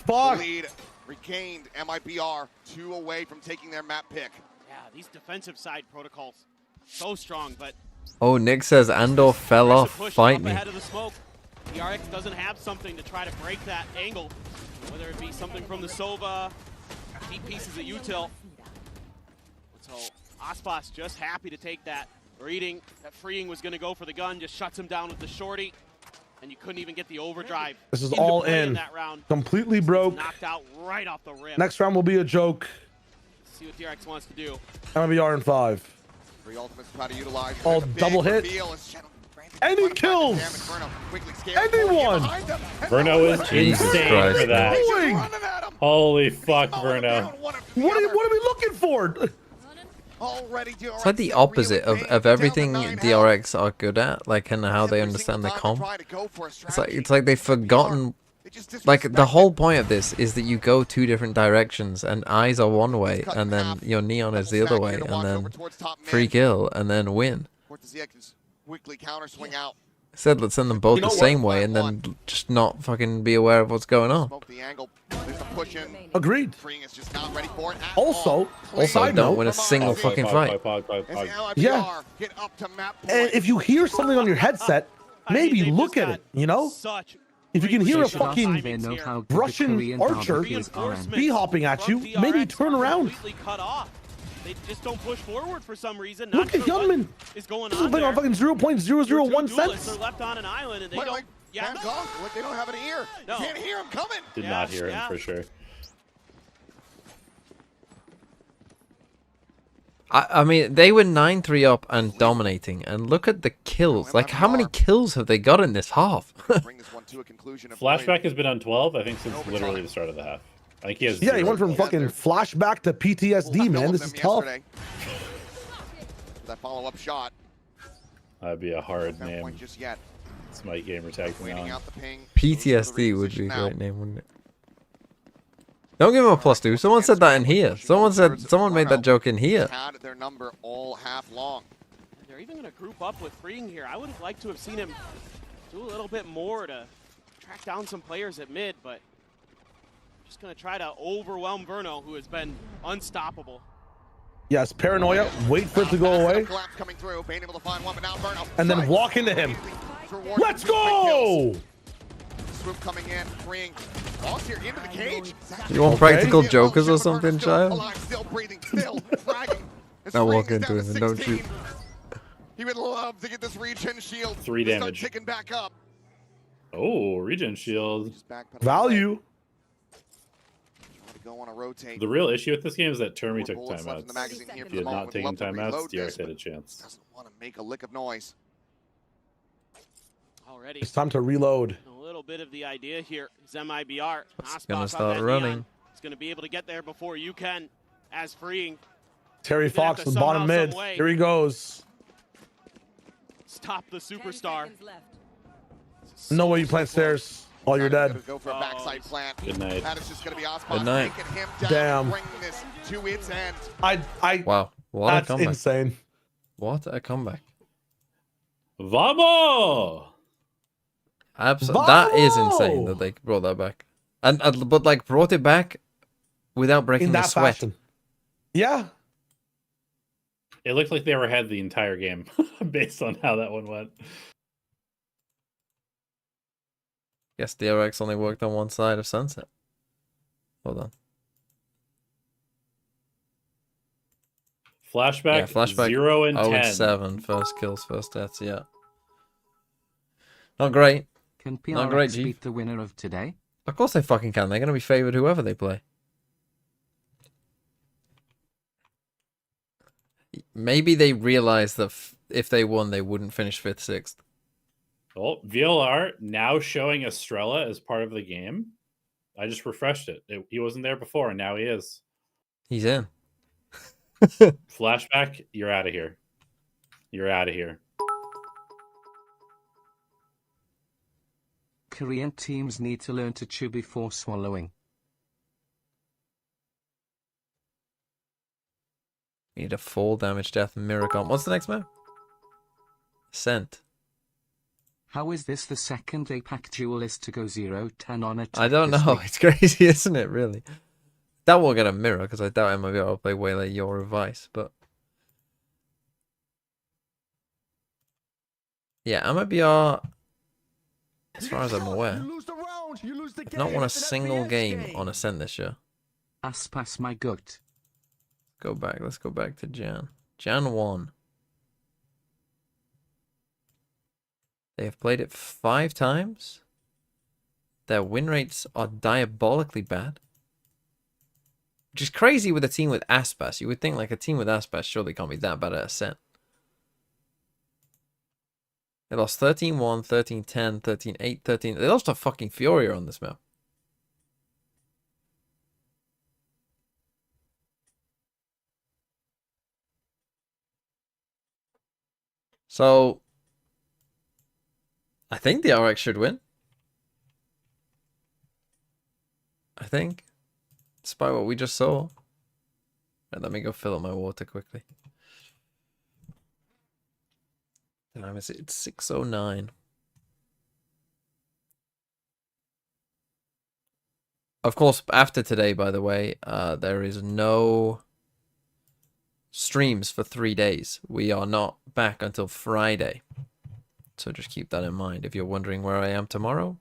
Fuck! Lead regained. MIBR 2 away from taking their map pick. Yeah, these defensive side protocols so strong, but Oh, Nick says Andor fell aggressive off. push Fight up me. ahead of the smoke. DRX doesn't have something to try to break that angle, whether it be something from the Sova, deep pieces of util. So Aspas just happy to take that. Reading that freeing was going to go for the gun, just shuts him down with the shorty, and you couldn't even get the overdrive. This is into all play in. that round. Completely broke. Knocked out right off the rim. Next round will be a joke. Let's see what DRX wants to do. MIBR in 5. Three ultimates to try to utilize. Oh, There's a big double hit. reveal as Shadow Brandon Any kills? Anyone? Verno is insane Christ, for that. Doing? Holy fuck, Verno. What are we looking for? It's like the opposite of everything DRX are good at, like, and how they understand the comp. It's like they've forgotten. Like, the whole point of this is that you go two different directions, and eyes are one way, and then your neon is the other way, and then free kill, and then win. Said let's send them both the same way, and then just not fucking be aware of what's going on. Agreed. Also, don't win a single fucking fight. Yeah. And if you hear something on your headset, maybe look at it, you know? If you can hear a fucking Russian archer b-hopping at you, maybe turn around. They just don't push forward for some reason. Look at Gunman. Is going this is on fucking 0.001 cents. They're left on an island and they don't. Yeah, they don't have an ear. No. Can't hear him coming. Did not hear him for sure. I mean, they were 9-3 up and dominating, and look at the kills. Like, how many kills have they got in this half? Flashback has been on 12, I think, since literally the start of the half. I think he has. Yeah, he went from fucking flashback to PTSD, man. This is tough. That follow-up shot. That'd be a hard name. It's my gamer tag from now on. PTSD would be a great name, wouldn't it? Don't give him a +2. Someone said that in here. Someone made that joke in here. Had their number all half long. They're even going to group up with Freeing here. I would have liked to have seen him do a little bit more to track down some players at mid, but just going to try to overwhelm Verno, who has been unstoppable. Yes, paranoia. Wait for it to go away. And then walk into him. Let's go! Swoop coming in, freeing Lost here into the cage. You want practical jokers or something, child? Still breathing, still fragging. Now walk into him and don't shoot. He would love to get this regen shield. 3 damage. Ticking back up. Oh, regen shield. Value. Go on a rotate. The real issue with this game is that Termi took timeouts. If he had not taken timeouts, DRX had a chance. Doesn't want to make a lick of noise. Already. It's time to reload. A little bit of the idea here is MIBR. It's gonna start running. He's gonna be able to get there before you can, as Freeing. Terry Fox with bottom mid. Here he goes. Stop the superstar. No way you plant stairs. Oh, you're dead. Go for a backside plant. Good night. That is just going to be Good night. him down, Damn. bringing this to its end. Wow. What That's a comeback. insane. What a comeback. Vamos! That is insane that they brought that back. And but like brought it back without breaking the sweat. Fashion. Yeah. It looked like they were ahead the entire game based on how that one went. Guess DRX only worked on one side of Sunset. Hold on. Flashback, Yeah, flashback 0 and 10. 7. First kills, first deaths, yeah. Not great. Can Not great, PRX G. beat the winner of today? Of course they fucking can. They're going to be favored whoever they play. Maybe they realize that if they won, they wouldn't finish 5th, 6th. Oh, VLR now showing Estrella as part of the game. I just refreshed it. He wasn't there before, and now he is. He's in. Flashback, you're out of here. You're out of here. Korean teams need to learn to chew before swallowing. We need a full damage death mirror comp. What's the next map? Ascent. How is this the second APAC duelist to go 0-10 on it? I don't know. It's crazy, isn't it, really? That will get a mirror, because I doubt MIBR will play way like your advice, but... Yeah, MIBR, as far as I'm aware, have not won a single game on Ascent this year. Aspas my gut. Let's go back to Jan. Jan 1. They have played it 5 times. Their win rates are diabolically bad. Which is crazy with a team with Aspas. You would think like a team with Aspas surely can't be that bad at Ascent. They lost 13-1, 13-10, 13-8, 13. They lost to fucking Furia on this map. So, I think the DRX should win. I think. Despite what we just saw. Right, let me go fill up my water quickly. Time is it? It's 6:09. Of course, after today, by the way, there is no streams for 3 days. We are not back until Friday. So just keep that in mind if you're wondering where I am tomorrow.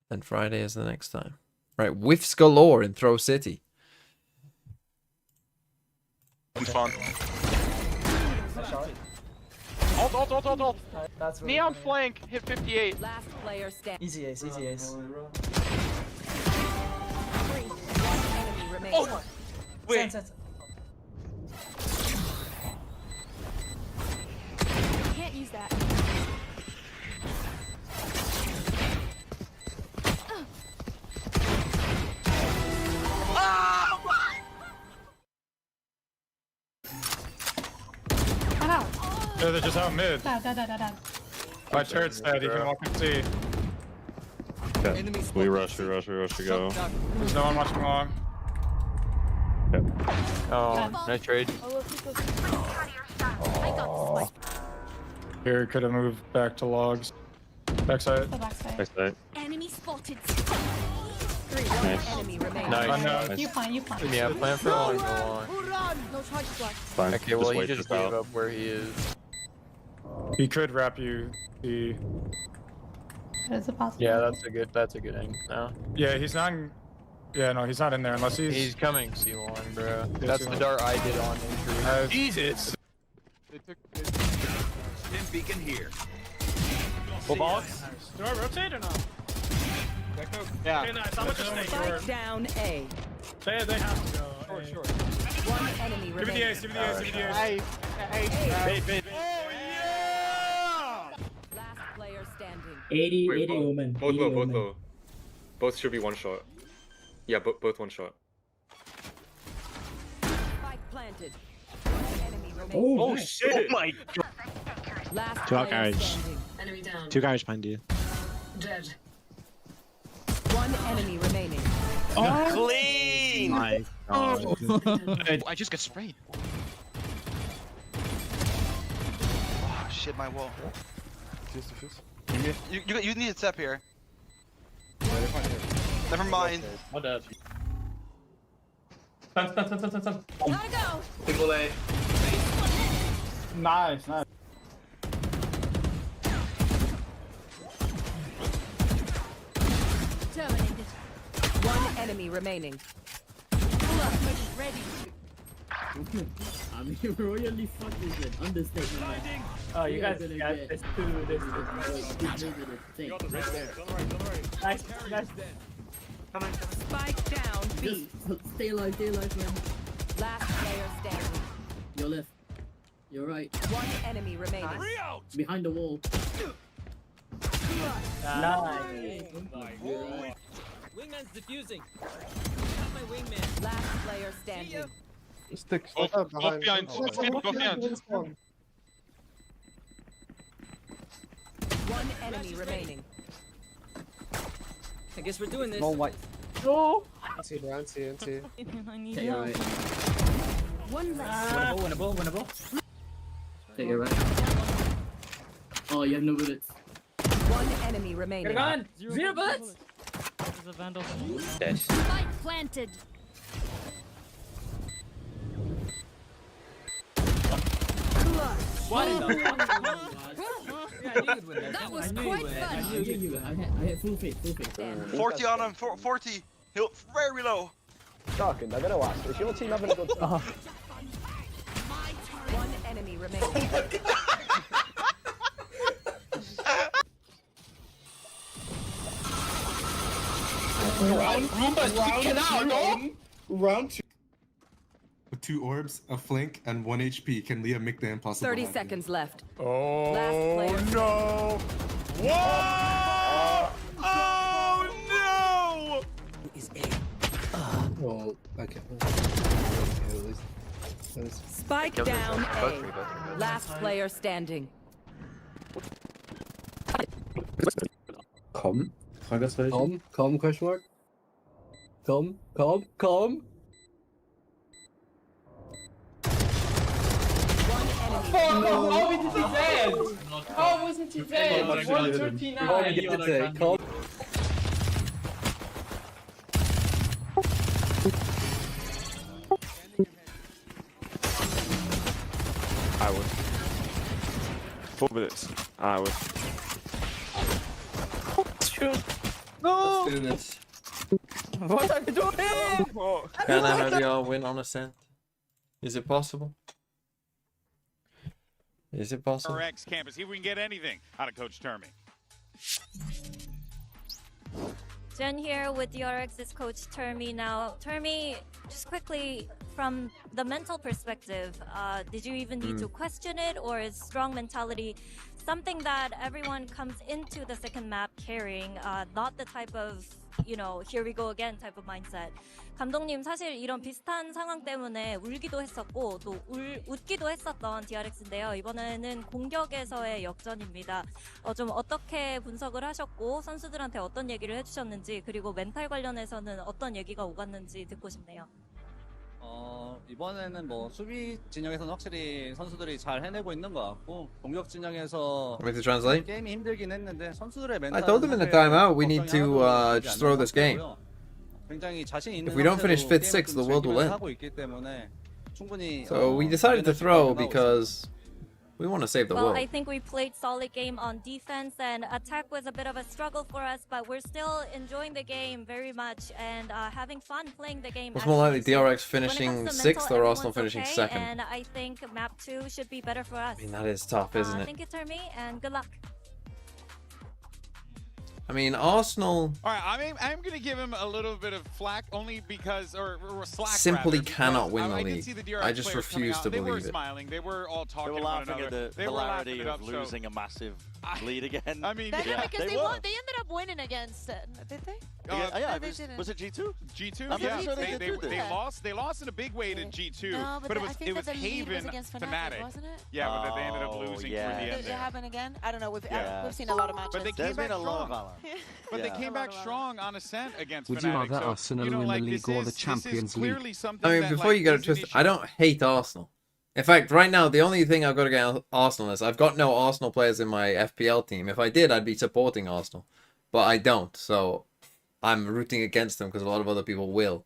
Then Friday is the next time. Right, whiffs galore in Throw City. Fun. Ult. That's really Neon funny. flank, hit 58. Last player stand. Easy ace, easy ace. Enemy remaining. Oh! Wait. Can't use that. Yeah, they're just out mid. Da. My turret's dead, you can walk and see. We rush, go. There's no one watching long. Oh, nice trade. Oh. Here, could have moved back to logs. Backside. Backside. Enemy spotted. Nice. Enemy remaining. Nice. You fine. Yeah, plan for long, go long. No charge block. Fine. Okay, well, he he just gave up where he is. He could wrap you. The Yeah, that's a good angle now. yeah, he's not. Yeah, no, he's not in there unless He's coming, C1, bro. Yeah, That's the C1. dart I did on entry. Jesus. Stim beacon here. Full box. Do I rotate or not? Yeah. Okay, nice. I'm gonna just stay Spike short. down A. They have to go. Short. One enemy Give me remaining. the ace, give me the ace, give me the ace. Bait. Oh yeah! Last player standing. 80 women. Both low. Both should be one shot. Yeah, both one shot. Spike planted. One enemy remaining. Oh, shit! Oh my god! Last Two out player garage. standing. Enemy down. Two guys behind you. Dead. One enemy remaining. Clean! My god. I just got sprayed. Oh shit, my wall. You need a step here. Never mind. My dad. Gotta go. Single A. Nice. Terminated. One enemy remaining. Ready. I mean, royally fuck is an understatement, man. Oh, you guys gonna got get this two too. Nice. Spike down B. Just stay alive, man. Last player standing. You're left. You're right. One enemy remaining. Behind the wall. Nice. Wingman's defusing. My wingman. Last player standing. Stick. Both behind. One enemy remaining. I guess we're doing this. No white. No. NT. I need Okay, you're right. One less. Winnable. Okay, you're right. Oh, you have no bullets. One enemy remaining. Zero bullets. There's a vandal. Spike planted. What? That was quite fun. I hit full faith. 40 on him, 40. He'll very low. Shocking, I gotta ask. Is your team having a good time? One enemy remaining. Get out, no! Round 2. With 2 orbs, a flank, and 1 HP. Can Leah make the impossible 30 happen? seconds left. Oh Last player. no! Whoa! Oh no! Is A. Well, okay. Spike down A. Last player standing. Komm? Fragezeichen? Komm, question mark. Komm. How was he dead? How wasn't he dead? 139. Komm. I would. 4 minutes. I would. No! Let's do this. What are you doing? Can MIBR win on Ascent? Is it possible? Is it possible? PRX campus. See if we can get anything out of Coach Termy. Jen here with DRX's coach Termy. Now, Termy, just quickly, from the mental perspective, did you even need to question it, or is strong mentality something that everyone comes into the second map carrying, not the type of, you know, here we go again type of mindset? 감독님, 사실 이런 비슷한 상황 때문에 울기도 했었고 또 웃기도 했었던 DRX인데요. 이번에는 공격에서의 역전입니다. 좀 어떻게 분석을 하셨고 선수들한테 어떤 얘기를 해주셨는지, 그리고 멘탈 관련해서는 어떤 얘기가 오갔는지 듣고 싶네요. 이번에는 뭐 수비 진영에서는 확실히 선수들이 잘 해내고 있는 것 같고, 공격 진영에서 Want me to translate? 게임이 힘들긴 했는데 선수들의 멘탈. I told them in the timeout we need to just throw this game. 굉장히 자신 있는 If we don't finish fifth, sixth, the world will end. 하고 있기 때문에 충분히. So we decided to throw because we want to save the Well, world. I think we played solid game on defense, and attack was a bit of a struggle for us, but we're still enjoying the game very much and having fun playing the game. What's more likely, actually. So DRX when it finishing comes to 6th or mental, Arsenal finishing everyone's 2nd? And I think map 2 should be better for us. I mean, that is tough, isn't it? Thank you, Termy, and good luck. I mean, Arsenal All right, I'm going to give him a little bit of flack, only because, or slack simply rather, cannot because win the I did league. see the DRX I just players coming refuse out. to They were believe it. smiling. They were all talking They were to one laughing at another. the They were laughing hilarity it up. of losing a massive lead again. I mean, Because they they were. won. They ended up winning against it, did they? Yeah, they it didn't. was it G2? G2, I'm pretty yeah. sure they did They that. lost. They lost in a big way to G2, No, but it I was think it was that the lead was Haven against Fnatic, Fnatic. wasn't it? Yeah, but they ended up Oh, losing yeah. for the end Did it there. happen again? I don't know. We've Yeah. seen a lot of matches. But they There's came back been a lot of strong. valor. But they Yeah. came back strong on Ascent against Would you Fnatic. rather So, Arsenal you know, win the like, league this or is- the Champions this is clearly League? something I mean, that, before like, you get it is an twisted, issue. I don't hate Arsenal. In fact, right now, the only thing I've got against Arsenal is I've got no Arsenal players in my FPL team. If I did, I'd be supporting Arsenal. But I don't, so I'm rooting against them because a lot of other people will.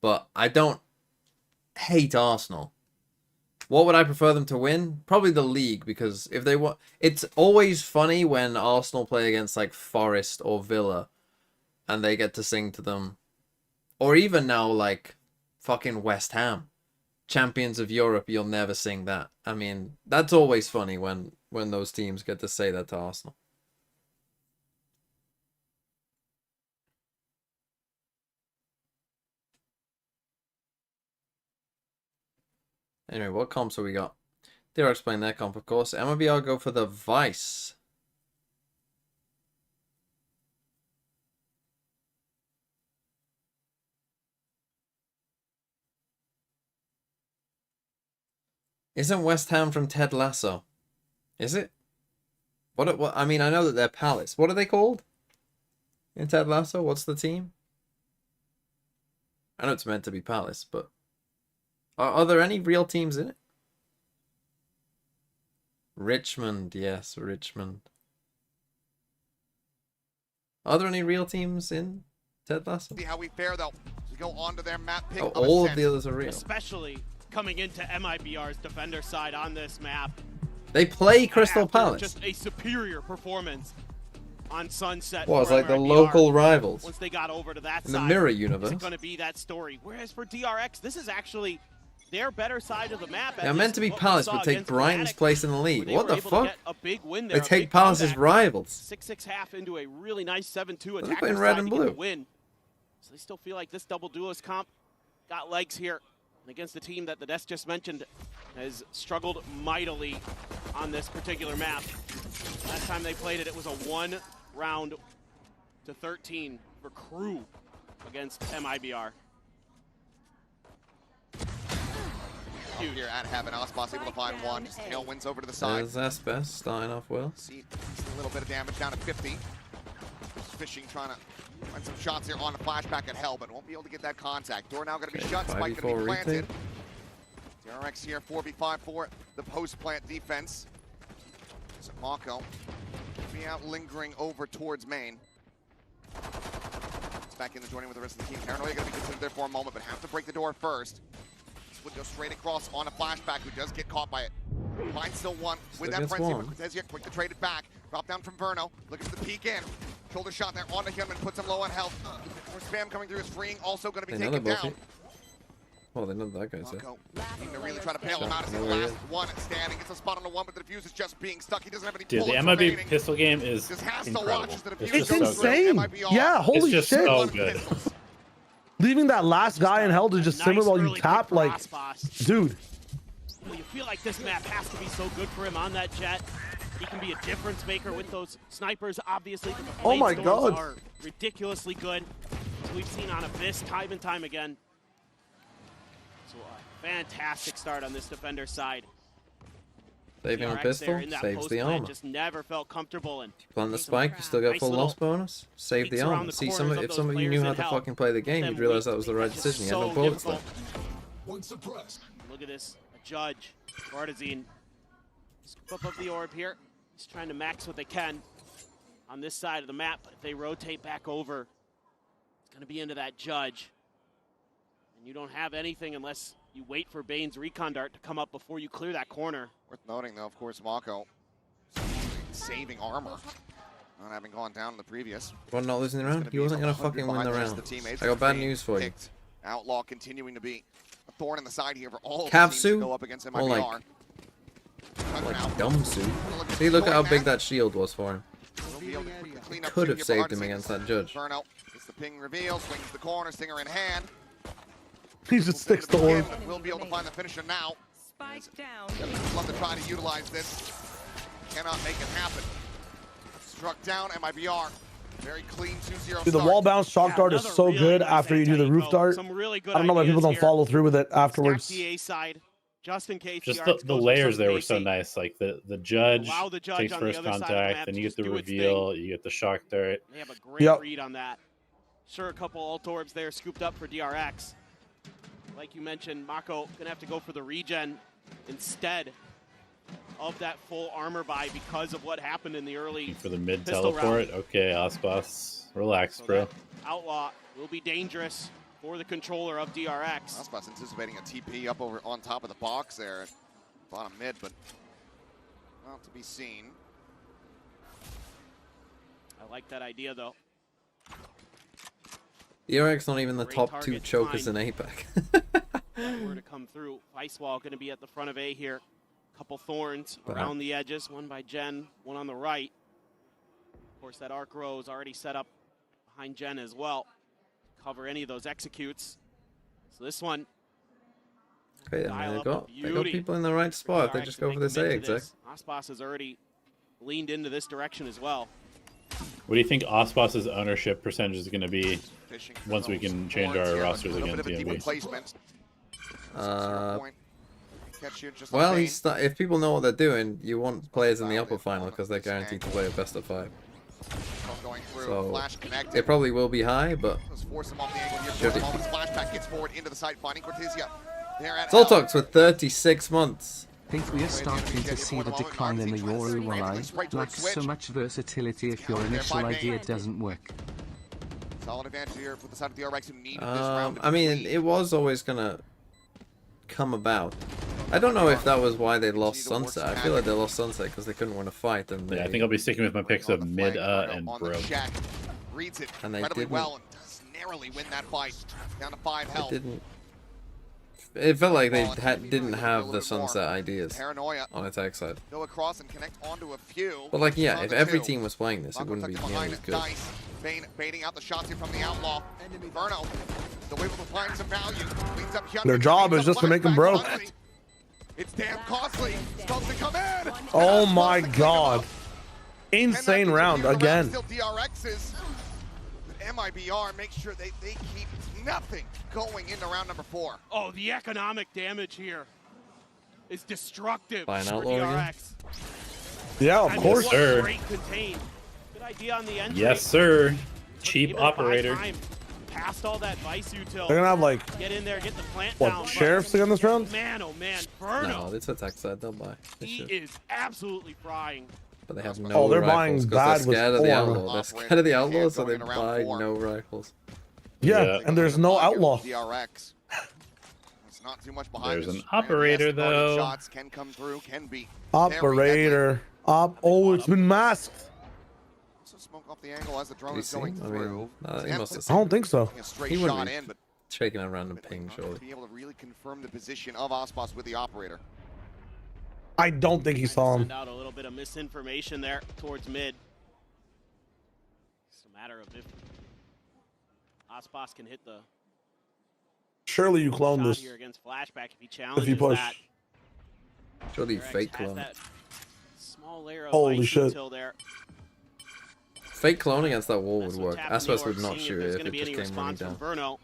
But I don't hate Arsenal. What would I prefer them to win? Probably the league, because if they want, it's always funny when Arsenal play against like Forest or Villa and they get to sing to them. Or even now, like fucking West Ham, champions of Europe, you'll never sing that. I mean, that's always funny when those teams get to say that to Arsenal. Anyway, what comps have we got? DRX playing their comp, of course. MIBR go for the Vice. Isn't West Ham from Ted Lasso? Is it? What? I mean, I know that they're Palace. What are they called? In Ted Lasso? What's the team? I know it's meant to be Palace, but are there any real teams in it? Richmond, yes, Richmond. Are there any real teams in Ted Lasso? See how we fare though. To go on to their map pick. Oh, all of the others are real. Especially coming into MIBR's defender side on this map. They play Crystal After Palace. Just a superior performance on Sunset. Well, it's for like the MIBR. local rivals. Once they got over to that In side, the mirror is universe. it going to be that story? Whereas for DRX, this is actually their better side of the map. They're meant to be Palace, but take Brighton's place in the league. They What were the able to fuck? get a big win They there, a take big Palace's comeback. rivals. 6-6 half into a really nice 7-2 They're attack. playing red and blue. Win. So they still feel like this double duelist comp got legs here. And against the team that the desk just mentioned has struggled mightily on this particular map. Last time they played it, it was a 1 round to 13 for Crew against MIBR. Huge here at Heaven. Ospas able to find one. Just tailwinds over to the side. There's Aspas starting off well. See a little bit of damage down to 50. Just fishing, trying to find some shots here on the flashback at Hell, but won't be able to get that contact. Door now going to be shut. Spike going to be planted. DRX here, 4v5 for the post-plant defense. So Mako be out lingering over towards main. It's back in the joining with the rest of the team. Paranoia going to be considered there for a moment, but have to break the door first. This would go straight across on a flashback, who does get caught by it. Finds still one with that frenzy, but Cortezia quick to trade it back. Drop down from Verno, looking for the peek in. Shoulder shot there onto Hyunmin, puts him low on health. More spam coming through, is freeing, also going to be taken down. Oh, they know that guy's there. Needing to really try to bail him out as the last one standing. Gets a spot on the one, but the defuse is just being stuck. He doesn't have any Dude, the MIB pistol game is incredible. It's insane. Yeah, holy it's just shit. So good. Leaving that last guy in hell to just simmer while you tap, like, dude. You feel like this map has to be so good for him on that jet. He can be a difference maker with those snipers, obviously. But the oh my god, are ridiculously good. As we've seen on Abyss time and time again. So a fantastic start on this defender side. Saving a pistol, saves the armor. Just never felt comfortable and plant the spike, you still get full loss bonus. Save the armor. See, if some of you knew how to fucking play the game, you'd realize that was the right decision. You had no bullets there. Look at this, a judge, Bartazine. Scoop up the orb here. He's trying to max what they can on this side of the map. But if they rotate back over, it's going to be into that judge. And you don't have anything unless you wait for Bane's recon dart to come up before you clear that corner. Worth noting, though, of course, Mako saving armor, not having gone down in the previous. Well, not losing the round? He wasn't going to fucking win the round. I got bad news for you. Outlaw continuing to be a thorn in the side here for all of the teams to go up against MIBR. Like Gumsu. See, look at how big that shield was for him. Could have saved him against that judge. Verno gets the ping reveal, swings the corner, Stinger in hand. He just sticks the orb. We'll be able to find the finisher now. Spike down. Love to try to utilize this. Cannot make it happen. Struck down, MIBR. Very clean 2-0 Dude, the wall bounce shock dart is so good after you do the roof dart. I don't know why people don't follow through with it afterwards. Side, just in case. Just the layers there were so nice. Like the judge takes first contact, then you get the reveal, you get the shock dart. They have a great read on that. Sure, a couple ult orbs there scooped up for DRX. Like you mentioned, Mako gonna have to go for the regen instead of that full armor buy because of what happened in the early for the mid teleport. Round. Okay, Ospas, relax, so bro. Outlaw will be dangerous for the controller of DRX. Ospas anticipating a TP up over on top of the box there, bottom mid, but not to be seen. I like that idea though. DRX not even the top 2 chokers in APAC. Were to come through. Ice Wall going to be at the front of A here. Couple thorns around the edges. One by Jen, one on the right. Of course, that arc row is already set up behind Jen as well. Cover any of those executes. So this one. Okay, I mean, they got people in the right spot. They just go for this A exec. Ospas has already leaned into this direction as well. What do you think Ospas's ownership percentage is going to be once we can change our rosters again to TMB? Well, if people know what they're doing, you want players in the upper final because they're guaranteed to play a best of 5. So it probably will be high, but should be. Zoltox with 36 months. I think we are starting to see the decline in the Yoru line. Lacks so much versatility if your initial idea doesn't work. Solid advantage here for the side of the DRX who needed this round. I mean, it was always gonna come about. I don't know if that was why they lost Sunset. I feel like they lost Sunset because they couldn't win a fight. And yeah, I think I'll be sticking with my picks of mid and bro. Reads it incredibly well and does narrowly win that fight. Down to 5 health. It felt like they didn't have the Sunset ideas on attack side. Go across and connect onto a few. But like, yeah, if every team was playing this, it wouldn't be nearly as good. Bane baiting out the shots here from the Outlaw. Verno They'll be able to find some value. Cleans up Hyun. Their job is just to make them broke. It's damn costly. Skulls to come in. Oh my god. Insane round again. Still DRXs. But MIBR makes sure they keep nothing going into round number 4. Oh, the economic damage here is destructive Buy an for outlaw again? DRX. Yeah, of course. What sir. great contain. Good idea on the entry. Yes, sir. Cheap Able to buy operator. time past all that vice util. They're gonna have like Get in there, get the plant what down. sheriffs again this round? Man, oh man, Verno. No, it's attack side. They'll buy. They He should. is absolutely frying. But they have no Oh, they're rifles buying 'cause bad they're with scared of the form. outlaw. They're scared of the outlaw, so they buy no rifles. Yeah, and there's no outlaw. DRX. It's not too much behind. There's this. an operator, Yes, guarded though. Shots can come through, can be. Operator. Oh, it's been masked. So smoke off the angle as the drone Did he is going see? I through. mean, he must have I don't think so. A straight He shot wouldn't in, be but shaking a random ping, surely. to be able to really confirm the position of Ospas with the operator. I don't think he saw him. Send out a little bit of misinformation there towards mid. It's a matter of if Ospas can hit the Surely you cloned shot this. here against Flashback if he challenges If you push. that. Surely you DRX fake has clone. that small layer of Holy ice shit. util there. Fake clone against that wall would That's work. what's happening Aspas would north, not seeing shoot there's it gonna if be it any just came running response from down. Verno.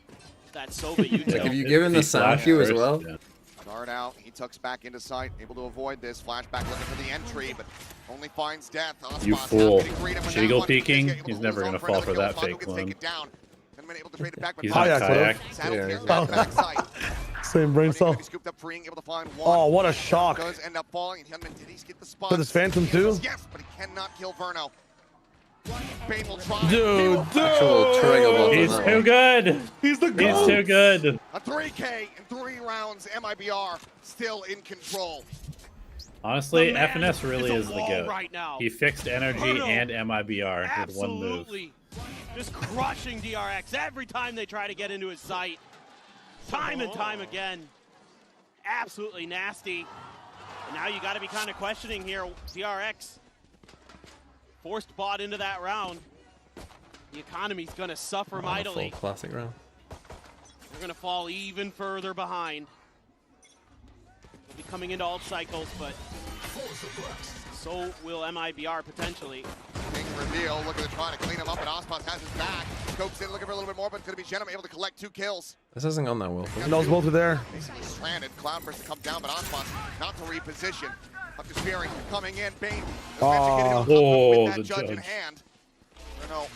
That Sova util. Like if you give him the sound cue as well. Yeah. Guard out, he tucks back into sight, able to avoid this. Flashback looking for the entry, but only finds death. You Ospas fool. now getting freedom with that Cheagle one. peeking, Able to he's hold never his own gonna for fall another for kill. that Fago fake gets taken clone. down. And been able to trade it back, but He's not on kayak. Saddle Yeah, kills he's that on backside. Same brain But he's gonna cell. be scooped up, freeing, able to find one. Oh, what a shock. Does end up falling, and Hyunmin, did he get the spot? For this Phantom too? Yes, but he cannot kill Verno. Bane will try. Dude, Actual trigger button. He's on that too one. good. He's the He's goat. too good. A 3K in 3 rounds. MIBR still in control. Honestly, The man FNS really is is a the wall goat. right now. He fixed energy Verno and MIBR with one move. Absolutely. Just crushing DRX every time they try to get into his sight. Time and time again. Absolutely nasty. And now you got to be kind of questioning here. DRX forced bot into that round. The economy's going to suffer On a mightily. full classic round. They're going to fall even further behind. They'll be coming into alt cycles, but so will MIBR potentially. King reveal, looking to try to clean him up, and Ospas has his back. Scopes in, looking for a little bit more, but it's going to be Genom able to collect 2 kills. This hasn't gone that well. Those both are there. Basically stranded. Cloudburst to come down, but Ospas not to reposition. Hunter's Fury coming in. Bane. Oh, with that the judge in judge. hand. Bruno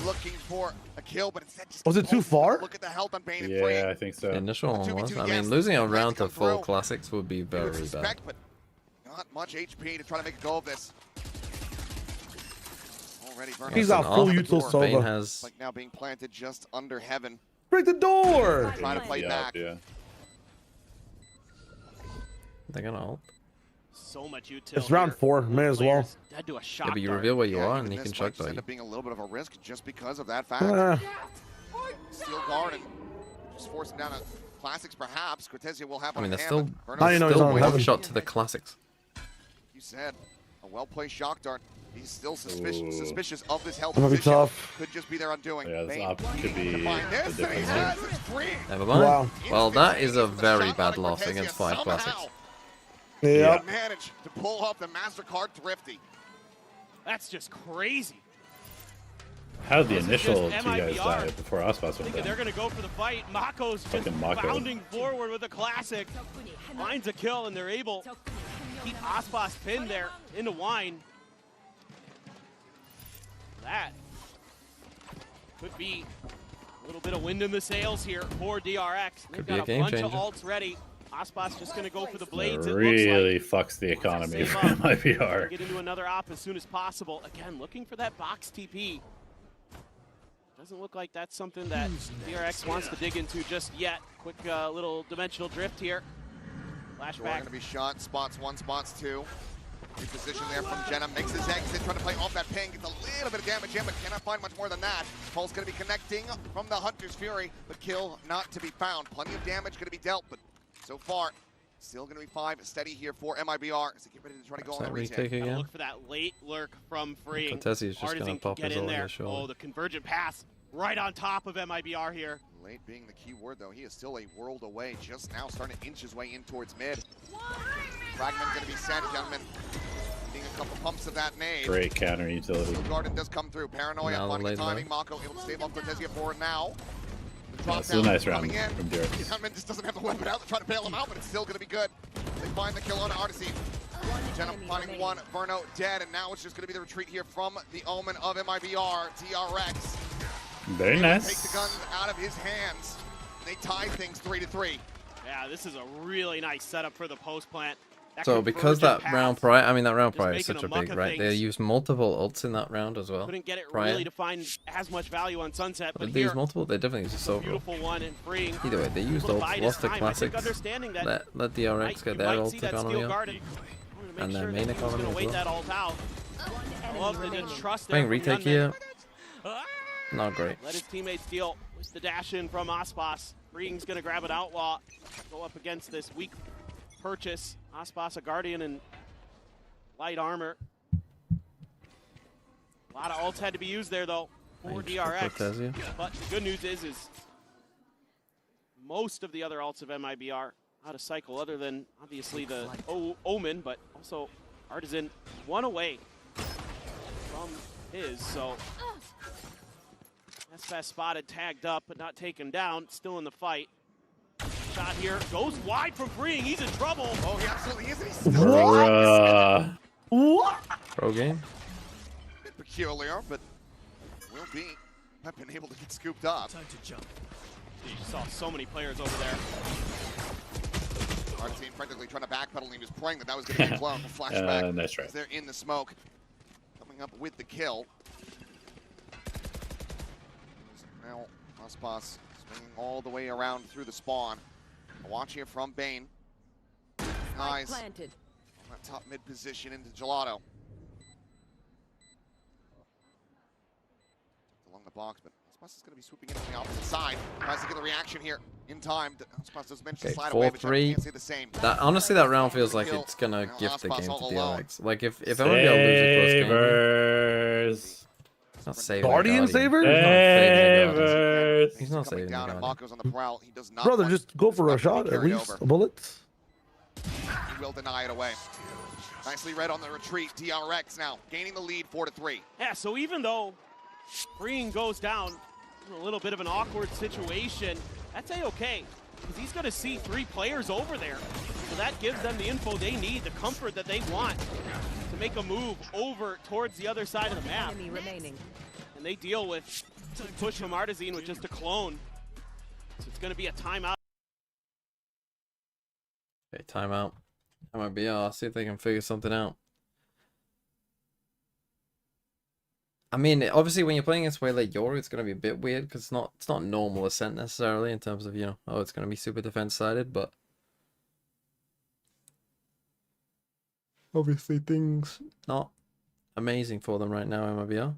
looking for a kill, but instead just Was it too far? look at the health on Bane and Yeah, Free. I think so. The initial one 2v2, was. I yes, mean, losing a the round to come full through. classics would be You would very bad. suspect, but not much HP to try to make a go of this. Already Verno He's sitting out full off the util door. Bane Sova. has. Like now being planted just under heaven. Break the door. Trying to fight back. Yeah. They're gonna ult. So much util. It's round here. 4. May as well. Dead to a Yeah, shot but you dart. reveal where you are, even and he this can might shock just end you. up being a little bit of a risk just because of that fact. Steel guard and just forcing down a classics perhaps. Cortezia will have I mean, on they're hand, still, but Now you know Verno's he's still on one heaven. shot to the classics. You said a well-placed shock dart. He's still suspicious of this health It's gonna be position. tough. Could just be their undoing. Yeah, this Bane op could be to find the this, and he difference. has it's free. Never mind. Wow. Well, that is a Instantaneous very shot bad out of loss Cortezia against 5 somehow classics. Yep. managed to pull off the MasterCard Thrifty. That's just crazy. How did the This is initial just 2 guys MIBR. die before Ospas went Thinking they're down? going to go for the fight. Mako's just Fucking Mako. bounding forward with a classic. Finds a kill, and they're able to keep Ospas pinned there into wine. That could be a little bit of wind in the sails here for DRX. They've Could be got a a game bunch of changer. ults ready. Ospas just going to go for the That blades, it really looks fucks the economy Save for up. MIBR. Get into another op as soon as possible. Again, looking for that box TP. Doesn't look like that's something that DRX wants to dig into just yet. Quick little dimensional drift here. Jordan Flashback. going to be shot. Spots 1, spots 2. Reposition there from Jenna. Makes his exit. Trying to play off that ping. Gets a little bit of damage in, but cannot find much more than that. Pulse going to be connecting from the Hunter's Fury, but kill not to be found. Plenty of damage going to be dealt, but so far, still going to be 5 steady here for MIBR as they get ready to try to go on the Retake retake. Gotta again. look for that late lurk from Free. Contessi's just Artisan gonna can pop get his in ult there. here, surely. Oh, the convergent pass right on top of MIBR here. Late being the key word, though. He is still a world away, just now starting to inch his way in towards mid. Fragment going to be sent, gentlemen. Needing a couple pumps of that nade. Great counter utility. Garden does come through. Paranoia, Now finding the late timing. Mako able to stave off Cortezia forward now. The Yeah, drop this is a down nice round coming in. from DRX. Gunman just doesn't have the weapon out. They're trying to bail him out, but it's still going to be good. They find the kill on Artisine. Jenna finding one. Verno dead, and now it's just going to be the retreat here from the Omen of MIBR. DRX. Very Take nice. the guns out of his hands. They tie things 3-3. Yeah, this is a really nice setup for the post plant. So because that round prior, I mean that round Just prior is making such a a muck big of right. They things. used multiple ults in that round as well. Couldn't get it prior. really to find as much value on Sunset, but Did they here, use multiple? They definitely used Silver. beautiful one and freeing. Either way, they used Able to ults, bide his lost the time. I think classics. understanding that Let DRX get their ult economy up. And their main economy as Wait well. that ult out. I love the trust there Playing from retake Gunman. here, not great. Let his teammates deal with the dash in from Aspas. Freeing's gonna grab an outlaw, go up against this weak purchase. Aspas, a guardian, and light armor. A lot of ults had to be used there though for DRX. Cortezia. But the good news is most of the other ults of MIBR out of cycle, other than obviously the Omen, but also Artisan one away from his. So SFS spotted, tagged up, but not taken down. Still in the fight. Shot here goes wide from Freeing. He's in trouble. Oh, he absolutely is. He's Bruh. What? Pro game. bit peculiar, but will be. I've been able to get scooped up. Time to jump. You saw so many players over there. Our team practically trying to backpedal, and he was praying that that was going to be a clone. Flashback. Nice try. They're in the smoke. Coming up with the kill. Now, Aspas swinging all the way around through the spawn. A watch here from Bane. Eyes Planted. on that top mid position into Gelato. Along the box, but Aspas is going to be swooping in on the opposite side. Tries to get the reaction here in time. Aspas does mention Okay, slide away, but I 4-3. can't say the same. That honestly, that round feels like it's gonna Now gift the Aspas game to all alone. DRX. Like if MIBR loses a close game, Savers. he's not saving. Guardian saver? Savers. He's not Coming saving. down, the and Guardian. Mako's on the prowl. He does not. Brother, want just go for a this stuff to shot be at carried least. over. Bullets. He will deny it away. Nicely read on the retreat. DRX now gaining the lead 4-3. Yeah, so even though Freeing goes down in a little bit of an awkward situation, that's A-okay, because he's going to see 3 players over there. So that gives them the info they need, the comfort that they want to make a move over towards the other side of the map. Enemy remaining. And they deal with the push from Artisine with just a clone. So it's going to be a timeout. Okay, timeout. MIBR. I'll see if they can figure something out. I mean, obviously, when you're playing against way like Yoru, it's gonna be a bit weird because it's not normal ascent necessarily in terms of, you know, oh, it's gonna be super defense sided, but obviously things not amazing for them right now. MIBR.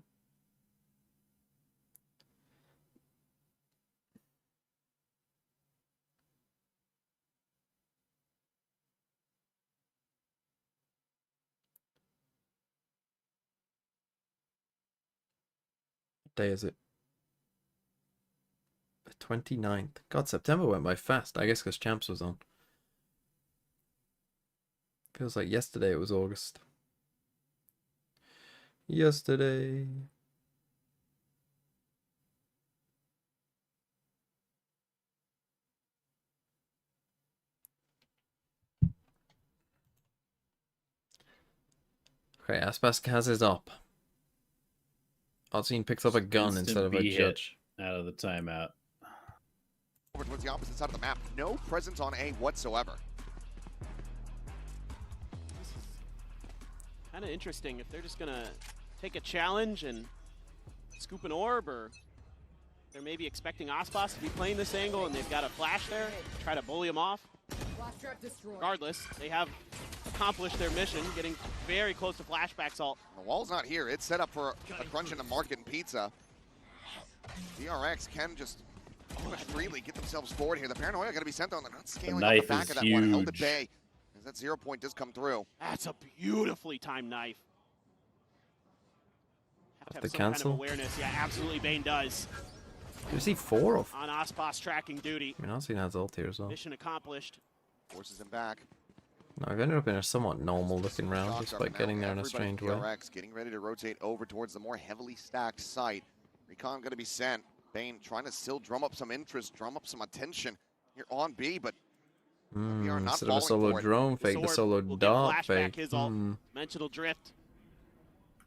Day is it? The 29th. God, September went by fast. I guess because Champs was on. Feels like yesterday it was August. Yesterday. Okay, Aspas is up. Artisine picks up a gun Instant instead of a B hit judge. out of the timeout. Over towards the opposite side of the map. No presence on A whatsoever. Kind of interesting if they're just going to take a challenge and scoop an orb, or they're maybe expecting Aspas to be playing this angle and they've got a flash there, try to bully him off. Regardless, they have accomplished their mission, getting very close to flashback salt. The wall's not here. It's set up for a crunch in the market and pizza. DRX can just freely get themselves forward here. The Paranoia got to be sent on. They're not scaling up the back of that one. Held at bay. As that 0 point does come through. That's a beautifully timed knife. Have to have The some kind cancel? of awareness. Yeah, absolutely. Bane does. you see 4 of? On Ospas tracking duty. I mean, I've seen has ult here as well. Mission accomplished. Forces him back. No, I've ended up in a somewhat normal looking round, despite getting there in a strange way. PRX getting ready to rotate over towards the more heavily stacked site. Recon going to be sent. Bane trying to still drum up some interest, drum up some attention here on B, but we are not Instead of a solo drone fake, the solo dart fake. His ult. Dimensional drift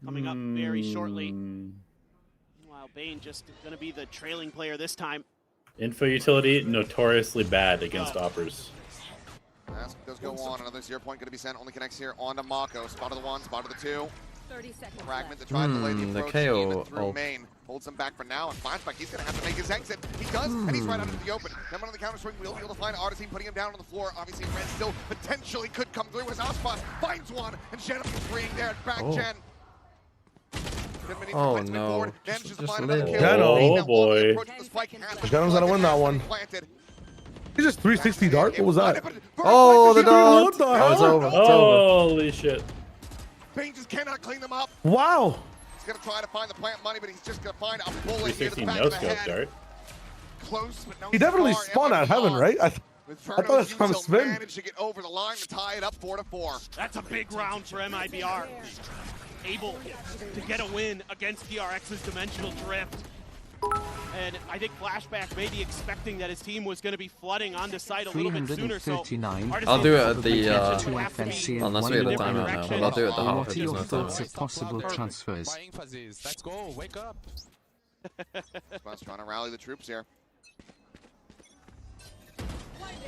coming up very shortly. Meanwhile, Bane just going to be the trailing player this time. Info utility notoriously bad against oppers. Mask does go on. Another 0 point going to be sent. Only connects here onto Mako. Spot of the 1, spot of the 2. 30 seconds. Fragment to try to delay the approach. KO Even through main. Holds him back for now. And flashback, he's going to have to make his exit. He does, and he's right out into the open. Then on the counter swing, we'll be able to find Artisine, putting him down on the floor. Obviously, Red still potentially could come through as Ospas finds one. And Shen is freeing there at back gen. Oh no. Just live. Oh boy. Shen's gonna win that one. He just 360 dart? What was that? Oh, the dart! What the hell? Oh, it's over. It's over. Holy shit. Bane just cannot clean them up. Wow. He's going to try to find the plant money, but he's just going to find a bullet here to the 360 back no of the scope head. dart. Close, but no He definitely cigar. spun at heaven, right? I thought it was from a spin. Managed to get over the line to tie it up 4-4. That's a big round for MIBR. Able to get a win against DRX's dimensional drift. And I think Flashback may be expecting that his team was going to be flooding onto site a little bit sooner. So I'll do it at the unless we have a timeout now, but I'll do it at the half if there's no timeout. Possible transfers. Let's go, wake up. Spots trying to rally the troops here.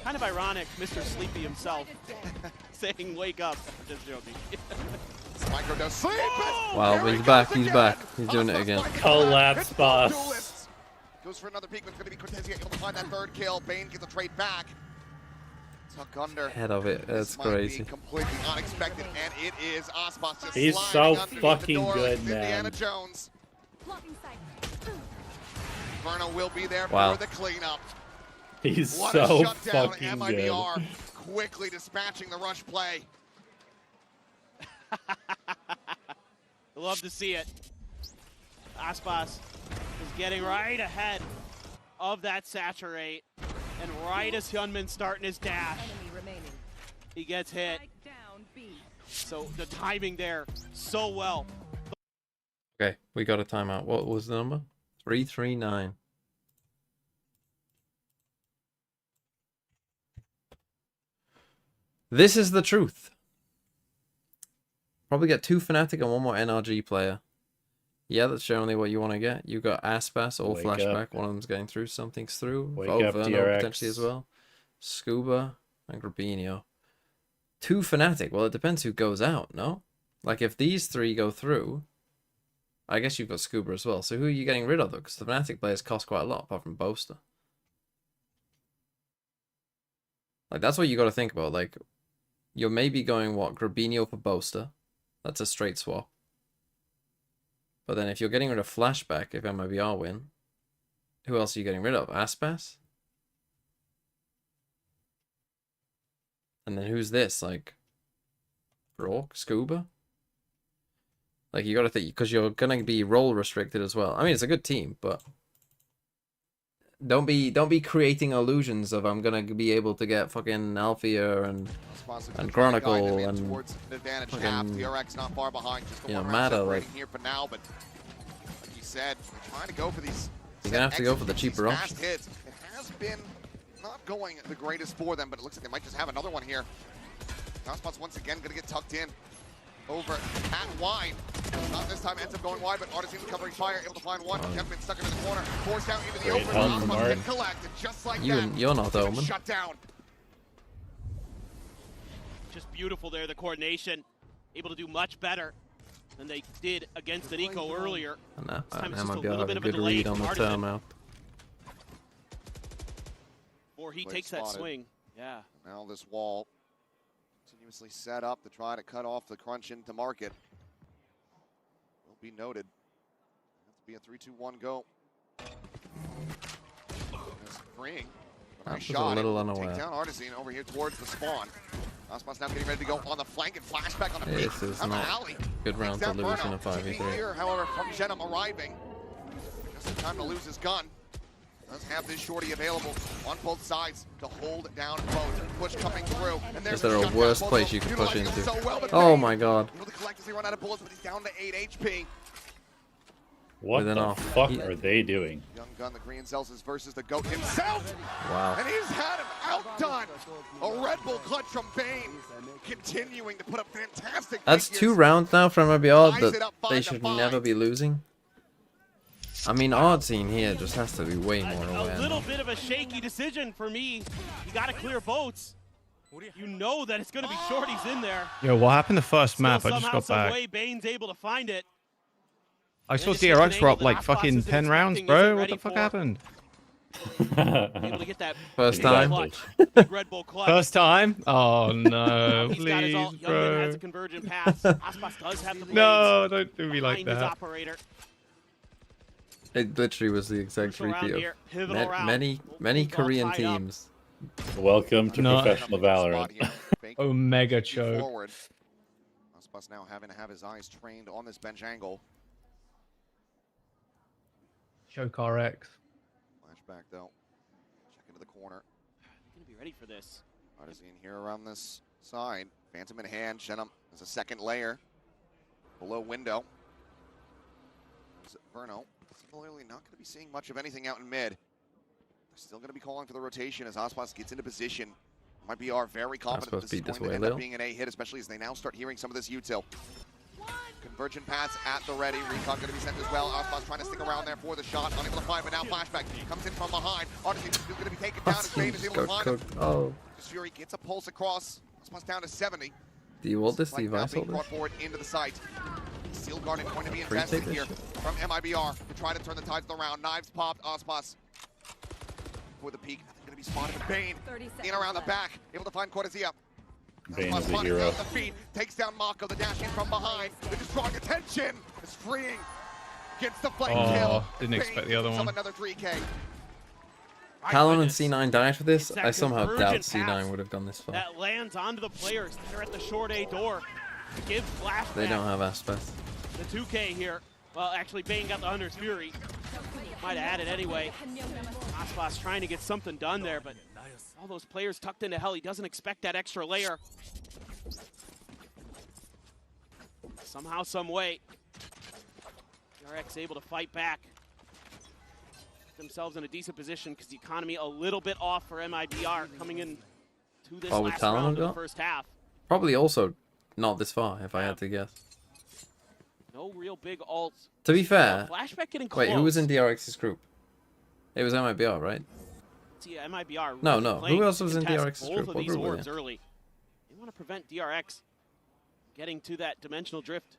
Kind of ironic, Mr. Sleepy himself saying wake up. Just joking. Micro does sleep. Wow, but he's back, he's back. He's doing it again. Collapse boss. Goes for another peek, but it's going to be Cortez able to find that third kill. Bane gets a trade back. Tuck under. Head of it, that's crazy. Completely unexpected, and it is Ospas just He's so fucking good, man. Indiana Jones. Verno will be there Wow. for the cleanup. He's What so a shutdown, fucking MIBR good. quickly dispatching the rush play. Love to see it. Aspas is getting right ahead of that saturate, and right as Hyunmin's starting his dash, he gets hit. So the timing there, so well. Okay, we got a timeout. What was the number? 339. This is the truth. Probably get 2 Fnatic and 1 more NRG player. Yeah, that's generally what you want to get. You got Aspas or Wake Flashback. up. One of them's getting through. Something's through. Wake Verno up, DRX. potentially as well. Scuba and Grabinho. 2 Fnatic. Well, it depends who goes out, no? Like, if these 3 go through, I guess you've got Scuba as well. So who are you getting rid of, though? Because the Fnatic players cost quite a lot, apart from Boaster. Like, that's what you got to think about. Like, you're maybe going, what, Grabinho for Boaster. That's a straight swap. But then if you're getting rid of Flashback, if MIBR win, who else are you getting rid of? Aspas? And then who's this? Like, Rourke? Scuba? Like, you gotta think, because you're gonna be role restricted as well. I mean, it's a good team, but don't be creating illusions of I'm gonna be able to get fucking Althea and Chronicle and towards an advantage fucking, half. DRX not far behind. Just the you know, one round Mata, separating like, here for now, but like you said, we're trying to go for these. you're gonna have to go for the cheaper fast option. hits. It has been not going the greatest for them, but it looks like they might just have another one here. Ospas once again gonna get tucked in over at wide. Not this time, ends up going wide, but Artisine covering fire, able to find one. Kevin stuck into the corner, forced down into the Great open. help from Ospas Arn. get collected just like You're that. not Omen. Shut down. Just beautiful there, the coordination. Able to do much better than they did against the Nico earlier. And This time it's just a MIBR little have bit a of a good delay read on from the Artisan timeout. before he Play takes that spotted. swing. Yeah. Now this wall continuously set up to try to cut off the crunch into market. Will be noted. Have to be a 3-2-1 go. Freeing. That Nice was a shot. little Able to unaware. Take down Artisine over here towards the spawn. Ospas now getting ready to go on the flank and flashback on the peak. This is Have an not alley. good round to Takes down lose in Verno. a 5v3. Here, however, from Genom arriving. Just in time to lose his gun. does have this shorty available on both sides to hold down both. Push coming through. And Is there a worse place you could push into? Oh my god. Able to collectively run out of bullets, but he's down to 8 HP. What the fuck are they doing? Young gun, the green Celsius versus the GOAT himself. Wow. And he's had him outdone. A Red Bull clutch from Bane, continuing to put up fantastic. That's 2 rounds now from MIBR that they should never be losing. I mean, odd scene here just has to be way more aware. A little bit of a shaky decision for me. You got to clear boats. You know that it's going to be shorties in there. Yo, what happened the first map? I just Somehow, got some back. way, Bane's able to find it. I saw DRX drop like fucking 10 rounds, bro. What the fuck happened? Able to get that First time. big Red Bull clutch. First time? Oh no, He's got his please, ult. Youngman bro. has a convergent pass. Aspas does have the blades. No, don't do me like behind his that. operator. It literally was the exact Crucial round 3P here. of Pivotal round. many Korean teams. Welcome to No. professional Valorant. Omega choke. Forward. Aspas now having to have his eyes trained on this bench angle. Choke RX. Flashback though. Check into the corner. Gonna be ready for this. Odyssey in here around this side. Phantom in hand. Shenum has a second layer. Below window. Verno. Similarly not going to be seeing much of anything out in mid. They're still going to be calling for the rotation as Aspas gets into position. MIBR very confident that this is going to end up being an A hit, especially as they now start hearing some of this util. Convergent pass at the ready. Recon going to be sent as well. Aspas trying to stick around there for the shot. Unable to find, but now flashback comes in from behind. Odyssey is going to be taken down as Bane is able to find him. Oh. Fury gets a pulse across. Aspas down to 70. Do you want this Like now device being holder? brought forward into the site. Steel Garden going to be invested here from MIBR to try to turn the tides of the round. Knives popped. Aspas for the peak. Going to be spotted with Bane in around the back. Able to find Cortezia. Bane is the hero. The feet, takes down Mako, the dash in from behind. They're just drawing attention. It's freeing. Gets the flame kill. Didn't expect the other one. Another 3K. Talon and C9 died for this. It's that I somehow doubt convergent C9 pass would have gone this far. That lands onto the players. They're at the short A door. Give flashback. They don't have Aspas. The 2K here. Well, actually, Bane got the Hunter's Fury. Might have had it anyway. Aspas trying to get something done there, but all those players tucked into hell. He doesn't expect that extra layer. Somehow, some way, DRX able to fight back. Get themselves in a decent position because the economy a little bit off for MIBR coming in to this last round of the first half. Probably also not this far, if I had to guess. No real big ults. To be fair, flashback getting close. wait, who was in DRX's group? It was MIBR, right? Yeah, MIBR. No, no. Who else was in contest DRX's both group? of What these group were orbs they? early. They want to prevent DRX getting to that dimensional drift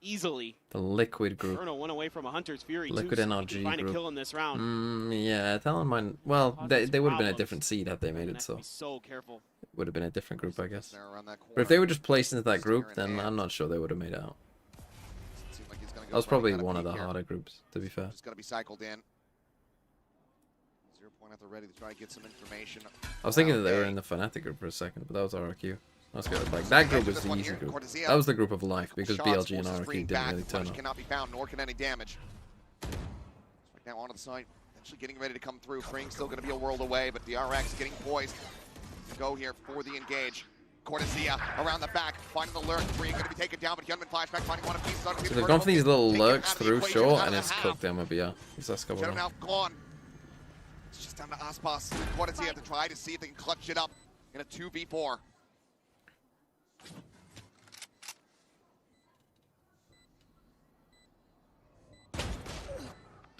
easily. The Liquid group. Bruno went away from a Hunter's Fury. Liquid too, so NRG he can find group. a kill in this round. Yeah, Talon might. Well, they would have been a problems. different seed had they made it so. Be so careful. Would have been a different group, I guess. But if they were just placed into that group, then I'm not sure they would have made it out. That was probably one of the harder groups, to be fair. Just going to be cycled in. 0 point at the ready to try to get some information. I was thinking that they were in the Fnatic group for a second, but that was RRQ. Let's go. Like that group was the easy group. That was the group of life because BLG and RRQ didn't really turn up. Cannot be found, nor can any damage. Right now onto the side, actually getting ready to come through. Freeing still going to be a world away, but the DRX getting poised to go here for the engage. Cortezia around the back, finding the lurk. Freeing going to be taken down, but Hyunmin flashback, finding one of these. So they've gone for these little lurks through short, and it's cooked them up. Yeah, that's Shadow now gone. It's just down to Aspas. Cortezia to try to see if they can clutch it up in a 2v4.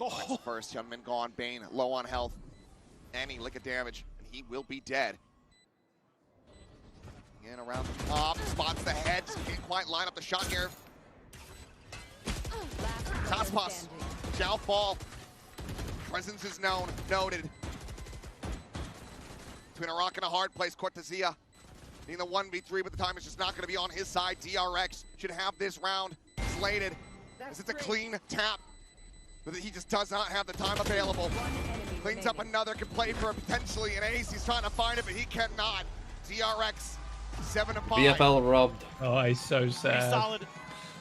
Oh. First, Hyunmin gone. Bane low on health. Any lick of damage, and he will be dead. In around the top, spots the head. Can't quite line up the shot here. Aspas shall fall. Presence is known, noted. Between a rock and a hard place, Cortezia being the 1v3, but the time is just not going to be on his side. DRX should have this round slated, as it's a clean tap, but he just does not have the time available. Cleans up another, can play for potentially an ace. He's trying to find it, but he cannot. DRX 7-5. BFL robbed. Oh, he's so Pretty sad. solid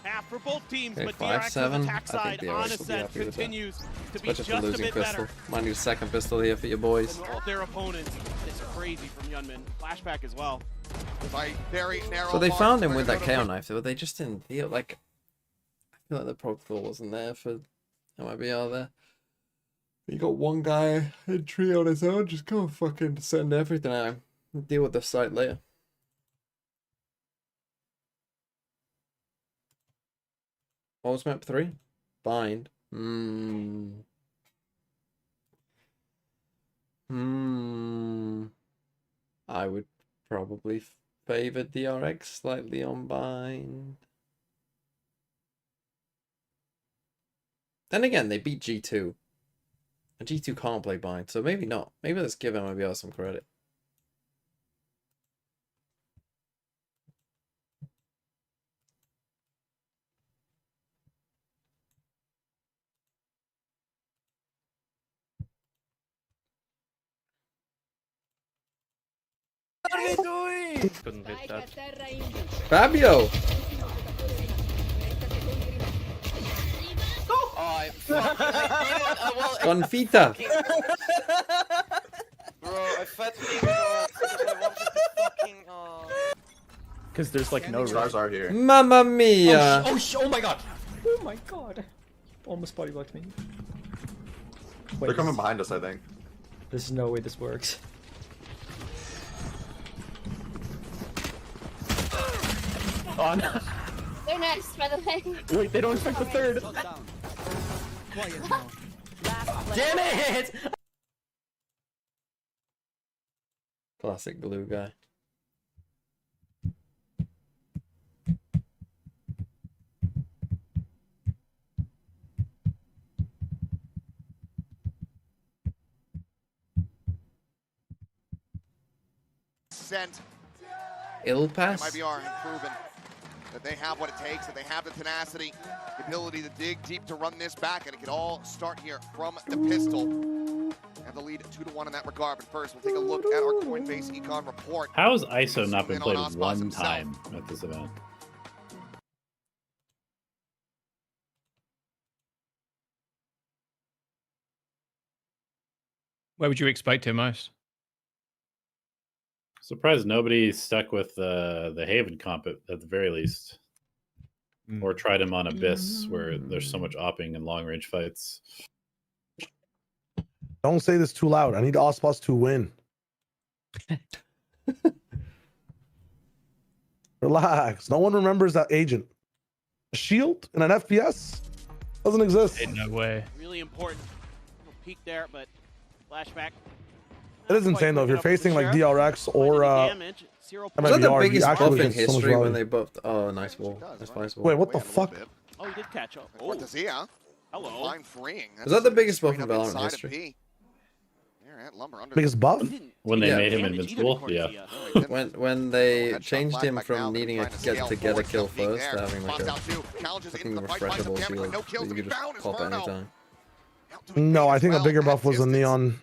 half for both teams, Okay, but DRX's 5-7. attack I side think on DRX will be happy with that. continues to be Especially just for a losing bit pistol. better My new second pistol here for your boys. than all their opponents. It's crazy from Yunmin. Flashback as well. By very narrow So they margin, found him they're with that gonna KO knife, but they just didn't deal. Like, I feel like the protocol wasn't there for MIBR there. You got one guy in tree on his own, just go fucking send everything at him. Deal with the site later. What was map 3? Bind. I would probably favor DRX slightly on bind. Then again, they beat G2. And G2 can't play bind, so maybe not. Maybe let's give MIBR some credit. What are they doing? Couldn't hit that. Fabio! Confita! Bro, I fed because I wanted to fucking. Because there's like no stars are here. Mamma mia! Oh my god! Oh my god! Almost body blocked me. Wait, They're coming behind us, I think. There's no way this works. Oh no! They're next, by the way. Wait, they don't expect the third! Damn it! Classic glue guy. Sent. Ill pass? MIBR have proven that they have what it takes, that they have the tenacity, the ability to dig deep to run this back, and it can all start here from the pistol. And the lead 2-1 in that regard. But first, we'll take a look at our Coinbase Econ report. How has ISO not been played Ospas one himself. time at this event? Where would you expect him most? Surprised nobody stuck with the Haven comp at the very least. Or tried him on Abyss, where there's so much opping and long range fights. Don't say this too loud. I need Ospas to win. Relax. No one remembers that agent. A shield in an FPS doesn't exist. No way. Really important. Little peek there, but flashback. It is insane though. If you're facing like DRX or Was that the biggest buff in so much history when value. they buffed? Oh, nice wall. Nice flash wall. Wait, what the fuck? Oh, he did catch up. What does he, huh? Hello. Line freeing. Was that the biggest buff in Straight up Valorant inside of history? P. There at Lumber under Biggest buff? When they Yeah. made him invincible? Yeah. When they changed him from needing to get a kill first to having like a fucking refreshable shield that you could just pop at any time. No, I think a bigger buff was a neon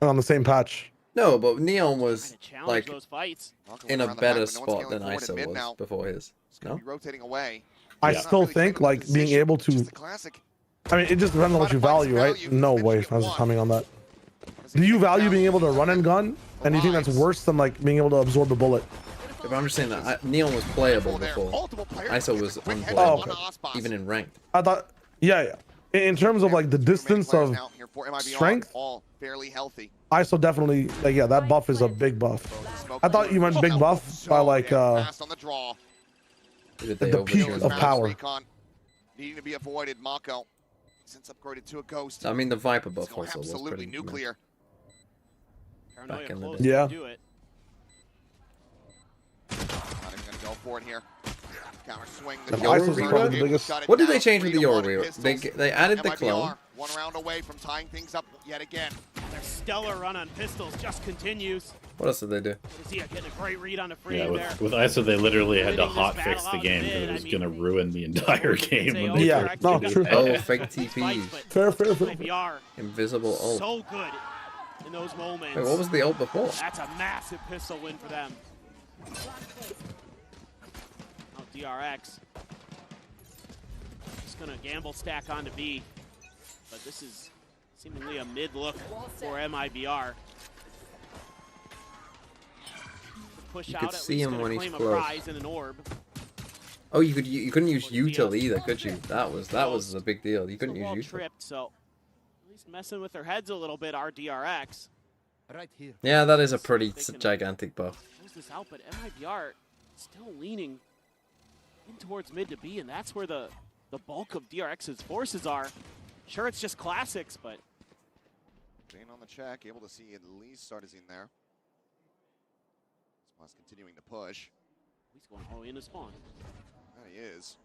on the same patch. No, but Neon was like those fights. in a better spot than ISO was before his. No? Rotating away. I still think like being able to. I mean, it just depends on what you value, right? No way, I was just humming on that. Do you value being able to run and gun, and do you think that's worse than like being able to absorb a bullet? If I'm just saying that Neon was playable before, ISO was unplayable, even in ranked. I thought, yeah. In terms of like the distance of strength, all fairly healthy. ISO definitely like that buff is a big buff. I thought you meant big buff by like Fast on the draw. the peak of power. Recon needing to be avoided. Mako since upgraded to a ghost. I mean, the Viper buff It's going also was absolutely pretty nuclear. back in the Close day. Yeah. to do it. Not even gonna go for it here. Counter swing. The Yoru ISO's Reaver probably the able to biggest. shut it What did they down. change with the 3-1 Yoru Reaver? pistols. They added the MIBR, clone. 1 round away from tying things up yet again. Their stellar run on pistols just continues. What else did they do? Zia getting a great read on a free Yeah, there. with ISO, they literally had to Winning this hotfix battle the out game in because mid, it was I mean, going to ruin the entire game. say, When oh, they Yeah, direct, no, you got true. the Oh, best fake in these TPs. fights, Fair. but MIBR Invisible ult. so good in those moments. Wait, what was the ult before? That's a massive pistol win for them. Oh, DRX gonna gamble stack onto B, but this is seemingly a mid look for MIBR. Push You out, could at see least him gonna when he's claim a close. prize and an orb. Oh, you couldn't use util either, could you? That was a big deal. You couldn't use util. Tripped, so at least messing with their heads a little bit. Our DRX. Right here. Yeah, that is a pretty gigantic buff. Close this out, but MIBR still leaning in towards mid to B, and that's where the bulk of DRX's forces are. Sure, it's just classics, but Bane on the check, able to see at least Sartazine there. Spawn's continuing to push. He's going all in to spawn. There he is.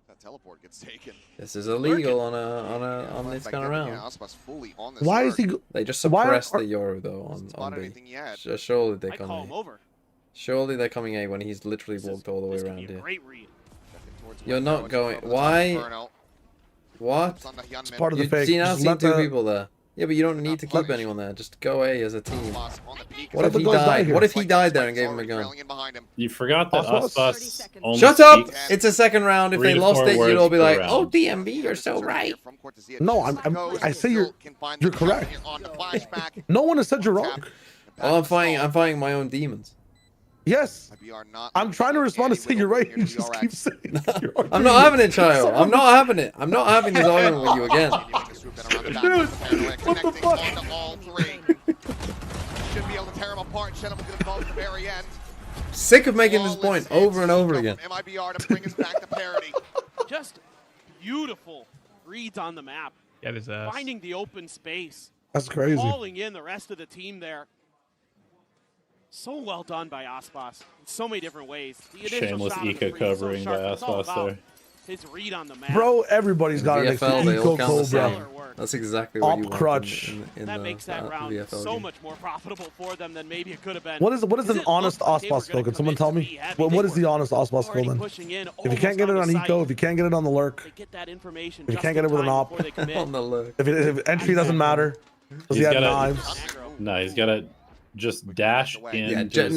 That teleport gets taken. This is illegal on this kind of round. Why is he? They just suppressed the Yoru though on B. Surely they're call coming. him over. Surely they're coming A when he's literally walked all the way around here. Great read. You're not going. Why? What? It's part of the fake. See, now Just see let two the- people there. Yeah, but you don't need to keep anyone there. Just go A as a team. What Let if the he girls die died? here. What if he died there and gave him a gun? You forgot that Ospas only Shut up! speaks It's a second round. If 3 they to lost 4 it, you'd words all be per like, round. "Oh, DMB, you're so right." No, I say you're correct. No one has said you're wrong. Well, I'm fighting my own demons. Yes. I'm trying to respond to say you're right. You just keep saying you're I'm not having it, child. I'm not having it. I'm not having this argument with you again. Dude, what the fuck? Should be able to tear him apart. Gentleman's gonna fall at the very end. Sick of making this point over and over again. MIBR to bring us back to parity. Just beautiful reads on the map. Get his ass. Finding the open space. That's crazy. Calling in the rest of the team there. So well done by Aspas in so many different ways. The initial Shameless shot on the eco free, so covering sharp. by It's all Aspas about there. His read on the map. Bro, everybody's got an extra VFL, they all eco count the same. cobra. That's exactly what you Op want crutch. in That the makes that round VFL so game. much more profitable for them than maybe it could have been. What is an honest Ospas skill? Can someone tell me? What is the honest Ospas skill then? If you can't get it on eco, if you can't get it on the lurk, Get that information if you can't get it with an op, On the look. if entry doesn't matter, does he have knives? No, he's got to just dash in. Yeah, jet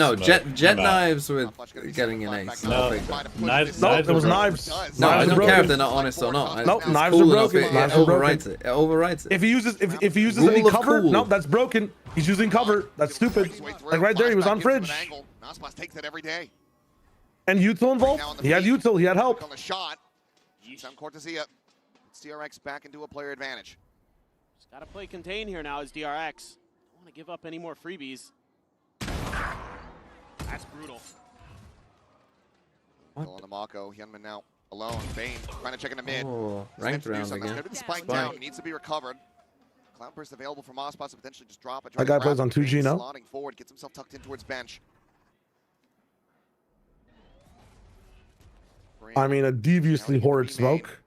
knives with getting an ace. No, knives. No, there was are knives. No, I Knives don't are care if broken. they're not honest or not. No, It's knives cool are enough, broken. It Knives are broken. overwrites it. It overwrites it. If he uses Rule any of cover, cool. no, that's broken. He's using cover. That's stupid. Like right there, he was on fridge. Aspas takes it every day. And util involved. He had util. He had help. On the shot. Some Cortesia. It's DRX back into a player advantage. Just gotta play contain here now as DRX. Don't want to give up any more freebies. That's brutal. Still on the Mako. Hyunmin now alone. Bane trying to check in the mid. Oh, ranked round again. Spike down. Needs to be recovered. Cloudburst available from Ospas to potentially just drop it. That guy plays on 2G now. Slotting forward. Gets himself tucked in towards bench. I mean, a deviously horrid smoke.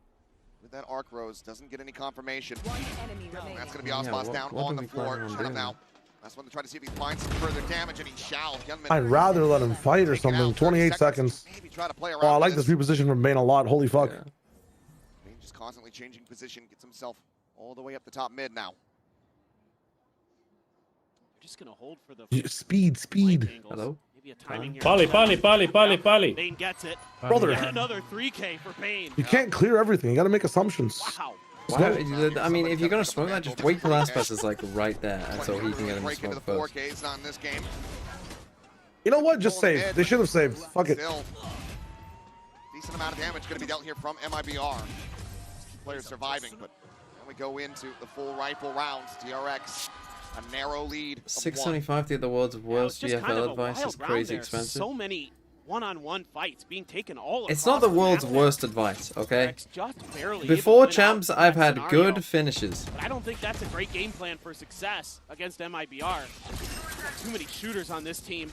With that arc rose. Doesn't get any confirmation. Enemy remaining. That's going to be Ospas down on the floor. Shut him now. That's one to try to see if he finds some further damage, and he shall. Hyunmin I'd rather let him fight or something. 28 seconds. maybe try to play around Oh, I with like this reposition from Bane a lot. Holy fuck. Bane just constantly changing position, gets himself all the way up the top mid now. We're just gonna hold for the Speed. Hello? Maybe a timing here. Pali. Bane gets it. Brother. Yet another 3K for Bane. You can't clear everything. You got to make assumptions. Wow. I mean, if you're gonna smoke that, just wait till last pass is like right there, and so he can get him to Break into smoke the first. 4Ks, not in this game. You know what? Just save. They should have saved. Fuck it. Still, decent amount of damage going to be dealt here from MIBR. Players surviving, but then we go into the full rifle rounds. DRX, a narrow lead. 675 to the world's worst Just kind VFL of a advice wild is round crazy there. expensive. So many one-on-one fights being taken all It's not across the world's map. worst advice, okay? Just barely Before able to win out champs, in I've that had scenario. good finishes. But I don't think that's a great game plan for success against MIBR. Got too many shooters on this team.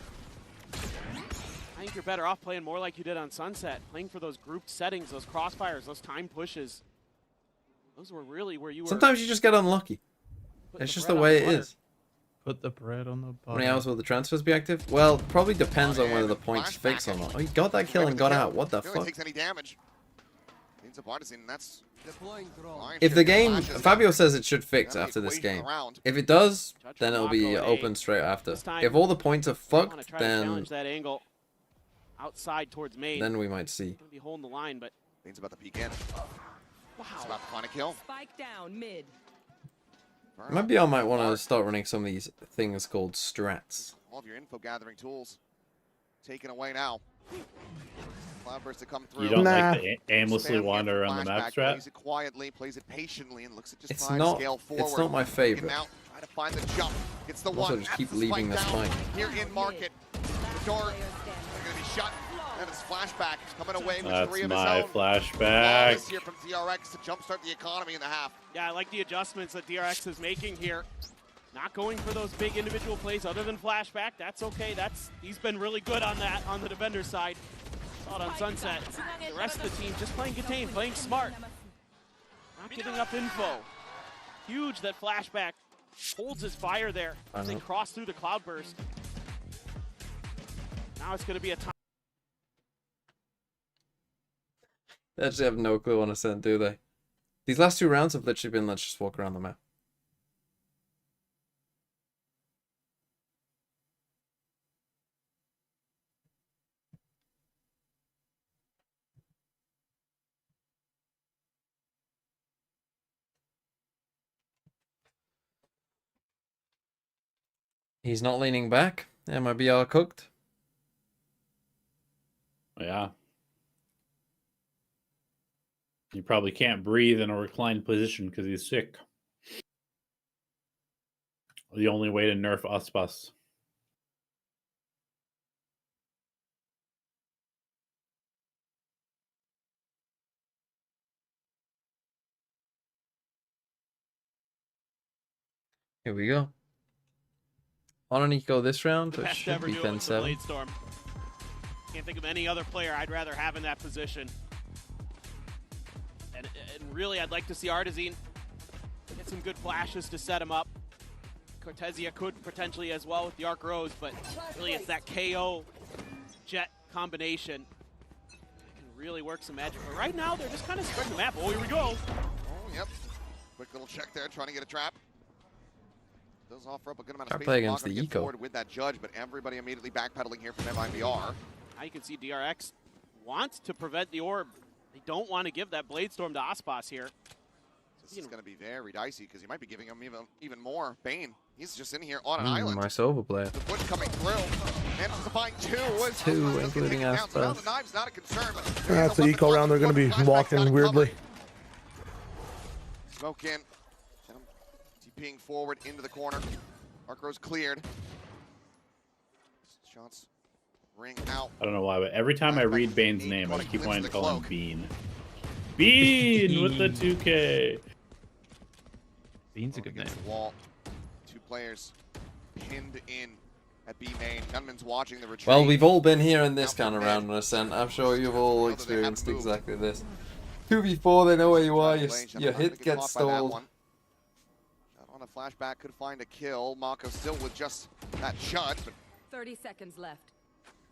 I think you're better off playing more like you did on Sunset, playing for those grouped settings, those crossfires, those time pushes. Those were really where you were. Sometimes you just get unlucky. It's just the way it is. Put the bread on the How many bottom. hours will the transfers be active? Well, probably depends on whether the points fix or not. Oh, he got that kill and got out. What the Barely fuck? takes any damage. Means a partisan, and that's If the game, Fabio says it should fix after this game. If it does, then it'll be open straight after. If all the points are I wanna fucked, try to then challenge that angle. outside towards main. Then we might see. Gonna be holding the line, but Main's about to peek in. Wow. It's about to find a kill. Spike down mid. Maybe I might want to start running some of these things called strats. All of your info gathering tools taken away now. Cloudburst to come through. You don't like to aimlessly wander around the map strat? Plays it quietly, plays it patiently, and looks at just It's trying not. to scale forward. It's not my favorite. Now, try to find the jump. It's the Also, one. just keep That's the leaving the spike down spike. here in market. The door is going to be shut. And it's flashback coming away with That's 3 of his my own. flashback. This here from DRX to jumpstart the economy in the half. yeah, I like the adjustments that DRX is making here. Not going for those big individual plays other than flashback. That's okay. He's been really good on that on the defender side. Saw it on Sunset. The rest of the team just playing contained, playing smart. Not giving up info. Huge that flashback holds his fire there as they cross through the cloudburst. Now it's going to be a time. They actually have no clue on Ascent, do they? These last 2 rounds have literally been let's just walk around the map. He's not leaning back. MIBR cooked. Yeah. He probably can't breathe in a reclined position because he's sick. The only way to nerf Aspas. Here we go. On an eco this round, it Best should ever be do it with the 10-7. Bladestorm. Can't think of any other player I'd rather have in that position. And really, I'd like to see Artazine get some good flashes to set him up. Cortesia could potentially as well with the Arc Rose, but really it's that KO Jet combination that can really work some magic. But right now, they're just kind of spreading the map. Oh, here we go. Oh, yep. Quick little check there, trying to get a trap. Does offer up a good amount of Try space. play against Not gonna the get eco. forward with that judge, but everybody immediately backpedaling here from MIBR. Now you can see DRX wants to prevent the orb. They don't want to give that Bladestorm to Aspas here. This is going to be very dicey because you might be giving him even more. Bane, he's just in here on an island. My silver player. The push coming through. Manages to find 2. 2, including Aspas. So now Aspas. the knive's not a concern. But That's the eco round. They're going to be walking weirdly. Smoke in. TPing forward into the corner. Arc Rose cleared. Shots ring out. I don't know why, but every time I read Bane's name, I just keep wanting to call him Bean. Bean with the 2K. Bean's a good name. Wall. 2 players pinned in at B main. Gunman's watching the retreat. Well, we've all been here in this kind of round on Ascent. I'm sure you've all experienced exactly this. 2v4, they know where you are. Your hit gets stalled. On a flashback, could find a kill. Mako still with just that shot, but 30 seconds left.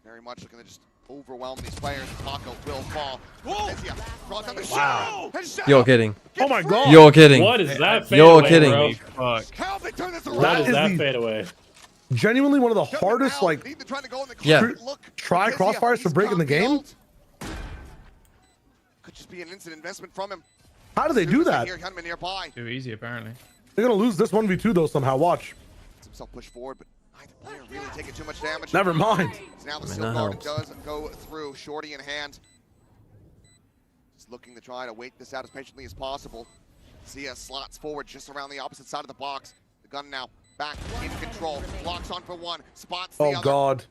very much looking to just overwhelm these players. Mako will fall. Wow. You're kidding. Oh my god. You're kidding. What is that fade You're away, kidding. bro? How have they turned this around? What is that fade away? Genuinely one of the hardest, like, try crossfires for breaking the game. Could just be an instant investment from him. How do they do that? Gunman nearby. Too easy, apparently. They're going to lose this 1v2 though somehow. Watch. Himself push forward, but neither player really taking too much damage. Never mind. So now the Silk Guard does go through, Shorty in hand. Just looking to try to wait this out as patiently as possible. Zia slots forward just around the opposite side of the box. The gun now back in control. Locks on for 1, spots the other. Oh god.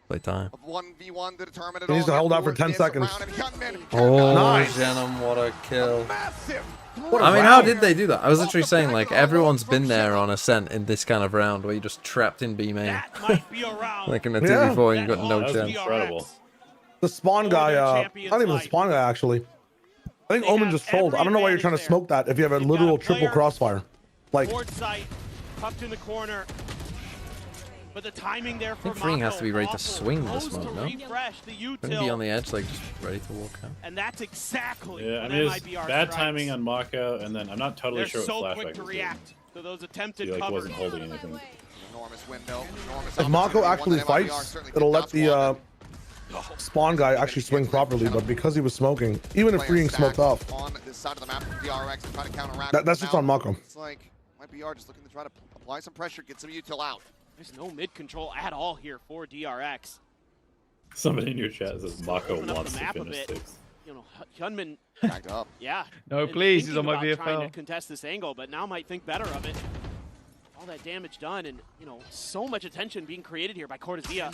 Play time. 1v1 to determine it He needs to hold out for 10 seconds. Oh, Nice. Venom, what a kill. What a I mean, how round. did they do that? I was literally saying, like, everyone's been there on Ascent in this kind of round where you're just trapped in B main. Like in a 2v4, you got no chance. Incredible. The spawn guy, not even the spawn guy actually. I think Omen just trolled. I don't know why you're trying to smoke that if you have a literal triple crossfire. Like, Board sight, tucked in the corner. But the timing there for I think Freeing has to be ready to awful. swing this Goes to one, no? refresh the Couldn't be util. on the edge, like, just ready to walk out. And that's exactly Yeah, I what mean, it's MIBR bad strikes. timing on Mako, and then I'm not totally They're sure so what quick flashback to was doing. react to those attempted He like covers. wasn't holding anything. Enormous window. Enormous if Mako opportunity, actually one that MIBR fights, certainly it'll did let not the squander. spawn guy actually swing properly, but because he was smoking, even if freeing smoked off, on this side of the map, DRX to try to counteract. that's just on Mako. It's like MIBR just looking to try to apply some pressure, get some util out. There's no mid control at all here for DRX. Somebody in your chat says Mako Open up wants the to map a finish bit. sixth. You know, Hyunmin backed up. Yeah. No, and please, he's thinking on my about trying to VFL. contest this angle, but now might think better of it. All that damage done, and you know, so much attention being created here by Cortezia.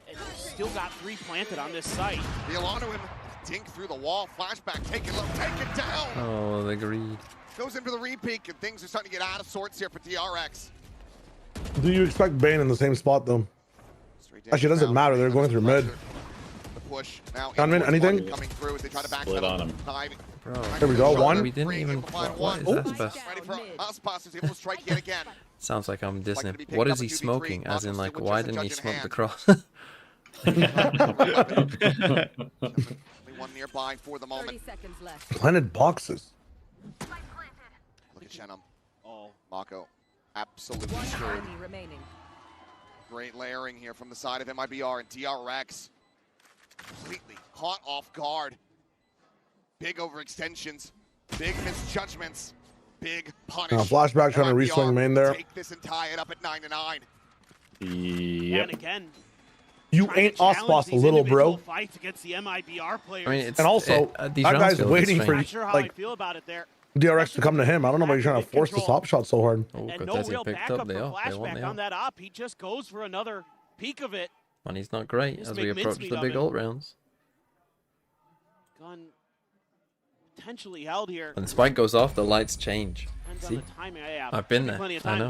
And still got 3 planted on this site. Deal onto him, dink through the wall, flashback, take it low, take it down. Oh, the greed. Goes in for the repeat, and things are starting to get out of sorts here for DRX. Do you expect Bane in the same spot though? Actually, it doesn't matter. They're going through mid. The push now. Gunman, anything? Coming through as they try to back Split on him. Bro, There we go. One. We didn't even. What is that best? Ready for Aspas, who's able to strike yet again. Sounds like I'm dissing to be him. picked What up is a he 2v3, smoking? As in, obviously, like, with why just a didn't he judge in smoke the hand. cross? Only one nearby for the moment. 30 seconds left. Planted boxes. Look at Shenum. Oh, Mako, absolutely One screwed. enemy remaining. Great layering here from the side of MIBR and DRX. Completely caught off guard. Big overextensions, big misjudgments, big punish. Flashback trying to MIBR re-swing main there. Take this and tie it up at 9-9. Yep. and again, You trying to ain't challenge Ospas a these little, individual bro. Fights against the MIBR players. I mean, it's And also, these that rounds guy's feel a bit waiting for strange. Not sure how I like feel about it there. DRX to come to him. I don't know why you're trying to force the top shot so hard. Oh, And no Cortezia real picked backup up for the op. They want flashback the on op. that op. He just goes for another peek of it. Money's not great Just as make we approach mincemeat the of big it. ult rounds. Gun potentially held here. When the spike goes off, the lights change. Depends on See? the timing. Yeah, I've been plenty- there. plenty of I time, know.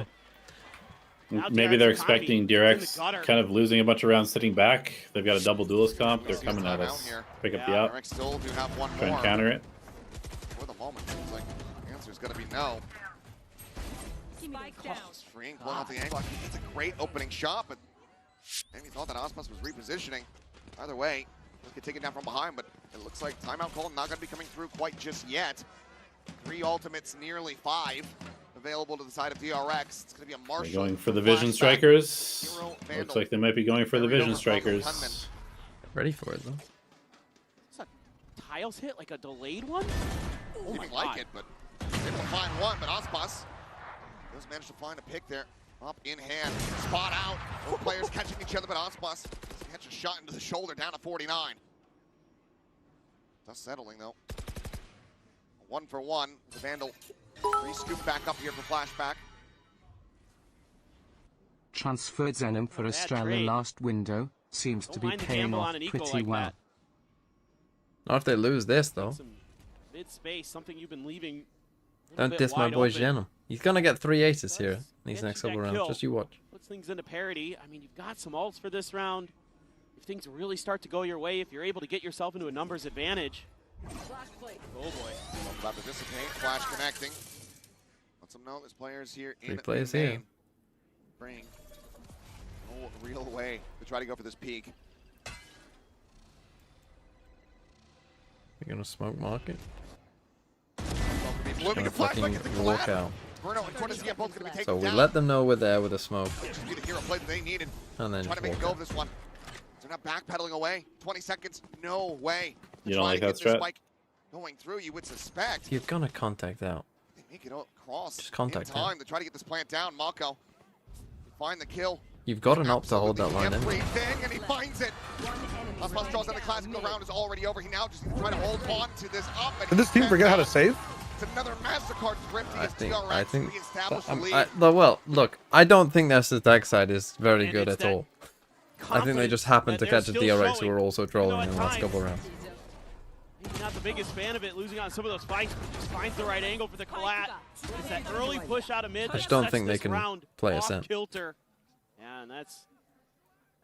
but now Maybe DRX they're economy expecting is in the DRX gutter. kind of losing a bunch of rounds sitting back. They've got a double duelist comp. They're coming at Timeout us. here. Pick up Yeah, the op. DRX still do have one Try more. and counter it. For the moment, seems like the answer is going to be no. Spike down. Freeing, pulling off the angle. It's a great opening shot, but maybe thought that Ospas was repositioning. Either way, let's get taken down from behind, but it looks like timeout call not going to be coming through quite just yet. 3 ultimates, nearly 5 available to the side of DRX. It's going to be a They're Marshall. going for the flashback. Vision Strikers. Hero, Vandal. Looks like they might be going for the Buried Vision over from Strikers. Hunman. Ready for it though. It's a tiles hit, like a delayed one. Oh my Didn't like god! it, but able to find one. But Ospas does manage to find a pick there. Up in hand, spot out. Both players catching each other, but Ospas does catch a shot into the shoulder, down to 49. Just settling though. 1 for 1. The Vandal re-scoop back up here for flashback. Transferred Zenom for Bad Estrella trade. last window. Seems to Don't be mind the paying gamble off on an eco pretty like well. that. Not if they lose this though. Some mid space, something you've been leaving. a little Don't bit diss my wide boy open. Genom. He's gonna get 3 aces here in Does these get next you couple that rounds. kill. Just you watch. Puts things into parity. I mean, you've got some ults for this round. If things really start to go your way, if you're able to get yourself into a numbers advantage. Oh boy. About to dissipate. Flash connecting. Lets them know there's players here in 3 players the here. main. Bring no real way to try to go for this peak. You're gonna smoke market. Blooming Gonna a flashback fucking at the walk collapse. out. Bruno and Cortezia both going to be taken So we down. let them know we're there with a smoke, Just be the hero play that they needed. and then Trying just to make a walk go out. of this one. They're not backpedaling away. 20 seconds. No way. You don't Trying like to that get this strat? spike going through, you would suspect. You're gonna contact out. They make it across Just contact in him. time to try to get this plant down. Mako find the kill. You've got an op to hold that line in. Everything, and he finds it. Ospas draws down the classical round is already over. He now just needs to try to hold on to this up. And Did this team forget how to save? it's another MasterCard thrift I against think. DRX I think. to reestablish the lead. Well, look. I don't think their stack side is very And good it's at that all. I think they just happened to catch a DRX who were also trolling in the last couple rounds. Maybe not the biggest fan of it, losing on some of those fights, but just finds the right angle for the collat. It's that early push out of mid. I that just don't sets think they this can round play a off cent. kilter. Yeah, and that's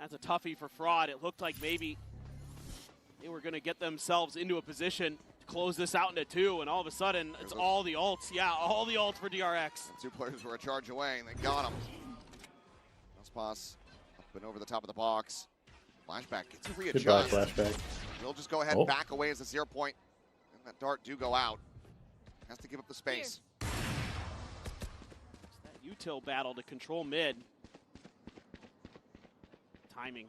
a toughie for Fraud. It looked like maybe they were going to get themselves into a position to close this out into 2, and all of a sudden, it's all the ults. Yeah, all the ults for DRX. Two players were a charge away, and they got him. Ospas up and over the top of the box. Flashback gets to Goodbye, readjust. flashback. We'll just go ahead Oh. and back away as the 0 point. And that dart do go out. Has to give up the space. It's that util battle to control mid. Timing.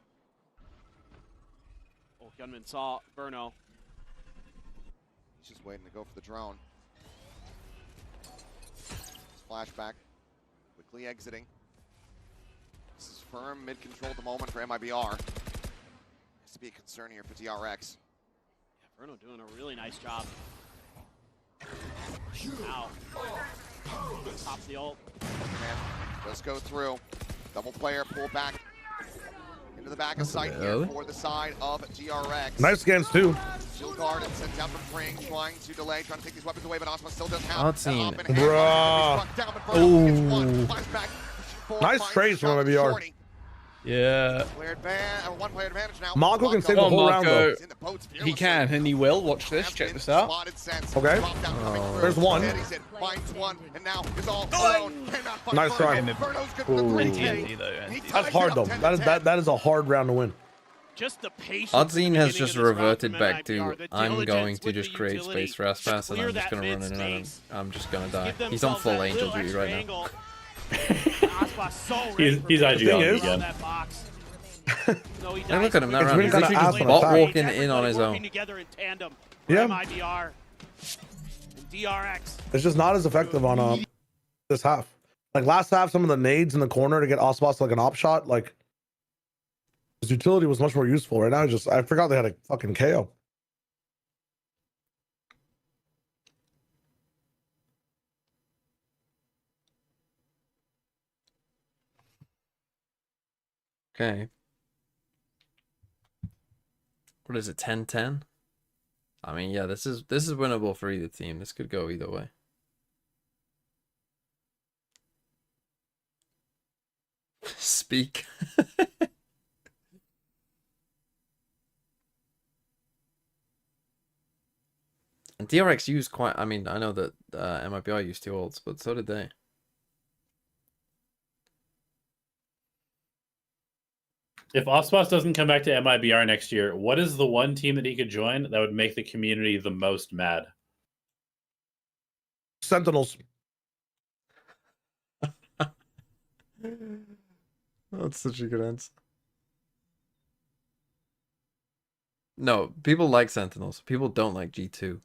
Oh, Gunman saw Burno. He's just waiting to go for the drone. Flashback. Quickly exiting. This is firm mid-control at the moment for MIBR. Has to be a concern here for DRX. Yeah, Burno doing a really nice job. Now, pops the ult. Does go through. Double player, pull back into the back of sight here for the side of DRX. Nice scans too. Shield guard and sent down from Ring, trying to delay, trying to take these weapons away, but Osmo still does have Cutscene. Bruh. Ooh. Nice trades from MIBR. Yeah. One player advantage now. Mako can save the whole round though. He can, and he will. Watch this. Check this out. Okay. There's one. Nice try. That's hard though. That is a hard round to win. Just the patience. Odzine has just reverted back to I'm going to just create space for Aspas and I'm just going to run in and I'm just going to die. He's on full angel duty right now. He's IGL again. And look at him that round. He's literally just bot walking in on his own. Yeah. It's just not as effective on this half. Like last half, some of the nades in the corner to get Ospas like an op shot, like his utility was much more useful. Right now, I forgot they had a fucking KO. Okay. What is it, 10-10? I mean, yeah, this is winnable for either team. This could go either way. Speak. And DRX used quite, I mean, I know that MIBR used 2 ults, but so did they. If Ospas doesn't come back to MIBR next year, what is the one team that he could join that would make the community the most mad? Sentinels. That's such a good answer. No, people like Sentinels. People don't like G2.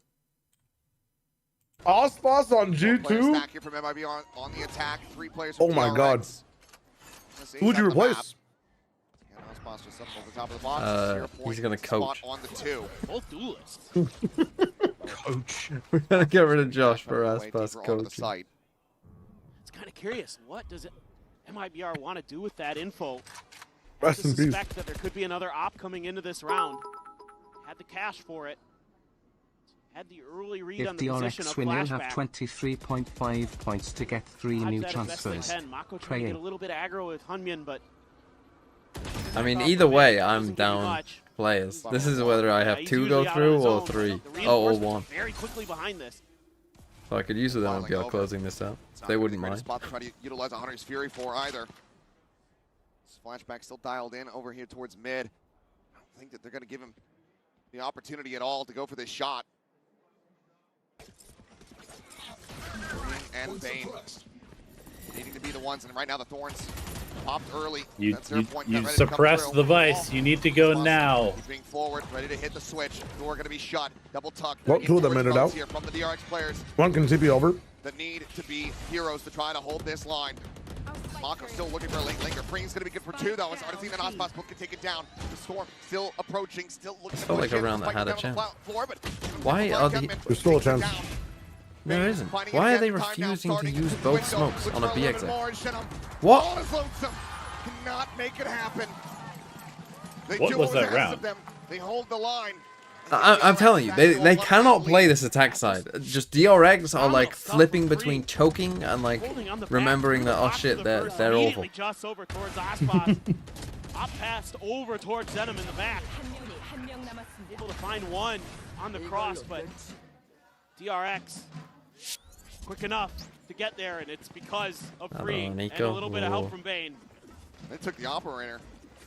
Ospas on G2? Stack here from MIBR on the attack. 3 players. Oh my god. Who would you replace? He's gonna coach. On the 2. Both duelists. Coach. We're gonna get rid of Josh for Aspas coaching. It's kind of curious. What does MIBR want to do with that info? Rest in peace. Suspect that there could be another op coming into this round. Had the cash for it. Had the early read on the position of DRX win, you'll flashback. have 23.5 points to get 3 new transfers. Mako trying to get a little bit aggro with Hunmin, but I mean, either way, I'm down players. This is whether I have 2 go through or 3. Oh, or 1. Very quickly behind this. So I could use with them MIBR closing this out. They wouldn't mind. Spot to try to utilize a Hunter's Fury for either. This flashback still dialed in over here towards mid. I don't think that they're going to give him the opportunity at all to go for this shot. And Bane needing to be the ones, and right now the Thorns popped early. You point. suppress the vice. You need to go now. He's being forward, ready to hit the switch. Door going to be shut. Double tuck. Well, 2 of them made it out. Here from the DRX players. 1 can TP over. The need to be heroes to try to hold this line. Mako still looking for a late linker. Pring's going to be good for 2 though. It's Artesine and Ospas both can take it down. The Storm still approaching, still looking to felt like a round that had a chance. Why are the... There's still a chance. There isn't. Why are they refusing to use both smokes on a BX? What? Cannot make it happen. What was that round? They hold the line. I'm telling you, they cannot play this attack side. Just DRX are like flipping between choking and like remembering that, oh shit, they're awful. Just over towards Aspas. Up past over towards Zenom in the back. Able to find 1 on the cross, but DRX quick enough to get there, and it's because of Free and a little bit of help from Bane. They took the operator.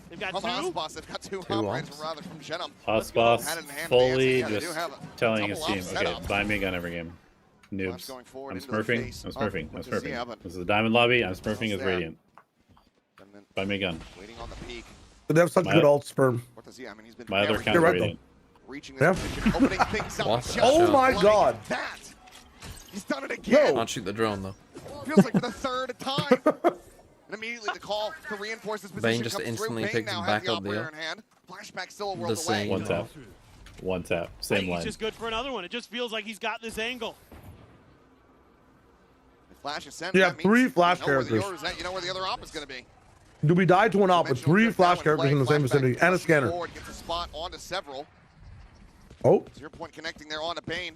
They've got from 2. Ospas, they've got 2 operators, rather, from Zenom. Ospas fully just telling his team, okay, buy me a gun every game. Noobs. I'm smurfing. I'm smurfing. I'm smurfing. This is the Diamond Lobby. I'm smurfing as Radiant. Buy me a gun. Waiting on the peak. They have such good ults for I mean, he's been My other very counter rating. reaching this position, opening things up. What? just Oh my like God. that. He's done it again. Can't shoot the drone though. Feels like for the third time. And immediately the call to reinforce this position Bane just comes instantly through. Bane picks now back has the up the operator in hand. Flashback still a world the away. same. One tap. One tap. I Same think he's line. just good for another one. It just feels like he's got this angle. The flash is sent. You That have means 3 flash you know where the characters. yours at, you know where the other op is going to be. Do we die to an op with 3 flash characters in the same vicinity and a scanner? Forward, gets a spot onto several. Oh. 0 point connecting there onto Bane.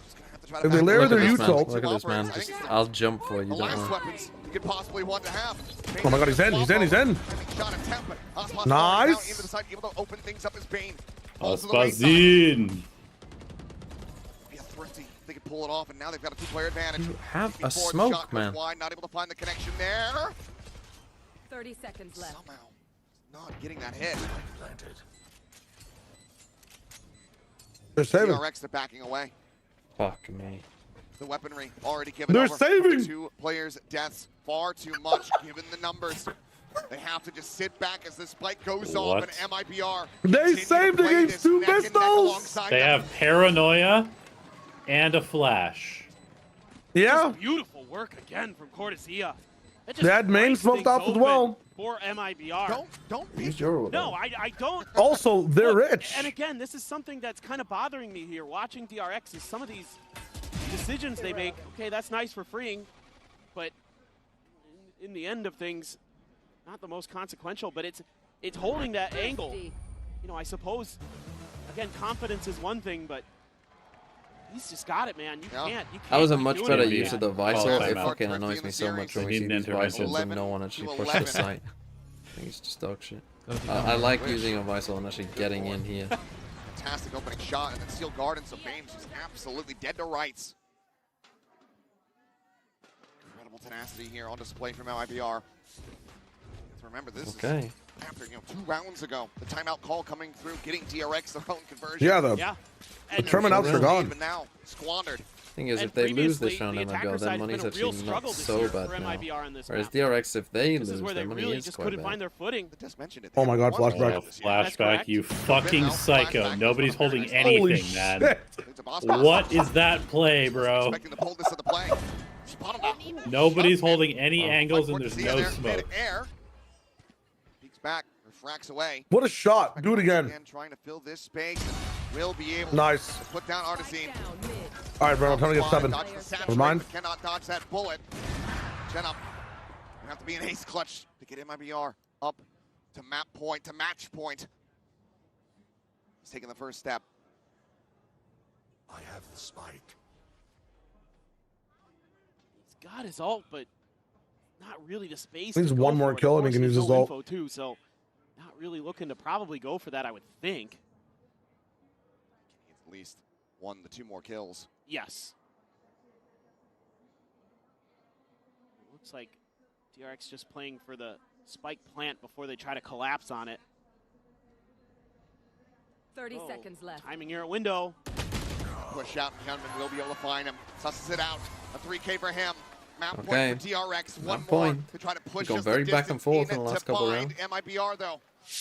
Just gonna have to try If they back layer up their the ult, Look at this man. Just, I'll jump for you. Don't last worry. weapons you could possibly want to have. Oh my God, he's in. He's in. He's in. Shot attempt, but Osmos Nice. now into the side, able to open things up as Bane. Aspazin. Be a thrifty. They could pull it off, and now they've got a 2-player advantage. You have a Before the smoke, shot goes man. wide, not able to find the connection there. 30 seconds left. Somehow not getting that hit. They're saving. DRX, they're backing away. Fuck me. The weaponry already given They're over. saving. 2 players' deaths, far too much given the numbers. They have to just sit back as the spike goes off, and MIBR. They saved against 2 pistols. They have paranoia and a flash. Yeah. Beautiful work again from Cortesia. They had main smoked off as well. For MIBR. Don't be sure. No, I don't. Also, they're rich. And again, this is something that's kind of bothering me here. Watching DRX is some of these decisions they make. Okay, that's nice for freeing, but in the end of things, not the most consequential. But it's holding that angle. You know, I suppose. Again, confidence is one thing, but he's just got it, man. You can't. That was a keep much doing better it. use of the Visor. Oh, It timeout. fucking annoys me so much when we They see need an these intervention. Visors and no one actually pushed the 11. site. I think it's just dog shit. I like using a Visor and actually getting in here. Fantastic opening shot, and then Steel Garden, so Bane's just absolutely dead to rights. Incredible tenacity here on display from MIBR. Remember, this is after 2 rounds ago. The timeout call coming through, getting DRX their own conversion. Yeah, the terminals are gone. But now squandered. Thing is, if they lose this round, MIBR, their money's actually not so bad now. Whereas DRX, if they lose, their money is quite bad. Their footing. Oh my God, flashback. Oh, flashback, you fucking psycho. Nobody's holding anything, man. What is that play, bro? Nobody's holding any angles and there's no smoke. Peeks back, refracts away. What a shot. Do it again. Trying to fill this space. Will be able Nice. to put down Artisine. All right, bro. Time to get 7. Never mind. Cannot dodge that bullet. Jen up. You have to be an ace clutch to get MIBR up to map point, to match point. He's taking the first step. I have the spike. He's got his ult, but not really the space. Needs to go one more for it. kill Of and he course, can use he's his no ult. info too, so not really looking to probably go for that, I would think. At least 1 to 2 more kills. Yes. Looks like DRX just playing for the spike plant before they try to collapse on it. 30 seconds left. Timing here at window. Push out, and Gunman will be able to find him. Susses it out. A 3K for him. Map Okay. point for DRX. One Map more point. to try to push Go us very the back and distance forth in the needed last to couple find rounds. MIBR, though.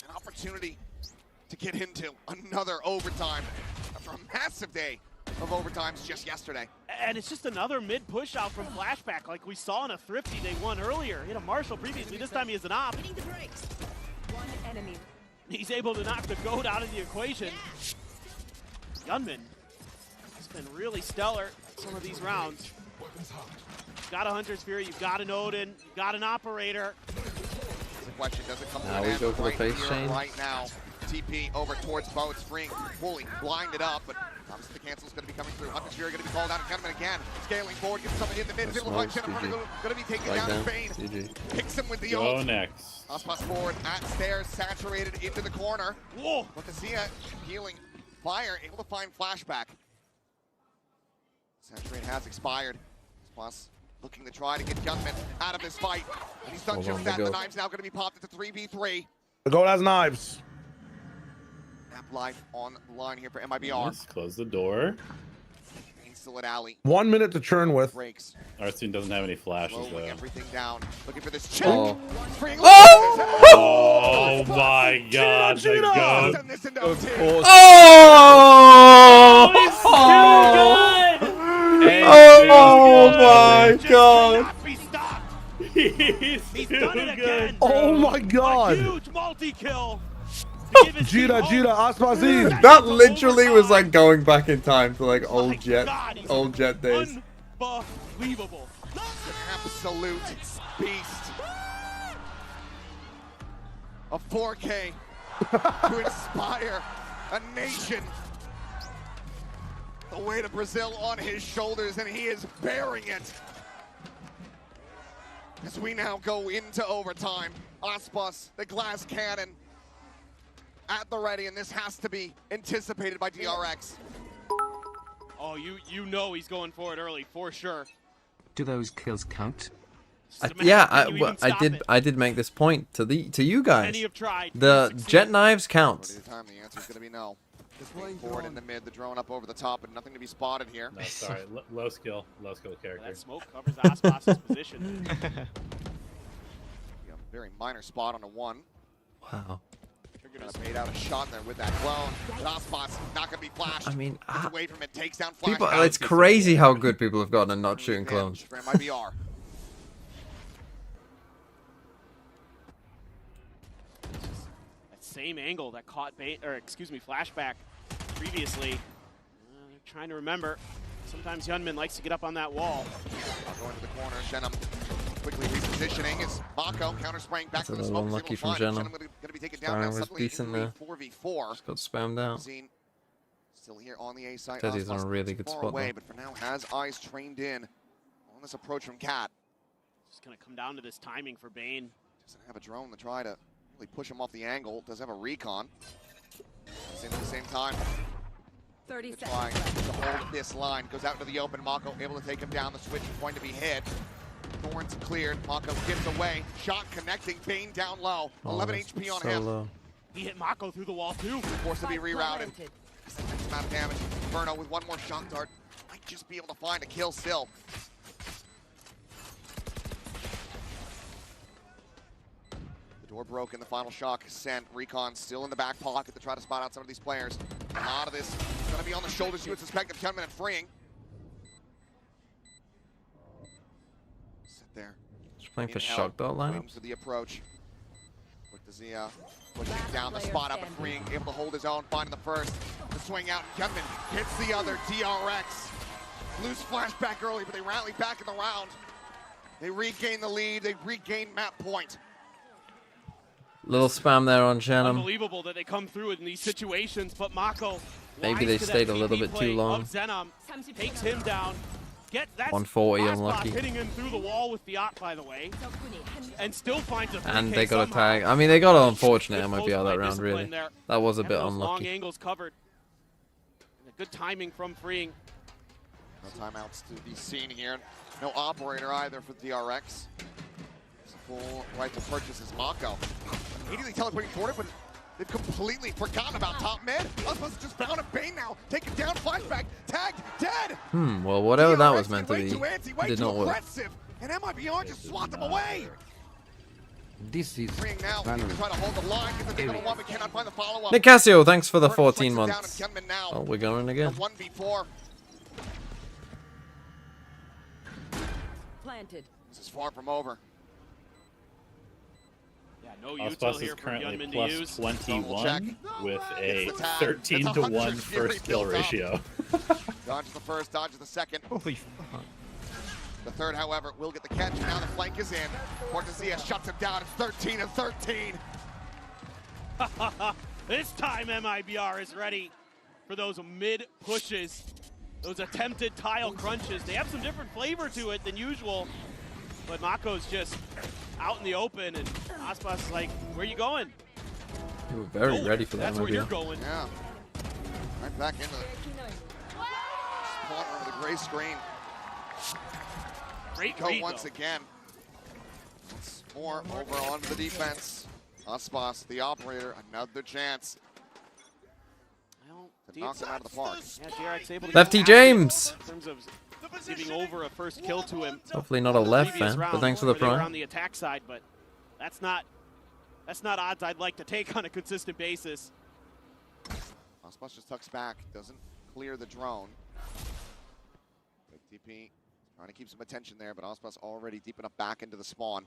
An opportunity to get into another overtime after a massive day of overtimes just yesterday. And it's just another mid push out from Flashback like we saw in a Thrifty they won earlier. Hit a Marshall previously, this time he has an op. One enemy. He's able to knock the goat out of the equation. Gunman has been really stellar some of these rounds. You've got a Hunter's Fury, you've got an Odin, you've got an Operator. The question, does it come to Now an we end go for the right face here, chain. right now? TP over towards Bo. It's freeing, fully blinded up, but obviously the cancel's going to be coming through. Hunter's Fury going to be called out, and Gunman again, scaling forward, gets something in the mid. Is able to find Smokes, Jennifer, GG. going to be taken Right down down. in Bane. GG. Picks him with the Go ult. next. Osmos forward at stairs, saturated into the corner. Whoa! But Zia healing fire, able to find Flashback. Saturate has expired. Osmos looking to try to get Gunman out of this fight. And he's done Hold just on, that. they The go. knives now going to be popped into 3v3. The goat has knives. Map life on the line here for MIBR. Let's close the door. desolate alley. 1 minute to churn with. Breaks. Our team doesn't have any flashes Slowing though. everything down. Looking for this check. Oh. Oh my God! The goat. Of course. Oh my God! He's done it again. Oh my God! Huge multi-kill. Jira, Aspazi. That literally was like going back in time to like old jet days. Unbelievable. An absolute beast. A 4K to inspire a nation. The weight of Brazil on his shoulders, and he is bearing it. As we now go into overtime, Aspas, the glass cannon, at the ready, and this has to be anticipated by DRX. Oh, you know he's going for it early, for sure. Do those kills count? Yeah, I did make this point to you guys. Many have tried. The jet knives count. The answer is going to be no. Forward in the mid, the drone up over the top, and nothing to be spotted here. No, sorry, low skill character. That smoke covers Aspas's position. Yeah, very minor spot on a 1. Wow. Made out a shot there with that clone. Aspas not going to be flashed. I mean, gets away from it, takes down flash. people, it's crazy how good people have gotten at not shooting clones. For MIBR. That same angle that caught flashback previously. Trying to remember. Sometimes Yunmin likes to get up on that wall. Going to the corner, Shenum quickly repositioning as Mako counter-spraying back from the smoke. Unlucky from Shenum. Going to be taken down now. Was decent there. 4v4. Just got spammed out. Still here on the A side. Teddy's on a really good spot away, though. but for now has eyes trained in on this approach from Cat. Just gonna come down to this timing for Bane. Doesn't have a drone to try to really push him off the angle. Does have a recon. At the same time. 30 seconds. Trying to hold this line. Goes out to the open. Mako able to take him down. The switch is going to be hit. Thorns cleared. Mako gives away. Shot connecting. Bane down low. 11 HP on him. Low. He hit Mako through the wall too. Forced to be rerouted. Next amount of damage. Inferno with one more shock dart. Might just be able to find a kill still. The door broken. The final shock is sent. Recon still in the back pocket to try to spot out some of these players. A lot of this is going to be on the shoulders, you would suspect, of 10-minute freeing. Sit there. Just playing for shock dart lineups. For the approach. Quick to Zia. Pushing down the spot up and freeing. Able to hold his own. Finding the first. The swing out. Kevin hits the other. DRX. Lose flashback early, but they rally back in the round. They regain the lead. They regain map point. Little spam there on Shenum. Unbelievable that they come through in these situations, but Mako. Maybe they stayed a little bit too long. Zenom takes him down. That 140 unlucky. Hitting him through the wall with the op, by the way, and still finds a 3K And they got a somehow. tag. I mean, they got an unfortunate MIBR that round, really. That was a bit Long unlucky. angles covered. Good timing from freeing. No timeouts to be seen here. No operator either for DRX. It's a full right to purchase is Mako. Immediately teleporting toward it, but they've completely forgotten about top mid. Us just found a Bane now. Taken down, flashback, tagged, dead. Well, whatever that was DRX meant to be, did not work. Aggressive, and MIBR just swat them away. This is Freeing now, try to hold the line, get the big one, but cannot find the follow-up. Nick Cassio, thanks for the Burton 14 flicks it down, months. and Kenman now. Oh, we're going again. 1v4. Planted. This is far from over. Yeah, no util Aspas here is for currently Yunmin to plus use. 21 with a It's the tag. 13 It's to 100 1 first kill built up. ratio. Dodges the first, dodges the second. Holy fuck. The third, however, will get the catch. Now the flank is in. Cortezia shuts him down. It's 13 and 13. This time MIBR is ready for those mid pushes, those attempted tile crunches. They have some different flavor to it than usual, but Mako's just out in the open, and Aspas is like, where you going? You were very ready for that. That's where you're going. Yeah. Right back into the spawn over the gray screen. Great Go read, once though. again. Once more over onto the defense. Aspas, the operator, another chance to knocked him out of the park. Yeah, DRX able to Lefty get active James. in terms of giving over a first kill to him. Hopefully not a left Previous fan, but round thanks for the where they were prime. on the attack side, but that's not odds I'd like to take on a consistent basis. Ospas just tucks back, doesn't clear the drone. Big TP trying to keep some attention there, but Ospas already deep enough back into the spawn.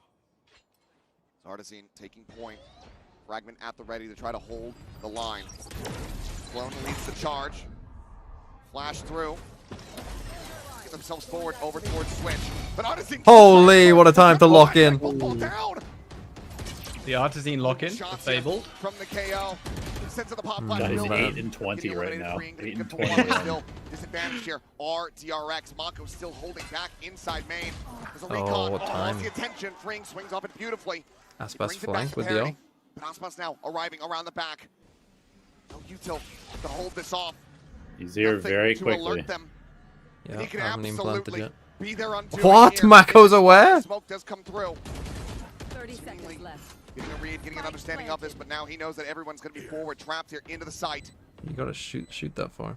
Artisan taking point. Fragment at the ready to try to hold the line. Clone leads the charge. Flash through. Get themselves forward over towards Switch. But Artisan. Holy, what a time to lock in. The Artisan lock-in, disabled. From the KO. Sends to the pop flash. He's 8 and 20 right now. 8 and 20. Still disadvantage here. DRX. Mako still holding back inside main. There's a recon. what time. Lost the attention. Freeing swings off it beautifully. Aspas flank with the O. But Aspas now arriving around the back. No util to hold this off. He's here Nothing very to quickly. alert them. Yeah, He can haven't even planted absolutely yet. be there unto What? here. Mako's aware? Smoke does come through. 30 seconds left. Getting a read, getting an understanding of this, but now he knows that everyone's going to be forward, trapped here into the site. You gotta shoot that far.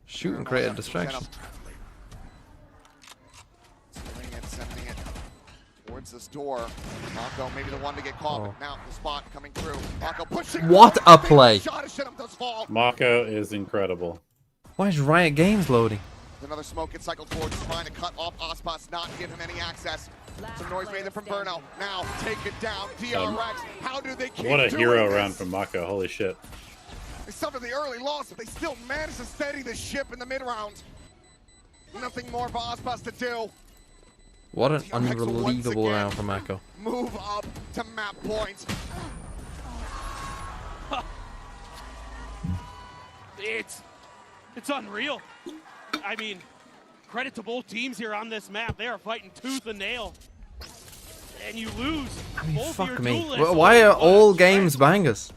Shoot and create a distraction. Sending it towards this door. Mako maybe the one to get caught, but now the spot coming through. Mako pushing. What a play! Shot of Shinham does fall. Mako is incredible. Why is Riot Games loading? Another smoke gets cycled towards, trying to cut off Ospas, not give him any access. Some noise made there from Burno. Now take it down. DRX. How do they keep What a doing hero this? round from Mako. Holy shit. They suffered the early loss, but they still managed to steady the ship in the mid-round. Nothing more for Ospas to do. What an DRX will once unbelievable again round from Mako. Move up to map point. It's unreal. I mean, credit to both teams here on this map. They are fighting tooth and nail. And you lose. I mean, both fuck your me. duelists. Why are all games bangers?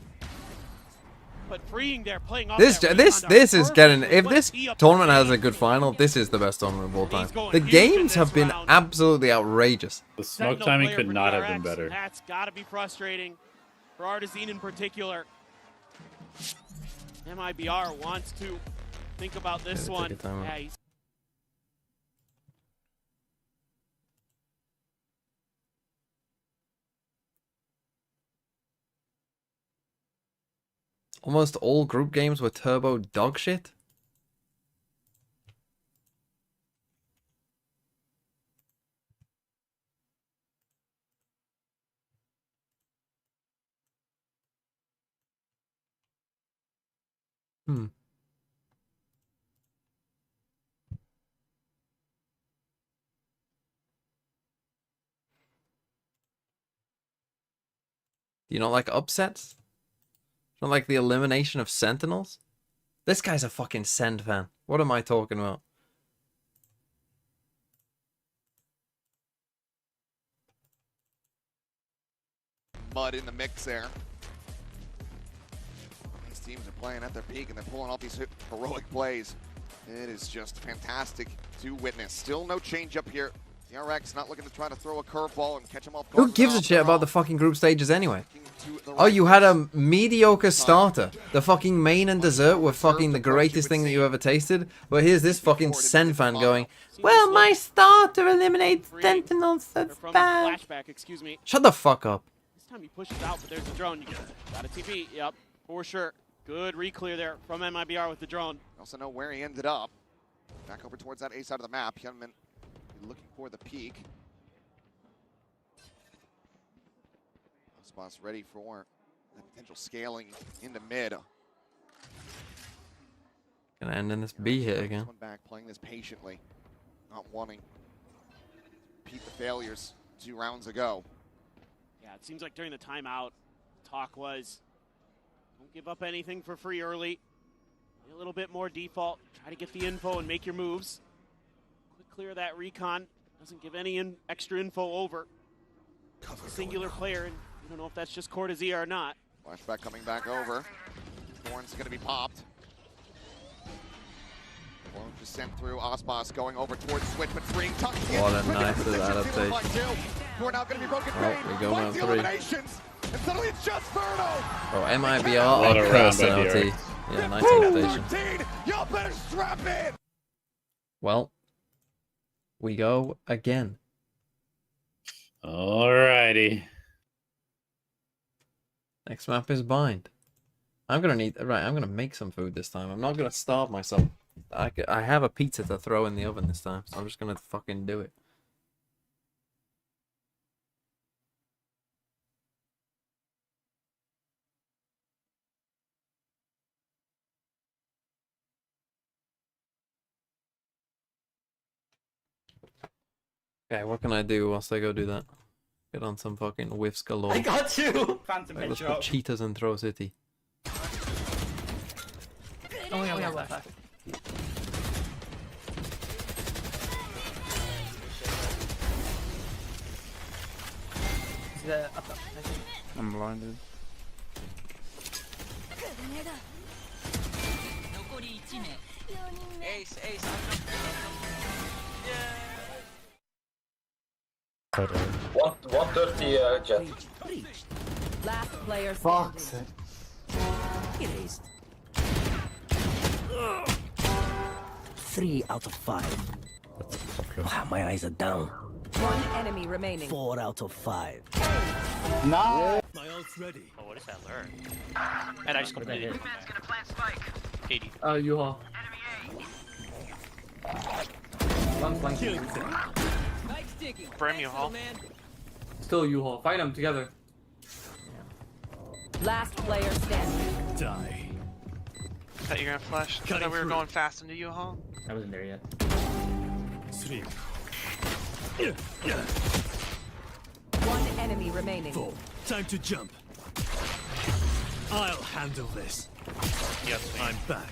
But freeing there, playing off This that is rebound getting. perfectly. If What this tee up tournament has range. a good final, this is the best tournament of all time. going The huge in games this have been round. absolutely outrageous. The smoke Sentinel timing player could for not have been DRX. better. That's got to be frustrating for Artisan in particular. MIBR wants to think about this take one. your time out. Yeah, he's Almost all group games were turbo dog shit. Hmm. Do you not like upsets? Not like the elimination of Sentinels? This guy's a fucking Send fan. What am I talking about? Mud in the mix there. These teams are playing at their peak and they're pulling off these heroic plays. It is just fantastic to witness. Still no change up here. DRX not looking to try to throw a curveball and catch him off guard. Who gives a shit about the fucking group stages anyway? Oh, you had a mediocre starter. The fucking main and dessert were fucking the greatest thing that you ever tasted. But here's this fucking Sen fan going, well, my starter eliminates Sentinels, that's from bad. flashback, excuse me. Shut the fuck up. This time he pushes out, but there's the drone. You got a TP, yep, for sure. Good re-clear there from MIBR with the drone. Also know where he ended up. Back over towards that A side of the map. Hyunmin looking for the peak. Spots ready for the potential scaling into mid. Gonna end in this B hit again. One back, playing this patiently, not wanting to repeat the failures 2 rounds ago. Yeah, it seems like during the timeout, talk was, don't give up anything for free early. Be a little bit more default. Try to get the info and make your moves. Quick clear that recon. Doesn't give any extra info over. Singular player, and you don't know if that's just Cortezia or not. Flashback coming back over. Thorn's going to be popped. Thorn just sent through. Ospas going over towards Switch, but freeing tucked in. What a nice adaptation. Thorn now going to be broken. Oh, we go round 3. And suddenly it's just Verno. Oh, MIBR What are a round by personality. DRX. Yeah, 19 station. 13. Y'all better strap in. Well, we go again. Alrighty. Next map is bind. I'm gonna need I'm gonna make some food this time. I'm not gonna starve myself. I have a pizza to throw in the oven this time, so I'm just gonna fucking do it. Okay, what can I do whilst I go do that? Get on some fucking whiffs galore. I got you! Phantom Like, let's headshot. put cheetahs in Throw City. Oh yeah, left. I'm blinded. Ace, ace. 130 jet. Last player Fuck. standing. Get aced. 3 out of 5. Wow, my eyes are down. One enemy remaining. 4 out of 5. No. My ult's ready. Oh, what is that lure? And I just completed it. 80. U-Haul. One flank. Brim U-Haul. Still U-Haul. Fight them together. Last player standing. Die. Thought you were gonna flash. I thought we were going fast into U-Haul. I wasn't there yet. 3. One enemy remaining. 4. Time to jump. I'll handle this. Yes, I'm back.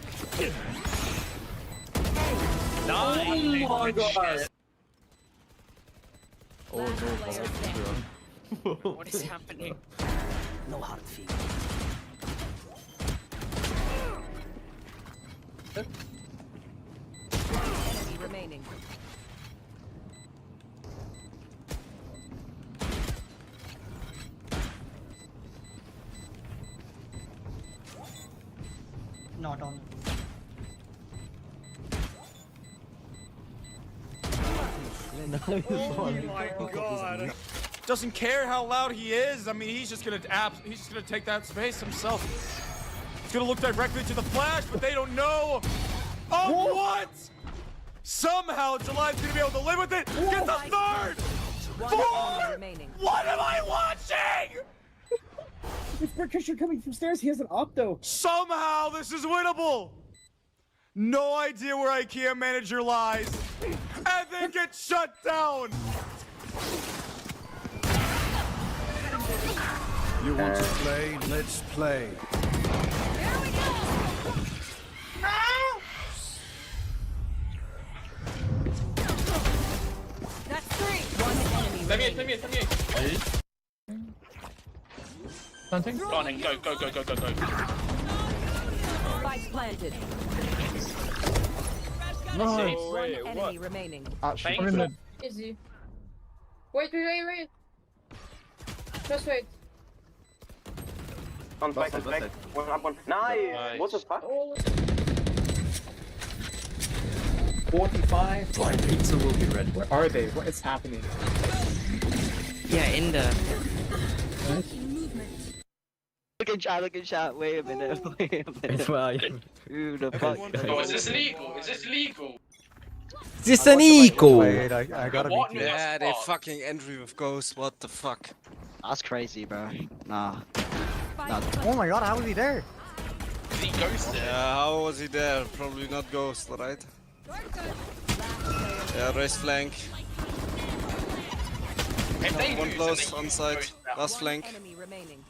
Oh my god. Last player standing. What is happening? No hard feet. Enemy remaining. Not on. Oh my god. Doesn't care how loud he is. I mean, he's just gonna take that space himself. He's gonna look directly to the flash, but they don't know. Oh, what? Somehow July's gonna be able to live with it. Get the third. One 4. enemy remaining. What am I watching? It's because you're coming from stairs. He has an octo. Somehow this is winnable. No idea where IKEA manager lies, and then get shut down. You want to play? Let's play. That's 3. One enemy remaining. Something? Go on in, go. Spike planted. No. One enemy remaining. Actually, Easy. Wait. Just wait. on back. One up, one. Nice. What the fuck? 45. Blind pizza will be ready. Where are they? What is happening? Yeah, in the. Look at shot. Wait a minute. Who the fuck? Oh, is this illegal? Is this an eco? Wait, I gotta be. Yeah, they fucking entry with ghost. What the fuck? That's crazy, bro. Nah. Oh my god, how was he there? Is he ghosted? Yeah, how was he there? Probably not ghost, right? Yeah, raise flank. One close on side. Last flank. Enemy remaining.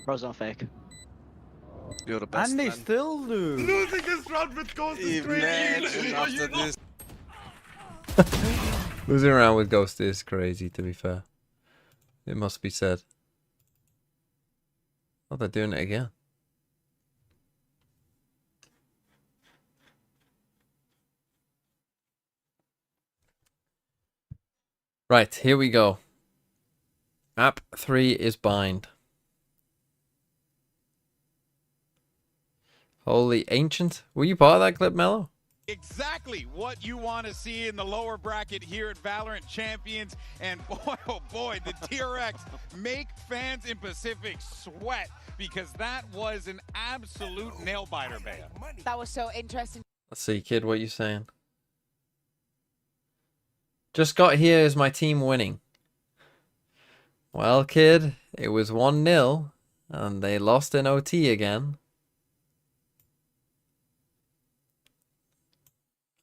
Bro's not fake. You're the best. And they man. still do. Losing this round with Ghost is Imagine after this. Losing around with Ghost is crazy, to be fair. It must be said. Oh, they're doing it again. Right, here we go. App 3 is bind. Holy ancient. Were you part of that clip, Mello? Exactly what you want to see in the lower bracket here at Valorant Champions. And boy, oh boy, the DRX make fans in Pacific sweat because that was an absolute nail-biter, Bea. That was so interesting. Let's see, kid, what you saying? Just got here, is my team winning? Well, kid, it was 1-0, and they lost in OT again.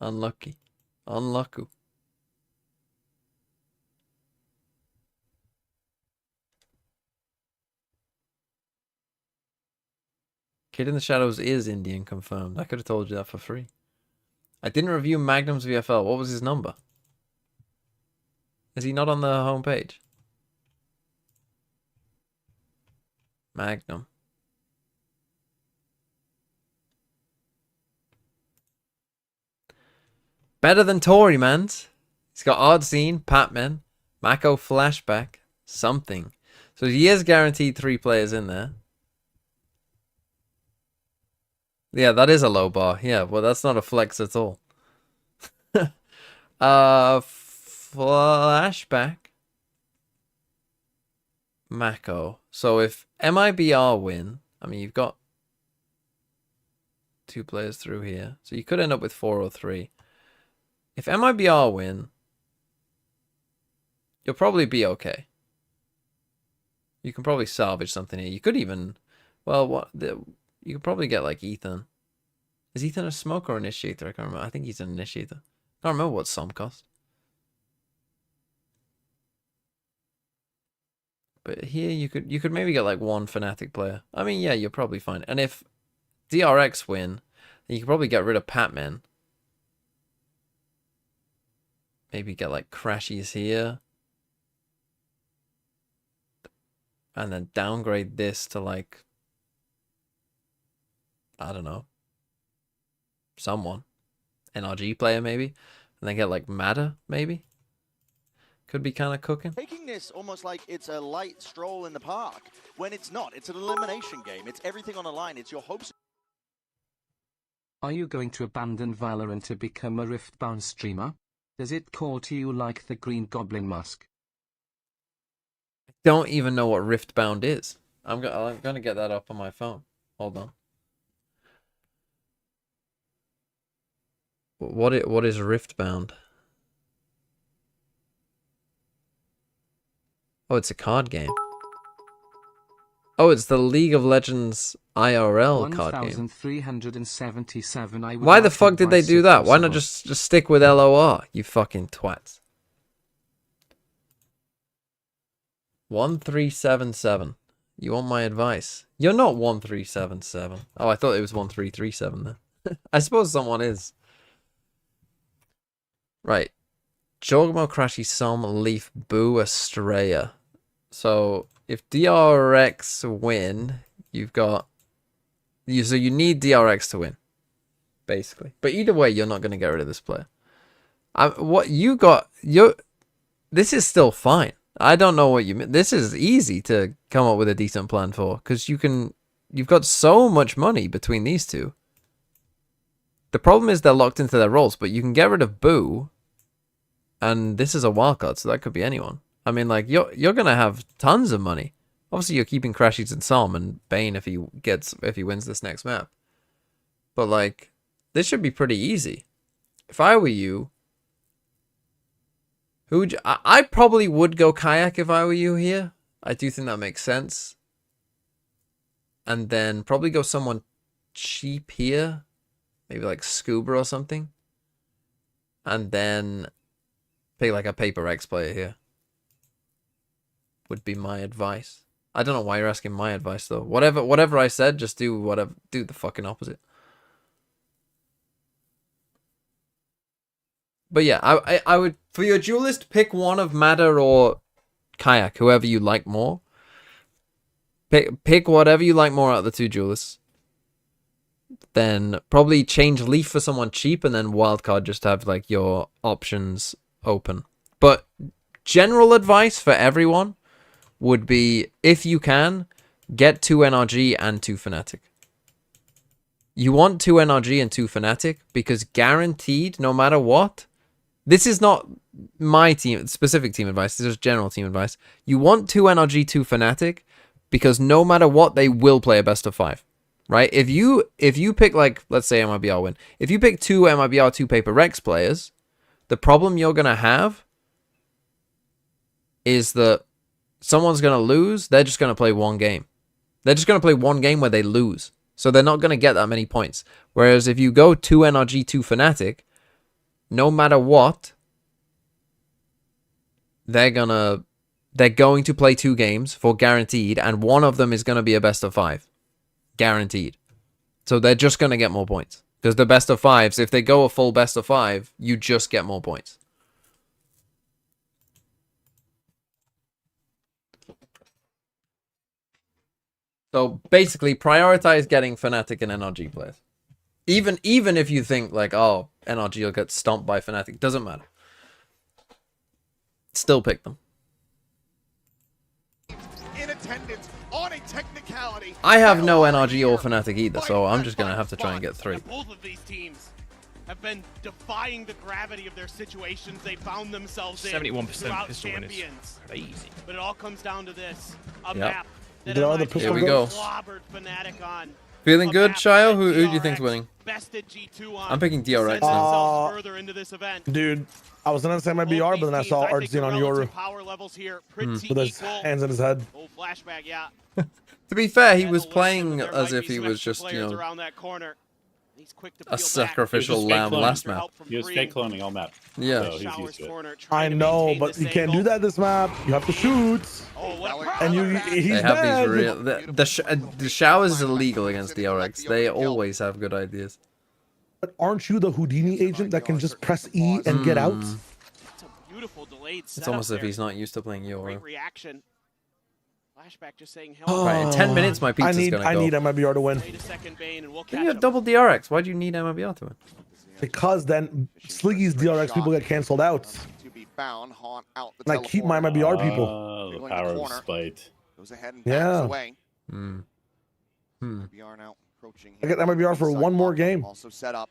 Unlucky. Unlucky. Kid in the Shadows is Indian, confirmed. I could have told you that for free. I didn't review Magnum's VFL. What was his number? Is he not on the homepage? Magnum. Better than Tory, man. He's got Odd Scene, Patman, Mako Flashback, something. So he is guaranteed 3 players in there. Yeah, that is a low bar. Yeah, well, that's not a flex at all. Flashback. Mako. So if MIBR win, I mean, you've got 2 players through here. So you could end up with 4 or 3. If MIBR win, you'll probably be okay. You can probably salvage something here. You could even, well, you could probably get like Ethan. Is Ethan a smoker or initiator? I can't remember. I think he's an initiator. I can't remember what some cost. But here you could maybe get like 1 Fnatic player. I mean, yeah, you're probably fine. And if DRX win, then you can probably get rid of Patman. Maybe get like Crashies here. And then downgrade this to like, I don't know, someone. NRG player maybe. And then get like Matter maybe. Could be kind of cooking. Taking this almost like it's a light stroll in the park, when it's not. It's an elimination game. It's everything on the line. It's your hopes. Are you going to abandon Valorant to become a Riftbound streamer? Does it call to you like the Green Goblin Musk? Don't even know what Riftbound is. I'm gonna get that up on my phone. Hold on. What is Riftbound? Oh, it's a card game. Oh, it's the League of Legends IRL card game. 1377. Why the fuck did they do that? Why not just stick with LOR, you fucking twats? 1377. You want my advice? You're not 1377. Oh, I thought it was 1337 then. I suppose someone is. Right. Jorgmo, Crashy, Som, Leaf, Boo, Estrella. So if DRX win, you've got so you need DRX to win, basically. But either way, you're not going to get rid of this player. What you got? This is still fine. I don't know what you mean. This is easy to come up with a decent plan for because you've got so much money between these two. The problem is they're locked into their roles, but you can get rid of Boo, and this is a wildcard, so that could be anyone. I mean, like you're gonna have tons of money. Obviously, you're keeping Crashies and Psalm and Bane if he wins this next map. But like, this should be pretty easy. If I were you, I probably would go Kayak if I were you here. I do think that makes sense. And then probably go someone cheap here. Maybe like Scuba or something. And then pick like a PRX player here. Would be my advice. I don't know why you're asking my advice though. Whatever I said, just do the fucking opposite. But yeah, I would, for your duelist, pick one of Matter or Kayak, whoever you like more. Pick whatever you like more out of the two duelists. Then probably change Leaf for someone cheap, and then Wildcard just have like your options open. But general advice for everyone would be, if you can, get 2 NRG and 2 Fnatic. You want 2 NRG and 2 Fnatic because guaranteed, no matter what, this is not my team, specific team advice, this is general team advice. You want 2 NRG, 2 Fnatic because no matter what, they will play a best of 5. Right? If you pick, like, let's say MIBR win. If you pick 2 MIBR, 2 PRX players, the problem you're going to have is that someone's going to lose, they're just going to play one game. They're just going to play one game where they lose. So they're not going to get that many points. Whereas if you go 2 NRG, 2 Fnatic, no matter what, they're going to play 2 games for guaranteed, and one of them is going to be a best of 5. Guaranteed. So they're just going to get more points. Because the best of 5s, if they go a full best of 5, you just get more points. So basically, prioritize getting Fnatic and NRG players. Even if you think like, oh, NRG will get stomped by Fnatic, doesn't matter. Still pick them. In attendance on a technicality. I have no NRG or Fnatic either, so I'm just gonna have to try and get 3. Both of these teams have been defying the gravity of their situations they found themselves in 71% throughout pistol win is champions. crazy. But it all comes down to this: a Yep. map that Here we go. clobbered Fnatic on. Feeling good, Shio? Who do you think's winning? Bested G2 on. I'm picking DRX Sends now. themselves further into this event. Dude, I was gonna say my BR, but then I saw Artsy on Yoru Power levels here pretty with his equal. hands in his head. Oh, flashback, yeah. To be fair, he was playing as if he was just, you know, around that corner. He's quick to a sacrificial lamb last map. He was fake cloning all map. Yeah. So he's used to it. I know, but you can't do that this map. You have to shoot. And he's They have dead. these real... The showers is illegal against DRX. They always have good ideas. But aren't you the Houdini agent that can just press E and get out? It's a beautiful delayed It's almost as if he's not used to playing Yoru. Great reaction. Flashback just saying Oh, Right, in 10 minutes my pizza's gonna go. I need MIBR to win. Then you have double DRX. Why'd you need MIBR to win? Because then Sliggy's DRX people get canceled out. To be found, haunt out the And I keep my MIBR people. The power of spite. Goes ahead and Yeah. backs away. MIBR now approaching. I get MIBR for one more game. Also set up.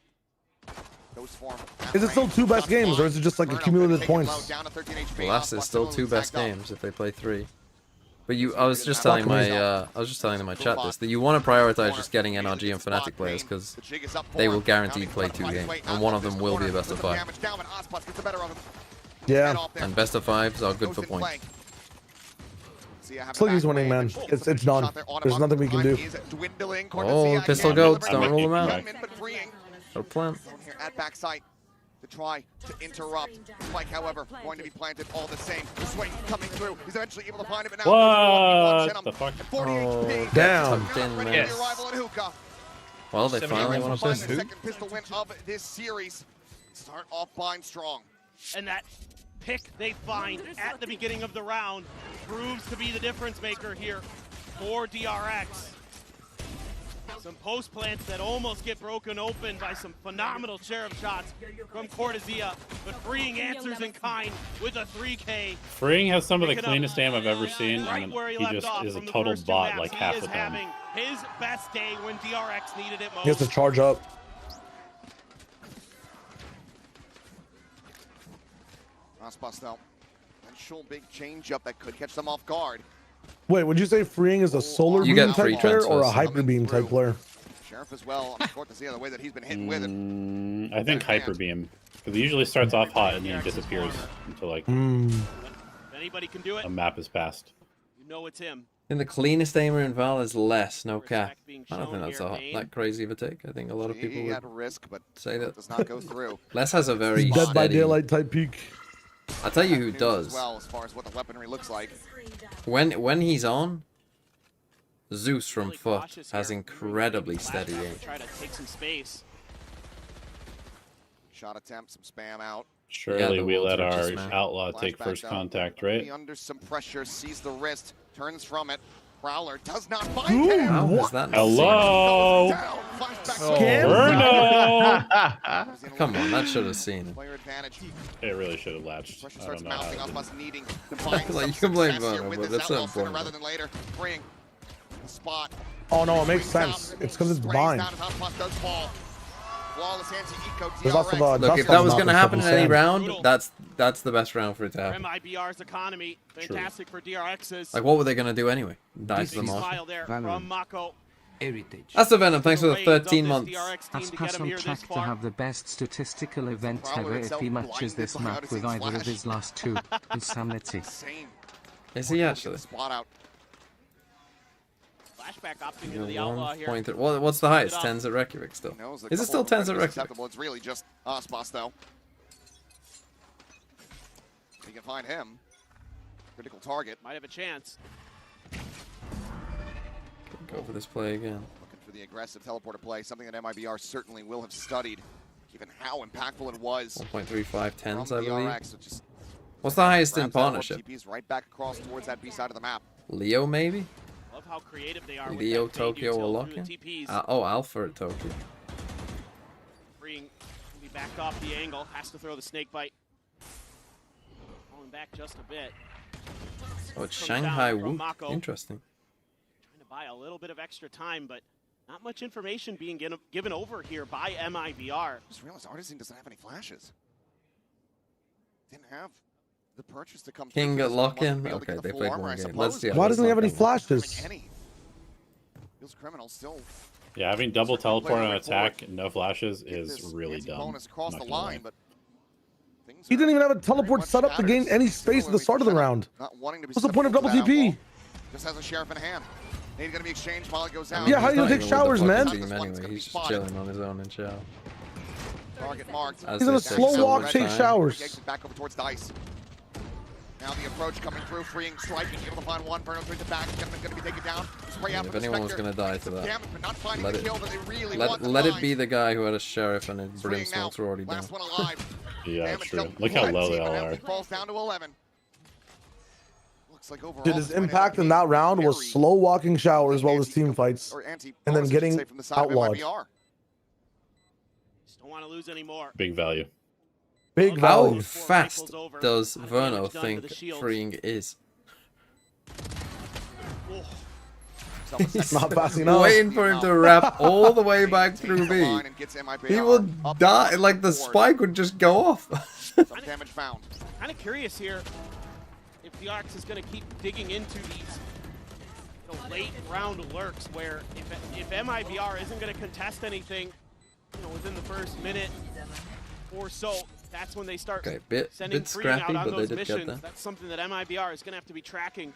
Goes for him. Is it still 2 best games, or is it just like accumulated points? Well, that's it's still 2 best games if they play 3. But I was just telling my in my chat this, that you want to prioritize just getting NRG and Fnatic players because they will guarantee play 2 games, and one of them will be a best of 5. Yeah. And best of 5s are good for points. Sliggy's winning, man. It's done. There's nothing we can do. Oh, pistol goats, don't rule them out. No plan. Here at backside to try to interrupt. Spike, however, going to be planted all the same. The swing coming through. He's eventually able to find it, but now What the fuck? Oh, damn. Yes. Well, they finally won a pistol. Second pistol win of this series. Start off bind strong. And that pick they find at the beginning of the round proves to be the difference maker here for DRX. Some post plants that almost get broken open by some phenomenal share of shots from Cortezia, but Freeing answers in kind with a 3K. Freeing has some of the cleanest aim I've ever seen, and he just is a total bot like half the time. His best day when DRX needed it most. He has to charge up. Last bust out. Potential big change up that could catch them off guard. Wait, would you say Freeing is a solar You beam get type 3 player or a transfers. hyper beam type player? Sheriff as well. I'm sure to see the way that he's been hitting with it. I think Hyper Beam, because he usually starts off hot and then disappears until like Anybody can do it. a map is passed. You know it's him. And the cleanest aimer in Val is less, no cap. I don't think that's that crazy of a take. I think a lot of people He would had a risk, but say that. does not go through. Les has a very Dead by steady... Daylight type peak. I'll tell you who News does. As well, as far as what the weaponry looks like. When he's on, Zeus from Foot has incredibly steady aim. Try to take some space. Shot attempt, some spam out. Surely the we world's let our richest man. outlaw take Flashback first down. contact, Be right? under some pressure, sees the wrist, turns from it. Prowler does not find him. How was that? Hello. Come on, that should have seen it. Player advantage. It really should have latched. Pressure I starts don't know mounting how. up, us needing to find Like, you some can blame success here Verno, with but this that's outlaw not sooner important. rather than later. Freeing the spot. Oh no, it makes sense. It's because it's bind. Does fall. Flawless anti-eco There's also DRX. the Look, if that was going to happen in any sand. round, that's the best round for it to happen. MIBR's economy, fantastic for DRX's. Like, what were they going to do anyway? Die to the Smile marshal? there from Mako. Heritage. That's the Venom. Thanks for the 13 months. Has Custom Tech to have the best statistical event ever if he matches this map with either of his last two. Insanity. Is he actually? Spot out. Flashback opting into the outlaw here. What's the highest? 10s at Reykjavik still. Is it still 10s at Reykjavik? It's really just Osmos though. You can find him. Critical target. Might have a chance. Go for this play again. Looking for the aggressive teleporter play, something that MIBR certainly will have studied, given how impactful it was. 1.35 10s, I from believe. DRX, so just What's the highest in grabs that one, partnership? TPs right back across towards that B side of the map. Leo, maybe? Love how creative they are Leo, with that Tokyo, or through the Lockin? TPs. Oh, Alpha at Tokyo. Freeing, be backed off the angle, has to throw the snake bite. Falling back just a bit. Oh, it's Comes Shanghai down from Wu. Mako. Interesting. Trying to buy a little bit of extra time, but not much information being given over here by MIBR. Just realized Artisan doesn't have any flashes. Didn't have the purchase to come King through. at lock-in? Okay, they played one game. Let's see. Why doesn't he have any flashes? Feels criminal still. Yeah, having double teleport on attack and no flashes is really dumb. Bonus across the line, but He didn't even have a teleport set up to gain any space at the start of the round. not wanting to be What's the point of double TP? Just has a sheriff in hand. Need going to be exchanged while it goes out. Yeah, how do you take showers, man? Anyway, he's just chilling on his own in shower. Target marked. He's gonna slow walk, take showers. Back over towards Dice. Now the approach coming through, freeing, striking, able to find one. Verno through the back. Going to be taken down. Spray out If anyone was going to die to that, damage, but not finding let the it, kill that they really let, want to let it find. be the guy who had a sheriff and his brimstones were already down. Last one alive. Yeah, Damage true. dealt Look how low plenty, they all but are. only falls down to 11. Looks like overall, Dude, his this might end up impact in being that round was very slow walking showers while his team fights, or anti- and then bonus, I should getting say, from the side of outlawed. MIBR. Just don't want to lose anymore. Big value. Big How value. fast does Verno done to think the shield. freeing is? Not fast enough. Waiting for him to wrap all the way back through B. He would die, like the spike would just go off. Some damage found. Kind of curious here if DRX is going to keep digging into these late round lurks where if MIBR isn't going to contest anything within the first minute or so, that's when they start sending Freeing scrappy, out on but they those did get missions. there. That's something that MIBR is going to have to be tracking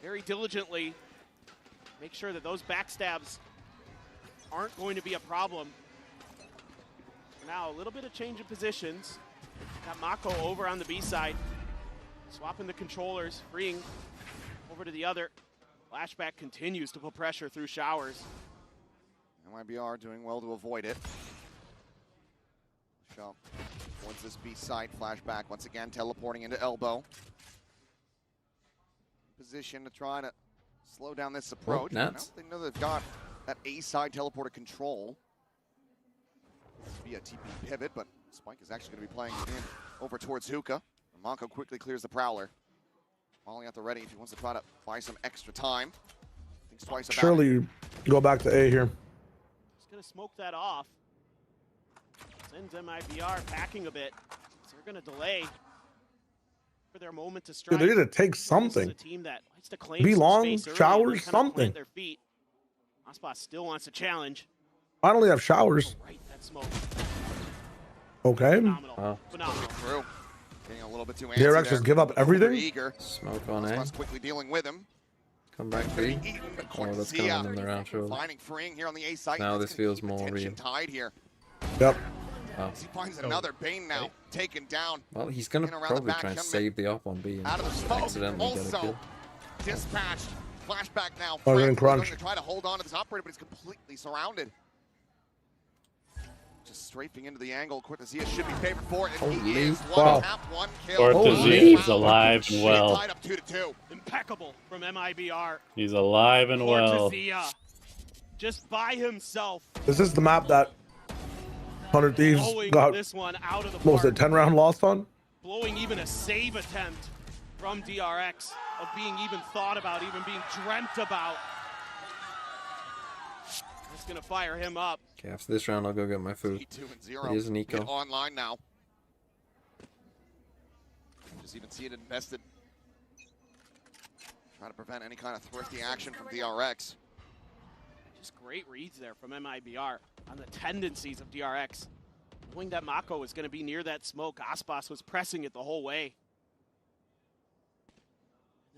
very diligently. Make sure that those backstabs aren't going to be a problem. Now a little bit of change of positions. Got Mako over on the B side, swapping the controllers, freeing over to the other. Flashback continues to put pressure through showers. MIBR doing well to avoid it. Shaw towards this B side, flashback once again, teleporting into elbow. Position to try to slow down this approach. Now they know they've got that A side teleporter control. Via TP pivot, but Spike is actually going to be playing in over towards Hookah. Mako quickly clears the Prowler. Molly at the ready if he wants to try to buy some extra time. Thinks twice about Surely it. you go back to A here. Just going to smoke that off. Sends MIBR packing a bit. So they're going to delay for their moment to strike. Dude, they need to take This is something. a team that likes to claim Be some long, space early and showers, then kind of something. plant their feet. Ospa still wants a challenge. Finally have showers. Right, that smoke. Okay. Phenomenal. Wow. Phenomenal. Through. Getting a little bit too antsy DRX there. just give up A little bit everything? Eager. Smoke on A. Ospa's quickly dealing with him. Come back B. Oh, that's going to win the round, surely. Finding freeing here on the A side. Now That's this gonna feels keep more attention real. tied here. Yep. Wow. As he finds another Bane now, taken down. Well, he's going to In around the probably back, try and Young save the op on B and Out of the smoke. accidentally get a Also kill. dispatched. Flashback now. Oh, they're Frank in is crunch. going to try to hold on to this operator, but he's completely surrounded. Just strafing into the angle. Cortezia should be favored for it. Holy He is wow. one tap, one kill. Cortezia is alive and well. Tied up 2-2. Impeccable from MIBR. He's alive and well. Cortezia, just by himself. Is this the map that 100 Thieves Blowing got, this one out of the what was it, park. 10-round lost on? Blowing even a save attempt from DRX of being even thought about, even being dreamt about. It's gonna fire him up. Okay, after this round, I'll go get my food. 2-0. Here's Nico. Get online now. Just even see it invested. Trying to prevent any kind of thrifty action from DRX. Just great reads there from MIBR on the tendencies of DRX. Knowing that Mako was going to be near that smoke, Aspas was pressing it the whole way.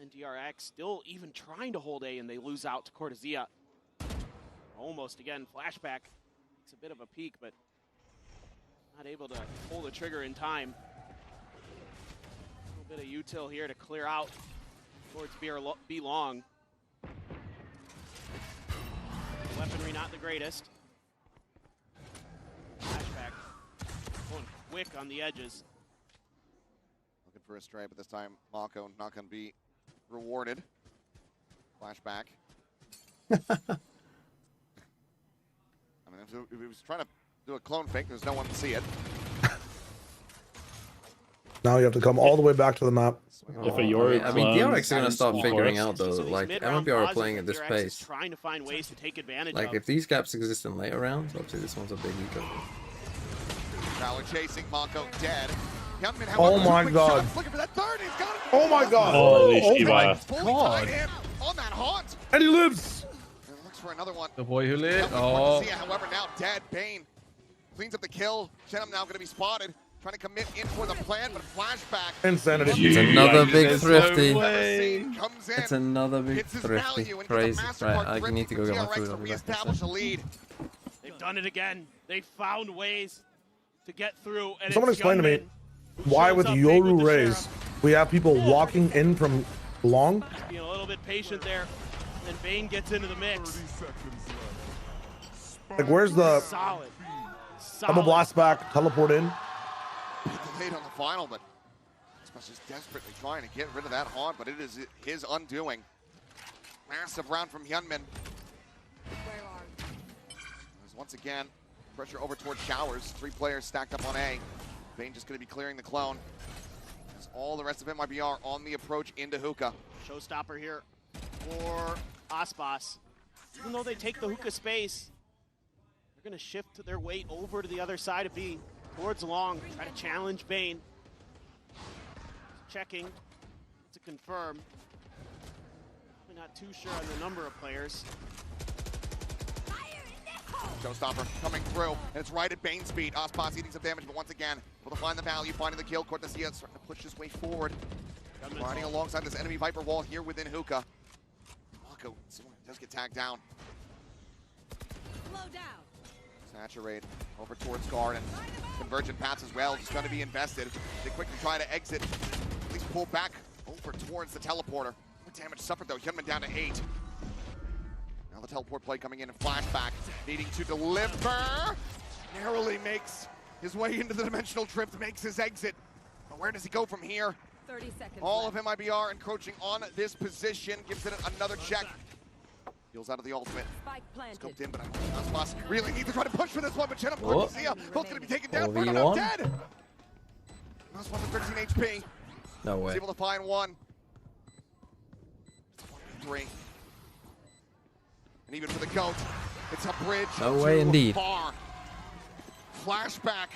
And then DRX still even trying to hold A, and they lose out to Cortezia. Almost again, flashback. It's a bit of a peak, but not able to pull the trigger in time. A little bit of util here to clear out towards B long. Weaponry not the greatest. Flashback. Going quick on the edges. Looking for a stray, but this time Mako not going to be rewarded. Flashback. I mean, if he was trying to do a clone fake, there's no one to see it. Now you have to come all the way back to the map. If a Yoru I mean, DRX are going to clones start the figuring forest. out, though, So these like, mid-round MIBR are pauses playing that at this DRX is pace. trying to find ways to take advantage Like, of. if these gaps exist in later rounds, obviously this one's a big eco. Valor chasing, Mako dead. Youngman, Oh however, my quick god. shots, looking for that third. He's got it. Oh my god. Holy Oh Shiva. my Fully tied in on that haunt. And he lives. And looks for another one. The boy who lit. Oh. However, now dead. Bane cleans up the kill. Shenum now going to be spotted. Trying to commit in for the plan, but flashback. Insanity. It's another big There's thrifty. no way. Comes in. It's another big Hits his thrifty. value and Crazy. gets a Right, MasterCard I need to go get my DRX food. to I'll be back in a reestablish a second. lead. They've done it again. They found ways to get through. And Someone it's explain to me Youngman who why shows with up big Yoru the Rays sheriff. we have people walking in from long. Being a little bit patient there. And Bane gets into the mix. Like where's the Solid. double blast back, teleport in? Delayed on the final, but Smash is desperately trying to get rid of that haunt, but it is his undoing. Massive round from Hyunmin. There's once again pressure over towards Showers. 3 players stacked up on A. Bane just going to be clearing the clone. As all the rest of MIBR on the approach into Hookah. Showstopper here for Aspas. Even though they take the Hookah space, they're going to shift their weight over to the other side of B, towards long, try to challenge Bane. Checking to confirm. Probably not too sure on the number of players. Showstopper coming through, and it's right at Bane's speed. Aspas eating some damage, but once again, able to find the value, finding the kill. Cortezia starting to push his way forward. Riding alongside this enemy Viper wall here within Hookah. Mako does get tagged down. Slow down. Saturate over towards guard, and Convergent paths as well. Just going to be invested. They quickly try to exit. At least pull back over towards the teleporter. What damage suffered though? Hyunmin down to 8. Now the teleport play coming in and flashback. Needing to deliver. Narrowly makes his way into the dimensional drift, makes his exit. But where does he go from here? 30 seconds. All of MIBR encroaching on this position. Gives it another check. Heals out of the ultimate. Spike planted. Scoped in, but Aspas really needs to try to push for this one, but Shenum Oh. Cortezia both going to be taken down. 4v1. Now dead. Aspas with 13 HP. No way. He's able to find one. It's 1v3. And even for the GOAT, it's a bridge. No way indeed. Far. Flashback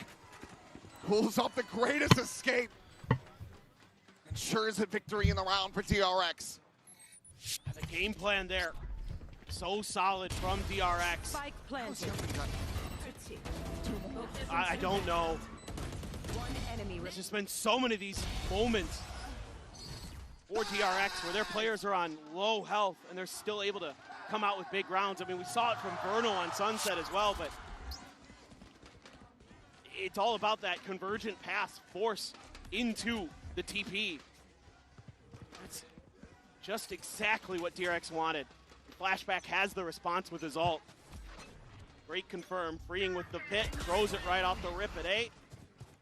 pulls off the greatest escape. Ensures a victory in the round for DRX. The game plan there, so solid from DRX. Spike planted. I don't know. One enemy. There's just been so many of these moments for DRX where their players are on low health and they're still able to come out with big rounds. I mean, we saw it from Verno on Sunset as well, but it's all about that convergent pass force into the TP. That's just exactly what DRX wanted. Flashback has the response with his ult. Great confirm. Freeing with the pit. Throws it right off the rip at 8.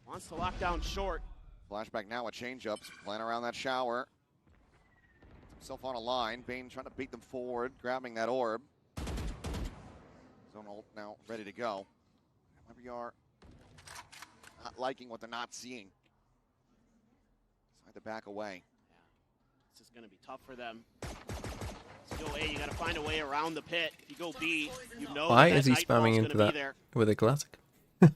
Wants to lock down short. Flashback now with change-ups. Playing around that shower. Himself on a line. Bane trying to beat them forward. Grabbing that orb. Zone ult now ready to go. MIBR not liking what they're not seeing. Decide to back away. Yeah. This is going to be tough for them. Go A, you got to find a way around the pit. If you go B, you know Why that is he Nightfall's spamming gonna into be that there. with a classic? You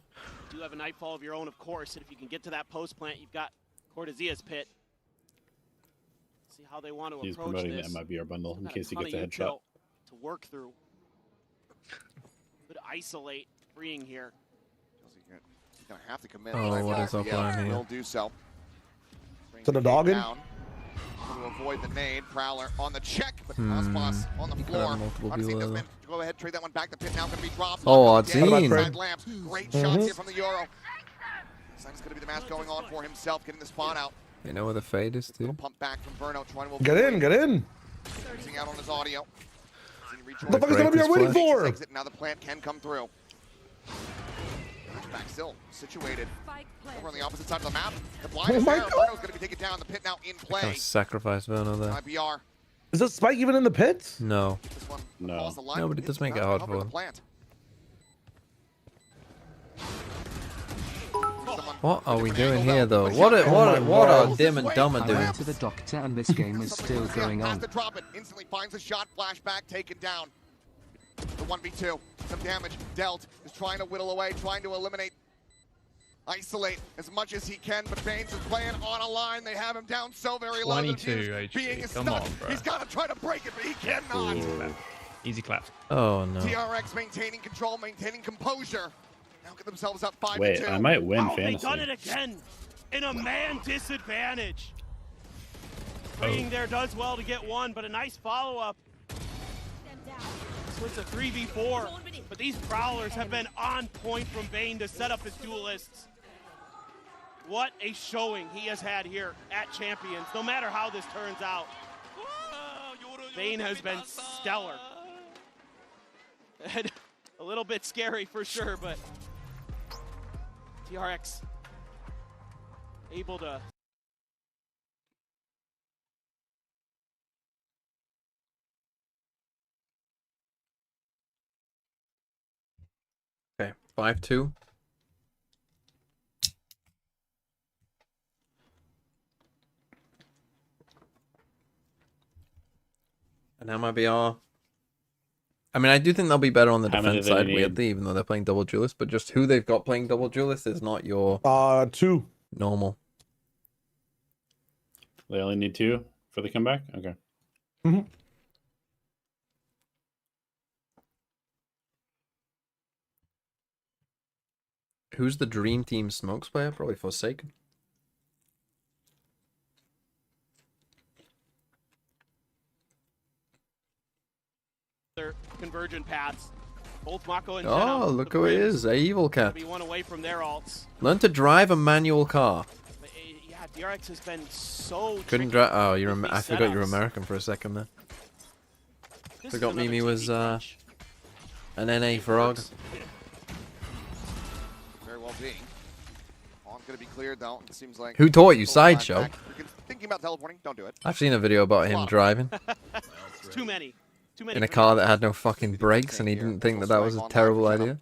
do have a Nightfall of your own, of course, and if you can get to that post plant, you've got Cortezia's pit. See how they want to He's approach promoting this. the MIBR bundle in case he gets a Ton of headshot. util to work through. Could isolate Freeing here. He's going to have to commit. Oh, what is up on here? Will do so. To the dog in? To avoid the nade. Prowler on the check, but Cosmos on the floor. Odyssey doesn't go ahead, trade that one back. The pit now going to be dropped. Oh, Odyssey. Lamps. Great shots here from the Euro. It's going to be the match going on for himself, getting the spot out. You know where the fade is too. Pump back from Burno, trying to Get in, get in. Losing out on his audio. What the fuck is MIBR waiting for? Now the plant can come through. Back still situated over on the opposite side of the map. The blind is there. Burno's going to be taken down. The pit now in play. Kind of sacrifice Verno there. MIBR. Is this spike even in the pit? No. No. No, but it does make it hard for him. What are we doing here, though? What are Dim and Dumber doing? To the doctor, and this game is still going on. Has to drop it. Instantly finds a shot. Flashback taken down. The 1v2. Some damage dealt. Is trying to whittle away, trying to eliminate, isolate as much as he can. But Baines is playing on a line. They have him down so very low. 22 being HP. stuck. Come on, bro. He's got to try to break it, but he cannot. Easy clap. Oh no. DRX maintaining control, maintaining composure. Now get themselves up 5-2. Wait, I might win Oh, fantasy. they done it again in a man disadvantage. Freeing there does well to get one, but a nice follow-up. So it's a 3v4, but these Prowlers have been on point from Bane to set up his duelists. What a showing he has had here at Champions, no matter how this turns out. Bane has been stellar. And a little bit scary for sure, but DRX able to Okay, 5-2. And MIBR. I mean, I do think they'll be better on the How many defense do they side, need? weirdly, even though they're playing double duelist. But just who they've got playing double duelist is not your 2. normal. They only need 2 for the comeback? Okay. Who's the dream team smokes player? Probably Forsaken. their convergent paths. Both Mako and Oh, Jenna, look the who it Brims, is. A evil cat. Be one away from their alts. Learn to drive a manual car. But, yeah, DRX has been so Couldn't tricky drive. Oh, you're. with these I forgot you're setups. American for a second there. This is Forgot another Mimi TV was crunch. an NA frog. Very well being. Pawn's gonna be cleared though. It seems like. Who taught you Full Sideshow? flashback. Thinking about teleporting, don't do it. I've seen a video about him driving It's too many. Too many. in a for car me. that had no fucking brakes, and he didn't think that that was a terrible idea.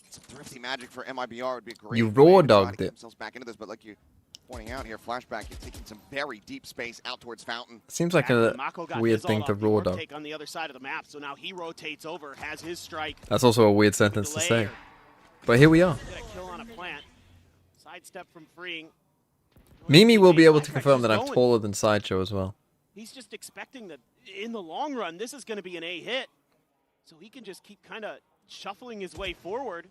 Some thrifty magic for MIBR would be a great. You way raw to try to dogged get it. themselves back into this, but like you pointing out here, flashback, you're taking some very deep space out towards Fountain. Seems like a Mako got weird his thing all to up. He raw worked dog. take on the other side of the map, so now he rotates over, has his strike. That's also a weird sentence to Delay say. or But here we are. get a kill on a plant. Sidestep from freeing. Mimi will be able to confirm Flashback's that I'm going. taller than Sideshow as well. He's just expecting that in the long run, this is going to be an A hit. So he can just keep kind of shuffling his way forward.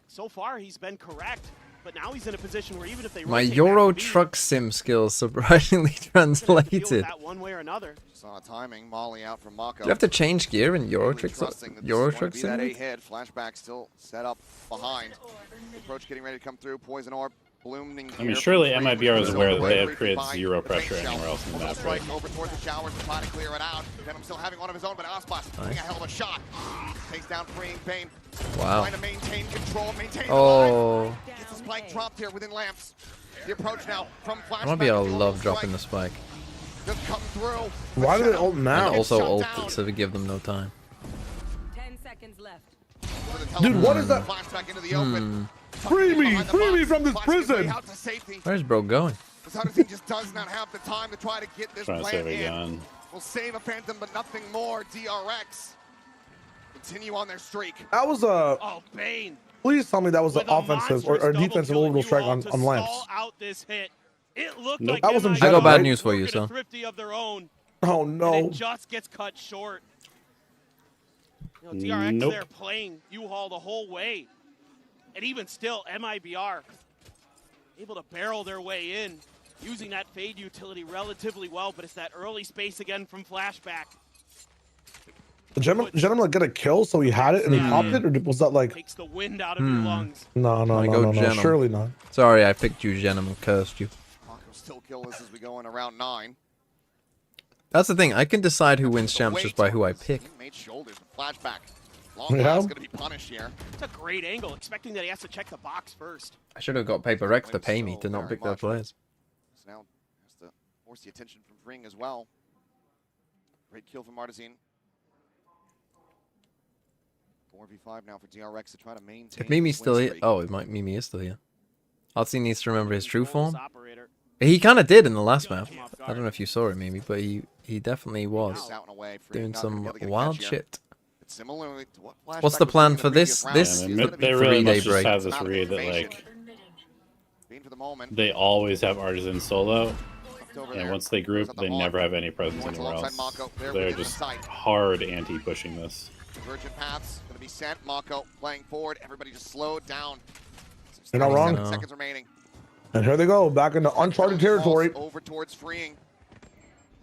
So far, he's been correct. But now he's in a position where even if they My rotate Euro back to B, truck sim skills surprisingly he's gonna have to deal with translated. that one way or another. Just on a timing, Molly out from Mako. Do you have to change gear in Euro Really Truck trusting that this Euro is going Truck to be that A Simulator? hit. Flashback still set up behind. Approach getting ready to come through. Poison orb Blooming I mean, here surely from MIBR is Free. aware that they have Free created by zero the pressure base shell. anywhere else in the map, right? Over towards the showers to try to clear it out. Venom still having one of his own, but Aspas taking a hell of a shot. Takes down Freeing Bane. Wow. Trying to maintain control, maintain Oh. the line. Gets the spike dropped here within lamps. The approach now from Flashback. MIBR love dropping the spike. Just come through. Why do they ult now? And also ult to give them no time. 10 seconds left. Dude, what is that? Flashback into the open. Free me from this prison. Out to safety. Where's bro going? This other team just does not have the time to try to get this Trying to plan save a in. gun. We'll save a Phantom, but nothing more. DRX continue on their streak. That was a. Oh, Bane. Please tell me that was an With a offensive or monstrous defensive double orbital kill, strike you all on to lamps. stall out this hit. It looked Nope. like That wasn't MIBR I got bad right? news for you, were son. thrifty of their own, Oh and no. it just gets cut short. You know, DRX Nope. there playing U-Haul the whole way. And even still, MIBR able to barrel their way in, using that fade utility relatively well, but it's that early space again from Flashback. The gentleman get a kill, so he had it and he popped it, or was that like? Takes the wind out of your lungs. No, surely not. Sorry, I picked you, Genom, and cursed you. Mako still killless as we go in around 9. That's the thing. I can decide who wins champs just by who I pick. Made shoulders with Flashback. Long blast going to be punished here. It's a great angle, expecting that he has to check the box first. I should have got PRX to pay me to not Very pick their much. players. So now has to force the attention from Ring as well. Great kill from Artizine. 4v5 now for DRX to try to maintain. If Mimi's this still win here, streak. oh, Mimi is still here. Artsy needs to remember his true form. Operator. He kind of did in the last map. I don't know if you saw it, Mimi, but he definitely was Out and away, Free doing not gonna some be able to get a wild catch here. shit. But similarly to what What's Flashback the was plan doing in for the this previous this round. They really 3-day must just break? have this read that like Being for the moment. they always have Artisan solo, Over and there. once they group, Goes up the they hall. never have any presence Points anywhere alongside else. Mako. They're They're within the just sight. hard anti-pushing this. Divergent paths going to be sent. Mako playing forward. Everybody just slowed down. You're not wrong. 37 seconds remaining. And here they go, back into uncharted territory. Over towards Freeing.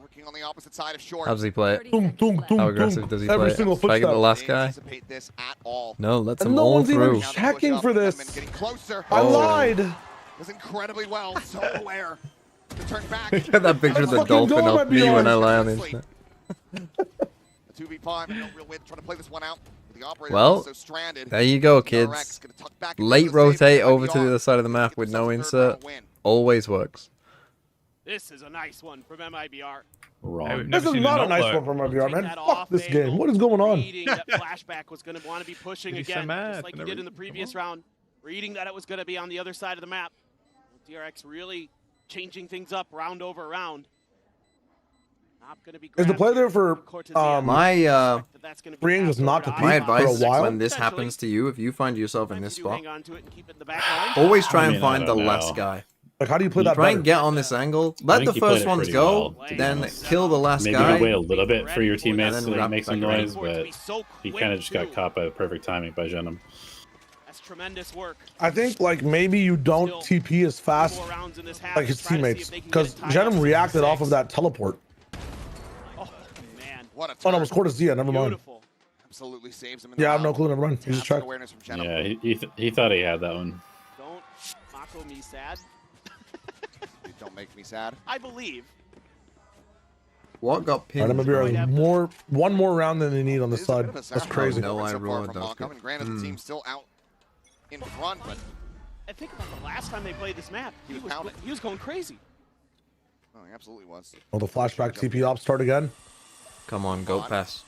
Lurking on the opposite side of short. How does he play it? Boom, boom, boom, How aggressive boom. does he Every play single it? Spike at the footstep. last guy? Anticipate this at all. No, lets And them no all one's even through. checking for this. Getting closer. I Oh. lied. Does incredibly well. So aware to turn back. Get that picture of the fucking dolphin dome of might me be when on. I lie on internet. A 2v5 and no real way to try to play this one out. The operator Well, also stranded. there you go, DRX kids. gonna tuck back into Late the save rotate for over to the MIBR. other side of the map Get with no themselves a third insert. round win. Always works. This is a nice one from MIBR. Wrong. This is not a nice one from MIBR, man. That Fuck off this angle, game. What is going on? Reading that Flashback was going to want to be pushing He's so again, mad just like he for no did in the reason. previous round. Reading that it was going to be on the other side of the map. DRX really changing things up round over round. Not going to be Is the play there for My Freeing was not to peek my for a advice while? when this happens to you, if you find yourself in this spot, hang on to it and keep it in the background. always try I and mean, I find the don't know. last guy. Like, how do you play You that try better? and get on this angle. Let think the he played first it ones pretty go, well, to be then honest. kill the last Maybe guy. you wait a little bit for your teammates And to then wrap make some back around. noise, but he kind of just got caught by the perfect timing by Genom. That's tremendous work. I think like maybe you don't TP as fast More rounds in this half like to his try to see teammates if they can because get it tied up Genom to reacted 6. off of that teleport. Oh man, What a Oh no, turn. it was Cortezia. Never mind. beautiful. Absolutely saves him in the Yeah, I have no round. clue. Never mind. He's just Fantastic check. awareness from Genom. Yeah, he thought he had that one. Don't Mako me sad. Don't make me sad. I believe. What got All right, pinned? MIBR has one more round than they need on the It is a side. bit of a That's sound crazy. No, I so far roared from those Mako, good. and granted, the team's still out in front, but And think about the last time they played this map. He was pounding. He was going crazy. oh, he absolutely was. Oh, the flashback TP op start again. Come on, go pass.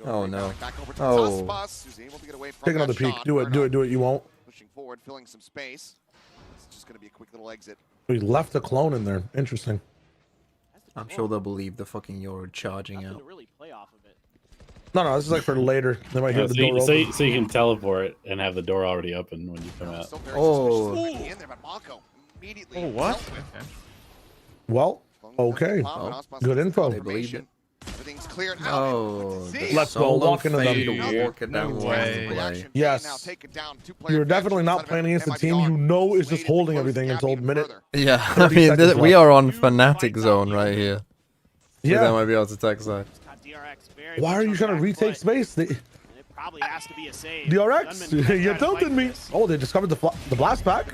Gonna go Oh, right no. back over to Oh. Tuspus, who's able to get away from Take that another peek. shot. Do it. Do it. Do it. You won't. Pushing forward, filling some space. It's just going to be a quick little exit. We left a clone in there. Interesting. I'm sure they'll believe the fucking Yoro charging Nothing out. to really play off of it. No, this is like for later. They might hear the door open. So you can teleport and have the door already open when you come out. Still very Oh. suspicious in there, but Mako immediately Oh, what? dealt with. Well, okay. Well, Good info. They believed it. Everything's cleared out. Oh, See? Let's go. solo Walk into them. fade to walk it down No one way. play. Reaction Yes. now take it down. Two-player You're definitely bench not instead playing of against a team MIBR. you know is just Waiting to holding close everything the until gap even minute. further. Yeah, I 30 mean, seconds we left. are on Fnatic zone right here. Yeah. That might be able to attack side. Got DRX very Why much are you on trying to back retake foot. space? They, And it probably has to be a save. DRX, Gunman you trying to tilted fight me. this. Oh, they discovered the blast back.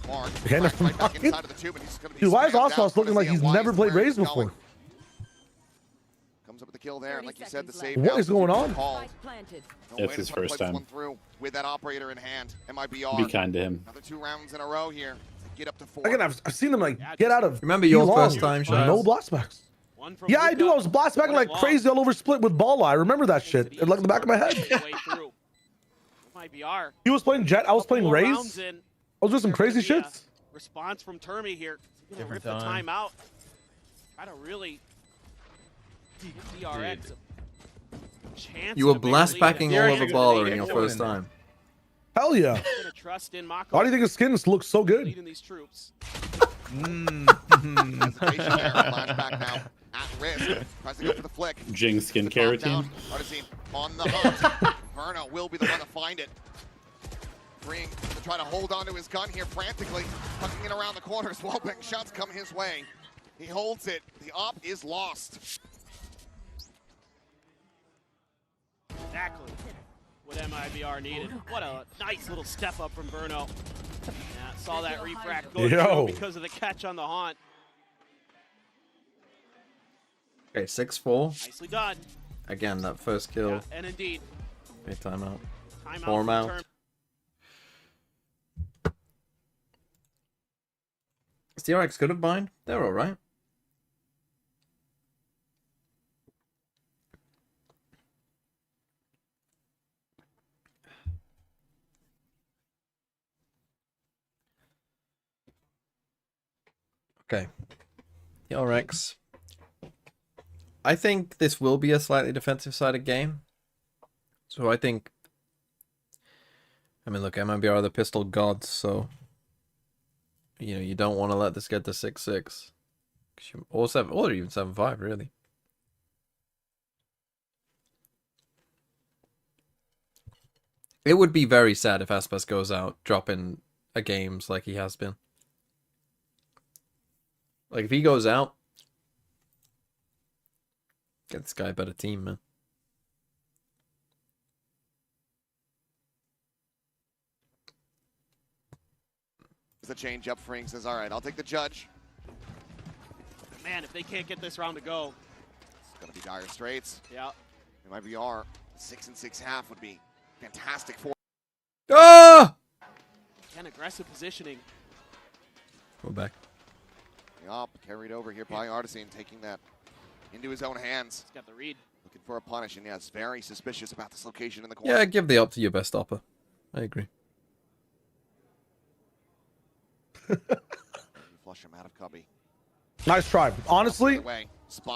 Mark. Okay, Right back fucking- inside of the tube, and he's gonna be Dude, why is spammed out. Osmos looking like he's never played Raze before? Comes up with the kill there, and like you said, the save. What is going on? It's his first time. With that operator in hand, MIBR. Be kind to him. Another 2 rounds in a row here. Get up to 4. Again, I've seen them like get out of. Remember your Elon first time, with Shaz? No blastbacks. Yeah, I do. I was blastbacking like crazy all over split with Balla. I remember that shit. It like in the back of my head. MIBR. He was playing Jet. I was playing Raze. Rounds in. I was doing some crazy shits. Response from Termy here. He's gonna rip Different the time. timeout. Try to really give DRX a chance. You were at a big blast lead. backing all over Baller in your first time. Hell yeah. Gonna trust in Mako. Why do you think his skins look so good? Leading these troops. Flashback now at risk. Tries to go for the flick. Jing skincare routine. Artisine on the hunt. Verno will be the one to find it. Freeing to try to hold on to his gun here frantically, tucking it around the corners while big shots come his way. He holds it. The op is lost. Exactly what MIBR needed. What a nice little step up from Verno. Yeah, saw that refract go through because of the catch on the haunt. Okay, 6-4. Nicely done. Again, that first kill. Yeah, and indeed. Okay, timeout. Timeout Form from out. Term. Is DRX good at bind? They're alright. Okay. DRX. I think this will be a slightly defensive sided game. So I think... I mean, look, MIBR are the pistol gods, so... You know, you don't want to let this get to 6-6. Or 7, or even 7-5, really. It would be very sad if Aspas goes out dropping a games like he has been. Like, if he goes out, get this guy a better team, man. The change up. Freeing says, all right, I'll take the judge. Man, if they can't get this round to go. It's going to be dire straits. Yeah. MIBR, 6 and 6.5 would be fantastic for. Ah! And aggressive positioning. Go back. The op carried over here by Artisine, taking that into his own hands. He's got the read. Looking for a punish, and yes, very suspicious about this location in the corner. Yeah, give the op to your best opper. I agree. Flush him out of cubby. Nice try. Honestly,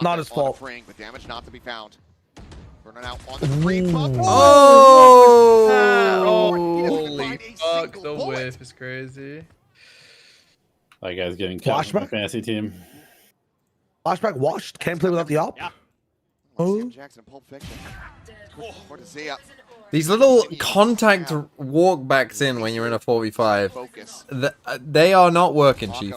not his fault. Freeing, but damage not to be found. Burning out on the free pump. Oh! Holy fuck, the whiff is crazy. That guy's getting cut from the fantasy team. Flashback washed. Can't play without the op. Yeah. Oh. Jackson, Pulp Fiction. Or to Zia. These little contact walkbacks in when you're in a 4v5, Focus. they are not working, Chief.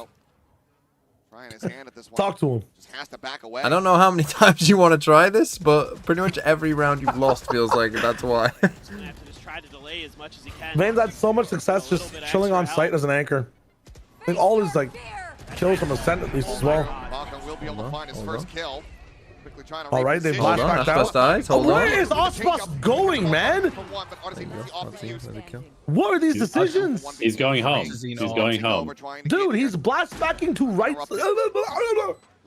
Trying his hand at this one. Talk to him. Just has to back away. I don't know how many times you want to try this, but pretty much every round you've lost feels like that's why. He's gonna have to just try to delay as much as he can. Man's had so much success just chilling on site as an anchor. I think all his like kills from ascent at least as well. Mako will be able to find his first kill. Quickly trying to All right, they reposition. flash back down. Dies. Hold on. Where is Osmos going, man? What are these decisions? He's going home. He's going home. Dude, he's blast backing to right.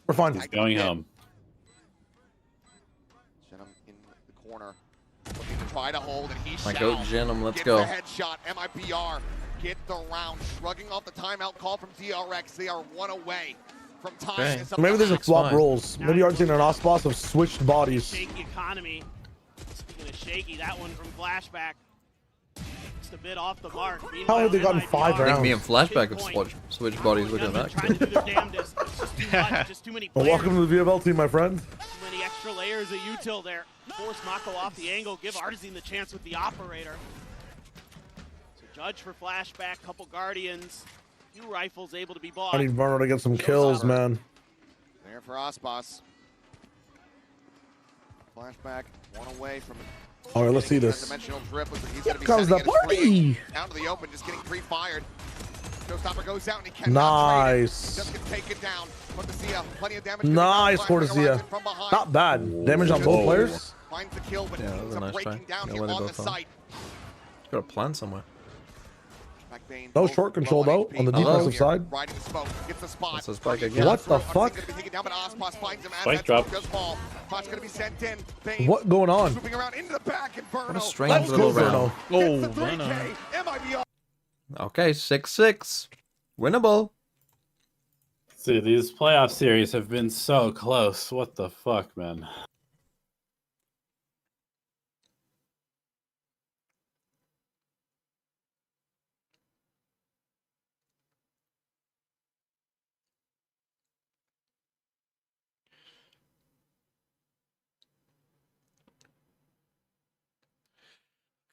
We're fine. He's going home. Jenim in the corner, looking to try to hold, and he My shall. goat Jenim, let's Get go. the headshot. MIBR get the round, shrugging off the timeout call from DRX. They are one away from time. Okay. Maybe there's a That's swap fine. roles. Maybe Argentina and Osmos have switched bodies. Shaky economy. Speaking of shaky, that one from Flashback. Just a bit off the mark. How have they gotten MIBR 5 I think rounds? me and Flashback have switched bodies. Look at that. trying to do their damnedest. It's just too much. Just too many Well, players. welcome to the VFL team, my friend. Too many extra layers of util there. Force Mako off the angle. Give Artisine the chance with the operator. So judge for Flashback. Couple Guardians. Few rifles able to be bought. I need Verno to get some kills, man. There for Ospas. Flashback, one away from. All right, let's see this. Dimensional drip. He's Here gonna be comes the sending it party. out to the open, just getting pre-fired. Showstopper goes out and he cannot trade it. Nice. Just can take it down. Cortesia, plenty of damage. Nice, Cortesia. Not bad. Damage on both players. Finds the kill, but Yeah, that was a nice try. breaking down Know here where they on the both are. site. Got a plan somewhere. No short control though on the defensive side. Riding the smoke, gets the spot. That's a spike again. What the fuck? Gonna be taken down, but Ospas finds him as Spike that drop. smoke does fall. Spot's gonna be sent in. Bane What going on? swooping around into the back, and What a Verno strange Let's little go, round. Verno. gets the 3K. MIBR. Okay, 6-6. Winnable. See, these playoff series have been so close. What the fuck, man?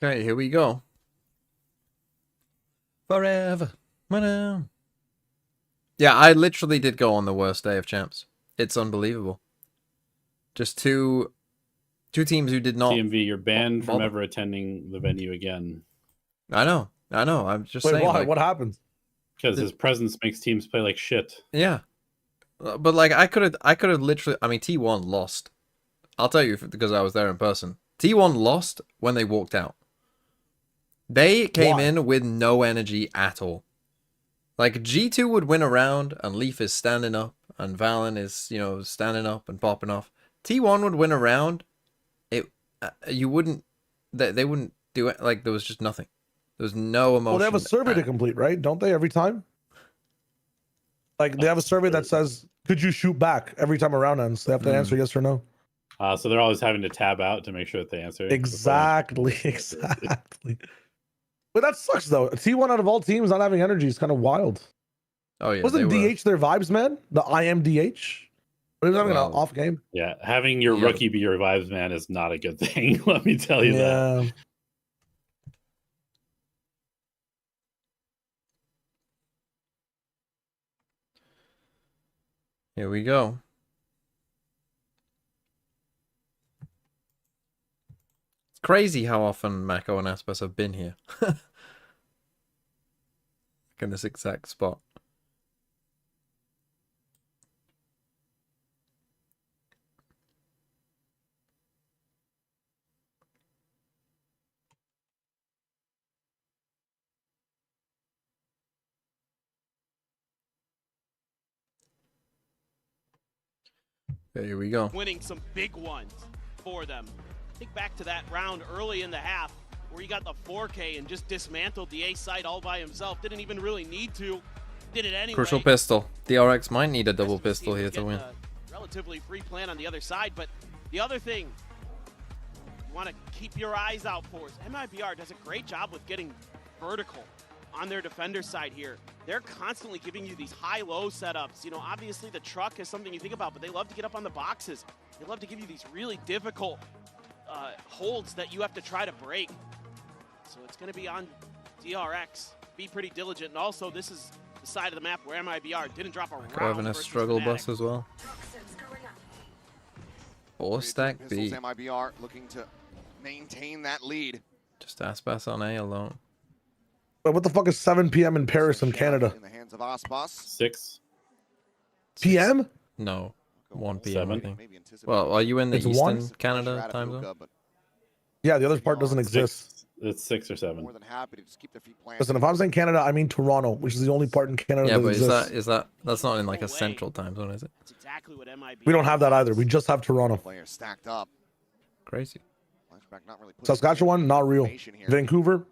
Okay, here we go. Forever. Yeah, I literally did go on the worst day of champs. It's unbelievable. Just two teams who did not. TMV, you're banned from bother. ever attending the venue again. I know. I'm just Wait, saying. why? Like, What happened? Because his presence makes teams play like shit. yeah, but like I could have literally. I mean, T1 lost. I'll tell you because I was there in person. T1 lost when they walked out. They came in with no energy at all. Like G2 would win a round and Leaf is standing up and Valen is, standing up and popping off. T1 would win a round. You wouldn't, they wouldn't do it. Like there was just nothing. There was no emotion. Well, they have a survey to complete, right? Don't they every time? Like they have a survey that says, could you shoot back every time a round ends? They have to answer yes or no. So they're always having to tab out to make sure that they answer. Exactly. But that sucks though. T1 out of all teams not having energy is kind of wild. Oh yeah. Wasn't DH their vibes, man? The IMDH? But he was having an off game. Yeah, having your rookie be your vibes man is not a good thing. Let me tell you that. Here we go. It's crazy how often Mako and Aspas have been here. In this exact spot. Here we go. Winning some big ones for them. Think back to that round early in the half where he got the 4K and just dismantled the A site all by himself. Didn't even really need to. Did it anyway. Crucial pistol. DRX might need a double pistol here to win. Relatively free plan on the other side, but the other thing you want to keep your eyes out for is MIBR does a great job with getting vertical on their defender side here. They're constantly giving you these high-low setups. Obviously the truck is something you think about, but they love to get up on the boxes. They love to give you these really difficult holds that you have to try to break. So it's going to be on DRX. Be pretty diligent. And also, this is the side of the map where MIBR didn't drop a round. Having a struggle bus as well. 4-stack B. MIBR looking to maintain that lead. Just Aspas on A alone. But what the fuck is 7 p.m. in Paris in Canada? In the hands of Aspas. 6 p.m.? No. 1 p.m. I 7. think. Well, are you in the It's Eastern 1? Canada time zone? Yeah, the other part doesn't exist. It's 6 or 7. More than happy to just keep their feet planted. Listen, if I'm saying Canada, I mean Toronto, which is the only part in Canada Yeah, that but exists. that's not in like a central time zone, is it? That's exactly what MIBR We don't have that either. We just have Toronto. Players stacked up. Crazy. Flashback not really putting Saskatchewan, not real. information here. Vancouver,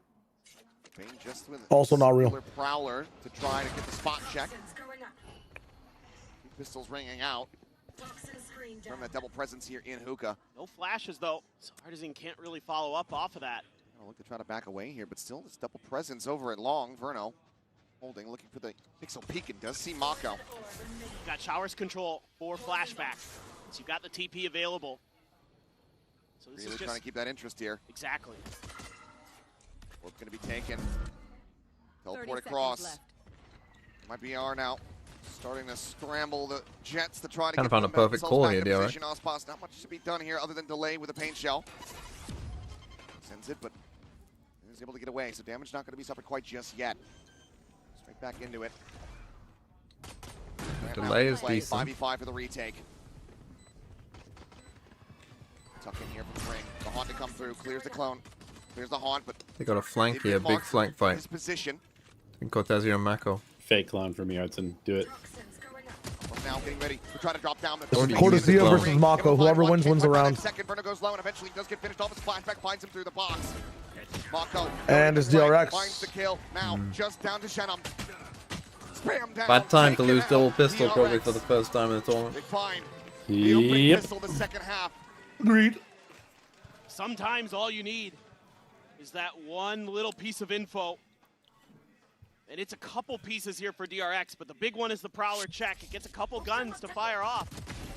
Bane just with also not real. Singular Prowler to try to get the spot check. Pistols ringing out from that double presence here in Hookah. No flashes, though. So Artisan can't really follow up off of that. I'll look to try to back away here, but still this double presence over at Long. Verno holding, looking for the pixel peek, and does see Mako. Got showers control for flashback. So you've got the TP available. So this Really is just trying to keep that interest here. Exactly. Orb going to be taken. Teleport across. MIBR now starting to scramble the Jets to try to Kind of get found a perfect call here, DRX. Ospas, not much to be done here other than delay with a paint shell. Sends it, but is able to get away, so damage not going to be suffered quite just yet. Right back into it. The delay is decent. 5v5 for the retake. Tuck in here from Ring. The Haunt to come through. Clears the clone. Clears the Haunt, but They got a flank here, big flank fight. his position. In Cortezio and Mako. Fake clone from Yardson. Do it. Now getting ready to try to drop down. Cortezio versus Mako. Whoever wins the round. Second, Verno goes low and eventually does get finished off. His flashback finds him through the box. Mako. And it's DRX. Finds the kill. Now just down to Shenum. Spam down. Bad time to lose double pistol probably for the first time in the tournament. Big find. Yep. Pistol the second half. Agreed. Sometimes all you need is that one little piece of info. And it's a couple pieces here for DRX, but the big one is the Prowler check. It gets a couple guns to fire off.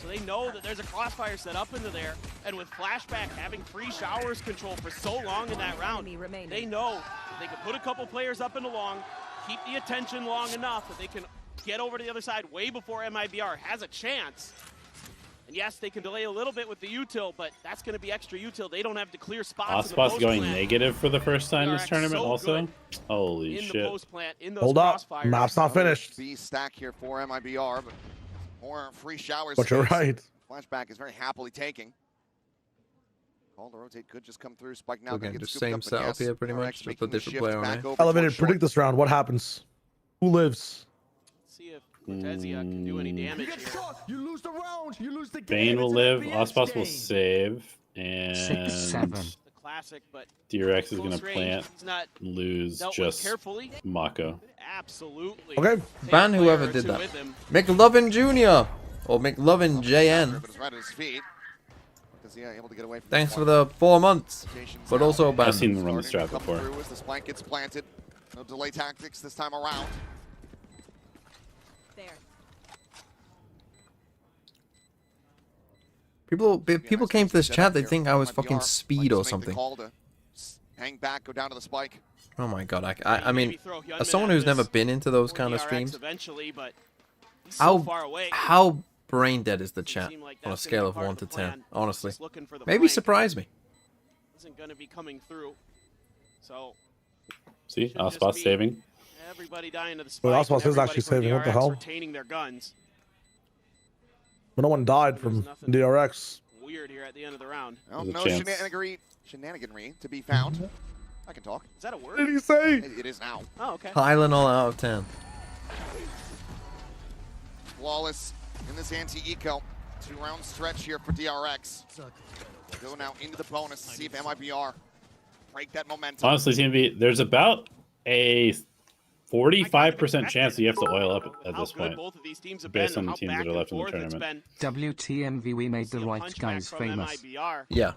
So they know that there's a crossfire set up into there. And with Flashback having free showers control for so long in that round, they know that they can put a couple players up and along, keep the attention long enough that they can get over to the other side way before MIBR has a chance. And yes, they can delay a little bit with the util, but that's going to be extra util. They don't have to clear spots. Ospas going negative for the first time this tournament also? Holy in shit. the post plant, in those Hold up. crossfires. Map's not finished. B stack here for MIBR, but more free showers. But you're right. Flashback is very happily taking. Call to rotate could just come through. Spike now. Again, just same setup here pretty much, just a different player on it. Elevated, predict this round. What happens? Who lives? See if Cortezia can do any damage here. You lose the round. You lose the game. Bane will live. Ospas will save. And 6-7. The classic, but DRX is going to close plant, range, he's not lose dealt with just carefully. Mako. Absolutely. Okay. Ban whoever did that. McLovin Jr. Or McLovin JN. But it's right at his feet. Cortezia able to get away from Thanks this for one. the 4 months. But also ban. I've seen them run the strat Come before. through as the spike gets planted. No delay tactics this time around. People came to this chat, they think I was fucking speed or something. Hang back, go down to the spike. Oh my god, I mean, as someone who's never been into those kind of streams, how brain dead is the chat on a scale of 1 to 10, honestly? Maybe surprise me. Isn't going to be coming through. So see, Ospas saving. Everybody dying to the spike. Well, Ospas is actually saving. What the hell? Retaining their guns. But no one died from DRX. Weird here at the end of the round. Well, no shenaniganry to be found. I can talk. Is that a word? What did he say? It is now. Oh, okay. Tylenol out of 10. Flawless in this anti-eco. 2-round stretch here for DRX. Go now into the bonus to see if MIBR break that momentum. Honestly, TMV, there's about a 45% chance that you have to oil up at this point, based on the teams that are left in the tournament. WTMV, we made the right guys famous. Yeah.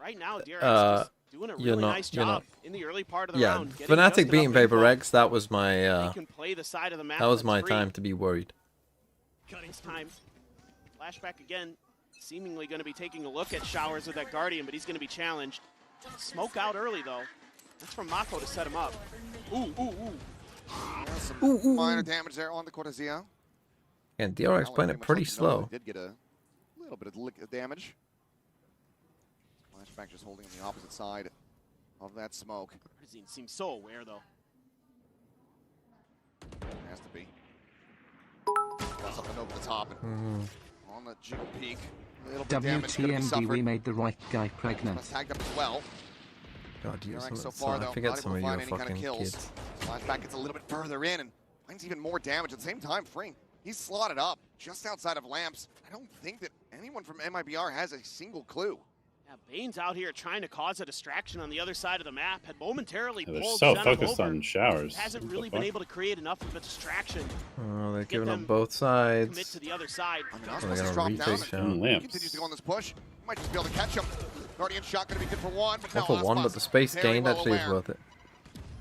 Right now, DRX is doing a really nice job in the early part of the round. Yeah, Fnatic beating PRX, that was my that was my time to be worried. This time, Flashback again, seemingly going to be taking a look at Showers with that Guardian, but he's going to be challenged. Smoke out early, though. That's from Mako to set him up. Some minor damage there on the Cortezia. And DRX playing it pretty slow. Did get a little bit of damage. Flashback just holding on the opposite side of that smoke. Seems so aware, though. Has to be. That's up and over the top. And on the jiggle peak. WTMV, we made the right guy pregnant. Tagged up as well. God, you so far, though, I forget not some able of to you find any fucking kind of kills. kids. Flashback gets a little bit further in and finds even more damage. At the same time, Fring, he's slotted up just outside of lamps. I don't think that anyone from MIBR has a single clue. Yeah, Bane's out here trying to cause a distraction on the other side of the map. Had momentarily They're pulled so Zenith focused over. on Showers. Hasn't really been able to create enough of a distraction. Oh, they're Get giving them up both sides. Commit to the other side. I mean, Oh, Osmos they're has gonna dropped down. retake and Shadow. Lamps. Continues to go on this push. Might just be able to catch him. Guardian shot going to be good for one. But Not for one, but the space gained actually is worth it.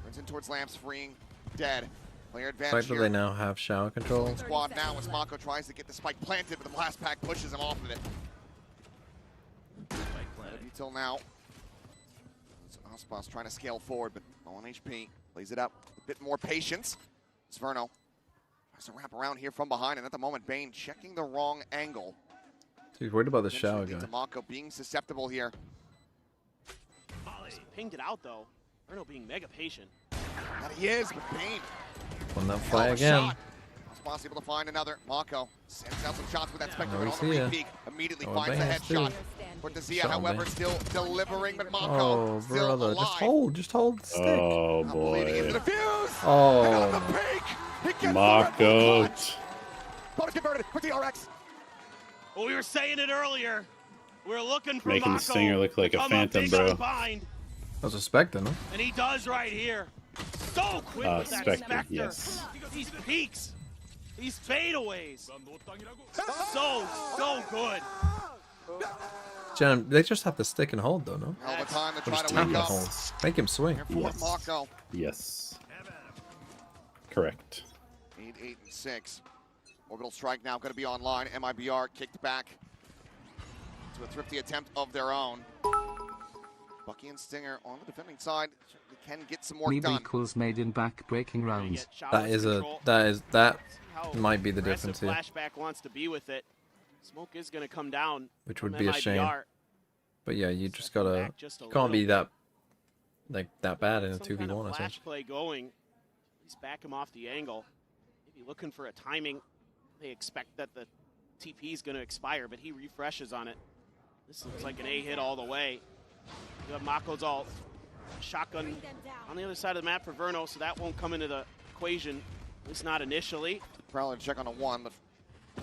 Turns in towards lamps, freeing dead. Player The advantage fact that they now have shower control. Squad now as Mako tries to get the spike planted, but the blast pack pushes him off of it. Until now. Ospas trying to scale forward, but low on HP. Plays it up. A bit more patience. It's Verno. Tries to wrap around here from behind, and at the moment, Bane checking the wrong angle. He's worried about the shower guy. Mako being susceptible here. Pinged it out, though. Verno being mega patient. And he is, but Bane On that fly again. Ospas able to find another. Mako sends out some shots with that Spectre we on see the ya. re-peek. Immediately Oh, finds the Bangs too. headshot. Cortezia, Shot him, however, Bangs. still delivering, but Mako Oh, still brother. alive. Just hold the stick. Oh Not bleeding into boy. the fuse. Oh. And on the peak, he gets the Mako. red clutch. Bonus converted for DRX. Well, we were saying it earlier. We're looking for Making the Mako Stinger look like to a come up phantom, big bro. on bind, I was expecting him. and he does right here. So quick with that Spectre, Spectre. yes. These peaks. These fadeaways. So good. Jen, they just have to stick and hold though, no? All the time to Or try just to tap wake and up. hold. Make him swing. Here for Mako. Yes. Correct. 8, 8, and 6. Orbital strike now going to be online. MIBR kicked back to a thrifty attempt of their own. Bucky and Stinger on the defending side certainly can get some work done. equals made in back-breaking rounds. That might be the difference here. Flashback wants to be with it. Smoke is going to come down. Which would from be a shame. MIBR. But yeah, you just gotta can't be that that bad in a 2v1 or flash something. play going. He's back him off the angle. Maybe looking for a timing. They expect that the TP is going to expire, but he refreshes on it. This looks like an A hit all the way. You have Mako's ult. Shotgun on the other side of the map for Verno, so that won't come into the equation. At least not initially. Prowler check on a 1, but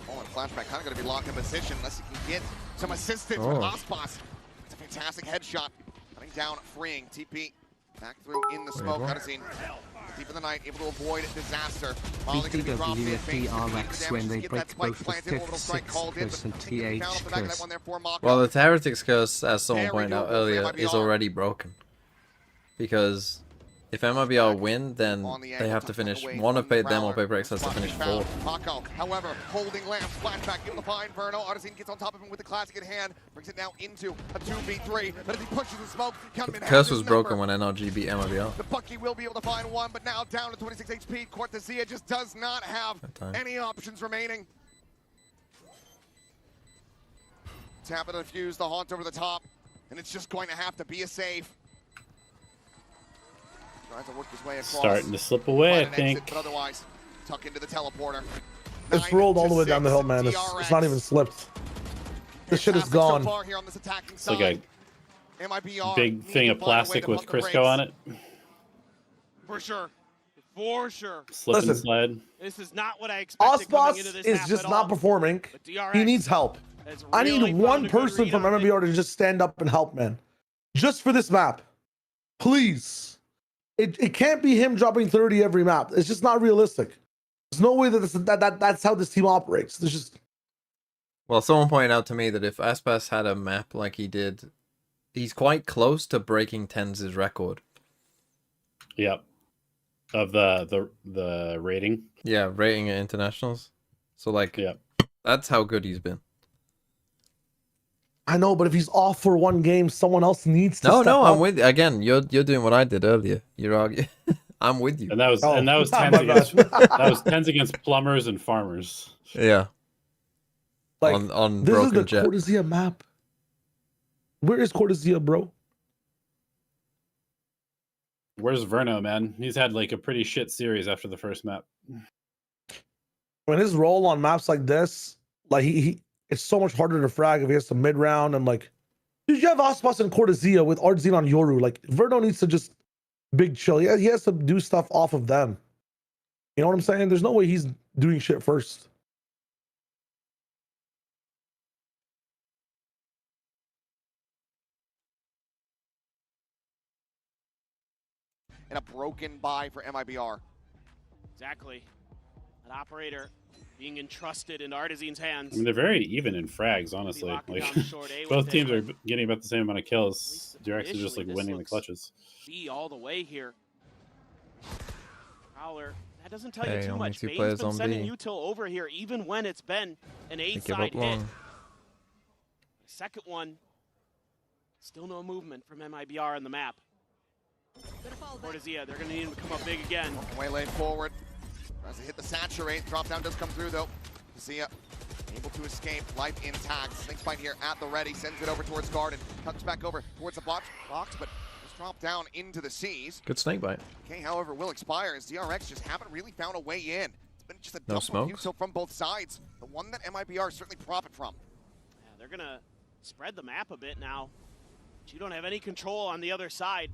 falling flashback kind of going to be locked in position unless he can get some assistance with Ospas. It's a fantastic headshot. Cutting down, freeing. TP back through in the smoke. Cutscene. Deep in the night, able to avoid disaster. Molly going to be dropped in. DRX when they break both the 5th, 6th curse and TH curse. Well, the Heretics curse, as someone pointed out earlier, is already broken. Because if MIBR win, then they have to finish one of them or PRX has to finish 4. Mako, however, holding Lamp, flashback, able to find Verno. Artisine gets on top of him with the classic in hand, brings it now into a 2v3, but as he pushes the smoke, The curse was broken when NRG beat MIBR. The Bucky will be able to find one, but now down to 26 HP. Cortezia just does not have any options remaining. Tap it to defuse the haunt over the top, and it's just going to have to be a save. Tries to work his way across. Starting to slip away, I think. Exit, but otherwise, tuck into the teleporter. It's rolled all the way down the hill, man. It's not even slipped. This shit is gone. It's like a big thing of plastic with Crisco on it. For sure. For sure. Slip and slide. This is not what I expected coming into Ospas this is half just at not all. performing. He needs help. I need one person from MIBR to just stand up and help, man. Just for this map. Please. It can't be him dropping 30 every map. It's just not realistic. There's no way that that's how this team operates. There's just... Well, someone pointed out to me that if Aspas had a map like he did, he's quite close to breaking Tenz's record. Yep. Of the rating. Yeah, rating at internationals. So like, that's how good he's been. I know, but if he's off for one game, someone else needs to step I'm up. with you. Again, you're doing what I did earlier. You're arguing. I'm with you. And that was tens against plumbers and farmers. Yeah. Like, on this broken is the jet. Cortezia map. Where is Cortezia, bro? Where's Verno, man? He's had like a pretty shit series after the first map. When his role on maps like this, like it's so much harder to frag if he has to mid round and like, dude, you have Ospas and Cortezia with Ardzine on Yoru. Like Verno needs to just big chill. He has to do stuff off of them. You know what I'm saying? There's no way he's doing shit first. And a broken buy for MIBR. Exactly. An operator being entrusted in Artizine's hands. I mean, they're very even in frags, honestly. Like both teams are getting about the same amount of kills. DRX is just like winning the clutches. B all the way here. Prowler, that doesn't tell you Hey, too only much. two Bane's players been on sending B. util over here, even when it's been an They give A-side up hit. long. Second one, still no movement from MIBR on the map. Cortezia, they're going to need him to come up big again. Way lane forward. Tries to hit the saturate. Drop down does come through though. Cortezia able to escape. Life intact. Snake fight here at the ready. Sends it over towards Garden. Comes back over towards the box, but just drop down into the seas. Good snake bite. Okay, however, will expire as DRX just haven't really found a way in. It's been just a No dump of smokes? util from both sides. The one that MIBR certainly profit from. Yeah, they're gonna spread the map a bit now. But you don't have any control on the other side.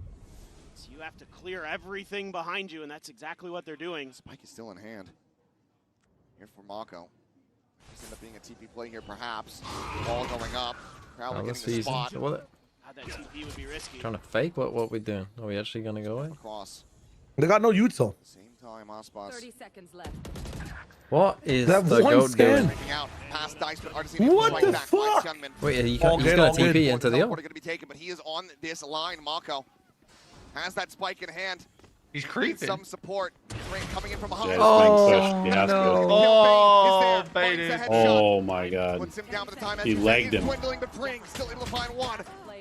So you have to clear everything behind you, and that's exactly what they're doing. Spike is still in hand. Here for Mako. This end up being a TP play here, perhaps. Ball going up. Crowley getting the spot. What? That TP would be risky. Trying to fake? What we doing? Are we actually gonna go in? Across. They got no util. Same time, Aspas. 30 seconds left. What is That the one goat scan. doing? Breaking out past Dice, but Artisan What right the back. fuck? Gunman. Wait, he's All gonna good, all TP good. into the Teleport O. going to be taken, but he is on this line. Mako has that spike in hand. He's Needs creeping. some support. Ring coming in from behind. Yeah, Oh, he's being pushed. He has to go. Oh, Bane is there. baited. Finds the headshot. Oh my god. Puts him down by the time. As He you said, legged he's him. dwindling, but Pring still able to find one.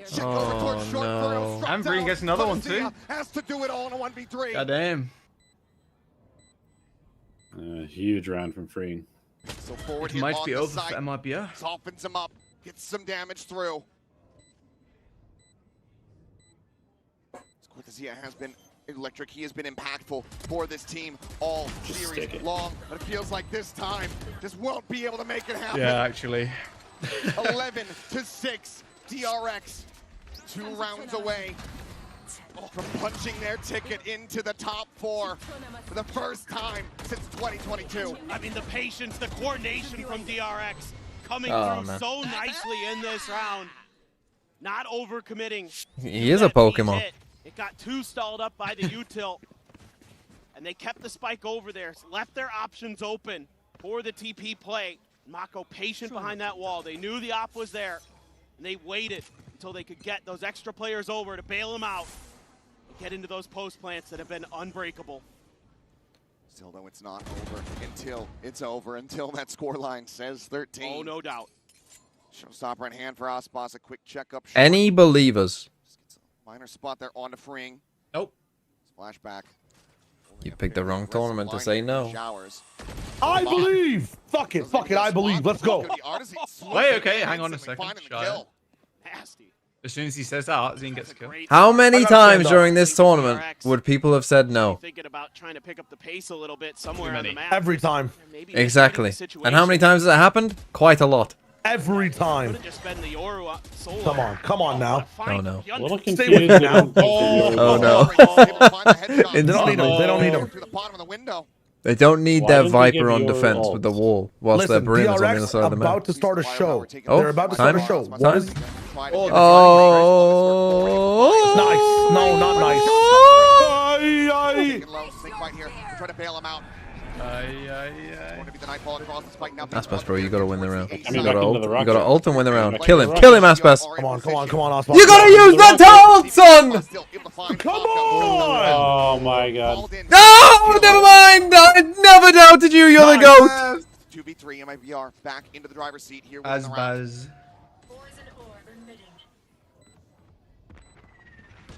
Check Oh, over towards short no. Bruno, struck And Pring down. gets another one Panacea too. Has to do it all in a 1v3. God damn. Huge round from Freeing. So forward It here might on be the over site. for MIBR. Softens him up. Gets some damage through. Panacea has been electric. He has been impactful for this team all Just series stick it. long. But it feels like this time just won't be able to make it happen. Yeah, actually. 11-6. DRX 2 rounds away from punching their ticket into the top 4 for the first time since 2022. I mean, the patience, the coordination from DRX coming Oh, through man. so nicely in this round. Not overcommitting. He is a That beat Pokemon. hit. It got too stalled up by the util. And they kept the spike over there, left their options open for the TP play. Mako patient behind that wall. They knew the op was there, and they waited until they could get those extra players over to bail them out and get into those post plants that have been unbreakable. Still, though, it's not over until it's over, until that scoreline says 13. Oh, no doubt. Showstopper in hand for Aspas. A quick checkup. short. Any believers? Minor spot there on the Freeing. Nope. Splashback. You picked the wrong tournament to say no. Showers. I believe. Fuck it. I believe. Let's go. Wait, okay, hang on a second. Finding the Shia. kill. Nasty. As soon as he says that, Zine gets a kill. How many I gotta stand times up. during this tournament would people have said no? Thinking about trying to pick up the pace a little bit somewhere on the many. map. Every time. Maybe Exactly. misreading the And how many situation. times has it happened? Quite a lot. Every time. Could've just been the Yoru solo. Come on now. Oh no. A little Stay confused. with me now. Oh no. They don't need him. They don't need him. Through the bottom of the window. They don't need Why their didn't they give Viper on your defense ult? with the wall whilst their Listen, Brim is on the other DRX side of the map. about to start a show. Oh, They're about to start a time. show. Time. What is? Oh. Nice. No, not nice. Taking low, snake fight here. Try to bail him out. Going to be the nightfall across the spike now. Aspas, bro, you gotta win the round. You Coming gotta back into ult. the You rocket. gotta ult and win the round. Back Kill to him. the Kill him, rocket. Aspas. Come on, Aspas. You gotta use that ult, son! Come on! Oh my god. No, never mind. I never doubted you. You're the goat. 2v3 MIBR back into the driver's seat here with the round. Asbaz.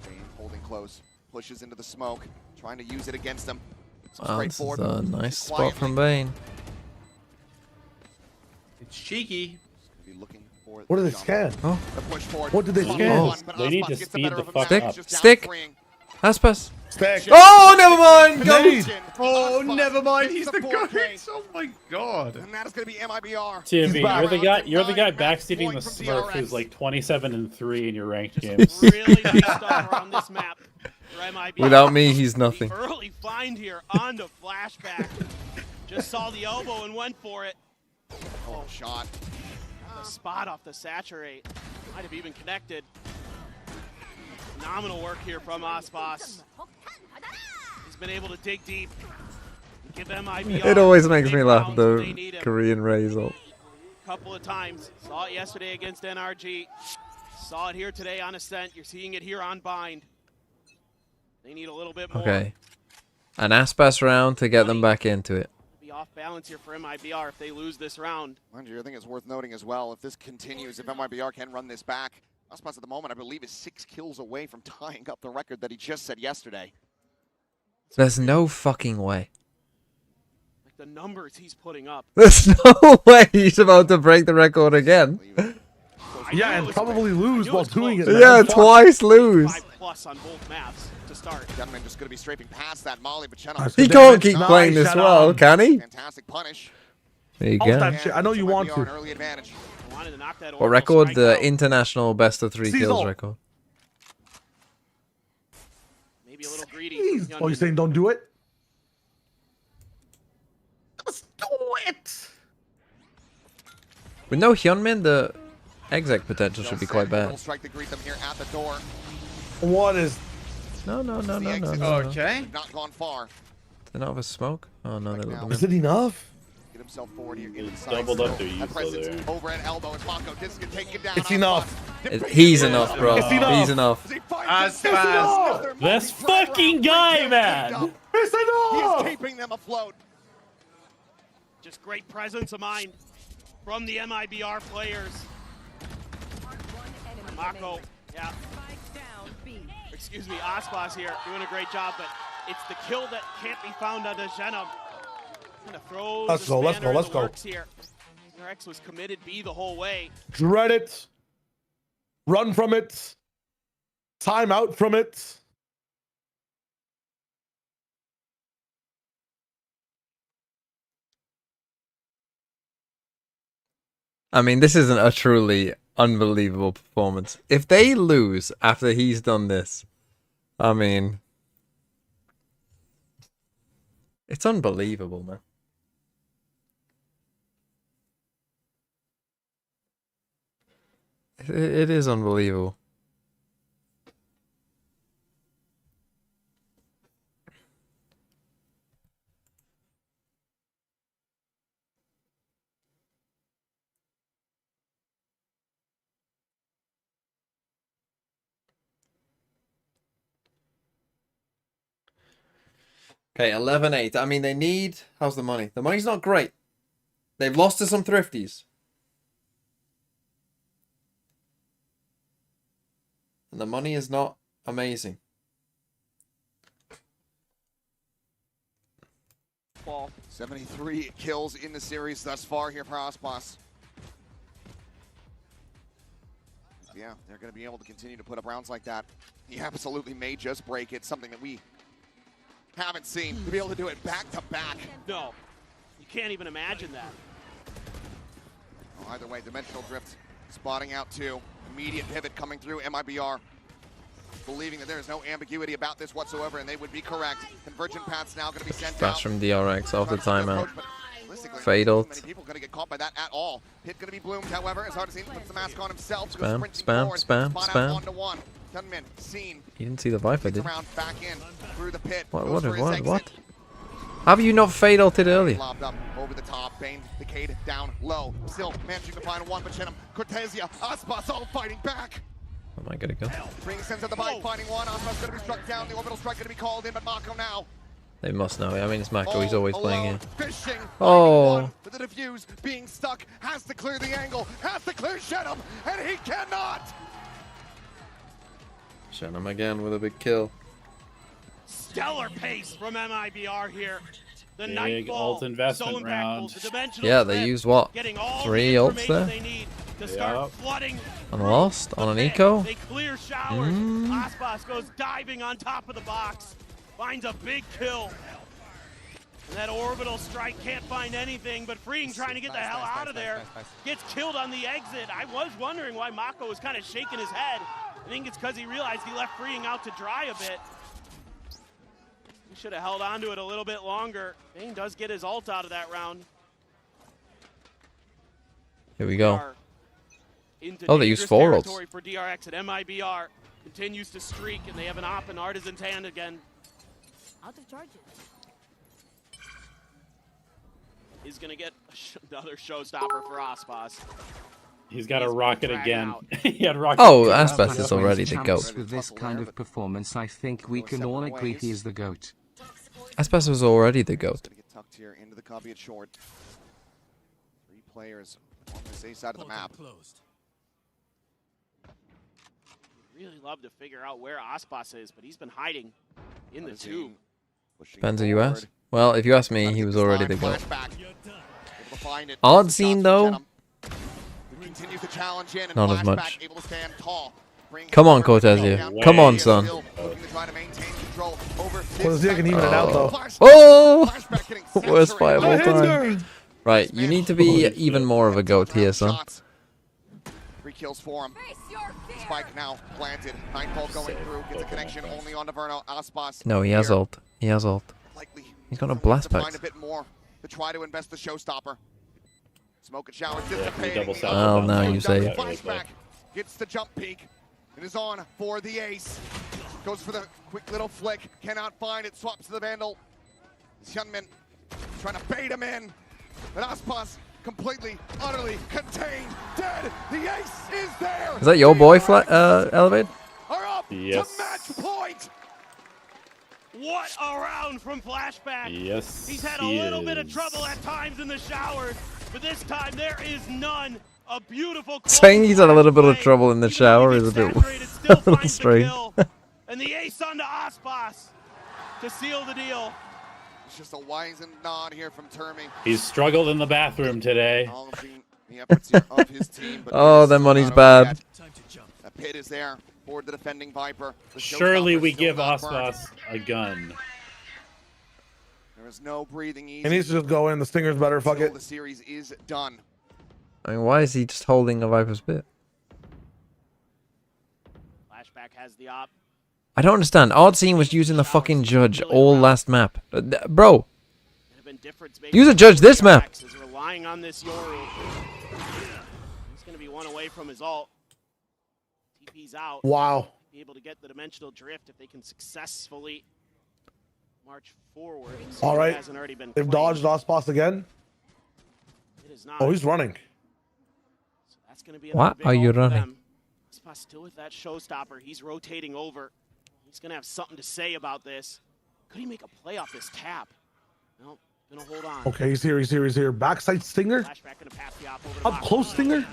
Bane holding close, pushes into the smoke, trying to use it against them. So Wow, this is straightforward. a nice Just spot from quietly. Bane. It's cheeky. Be looking for What did the they jump. scan? Oh, The push forward. What did they Spot scan? on, but They need Aspas to gets the speed better the of him. fuck stick, up. Just down stick. freeing. Aspas. Stack. Oh, never mind. Goat. Connection. Oh, Aspas never mind. gets He's the 4K. goat. Oh my god. And that is going to be MIBR. TMB, back. you're the guy backseating the Point from Smurf who's DRX. like 27-3 in your ranked games. Really pissed off around this map for MIB. Without me, he's nothing. The early find here on the flashback. Just saw the elbow and went for it. Oh, shot. The spot off the saturate. Might have even connected. Phenomenal work here from Aspas. He's been able to dig deep. Give MIBR It always makes big me laugh, rounds when they the need him. Korean Rays ult. Couple of times. Saw it yesterday against NRG. Saw it here today on Ascent. You're seeing it here on Bind. They need a little bit more. Okay. An Aspas round to get them back into it. Be off balance here for MIBR if they lose this round. Mind you, I think it's worth noting as well, if this continues, if MIBR can run this back, Aspas at the moment, I believe, is 6 kills away from tying up the record that he just set yesterday. There's no fucking way. Like the numbers he's putting up. There's no way he's about to break the record again. Yeah, and probably lose while doing it. Yeah, twice lose. plus on both maps to start. Gentleman just going to be scraping past that Molly, but Chenom. He can't keep playing this well, can he? Fantastic punish. There you Off go. that shit. I know you want to. Early advantage. Wanted to knock that What orbital record? strike The out. international best of 3 kills Seasonal. record. Maybe a little greedy. Jeez. Oh, you're saying don't do it? Let's do it. With no Hyunmin, the exec potential should be quite bad. Full strike to greet them here at the door. What is? No. Okay. Not gone far. They're not have a smoke? Oh no, they're Is it enough? Get himself forward here inside. Doubled up their At use presence there. over at elbow as Mako Dis can take it down. It's enough. He's enough, bro. It's enough. He's enough. This fucking guy, man. It's He is enough. keeping them afloat. Just great presence of mind from the MIBR players. Mako, yeah. Excuse me, Aspas here doing a great job, but it's the kill that can't be found on the Genom. Gonna throw Let's the go, let's spanner go, in let's the go. works here. DRX was committed B the whole way. Dread it. Run from it. Time out from it. I mean, this isn't a truly unbelievable performance. If they lose after he's done this, I mean, it's unbelievable, man. It is unbelievable. Okay, 11-8. I mean, they need... How's the money? The money's not great. They've lost to some thrifties. And the money is not amazing. Ball. 73 kills in the series thus far here for Aspas. Yeah, they're going to be able to continue to put up rounds like that. He absolutely may just break it. Something that we haven't seen. To be able to do it back to back. No, you can't even imagine that. Well, either way, dimensional drift spotting out too. Immediate pivot coming through. MIBR believing that there is no ambiguity about this whatsoever, and they would be correct. Convergent paths now going to be sent out. Flash from DRX off the timeout. Realistically, Fatal. not many people going to get caught by that at all. Hit going to be bloomed, however, as hard as he puts the mask on himself. Spam, Goes sprinting spam, forward, spam, spot out spam. 1-to-1. Gunman seen. You didn't see the Viper, did you? Around back in through the pit. What? Goes for his exit. What? How have you not fade ulted earlier? Lobbed up over the top. Bane, Decade down low. Still managing to find one, but Chenom, Cortesia, Aspas all fighting back. Am I gonna go? Bring sense of the bite, finding one. Aspas going to be struck down. The orbital strike going to be called in, but Mako now. They must know. I mean, it's Mako. He's always playing here. Fishing. Oh. With the defuse, being stuck, has to clear the angle, has to clear Chenom, and he cannot. Shannon again with a big kill. Stellar pace from MIBR here. The Big Nightfall, ult investment so impactful. round. The dimensional Yeah, they drift, used what? getting all 3 the ults information there? they need to start flooding On Lost? On an eco? They clear showers. Aspas goes diving on top of the box, finds a big kill. And that orbital strike can't find anything, but Freeing trying to get the hell out of there. Gets killed on the exit. I was wondering why Mako was kind of shaking his head. I think it's because he realized he left Freeing out to dry a bit. He should have held on to it a little bit longer. Bane does get his ult out of that round. Here we go. Into Oh, they used dangerous 4 territory ults. for DRX, and MIBR continues to streak, and they have an op in Artisan's hand again. Out of charges. He's going to get another showstopper for Aspas. He's got a rocket again. He had rocket. Oh, Aspas is already the GOAT. With this kind of performance, I think we can all agree he is the GOAT. Aspas was already the GOAT. Get tucked here into the copy at short. 3 players on the safe side of the map. Really love to figure out where Aspas is, but he's been hiding in the tube. Depends who you ask. Well, if you ask me, he was already the GOAT. Odd scene though. Continues to challenge in and Not as flashback, much. able to stand tall. Come on, Cortezia. Come on, son. Cortezia can even it out though. Oh! Worst fight of all time. Right, you need to be even more of a goat here, son. 3 kills for him. Spike now planted. Nightfall going through. Gets a connection only on Verno. Aspas. No, he has ult. He has ult. He's got a blast Find pack. a bit more to try to invest the showstopper. Smoke and shower dissipating. Well, now you say it. Flashback gets the jump peak. It is on for the ace. Goes for the quick little flick. Cannot find it. Swaps to the Vandal. Hyunmin trying to bait him in. But Aspas completely, utterly contained. Dead. The ace is there. Is that your boy, Elevate? Are up Yes. to match point. What a round from Flashback. Yes, He's had a little bit of trouble at times in the showers, but this time there is none. A beautiful Saying he's had a little bit of trouble in the shower is a bit a little strange. And the ace onto Aspas to seal the deal. It's just a wizened nod here from Termi. He's struggled in the bathroom today. Acknowledging the efforts of his team, but Oh, that money's bad. a pit is there for the defending Viper. The Surely showstopper's we still give not burnt. Aspas a gun. There is no breathing easy. He needs to just go in. The Stinger's better. Fuck until it. The series is done. I mean, why is he just holding a Viper's bit? Flashback has the op. I don't understand. Odd was using the fucking judge all last map. Bro, use a judge this map. Is relying on this Yoru. He's going to be one away from his ult. TP's out. Wow. Be able to get the dimensional drift if they can successfully march forward. All right. They've dodged Aspas again. It is not. Oh, he's running. So that's going to be What are you running? Aspas still with that showstopper. He's rotating over. He's going to have something to say about this. Could he make a play off this tap? No, gonna hold on. Okay, he's here. He's here. He's here. Backside Stinger. Flashback gonna pass the op over to Up close Stinger.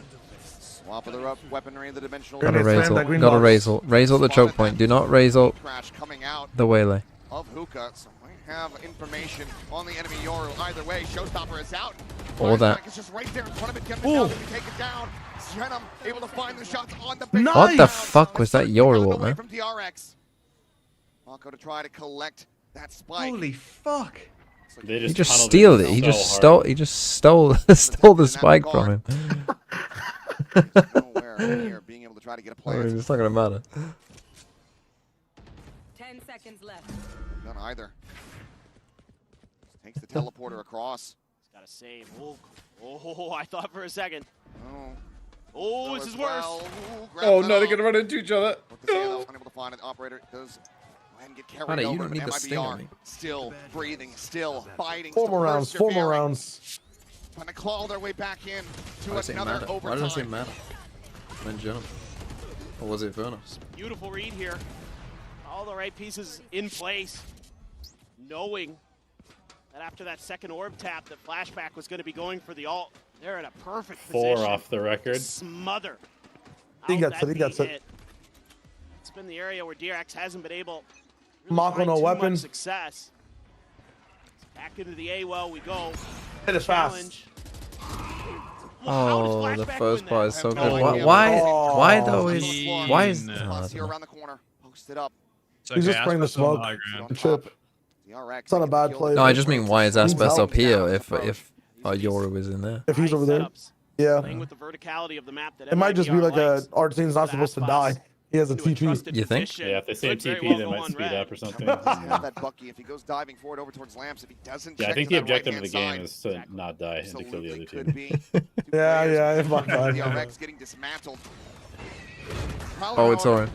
Swap of the rough weaponry of the dimensional. Gotta raise ult. Gotta raise ult. Raise ult the choke point. Do not raise ult Crash coming out the waylay. of Hookah. So we have information on the enemy Yoru. Either way, showstopper is out. Or that. It's just right there in front of it. Getting it down. Take it down. Zenom able to find the shots on the base. What the fuck was that Yoru ult, man? From DRX. Mako to try to collect that spike. Holy fuck. He just stealed it. He just stole. He just stole stole the spike from him. Nowhere near being able to try to get a play. It's not gonna matter. 10 seconds left. None either. Just takes the teleporter across. He's got to save. Oh, I thought for a second. Oh, this is worse. Oh no, they're gonna run into each other. Unable to find an operator. Does and get carried Honey, you over. don't need but to sting MIBR on me. still breathing, still fighting. 4 more rounds. 4 more rounds. Trying to claw their way back in to Why did I say another matter? Why overtime. did I say matter? I meant Venom. Or was it Verno? Beautiful read here. All the right pieces in place. Knowing that after that second orb tap, that Flashback was going to be going for the ult. They're in a perfect 4 position. off the record. Smother. He gets it. He gets it. It's been the area where DRX hasn't been able to Mako find no too weapon. much success. Back into the A well we go. Hit it fast. Challenge. Oh, the first part is so good. Why though is why is around the corner, posted up. He's just spraying the smoke. Chip. It's not a bad play. No, I just mean why is Aspas up here if Yoru is in there? If he's over there, yeah. Playing with the verticality of the map that It might just be MIBR like a likes. Artene's not supposed to die. He has a TP. You think? Yeah, if they say Could very TP, well they go might on speed red. up or something. Have that Bucky if he goes diving forward over towards Lamps. If he doesn't, Yeah, I check think to the that objective of the right-hand game side. is to not die and to kill the other Absolutely could team. be. Yeah, it's my bad. DRX getting dismantled. Oh, it's alright.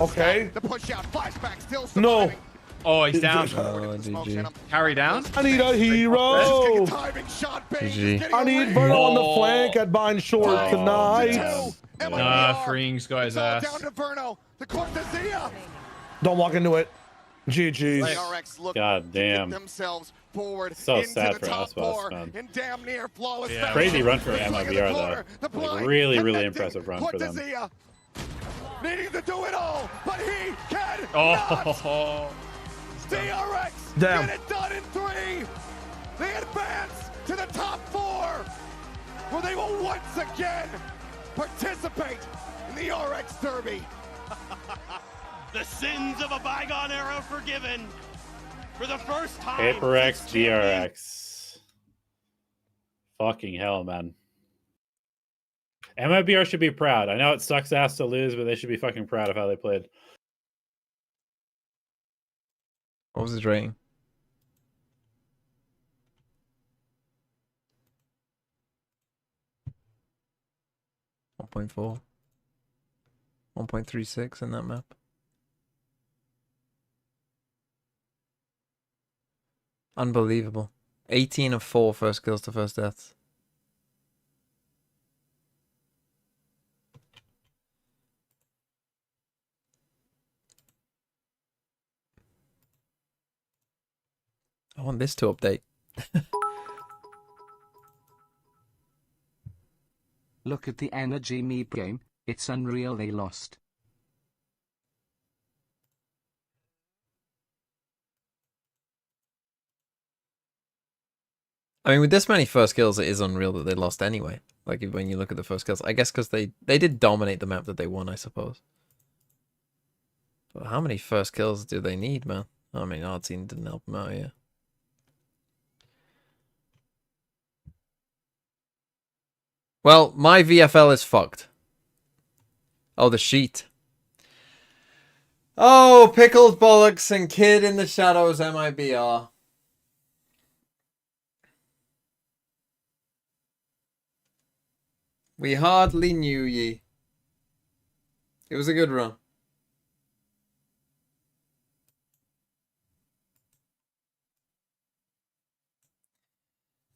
Okay. The push out, flashback still No. surviving. Oh, he's down. Oh, GG. Carry down? I need a hero. Timing shot, GG. I need Verno on the flank at bind short tonight. Nah, freeing's got his ass. Down to Verno. The Cortezia. Don't walk into it. GG's. DRX look God to get damn. themselves forward So into sad the for top Aspas, four man. in damn near flawless Yeah. fashion. Crazy run for Swing in the MIBR corner, the though. Like blind really connecting. impressive run for them. Cortezia needing to do it all, but he can Oh, DRX Damn. get it done in 3. They advance to the top 4, where they will once again participate in the RX Derby. The sins of a bygone era forgiven. For the first time. PRX, DRX. Fucking hell, man. MIBR should be proud. I know it sucks ass to lose, but they should be fucking proud of how they played. What was his rating? .4. 1.36 in that map. Unbelievable. 18 of 4 first kills to first deaths. I want this to update. Look at the energy MIBR game. It's unreal they lost. I mean, with this many first kills, it is unreal that they lost anyway. Like, when you look at the first kills. I guess because they did dominate the map that they won, I suppose. But how many first kills do they need, man? I mean, our team didn't help them out here. Well, my VFL is fucked. Oh, the sheet. Oh, pickled bollocks and kid in the shadows, MIBR. We hardly knew ye. It was a good run.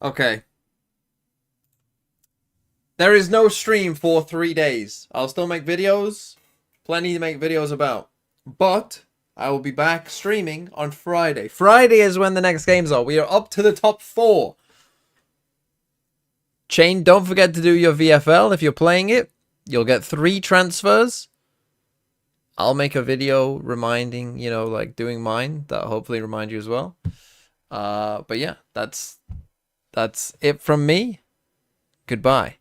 Okay. There is no stream for 3 days. I'll still make videos. Plenty to make videos about. But I will be back streaming on Friday. Friday is when the next games are. We are up to the top 4. Chain, don't forget to do your VFL if you're playing it. You'll get 3 transfers. I'll make a video reminding, you know, like doing mine. That'll hopefully remind you as well. But yeah, that's it from me. Goodbye.